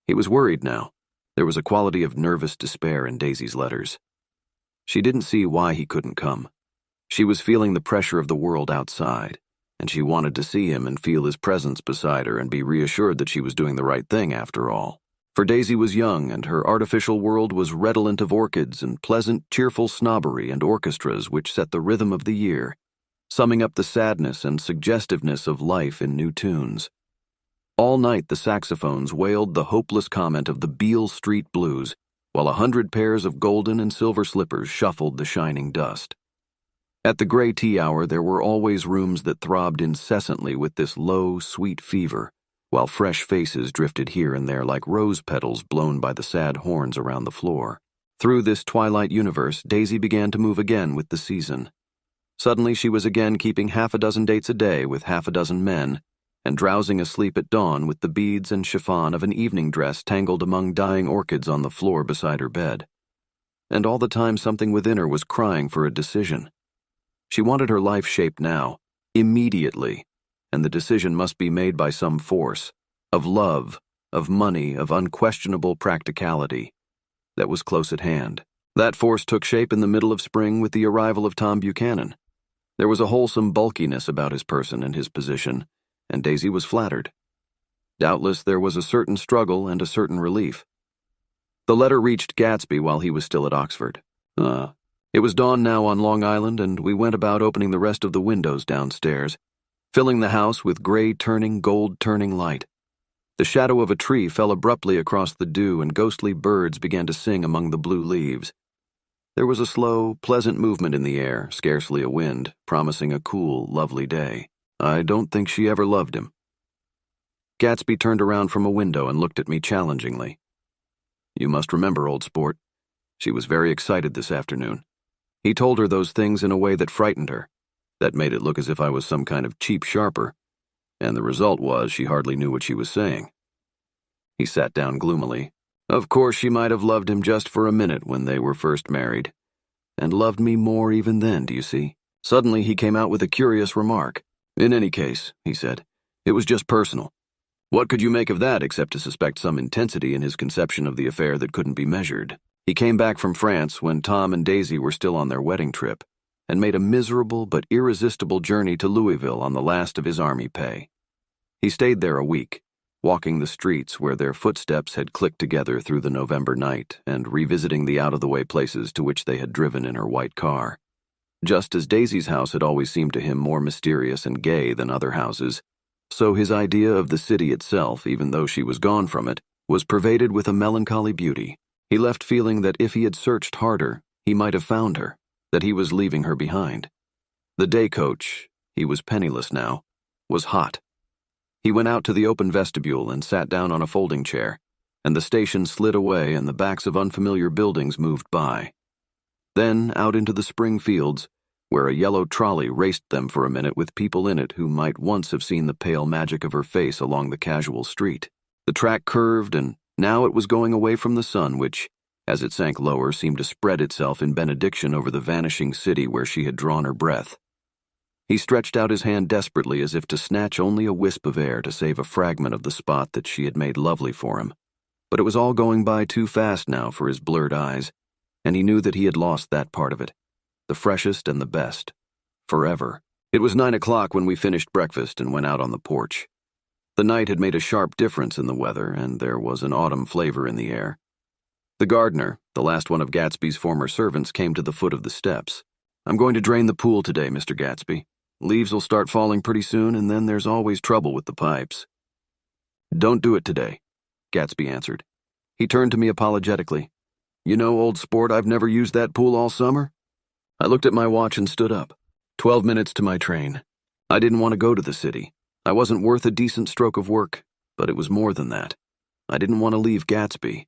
He was worried now. There was a quality of nervous despair in Daisy's letters. She didn't see why he couldn't come. She was feeling the pressure of the world outside, and she wanted to see him and feel his presence beside her and be reassured that she was doing the right thing after all. For Daisy was young, and her artificial world was redolent of orchids and pleasant, cheerful snobbery and orchestras which set the rhythm of the year, summing up the sadness and suggestiveness of life in new tunes. All night the saxophones wailed the hopeless comment of the Beale Street Blues, while 100 pairs of golden and silver slippers shuffled the shining dust. At the gray tea hour there were always rooms that throbbed incessantly with this low, sweet fever, while fresh faces drifted here and there like rose petals blown by the sad horns around the floor. Through this twilight universe, Daisy began to move again with the season. Suddenly she was again keeping 6 dates a day with 6 men, and drowsing asleep at dawn with the beads and chiffon of an evening dress tangled among dying orchids on the floor beside her bed. And all the time something within her was crying for a decision. She wanted her life shaped now, immediately, and the decision must be made by some force, of love, of money, of unquestionable practicality, that was close at hand. That force took shape in the middle of spring with the arrival of Tom Buchanan. There was a wholesome bulkiness about his person and his position, and Daisy was flattered. Doubtless there was a certain struggle and a certain relief. The letter reached Gatsby while he was still at Oxford. It was dawn now on Long Island, and we went about opening the rest of the windows downstairs, filling the house with gray-turning, gold-turning light. The shadow of a tree fell abruptly across the dew, and ghostly birds began to sing among the blue leaves. There was a slow, pleasant movement in the air, scarcely a wind, promising a cool, lovely day. I don't think she ever loved him. Gatsby turned around from a window and looked at me challengingly. You must remember, old sport. She was very excited this afternoon. He told her those things in a way that frightened her, that made it look as if I was some kind of cheap sharper, and the result was she hardly knew what she was saying. He sat down gloomily. Of course she might have loved him just for a minute when they were first married, and loved me more even then, do you see? Suddenly he came out with a curious remark. In any case, he said, it was just personal. What could you make of that except to suspect some intensity in his conception of the affair that couldn't be measured? He came back from France when Tom and Daisy were still on their wedding trip, and made a miserable but irresistible journey to Louisville on the last of his army pay. He stayed there a week, walking the streets where their footsteps had clicked together through the November night and revisiting the out-of-the-way places to which they had driven in her white car. Just as Daisy's house had always seemed to him more mysterious and gay than other houses, so his idea of the city itself, even though she was gone from it, was pervaded with a melancholy beauty. He left feeling that if he had searched harder, he might have found her, that he was leaving her behind. The day coach, he was penniless now, was hot. He went out to the open vestibule and sat down on a folding chair, and the station slid away and the backs of unfamiliar buildings moved by. Then out into the spring fields, where a yellow trolley raced them for a minute with people in it who might once have seen the pale magic of her face along the casual street. The track curved, and now it was going away from the sun which, as it sank lower, seemed to spread itself in benediction over the vanishing city where she had drawn her breath. He stretched out his hand desperately as if to snatch only a wisp of air to save a fragment of the spot that she had made lovely for him. But it was all going by too fast now for his blurred eyes, and he knew that he had lost that part of it, the freshest and the best, forever. It was 9 o'clock when we finished breakfast and went out on the porch. The night had made a sharp difference in the weather, and there was an autumn flavor in the air. The gardener, the last one of Gatsby's former servants, came to the foot of the steps. I'm going to drain the pool today, Mr. Gatsby. Leaves will start falling pretty soon, and then there's always trouble with the pipes. Don't do it today, Gatsby answered. He turned to me apologetically. You know, old sport, I've never used that pool all summer. I looked at my watch and stood up. 12 minutes to my train. I didn't want to go to the city. I wasn't worth a decent stroke of work, but it was more than that. I didn't want to leave Gatsby.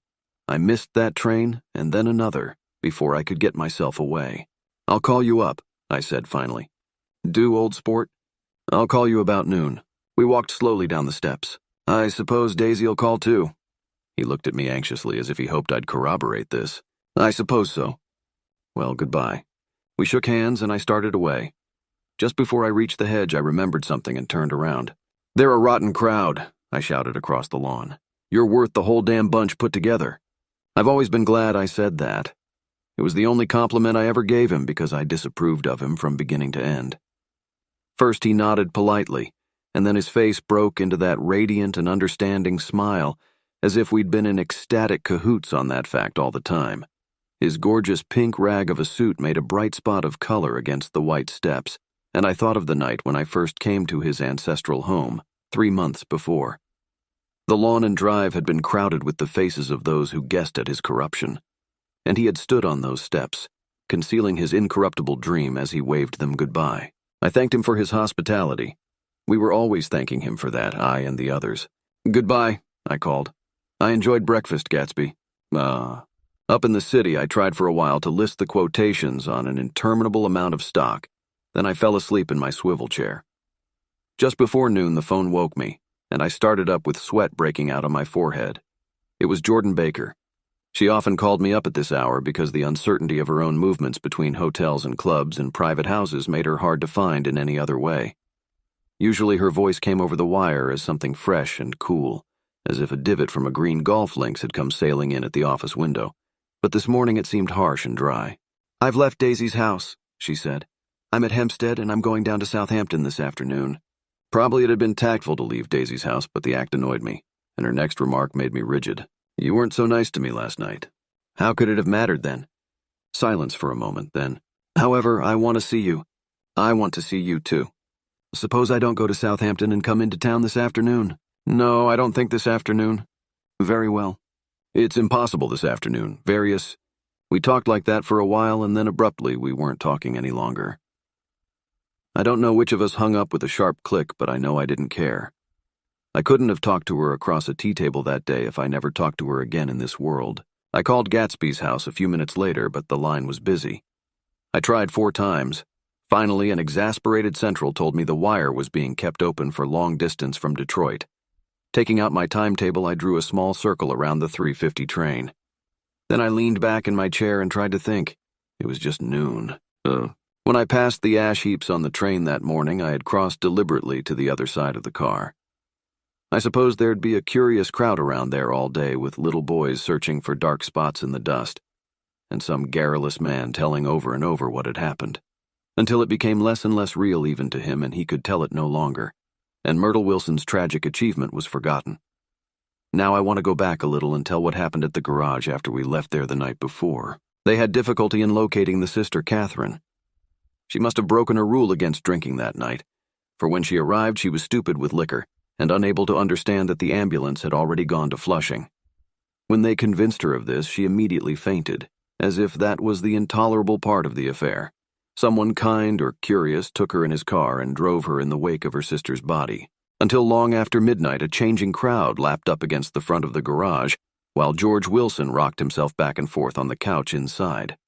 I missed that train, and then another, before I could get myself away. "I'll call you up," I said finally. "Do, old sport?" "I'll call you about noon." We walked slowly down the steps. "I suppose Daisy'll call too." He looked at me anxiously as if he hoped I'd corroborate this. "I suppose so." "Well, goodbye." We shook hands and I started away. Just before I reached the hedge, I remembered something and turned around. "They're a rotten crowd," I shouted across the lawn. "You're worth the whole damn bunch put together." I've always been glad I said that. It was the only compliment I ever gave him because I disapproved of him from beginning to end. First he nodded politely, and then his face broke into that radiant and understanding smile, as if we'd been in ecstatic cahoots on that fact all the time. His gorgeous pink rag of a suit made a bright spot of color against the white steps, and I thought of the night when I first came to his ancestral home, 3 months before. The lawn and drive had been crowded with the faces of those who guessed at his corruption, and he had stood on those steps, concealing his incorruptible dream as he waved them goodbye. I thanked him for his hospitality. We were always thanking him for that, I and the others. "Goodbye," I called. "I enjoyed breakfast, Gatsby." Up in the city, I tried for a while to list the quotations on an interminable amount of stock. Then I fell asleep in my swivel chair. Just before noon, the phone woke me, and I started up with sweat breaking out on my forehead. It was Jordan Baker. She often called me up at this hour because the uncertainty of her own movements between hotels and clubs and private houses made her hard to find in any other way. Usually her voice came over the wire as something fresh and cool, as if a divot from a green golf links had come sailing in at the office window, but this morning it seemed harsh and dry. "I've left Daisy's house," she said. "I'm at Hempstead and I'm going down to Southampton this afternoon." Probably it had been tactful to leave Daisy's house, but the act annoyed me, and her next remark made me rigid. "You weren't so nice to me last night." How could it have mattered then? Silence for a moment, then. "However, I want to see you. I want to see you too. Suppose I don't go to Southampton and come into town this afternoon?" "No, I don't think this afternoon." "Very well." "It's impossible this afternoon. We talked like that for a while, and then abruptly we weren't talking any longer. I don't know which of us hung up with a sharp click, but I know I didn't care. I couldn't have talked to her across a tea table that day if I never talked to her again in this world. I called Gatsby's house a few minutes later, but the line was busy. I tried 4 times. Finally, an exasperated central told me the wire was being kept open for long distance from Detroit. Taking out my timetable, I drew a small circle around the 3:50 train. Then I leaned back in my chair and tried to think. It was just noon. When I passed the ash heaps on the train that morning, I had crossed deliberately to the other side of the car. I suppose there'd be a curious crowd around there all day with little boys searching for dark spots in the dust, and some garrulous man telling over and over what had happened, until it became less and less real even to him and he could tell it no longer, and Myrtle Wilson's tragic achievement was forgotten. Now I want to go back a little and tell what happened at the garage after we left there the night before. They had difficulty in locating the sister Catherine. She must have broken her rule against drinking that night, for when she arrived she was stupid with liquor and unable to understand that the ambulance had already gone to Flushing. When they convinced her of this, she immediately fainted, as if that was the intolerable part of the affair. Someone kind or curious took her in his car and drove her in the wake of her sister's body. Until long after midnight, a changing crowd lapped up against the front of the garage, while George Wilson rocked himself back and forth on the couch inside.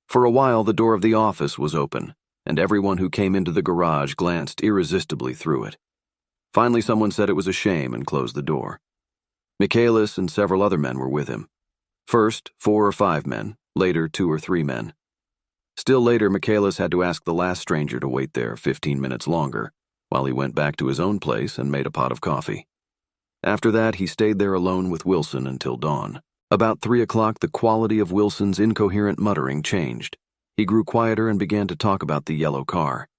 For a while, the door of the office was open, and everyone who came into the garage glanced irresistibly through it. Finally, someone said it was a shame and closed the door. Michaelis and several other men were with him. First, 4 or 5 men, later 2 or 3 men. Still later, Michaelis had to ask the last stranger to wait there 15 minutes longer, while he went back to his own place and made a pot of coffee. After that, he stayed there alone with Wilson until dawn. About 3 o'clock, the quality of Wilson's incoherent muttering changed. He grew quieter and began to talk about the yellow car.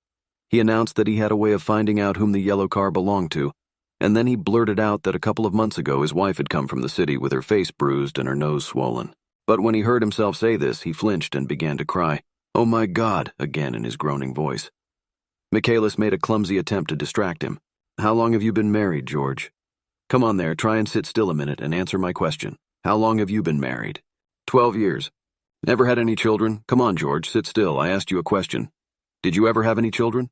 He announced that he had a way of finding out whom the yellow car belonged to, and then he blurted out that a couple of months ago his wife had come from the city with her face bruised and her nose swollen. But when he heard himself say this, he flinched and began to cry, "Oh my God," again in his groaning voice. Michaelis made a clumsy attempt to distract him. "How long have you been married, George? Come on there, try and sit still a minute and answer my question. How long have you been married?" 12 years. Never had any children? Come on, George, sit still. I asked you a question. Did you ever have any children?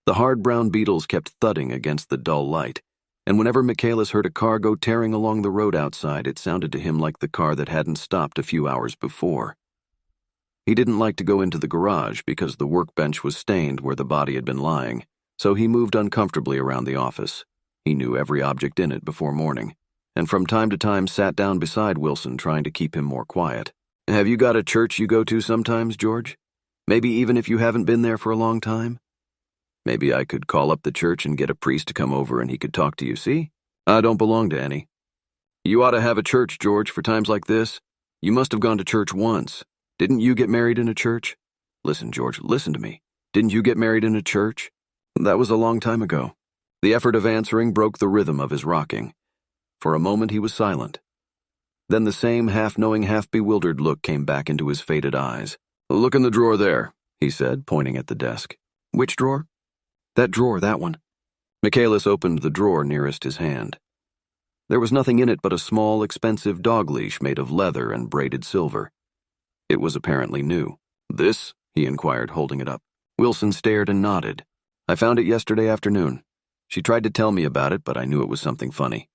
The hard brown beetles kept thudding against the dull light, and whenever Michaelis heard a car go tearing along the road outside, it sounded to him like the car that hadn't stopped a few hours before. He didn't like to go into the garage because the workbench was stained where the body had been lying, so he moved uncomfortably around the office. He knew every object in it before morning, and from time to time sat down beside Wilson trying to keep him more quiet. "Have you got a church you go to sometimes, George? Maybe even if you haven't been there for a long time? Maybe I could call up the church and get a priest to come over and he could talk to you, see? I don't belong to any. You ought to have a church, George, for times like this. You must have gone to church once. Didn't you get married in a church? Listen, George, listen to me. Didn't you get married in a church? That was a long time ago." The effort of answering broke the rhythm of his rocking. For a moment he was silent. Then the same half-knowing, half-bewildered look came back into his faded eyes. "Look in the drawer there," he said, pointing at the desk. "Which drawer?" "That drawer, that one." Michaelis opened the drawer nearest his hand. There was nothing in it but a small, expensive dog leash made of leather and braided silver. It was apparently new. "This?" he inquired, holding it up. Wilson stared and nodded. "I found it yesterday afternoon. She tried to tell me about it, but I knew it was something funny."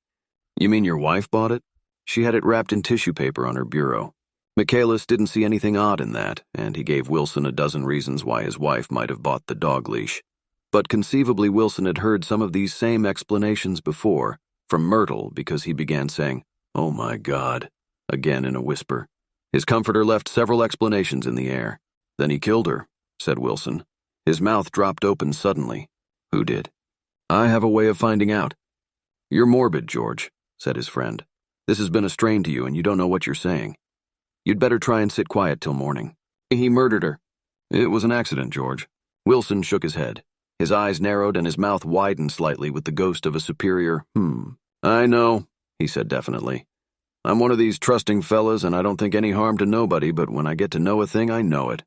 "You mean your wife bought it?" "She had it wrapped in tissue paper on her bureau." Michaelis didn't see anything odd in that, and he gave Wilson a dozen reasons why his wife might have bought the dog leash. But conceivably Wilson had heard some of these same explanations before, from Myrtle, because he began saying, "Oh my God," again in a whisper. His comforter left several explanations in the air. "Then he killed her," said Wilson. His mouth dropped open suddenly. "Who did?" "I have a way of finding out." "You're morbid, George," said his friend. "This has been a strain to you and you don't know what you're saying. You'd better try and sit quiet till morning." "He murdered her." "It was an accident, George." Wilson shook his head. His eyes narrowed and his mouth widened slightly with the ghost of a superior, "I know," he said definitely. "I'm one of these trusting fellas and I don't think any harm to nobody, but when I get to know a thing, I know it.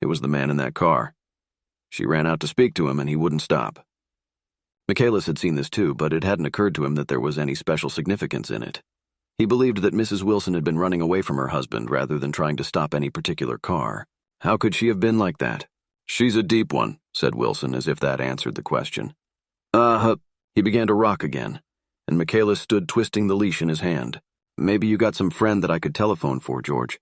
It was the man in that car. She ran out to speak to him and he wouldn't stop." Michaelis had seen this too, but it hadn't occurred to him that there was any special significance in it. He believed that Mrs. Wilson had been running away from her husband rather than trying to stop any particular car. How could she have been like that? "She's a deep one," said Wilson, as if that answered the question. He began to rock again, and Michaelis stood twisting the leash in his hand. "Maybe you got some friend that I could telephone for, George."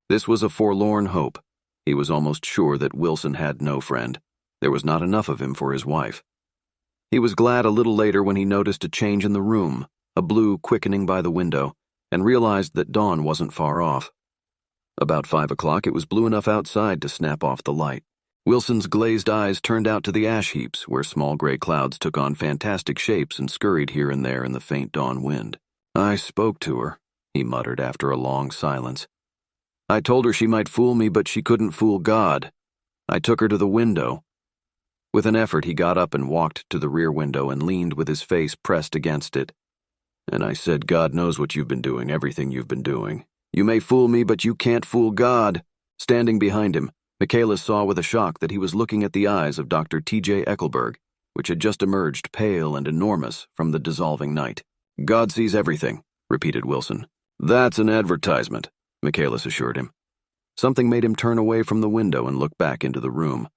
This was a forlorn hope. He was almost sure that Wilson had no friend. There was not enough of him for his wife. He was glad a little later when he noticed a change in the room, a blue quickening by the window, and realized that dawn wasn't far off. About 5 o'clock, it was blue enough outside to snap off the light. Wilson's glazed eyes turned out to the ash heaps, where small gray clouds took on fantastic shapes and scurried here and there in the faint dawn wind. "I spoke to her," he muttered after a long silence. "I told her she might fool me, but she couldn't fool God. I took her to the window." With an effort, he got up and walked to the rear window and leaned with his face pressed against it. "And I said, God knows what you've been doing, everything you've been doing. You may fool me, but you can't fool God." Standing behind him, Michaelis saw with a shock that he was looking at the eyes of Dr. T.J. Eckelberg, which had just emerged pale and enormous from the dissolving night. "God sees everything," repeated Wilson. "That's an advertisement," Michaelis assured him. Something made him turn away from the window and look back into the room.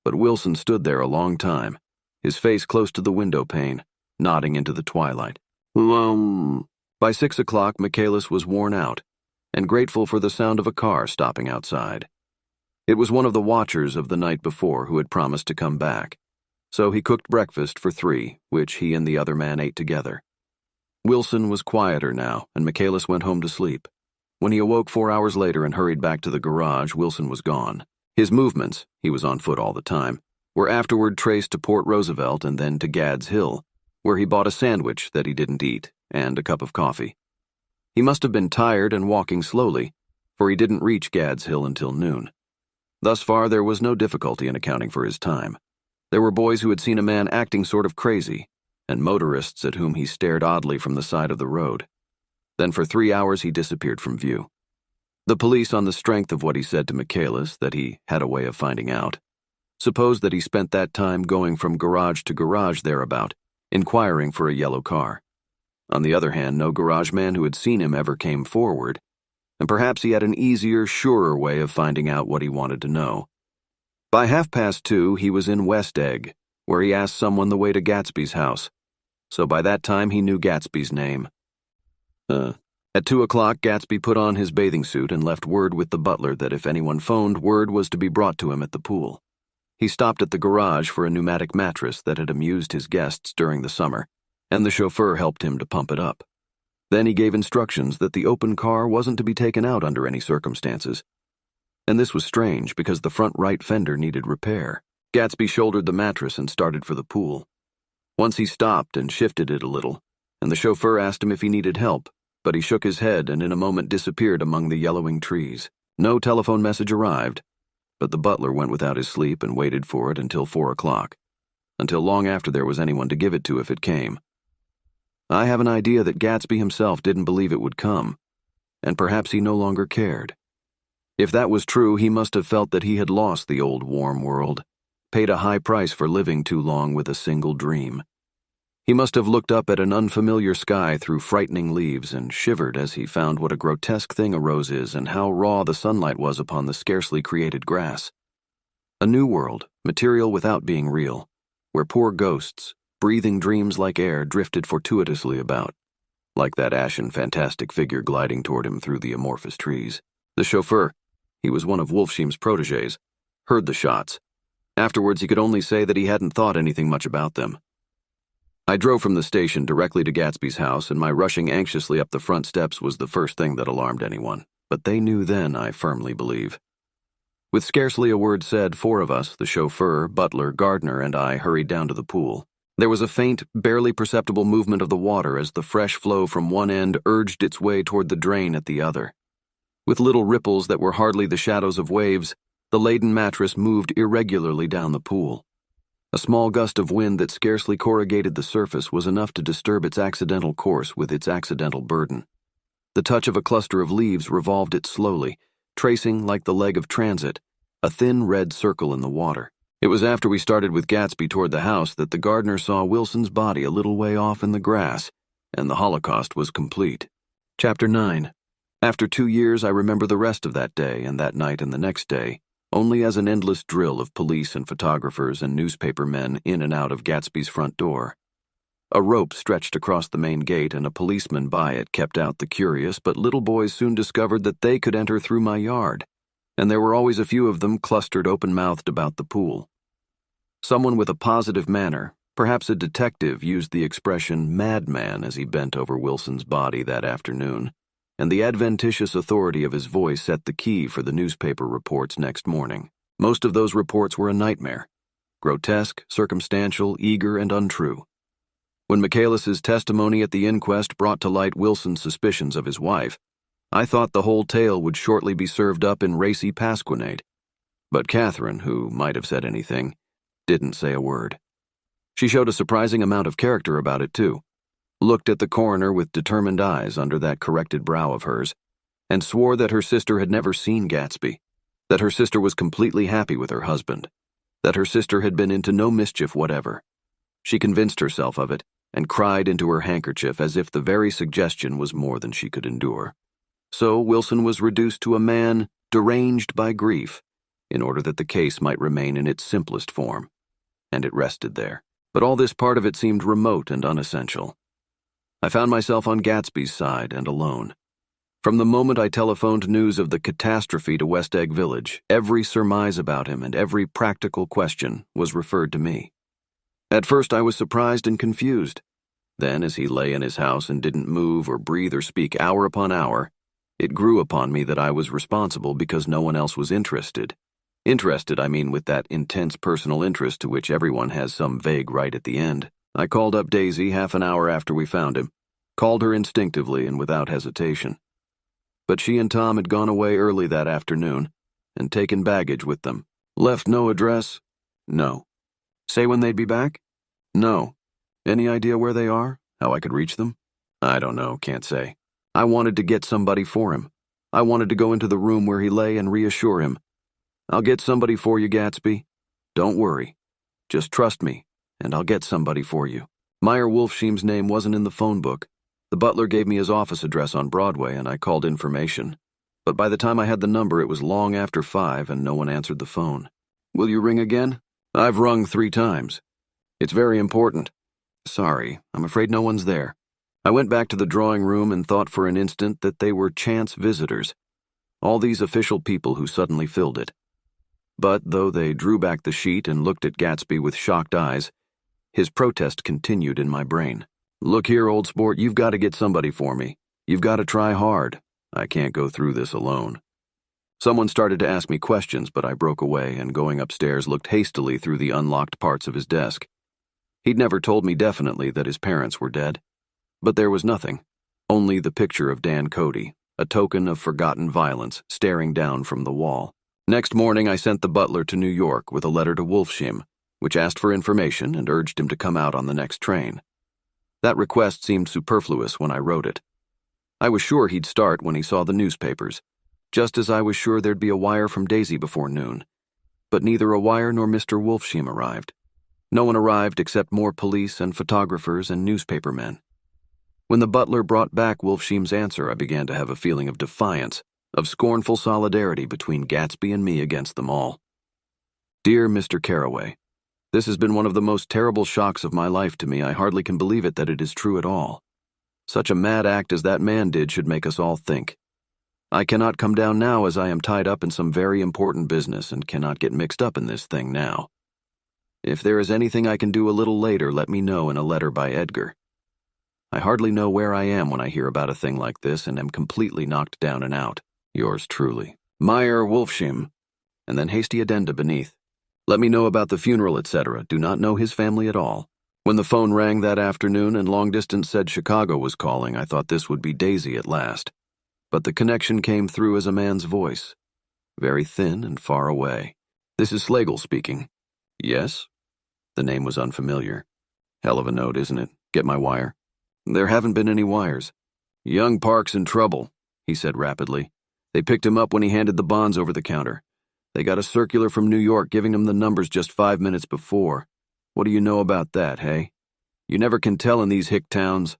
But Wilson stood there a long time, his face close to the window pane, nodding into the twilight. By 6 o'clock, Michaelis was worn out, and grateful for the sound of a car stopping outside. It was one of the watchers of the night before who had promised to come back, so he cooked breakfast for 3, which he and the other man ate together. Wilson was quieter now, and Michaelis went home to sleep. When he awoke 4 hours later and hurried back to the garage, Wilson was gone. His movements, he was on foot all the time, were afterward traced to Port Roosevelt and then to Gadd's Hill, where he bought a sandwich that he didn't eat and a cup of coffee. He must have been tired and walking slowly, for he didn't reach Gadd's Hill until noon. Thus far, there was no difficulty in accounting for his time. There were boys who had seen a man acting sort of crazy, and motorists at whom he stared oddly from the side of the road. Then for 3 hours he disappeared from view. The police, on the strength of what he said to Michaelis, that he had a way of finding out, supposed that he spent that time going from garage to garage thereabout, inquiring for a yellow car. On the other hand, no garage man who had seen him ever came forward, and perhaps he had an easier, surer way of finding out what he wanted to know. By 2:30, he was in West Egg, where he asked someone the way to Gatsby's house. So by that time he knew Gatsby's name. At 2 o'clock, Gatsby put on his bathing suit and left word with the butler that if anyone phoned, word was to be brought to him at the pool. He stopped at the garage for a pneumatic mattress that had amused his guests during the summer, and the chauffeur helped him to pump it up. Then he gave instructions that the open car wasn't to be taken out under any circumstances. And this was strange because the front right fender needed repair. Gatsby shouldered the mattress and started for the pool. Once he stopped and shifted it a little, and the chauffeur asked him if he needed help, but he shook his head and in a moment disappeared among the yellowing trees. No telephone message arrived, but the butler went without his sleep and waited for it until 4 o'clock, until long after there was anyone to give it to if it came. I have an idea that Gatsby himself didn't believe it would come, and perhaps he no longer cared. If that was true, he must have felt that he had lost the old warm world, paid a high price for living too long with a single dream. He must have looked up at an unfamiliar sky through frightening leaves and shivered as he found what a grotesque thing a rose is and how raw the sunlight was upon the scarcely created grass. A new world, material without being real, where poor ghosts, breathing dreams like air, drifted fortuitously about, like that ashen fantastic figure gliding toward him through the amorphous trees. The chauffeur, he was one of Wolfsheim's protégés, heard the shots. Afterwards, he could only say that he hadn't thought anything much about them. I drove from the station directly to Gatsby's house, and my rushing anxiously up the front steps was the first thing that alarmed anyone. But they knew then, I firmly believe. With scarcely a word said, 4 of us, the chauffeur, butler, gardener, and I, hurried down to the pool. There was a faint, barely perceptible movement of the water as the fresh flow from one end urged its way toward the drain at the other. With little ripples that were hardly the shadows of waves, the laden mattress moved irregularly down the pool. A small gust of wind that scarcely corrugated the surface was enough to disturb its accidental course with its accidental burden. The touch of a cluster of leaves revolved it slowly, tracing, like the leg of transit, a thin red circle in the water. It was after we started with Gatsby toward the house that the gardener saw Wilson's body a little way off in the grass, and the Holocaust was complete. Chapter 9. After 2 years, I remember the rest of that day and that night and the next day, only as an endless drill of police and photographers and newspaper men in and out of Gatsby's front door. A rope stretched across the main gate, and a policeman by it kept out the curious, but little boys soon discovered that they could enter through my yard, and there were always a few of them clustered open-mouthed about the pool. Someone with a positive manner, perhaps a detective, used the expression madman as he bent over Wilson's body that afternoon, and the adventitious authority of his voice set the key for the newspaper reports next morning. Most of those reports were a nightmare, grotesque, circumstantial, eager, and untrue. When Michaelis's testimony at the inquest brought to light Wilson's suspicions of his wife, I thought the whole tale would shortly be served up in racy pasquinade. But Catherine, who might have said anything, didn't say a word. She showed a surprising amount of character about it, too. Looked at the coroner with determined eyes under that corrected brow of hers, and swore that her sister had never seen Gatsby, that her sister was completely happy with her husband, that her sister had been into no mischief whatever. She convinced herself of it, and cried into her handkerchief as if the very suggestion was more than she could endure. So Wilson was reduced to a man deranged by grief, in order that the case might remain in its simplest form, and it rested there. But all this part of it seemed remote and unessential. I found myself on Gatsby's side and alone. From the moment I telephoned news of the catastrophe to West Egg Village, every surmise about him and every practical question was referred to me. At first I was surprised and confused. Then, as he lay in his house and didn't move or breathe or speak hour upon hour, it grew upon me that I was responsible because no one else was interested. Interested, I mean, with that intense personal interest to which everyone has some vague right at the end. I called up Daisy half an hour after we found him, called her instinctively and without hesitation. But she and Tom had gone away early that afternoon and taken baggage with them. Left no address? No. Say when they'd be back? No. Any idea where they are? How I could reach them? I don't know, can't say. I wanted to get somebody for him. I wanted to go into the room where he lay and reassure him. I'll get somebody for you, Gatsby. Don't worry. Just trust me, and I'll get somebody for you. Meyer Wolfsheim's name wasn't in the phone book. The butler gave me his office address on Broadway, and I called information. But by the time I had the number, it was long after 5, and no one answered the phone. Will you ring again? I've rung 3 times. It's very important. Sorry, I'm afraid no one's there. I went back to the drawing room and thought for an instant that they were chance visitors, all these official people who suddenly filled it. But though they drew back the sheet and looked at Gatsby with shocked eyes, his protest continued in my brain. Look here, old sport, you've got to get somebody for me. You've got to try hard. I can't go through this alone. Someone started to ask me questions, but I broke away and going upstairs looked hastily through the unlocked parts of his desk. He'd never told me definitely that his parents were dead. But there was nothing, only the picture of Dan Cody, a token of forgotten violence, staring down from the wall. Next morning I sent the butler to New York with a letter to Wolfshim, which asked for information and urged him to come out on the next train. That request seemed superfluous when I wrote it. I was sure he'd start when he saw the newspapers, just as I was sure there'd be a wire from Daisy before noon. But neither a wire nor Mr. Wolfshim arrived. No one arrived except more police and photographers and newspapermen. When the butler brought back Wolfshim's answer, I began to have a feeling of defiance, of scornful solidarity between Gatsby and me against them all. Dear Mr. Carraway, this has been one of the most terrible shocks of my life to me. I hardly can believe it that it is true at all. Such a mad act as that man did should make us all think. I cannot come down now as I am tied up in some very important business and cannot get mixed up in this thing now. If there is anything I can do a little later, let me know in a letter by Edgar. I hardly know where I am when I hear about a thing like this and am completely knocked down and out. Yours truly, Meyer Wolfshim. And then hasty addenda beneath. Let me know about the funeral, etc. Do not know his family at all. When the phone rang that afternoon and long distance said Chicago was calling, I thought this would be Daisy at last. But the connection came through as a man's voice, very thin and far away. This is Slagle speaking. Yes? The name was unfamiliar. Hell of a note, isn't it? Get my wire? There haven't been any wires. Young Park's in trouble, he said rapidly. They picked him up when he handed the bonds over the counter. They got a circular from New York giving him the numbers just 5 minutes before. What do you know about that, hey? You never can tell in these hick towns.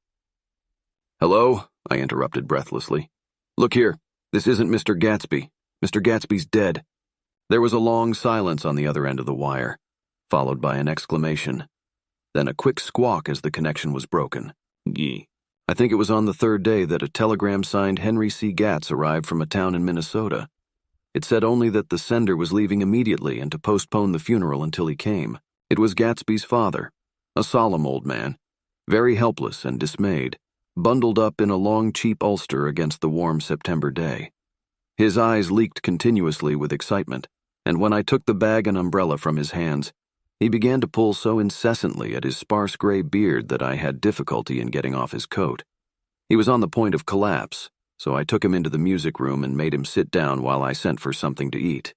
Hello? I interrupted breathlessly. Look here, this isn't Mr. Gatsby. Mr. Gatsby's dead. There was a long silence on the other end of the wire, followed by an exclamation. Then a quick squawk as the connection was broken. Gee. I think it was on the third day that a telegram signed Henry C. Gatz arrived from a town in Minnesota. It said only that the sender was leaving immediately and to postpone the funeral until he came. It was Gatsby's father, a solemn old man, very helpless and dismayed, bundled up in a long cheap ulster against the warm September day. His eyes leaked continuously with excitement, and when I took the bag and umbrella from his hands, he began to pull so incessantly at his sparse gray beard that I had difficulty in getting off his coat. He was on the point of collapse, so I took him into the music room and made him sit down while I sent for something to eat.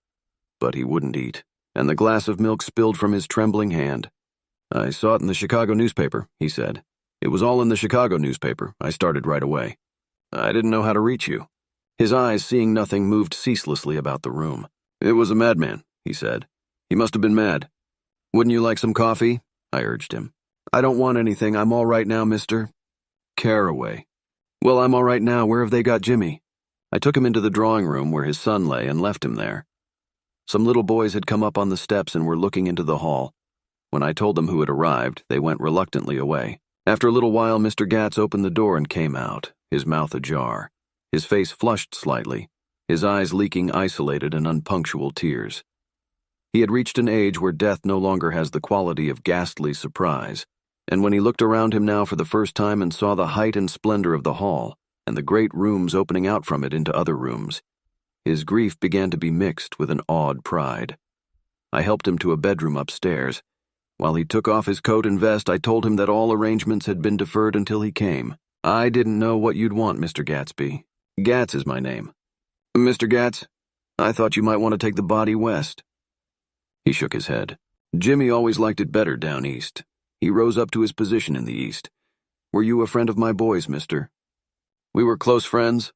But he wouldn't eat, and the glass of milk spilled from his trembling hand. I saw it in the Chicago newspaper, he said. It was all in the Chicago newspaper. I started right away. I didn't know how to reach you. His eyes, seeing nothing, moved ceaselessly about the room. It was a madman, he said. He must have been mad. Wouldn't you like some coffee? I urged him. I don't want anything. I'm all right now, Mr. Carraway. Well, I'm all right now. Where have they got Jimmy? I took him into the drawing room where his son lay and left him there. Some little boys had come up on the steps and were looking into the hall. When I told them who had arrived, they went reluctantly away. After a little while, Mr. Gatz opened the door and came out, his mouth ajar, his face flushed slightly, his eyes leaking isolated and unpunctual tears. He had reached an age where death no longer has the quality of ghastly surprise, and when he looked around him now for the first time and saw the height and splendor of the hall, and the great rooms opening out from it into other rooms, his grief began to be mixed with an awed pride. I helped him to a bedroom upstairs. While he took off his coat and vest, I told him that all arrangements had been deferred until he came. I didn't know what you'd want, Mr. Gatsby. Gatz is my name. Mr. Gatz, I thought you might want to take the body west. He shook his head. Jimmy always liked it better down east. He rose up to his position in the east. Were you a friend of my boy's, mister? We were close friends.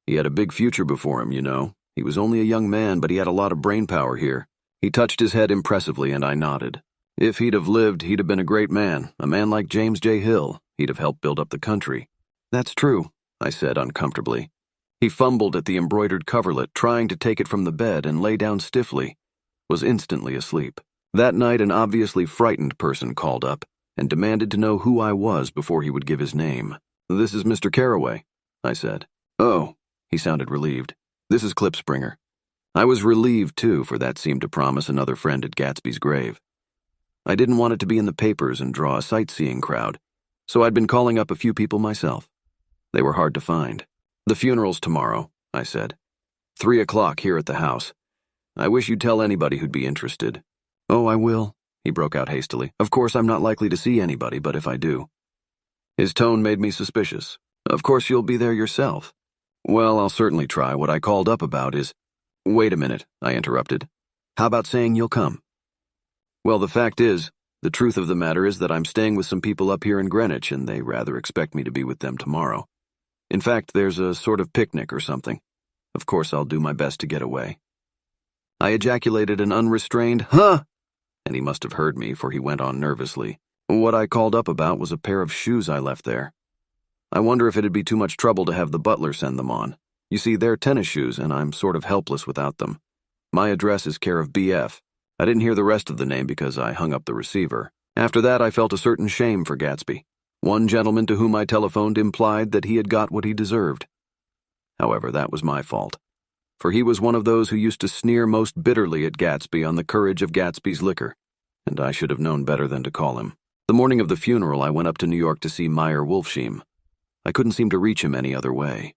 He had a big future before him, you know. He was only a young man, but he had a lot of brain power here. He touched his head impressively, and I nodded. If he'd have lived, he'd have been a great man, a man like James J. Hill. He'd have helped build up the country. That's true, I said uncomfortably. He fumbled at the embroidered coverlet, trying to take it from the bed, and lay down stiffly. Was instantly asleep. That night, an obviously frightened person called up and demanded to know who I was before he would give his name. "This is Mr. Carraway," I said. "Oh," he sounded relieved. "This is Klipspringer." I was relieved, too, for that seemed to promise another friend at Gatsby's grave. I didn't want it to be in the papers and draw a sightseeing crowd, so I'd been calling up a few people myself. They were hard to find. "The funeral's tomorrow," I said. 3 o'clock here at the house. I wish you'd tell anybody who'd be interested." "Oh, I will," he broke out hastily. "Of course I'm not likely to see anybody, but if I do." His tone made me suspicious. "Of course you'll be there yourself." "Well, I'll certainly try. What I called up about is—" "Wait a minute," I interrupted. "How about saying you'll come?" "Well, the fact is, the truth of the matter is that I'm staying with some people up here in Greenwich, and they rather expect me to be with them tomorrow. In fact, there's a sort of picnic or something. Of course, I'll do my best to get away." I ejaculated an unrestrained, "Huh!" and he must have heard me, for he went on nervously. "What I called up about was a pair of shoes I left there. I wonder if it'd be too much trouble to have the butler send them on. You see, they're tennis shoes, and I'm sort of helpless without them. My address is care of BF. I didn't hear the rest of the name because I hung up the receiver. After that, I felt a certain shame for Gatsby. One gentleman to whom I telephoned implied that he had got what he deserved. However, that was my fault, for he was one of those who used to sneer most bitterly at Gatsby on the courage of Gatsby's liquor, and I should have known better than to call him. The morning of the funeral, I went up to New York to see Meyer Wolfsheim. I couldn't seem to reach him any other way.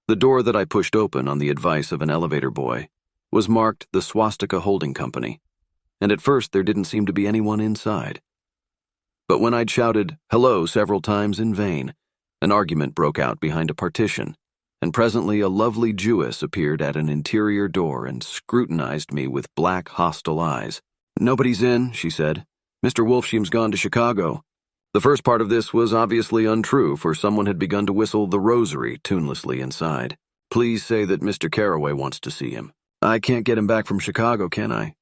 The door that I pushed open on the advice of an elevator boy was marked the Swastika Holding Company, and at first there didn't seem to be anyone inside. But when I'd shouted hello several times in vain, an argument broke out behind a partition, and presently a lovely Jewess appeared at an interior door and scrutinized me with black, hostile eyes. "Nobody's in," she said. "Mr. Wolfsheim's gone to Chicago." The first part of this was obviously untrue, for someone had begun to whistle The Rosary tunelessly inside. "Please say that Mr. Carraway wants to see him." "I can't get him back from Chicago, can I?"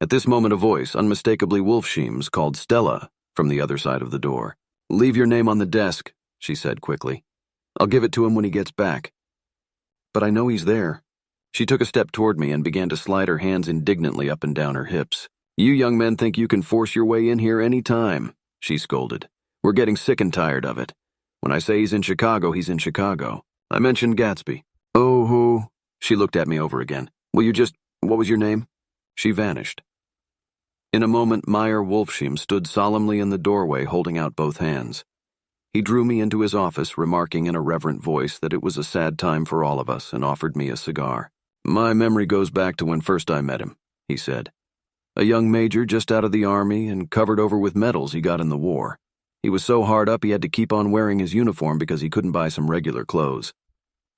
At this moment a voice, unmistakably Wolfsheim's, called Stella from the other side of the door. "Leave your name on the desk," she said quickly. "I'll give it to him when he gets back." "But I know he's there." She took a step toward me and began to slide her hands indignantly up and down her hips. "You young men think you can force your way in here any time," she scolded. "We're getting sick and tired of it. When I say he's in Chicago, he's in Chicago. I mentioned Gatsby." "Oh, who?" She looked at me over again. "Will you just— what was your name?" She vanished. In a moment, Meyer Wolfsheim stood solemnly in the doorway holding out both hands. He drew me into his office, remarking in a reverent voice that it was a sad time for all of us, and offered me a cigar. "My memory goes back to when first I met him," he said. "A young major just out of the army and covered over with medals he got in the war. He was so hard up he had to keep on wearing his uniform because he couldn't buy some regular clothes.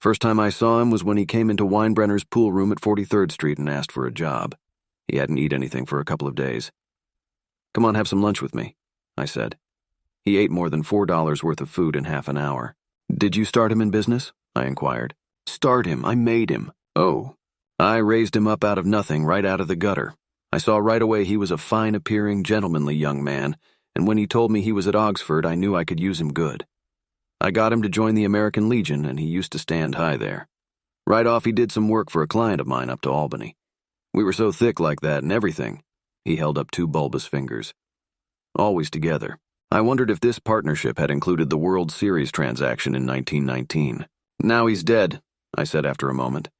First time I saw him was when he came into Weinbrenner's pool room at 43rd Street and asked for a job. He hadn't eaten anything for a couple of days. "Come on, have some lunch with me," I said. He ate more than $4 worth of food in half an hour. "Did you start him in business?" I inquired. "Start him? I made him." "Oh." "I raised him up out of nothing, right out of the gutter. I saw right away he was a fine-appearing, gentlemanly young man, and when he told me he was at Oxford, I knew I could use him good. I got him to join the American Legion, and he used to stand high there. Right off, he did some work for a client of mine up to Albany. We were so thick like that and everything." He held up 2 bulbous fingers. "Always together. I wondered if this partnership had included the World Series transaction in 1919. "Now he's dead," I said after a moment.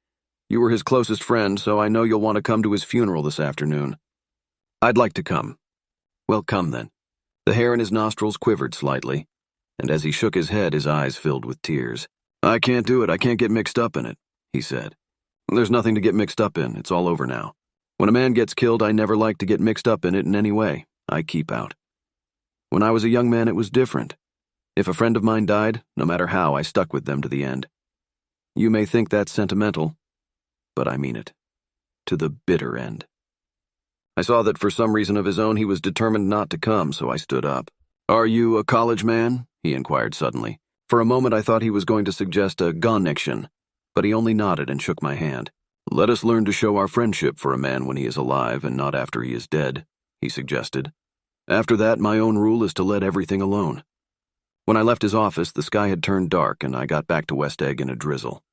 "You were his closest friend, so I know you'll want to come to his funeral this afternoon." "I'd like to come." "Well, come then." The hair in his nostrils quivered slightly, and as he shook his head, his eyes filled with tears. "I can't do it. I can't get mixed up in it," he said. "There's nothing to get mixed up in. It's all over now. When a man gets killed, I never like to get mixed up in it in any way. I keep out. When I was a young man, it was different. If a friend of mine died, no matter how, I stuck with them to the end. You may think that's sentimental, but I mean it. To the bitter end." I saw that for some reason of his own he was determined not to come, so I stood up. "Are you a college man?" he inquired suddenly. For a moment I thought he was going to suggest a connection, but he only nodded and shook my hand. "Let us learn to show our friendship for a man when he is alive and not after he is dead," he suggested. "After that, my own rule is to let everything alone." When I left his office, the sky had turned dark and I got back to West Egg in a drizzle.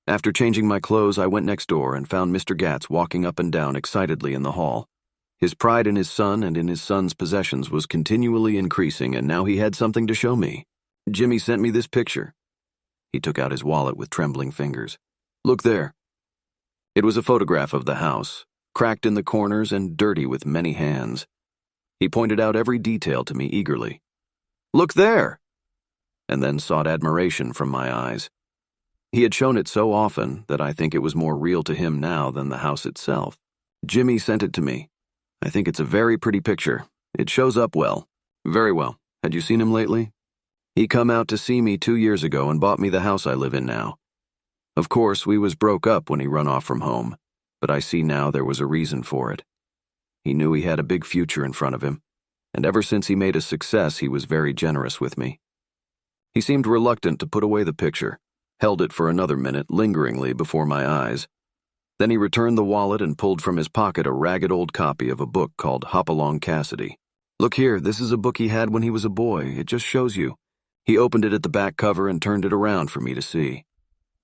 After changing my clothes, I went next door and found Mr. Gatz walking up and down excitedly in the hall. His pride in his son and in his son's possessions was continually increasing, and now he had something to show me. Jimmy sent me this picture. He took out his wallet with trembling fingers. Look there. It was a photograph of the house, cracked in the corners and dirty with many hands. He pointed out every detail to me eagerly. Look there! And then sought admiration from my eyes. He had shown it so often that I think it was more real to him now than the house itself. Jimmy sent it to me. I think it's a very pretty picture. It shows up well. Very well. Had you seen him lately? He come out to see me 2 years ago and bought me the house I live in now. Of course, we was broke up when he run off from home, but I see now there was a reason for it. He knew he had a big future in front of him, and ever since he made a success, he was very generous with me. He seemed reluctant to put away the picture, held it for another minute lingeringly before my eyes. Then he returned the wallet and pulled from his pocket a ragged old copy of a book called Hopalong Cassidy. Look here, this is a book he had when he was a boy. It just shows you. He opened it at the back cover and turned it around for me to see.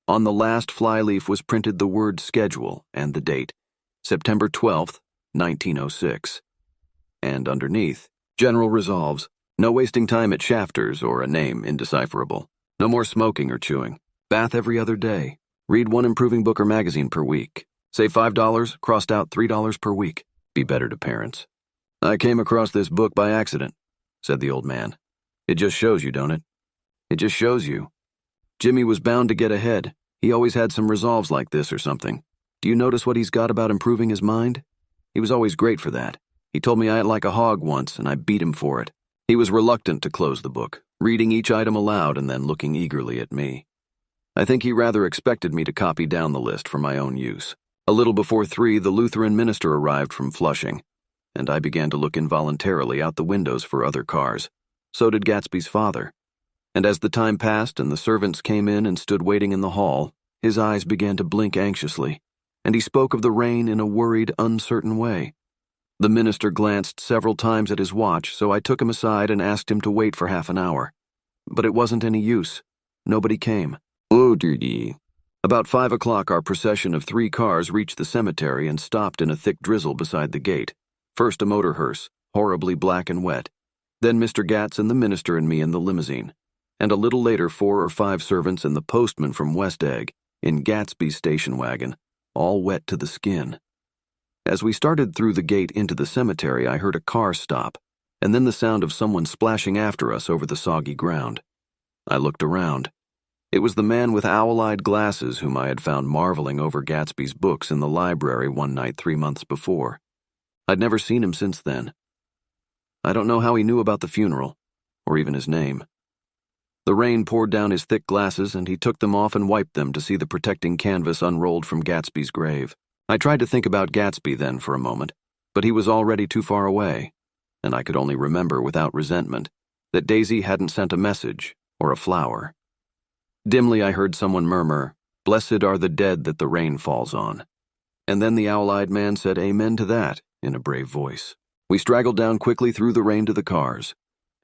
On the last flyleaf was printed the word schedule and the date, September 12th, 1906. And underneath, general resolves, no wasting time at Shafters or a name indecipherable. No more smoking or chewing. Bath every other day. Read one improving book or magazine per week. Save $5, crossed out $3 per week. Be better to parents. I came across this book by accident, said the old man. It just shows you, don't it? It just shows you. Jimmy was bound to get ahead. He always had some resolves like this or something. Do you notice what he's got about improving his mind? He was always great for that. He told me I ate like a hog once, and I beat him for it. He was reluctant to close the book, reading each item aloud and then looking eagerly at me. I think he rather expected me to copy down the list for my own use. A little before 3, the Lutheran minister arrived from Flushing, and I began to look involuntarily out the windows for other cars. So did Gatsby's father. And as the time passed and the servants came in and stood waiting in the hall, his eyes began to blink anxiously, and he spoke of the rain in a worried, uncertain way. The minister glanced several times at his watch, so I took him aside and asked him to wait for half an hour. But it wasn't any use. Nobody came. About 5 o'clock, our procession of 3 cars reached the cemetery and stopped in a thick drizzle beside the gate. First a motor hearse, horribly black and wet. Then Mr. Gatz and the minister and me in the limousine. And a little later 4 or 5 servants and the postman from West Egg, in Gatsby's station wagon, all wet to the skin. As we started through the gate into the cemetery, I heard a car stop, and then the sound of someone splashing after us over the soggy ground. I looked around. It was the man with owl-eyed glasses whom I had found marveling over Gatsby's books in the library one night 3 months before. I'd never seen him since then. I don't know how he knew about the funeral, or even his name. The rain poured down his thick glasses, and he took them off and wiped them to see the protecting canvas unrolled from Gatsby's grave. I tried to think about Gatsby then for a moment, but he was already too far away, and I could only remember without resentment that Daisy hadn't sent a message or a flower. Dimly I heard someone murmur, "Blessed are the dead that the rain falls on." And then the owl-eyed man said amen to that in a brave voice. We straggled down quickly through the rain to the cars.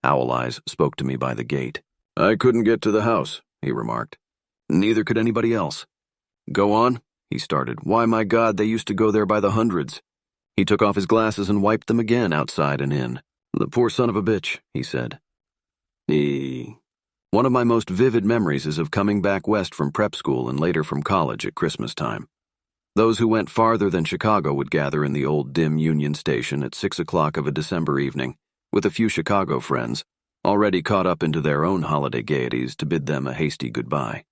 Owl Eyes spoke to me by the gate. "I couldn't get to the house," he remarked. "Neither could anybody else." "Go on," he started. "Why, my God, they used to go there by the hundreds." He took off his glasses and wiped them again outside and in. "The poor son of a bitch," he said. One of my most vivid memories is of coming back west from prep school and later from college at Christmas time. Those who went farther than Chicago would gather in the old dim Union Station at 6 o'clock of a December evening, with a few Chicago friends, already caught up into their own holiday gaieties, to bid them a hasty goodbye.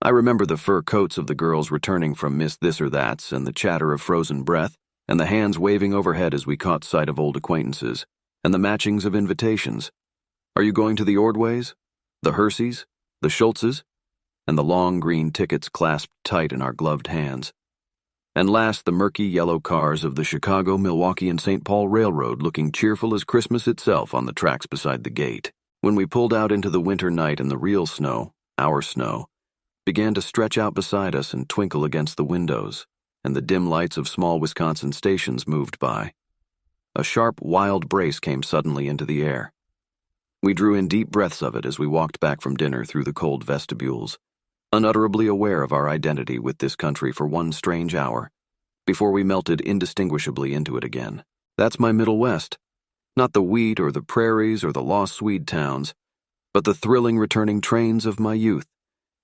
I remember the fur coats of the girls returning from Miss This or That's, and the chatter of frozen breath, and the hands waving overhead as we caught sight of old acquaintances, and the matchings of invitations. Are you going to the Ordways? The Herseys? The Schultzes? And the long green tickets clasped tight in our gloved hands. And last, the murky yellow cars of the Chicago, Milwaukee, and St. Paul Railroad looking cheerful as Christmas itself on the tracks beside the gate. When we pulled out into the winter night and the real snow, our snow, began to stretch out beside us and twinkle against the windows, and the dim lights of small Wisconsin stations moved by, a sharp, wild brace came suddenly into the air. We drew in deep breaths of it as we walked back from dinner through the cold vestibules, unutterably aware of our identity with this country for one strange hour, before we melted indistinguishably into it again. That's my Middle West. Not the wheat or the prairies or the lost Swede towns, but the thrilling returning trains of my youth,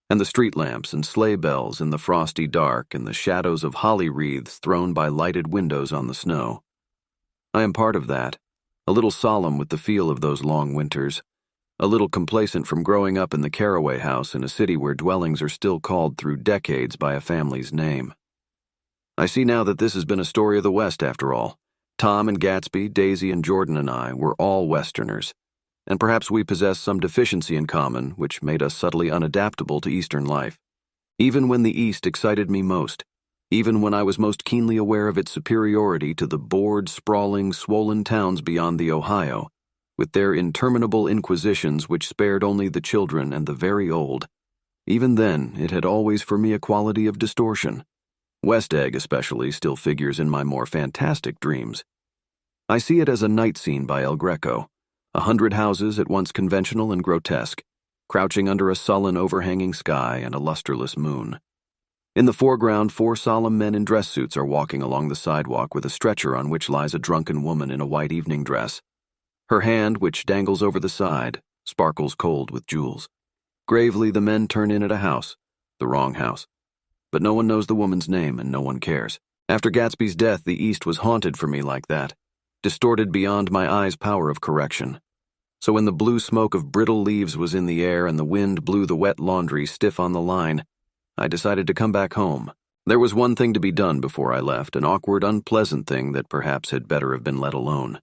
and the street lamps and sleigh bells in the frosty dark and the shadows of holly wreaths thrown by lighted windows on the snow. I am part of that, a little solemn with the feel of those long winters, a little complacent from growing up in the Carraway house in a city where dwellings are still called through decades by a family's name. I see now that this has been a story of the West after all. Tom and Gatsby, Daisy and Jordan and I were all Westerners, and perhaps we possessed some deficiency in common which made us subtly unadaptable to Eastern life. Even when the East excited me most, even when I was most keenly aware of its superiority to the bored, sprawling, swollen towns beyond the Ohio, with their interminable inquisitions which spared only the children and the very old, even then it had always for me a quality of distortion. West Egg, especially, still figures in my more fantastic dreams. I see it as a night scene by El Greco, 100 houses at once conventional and grotesque, crouching under a sullen overhanging sky and a lusterless moon. In the foreground, 4 solemn men in dress suits are walking along the sidewalk with a stretcher on which lies a drunken woman in a white evening dress. Her hand, which dangles over the side, sparkles cold with jewels. Gravely, the men turn in at a house, the wrong house. But no one knows the woman's name and no one cares. After Gatsby's death, the East was haunted for me like that, distorted beyond my eyes' power of correction. So when the blue smoke of brittle leaves was in the air and the wind blew the wet laundry stiff on the line, I decided to come back home. There was one thing to be done before I left, an awkward, unpleasant thing that perhaps had better have been let alone.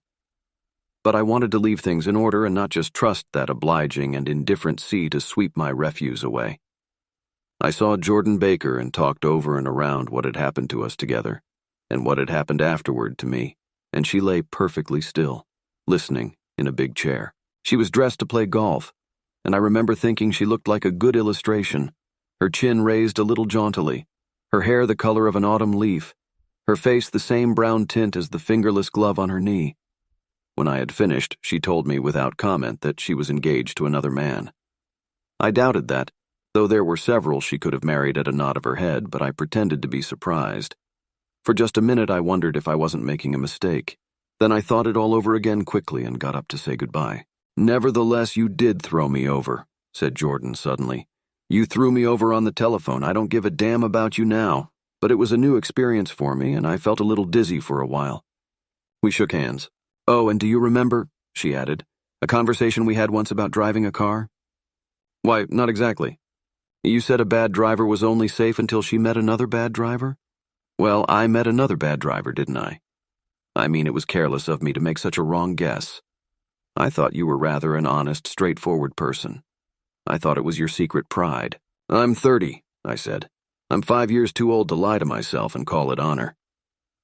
But I wanted to leave things in order and not just trust that obliging and indifferent sea to sweep my refuse away. I saw Jordan Baker and talked over and around what had happened to us together, and what had happened afterward to me, and she lay perfectly still, listening in a big chair. She was dressed to play golf, and I remember thinking she looked like a good illustration, her chin raised a little jauntily, her hair the color of an autumn leaf, her face the same brown tint as the fingerless glove on her knee. When I had finished, she told me without comment that she was engaged to another man. I doubted that, though there were several she could have married at a nod of her head, but I pretended to be surprised. For just a minute I wondered if I wasn't making a mistake. Then I thought it all over again quickly and got up to say goodbye. "Nevertheless, you did throw me over," said Jordan suddenly. "You threw me over on the telephone. I don't give a damn about you now. But it was a new experience for me, and I felt a little dizzy for a while." We shook hands. "Oh, and do you remember," she added, "a conversation we had once about driving a car?" "Why, not exactly. You said a bad driver was only safe until she met another bad driver?" "Well, I met another bad driver, didn't I? I mean, it was careless of me to make such a wrong guess. I thought you were rather an honest, straightforward person. I thought it was your secret pride." "I'm 30, I said. "I'm 5 years too old to lie to myself and call it honor."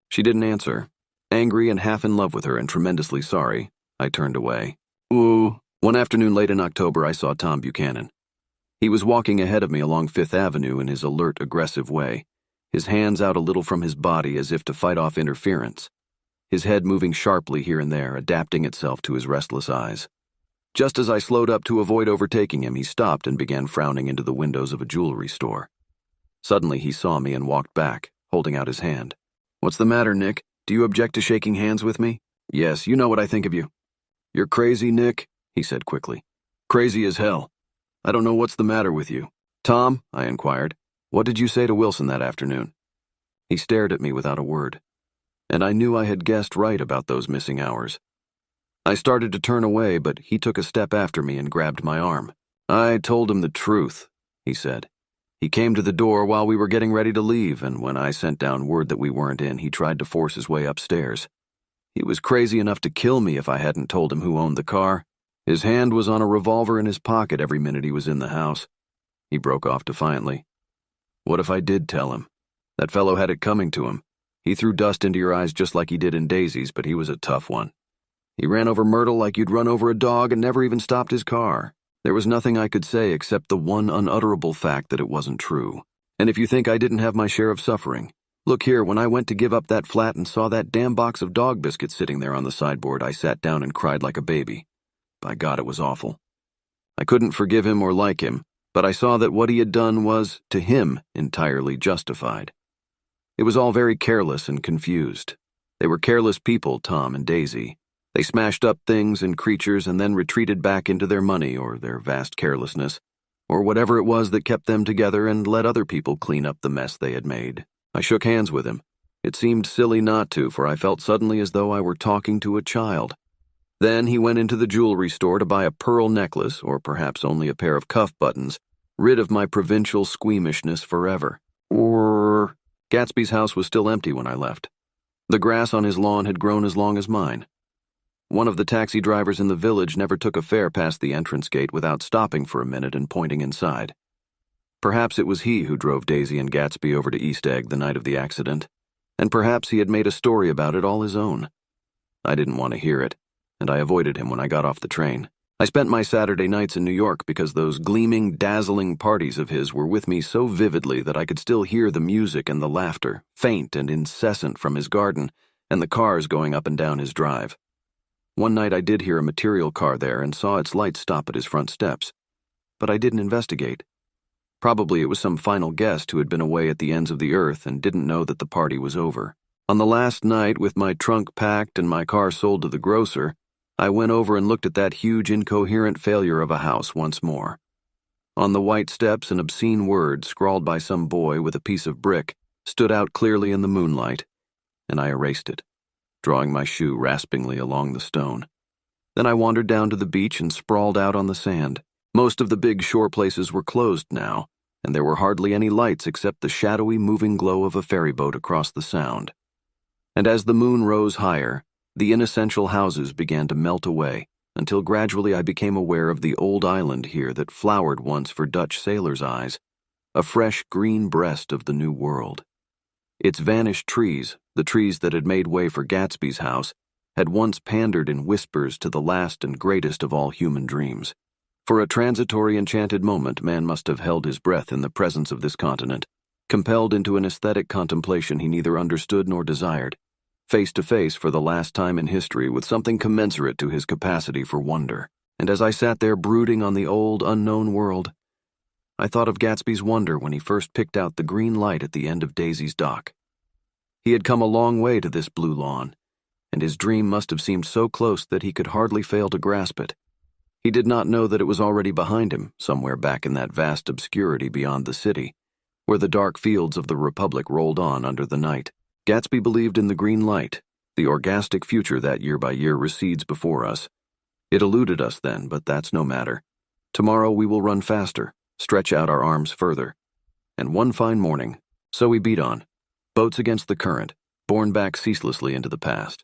She didn't answer. Angry and half in love with her and tremendously sorry, I turned away. Ooh. One afternoon late in October, I saw Tom Buchanan. He was walking ahead of me along Fifth Avenue in his alert, aggressive way, his hands out a little from his body as if to fight off interference, his head moving sharply here and there, adapting itself to his restless eyes. Just as I slowed up to avoid overtaking him, he stopped and began frowning into the windows of a jewelry store. Suddenly he saw me and walked back, holding out his hand. "What's the matter, Nick? Do you object to shaking hands with me?" "Yes, you know what I think of you." "You're crazy, Nick," he said quickly. "Crazy as hell. I don't know what's the matter with you." "Tom," I inquired, "what did you say to Wilson that afternoon?" He stared at me without a word, and I knew I had guessed right about those missing hours. I started to turn away, but he took a step after me and grabbed my arm. "I told him the truth," he said. "He came to the door while we were getting ready to leave, and when I sent down word that we weren't in, he tried to force his way upstairs. He was crazy enough to kill me if I hadn't told him who owned the car. His hand was on a revolver in his pocket every minute he was in the house." He broke off defiantly. "What if I did tell him? That fellow had it coming to him. He threw dust into your eyes just like he did in Daisy's, but he was a tough one. He ran over Myrtle like you'd run over a dog and never even stopped his car. There was nothing I could say except the one unutterable fact that it wasn't true. And if you think I didn't have my share of suffering, look here, when I went to give up that flat and saw that damn box of dog biscuits sitting there on the sideboard, I sat down and cried like a baby. By God, it was awful. I couldn't forgive him or like him, but I saw that what he had done was, to him, entirely justified. It was all very careless and confused. They were careless people, Tom and Daisy. They smashed up things and creatures and then retreated back into their money or their vast carelessness, or whatever it was that kept them together and let other people clean up the mess they had made. I shook hands with him. It seemed silly not to, for I felt suddenly as though I were talking to a child. Then he went into the jewelry store to buy a pearl necklace, or perhaps only a pair of cuff buttons, rid of my provincial squeamishness forever. Gatsby's house was still empty when I left. The grass on his lawn had grown as long as mine. One of the taxi drivers in the village never took a fare past the entrance gate without stopping for a minute and pointing inside. Perhaps it was he who drove Daisy and Gatsby over to East Egg the night of the accident, and perhaps he had made a story about it all his own. I didn't want to hear it, and I avoided him when I got off the train. I spent my Saturday nights in New York because those gleaming, dazzling parties of his were with me so vividly that I could still hear the music and the laughter, faint and incessant from his garden, and the cars going up and down his drive. One night I did hear a material car there and saw its lights stop at his front steps, but I didn't investigate. Probably it was some final guest who had been away at the ends of the earth and didn't know that the party was over. On the last night, with my trunk packed and my car sold to the grocer, I went over and looked at that huge incoherent failure of a house once more. On the white steps, an obscene word, scrawled by some boy with a piece of brick, stood out clearly in the moonlight, and I erased it, drawing my shoe raspingly along the stone. Then I wandered down to the beach and sprawled out on the sand. Most of the big shore places were closed now, and there were hardly any lights except the shadowy moving glow of a ferry boat across the sound. And as the moon rose higher, the inessential houses began to melt away, until gradually I became aware of the old island here that flowered once for Dutch sailors' eyes, a fresh green breast of the new world. Its vanished trees, the trees that had made way for Gatsby's house, had once pandered in whispers to the last and greatest of all human dreams. For a transitory enchanted moment, man must have held his breath in the presence of this continent, compelled into an aesthetic contemplation he neither understood nor desired, face to face for the last time in history with something commensurate to his capacity for wonder. And as I sat there brooding on the old, unknown world, I thought of Gatsby's wonder when he first picked out the green light at the end of Daisy's dock. He had come a long way to this blue lawn, and his dream must have seemed so close that he could hardly fail to grasp it. He did not know that it was already behind him, somewhere back in that vast obscurity beyond the city, where the dark fields of the Republic rolled on under the night. Gatsby believed in the green light, the orgastic future that year by year recedes before us. It eluded us then, but that's no matter. Tomorrow we will run faster, stretch out our arms further. And one fine morning, so we beat on, boats against the current, borne back ceaselessly into the past.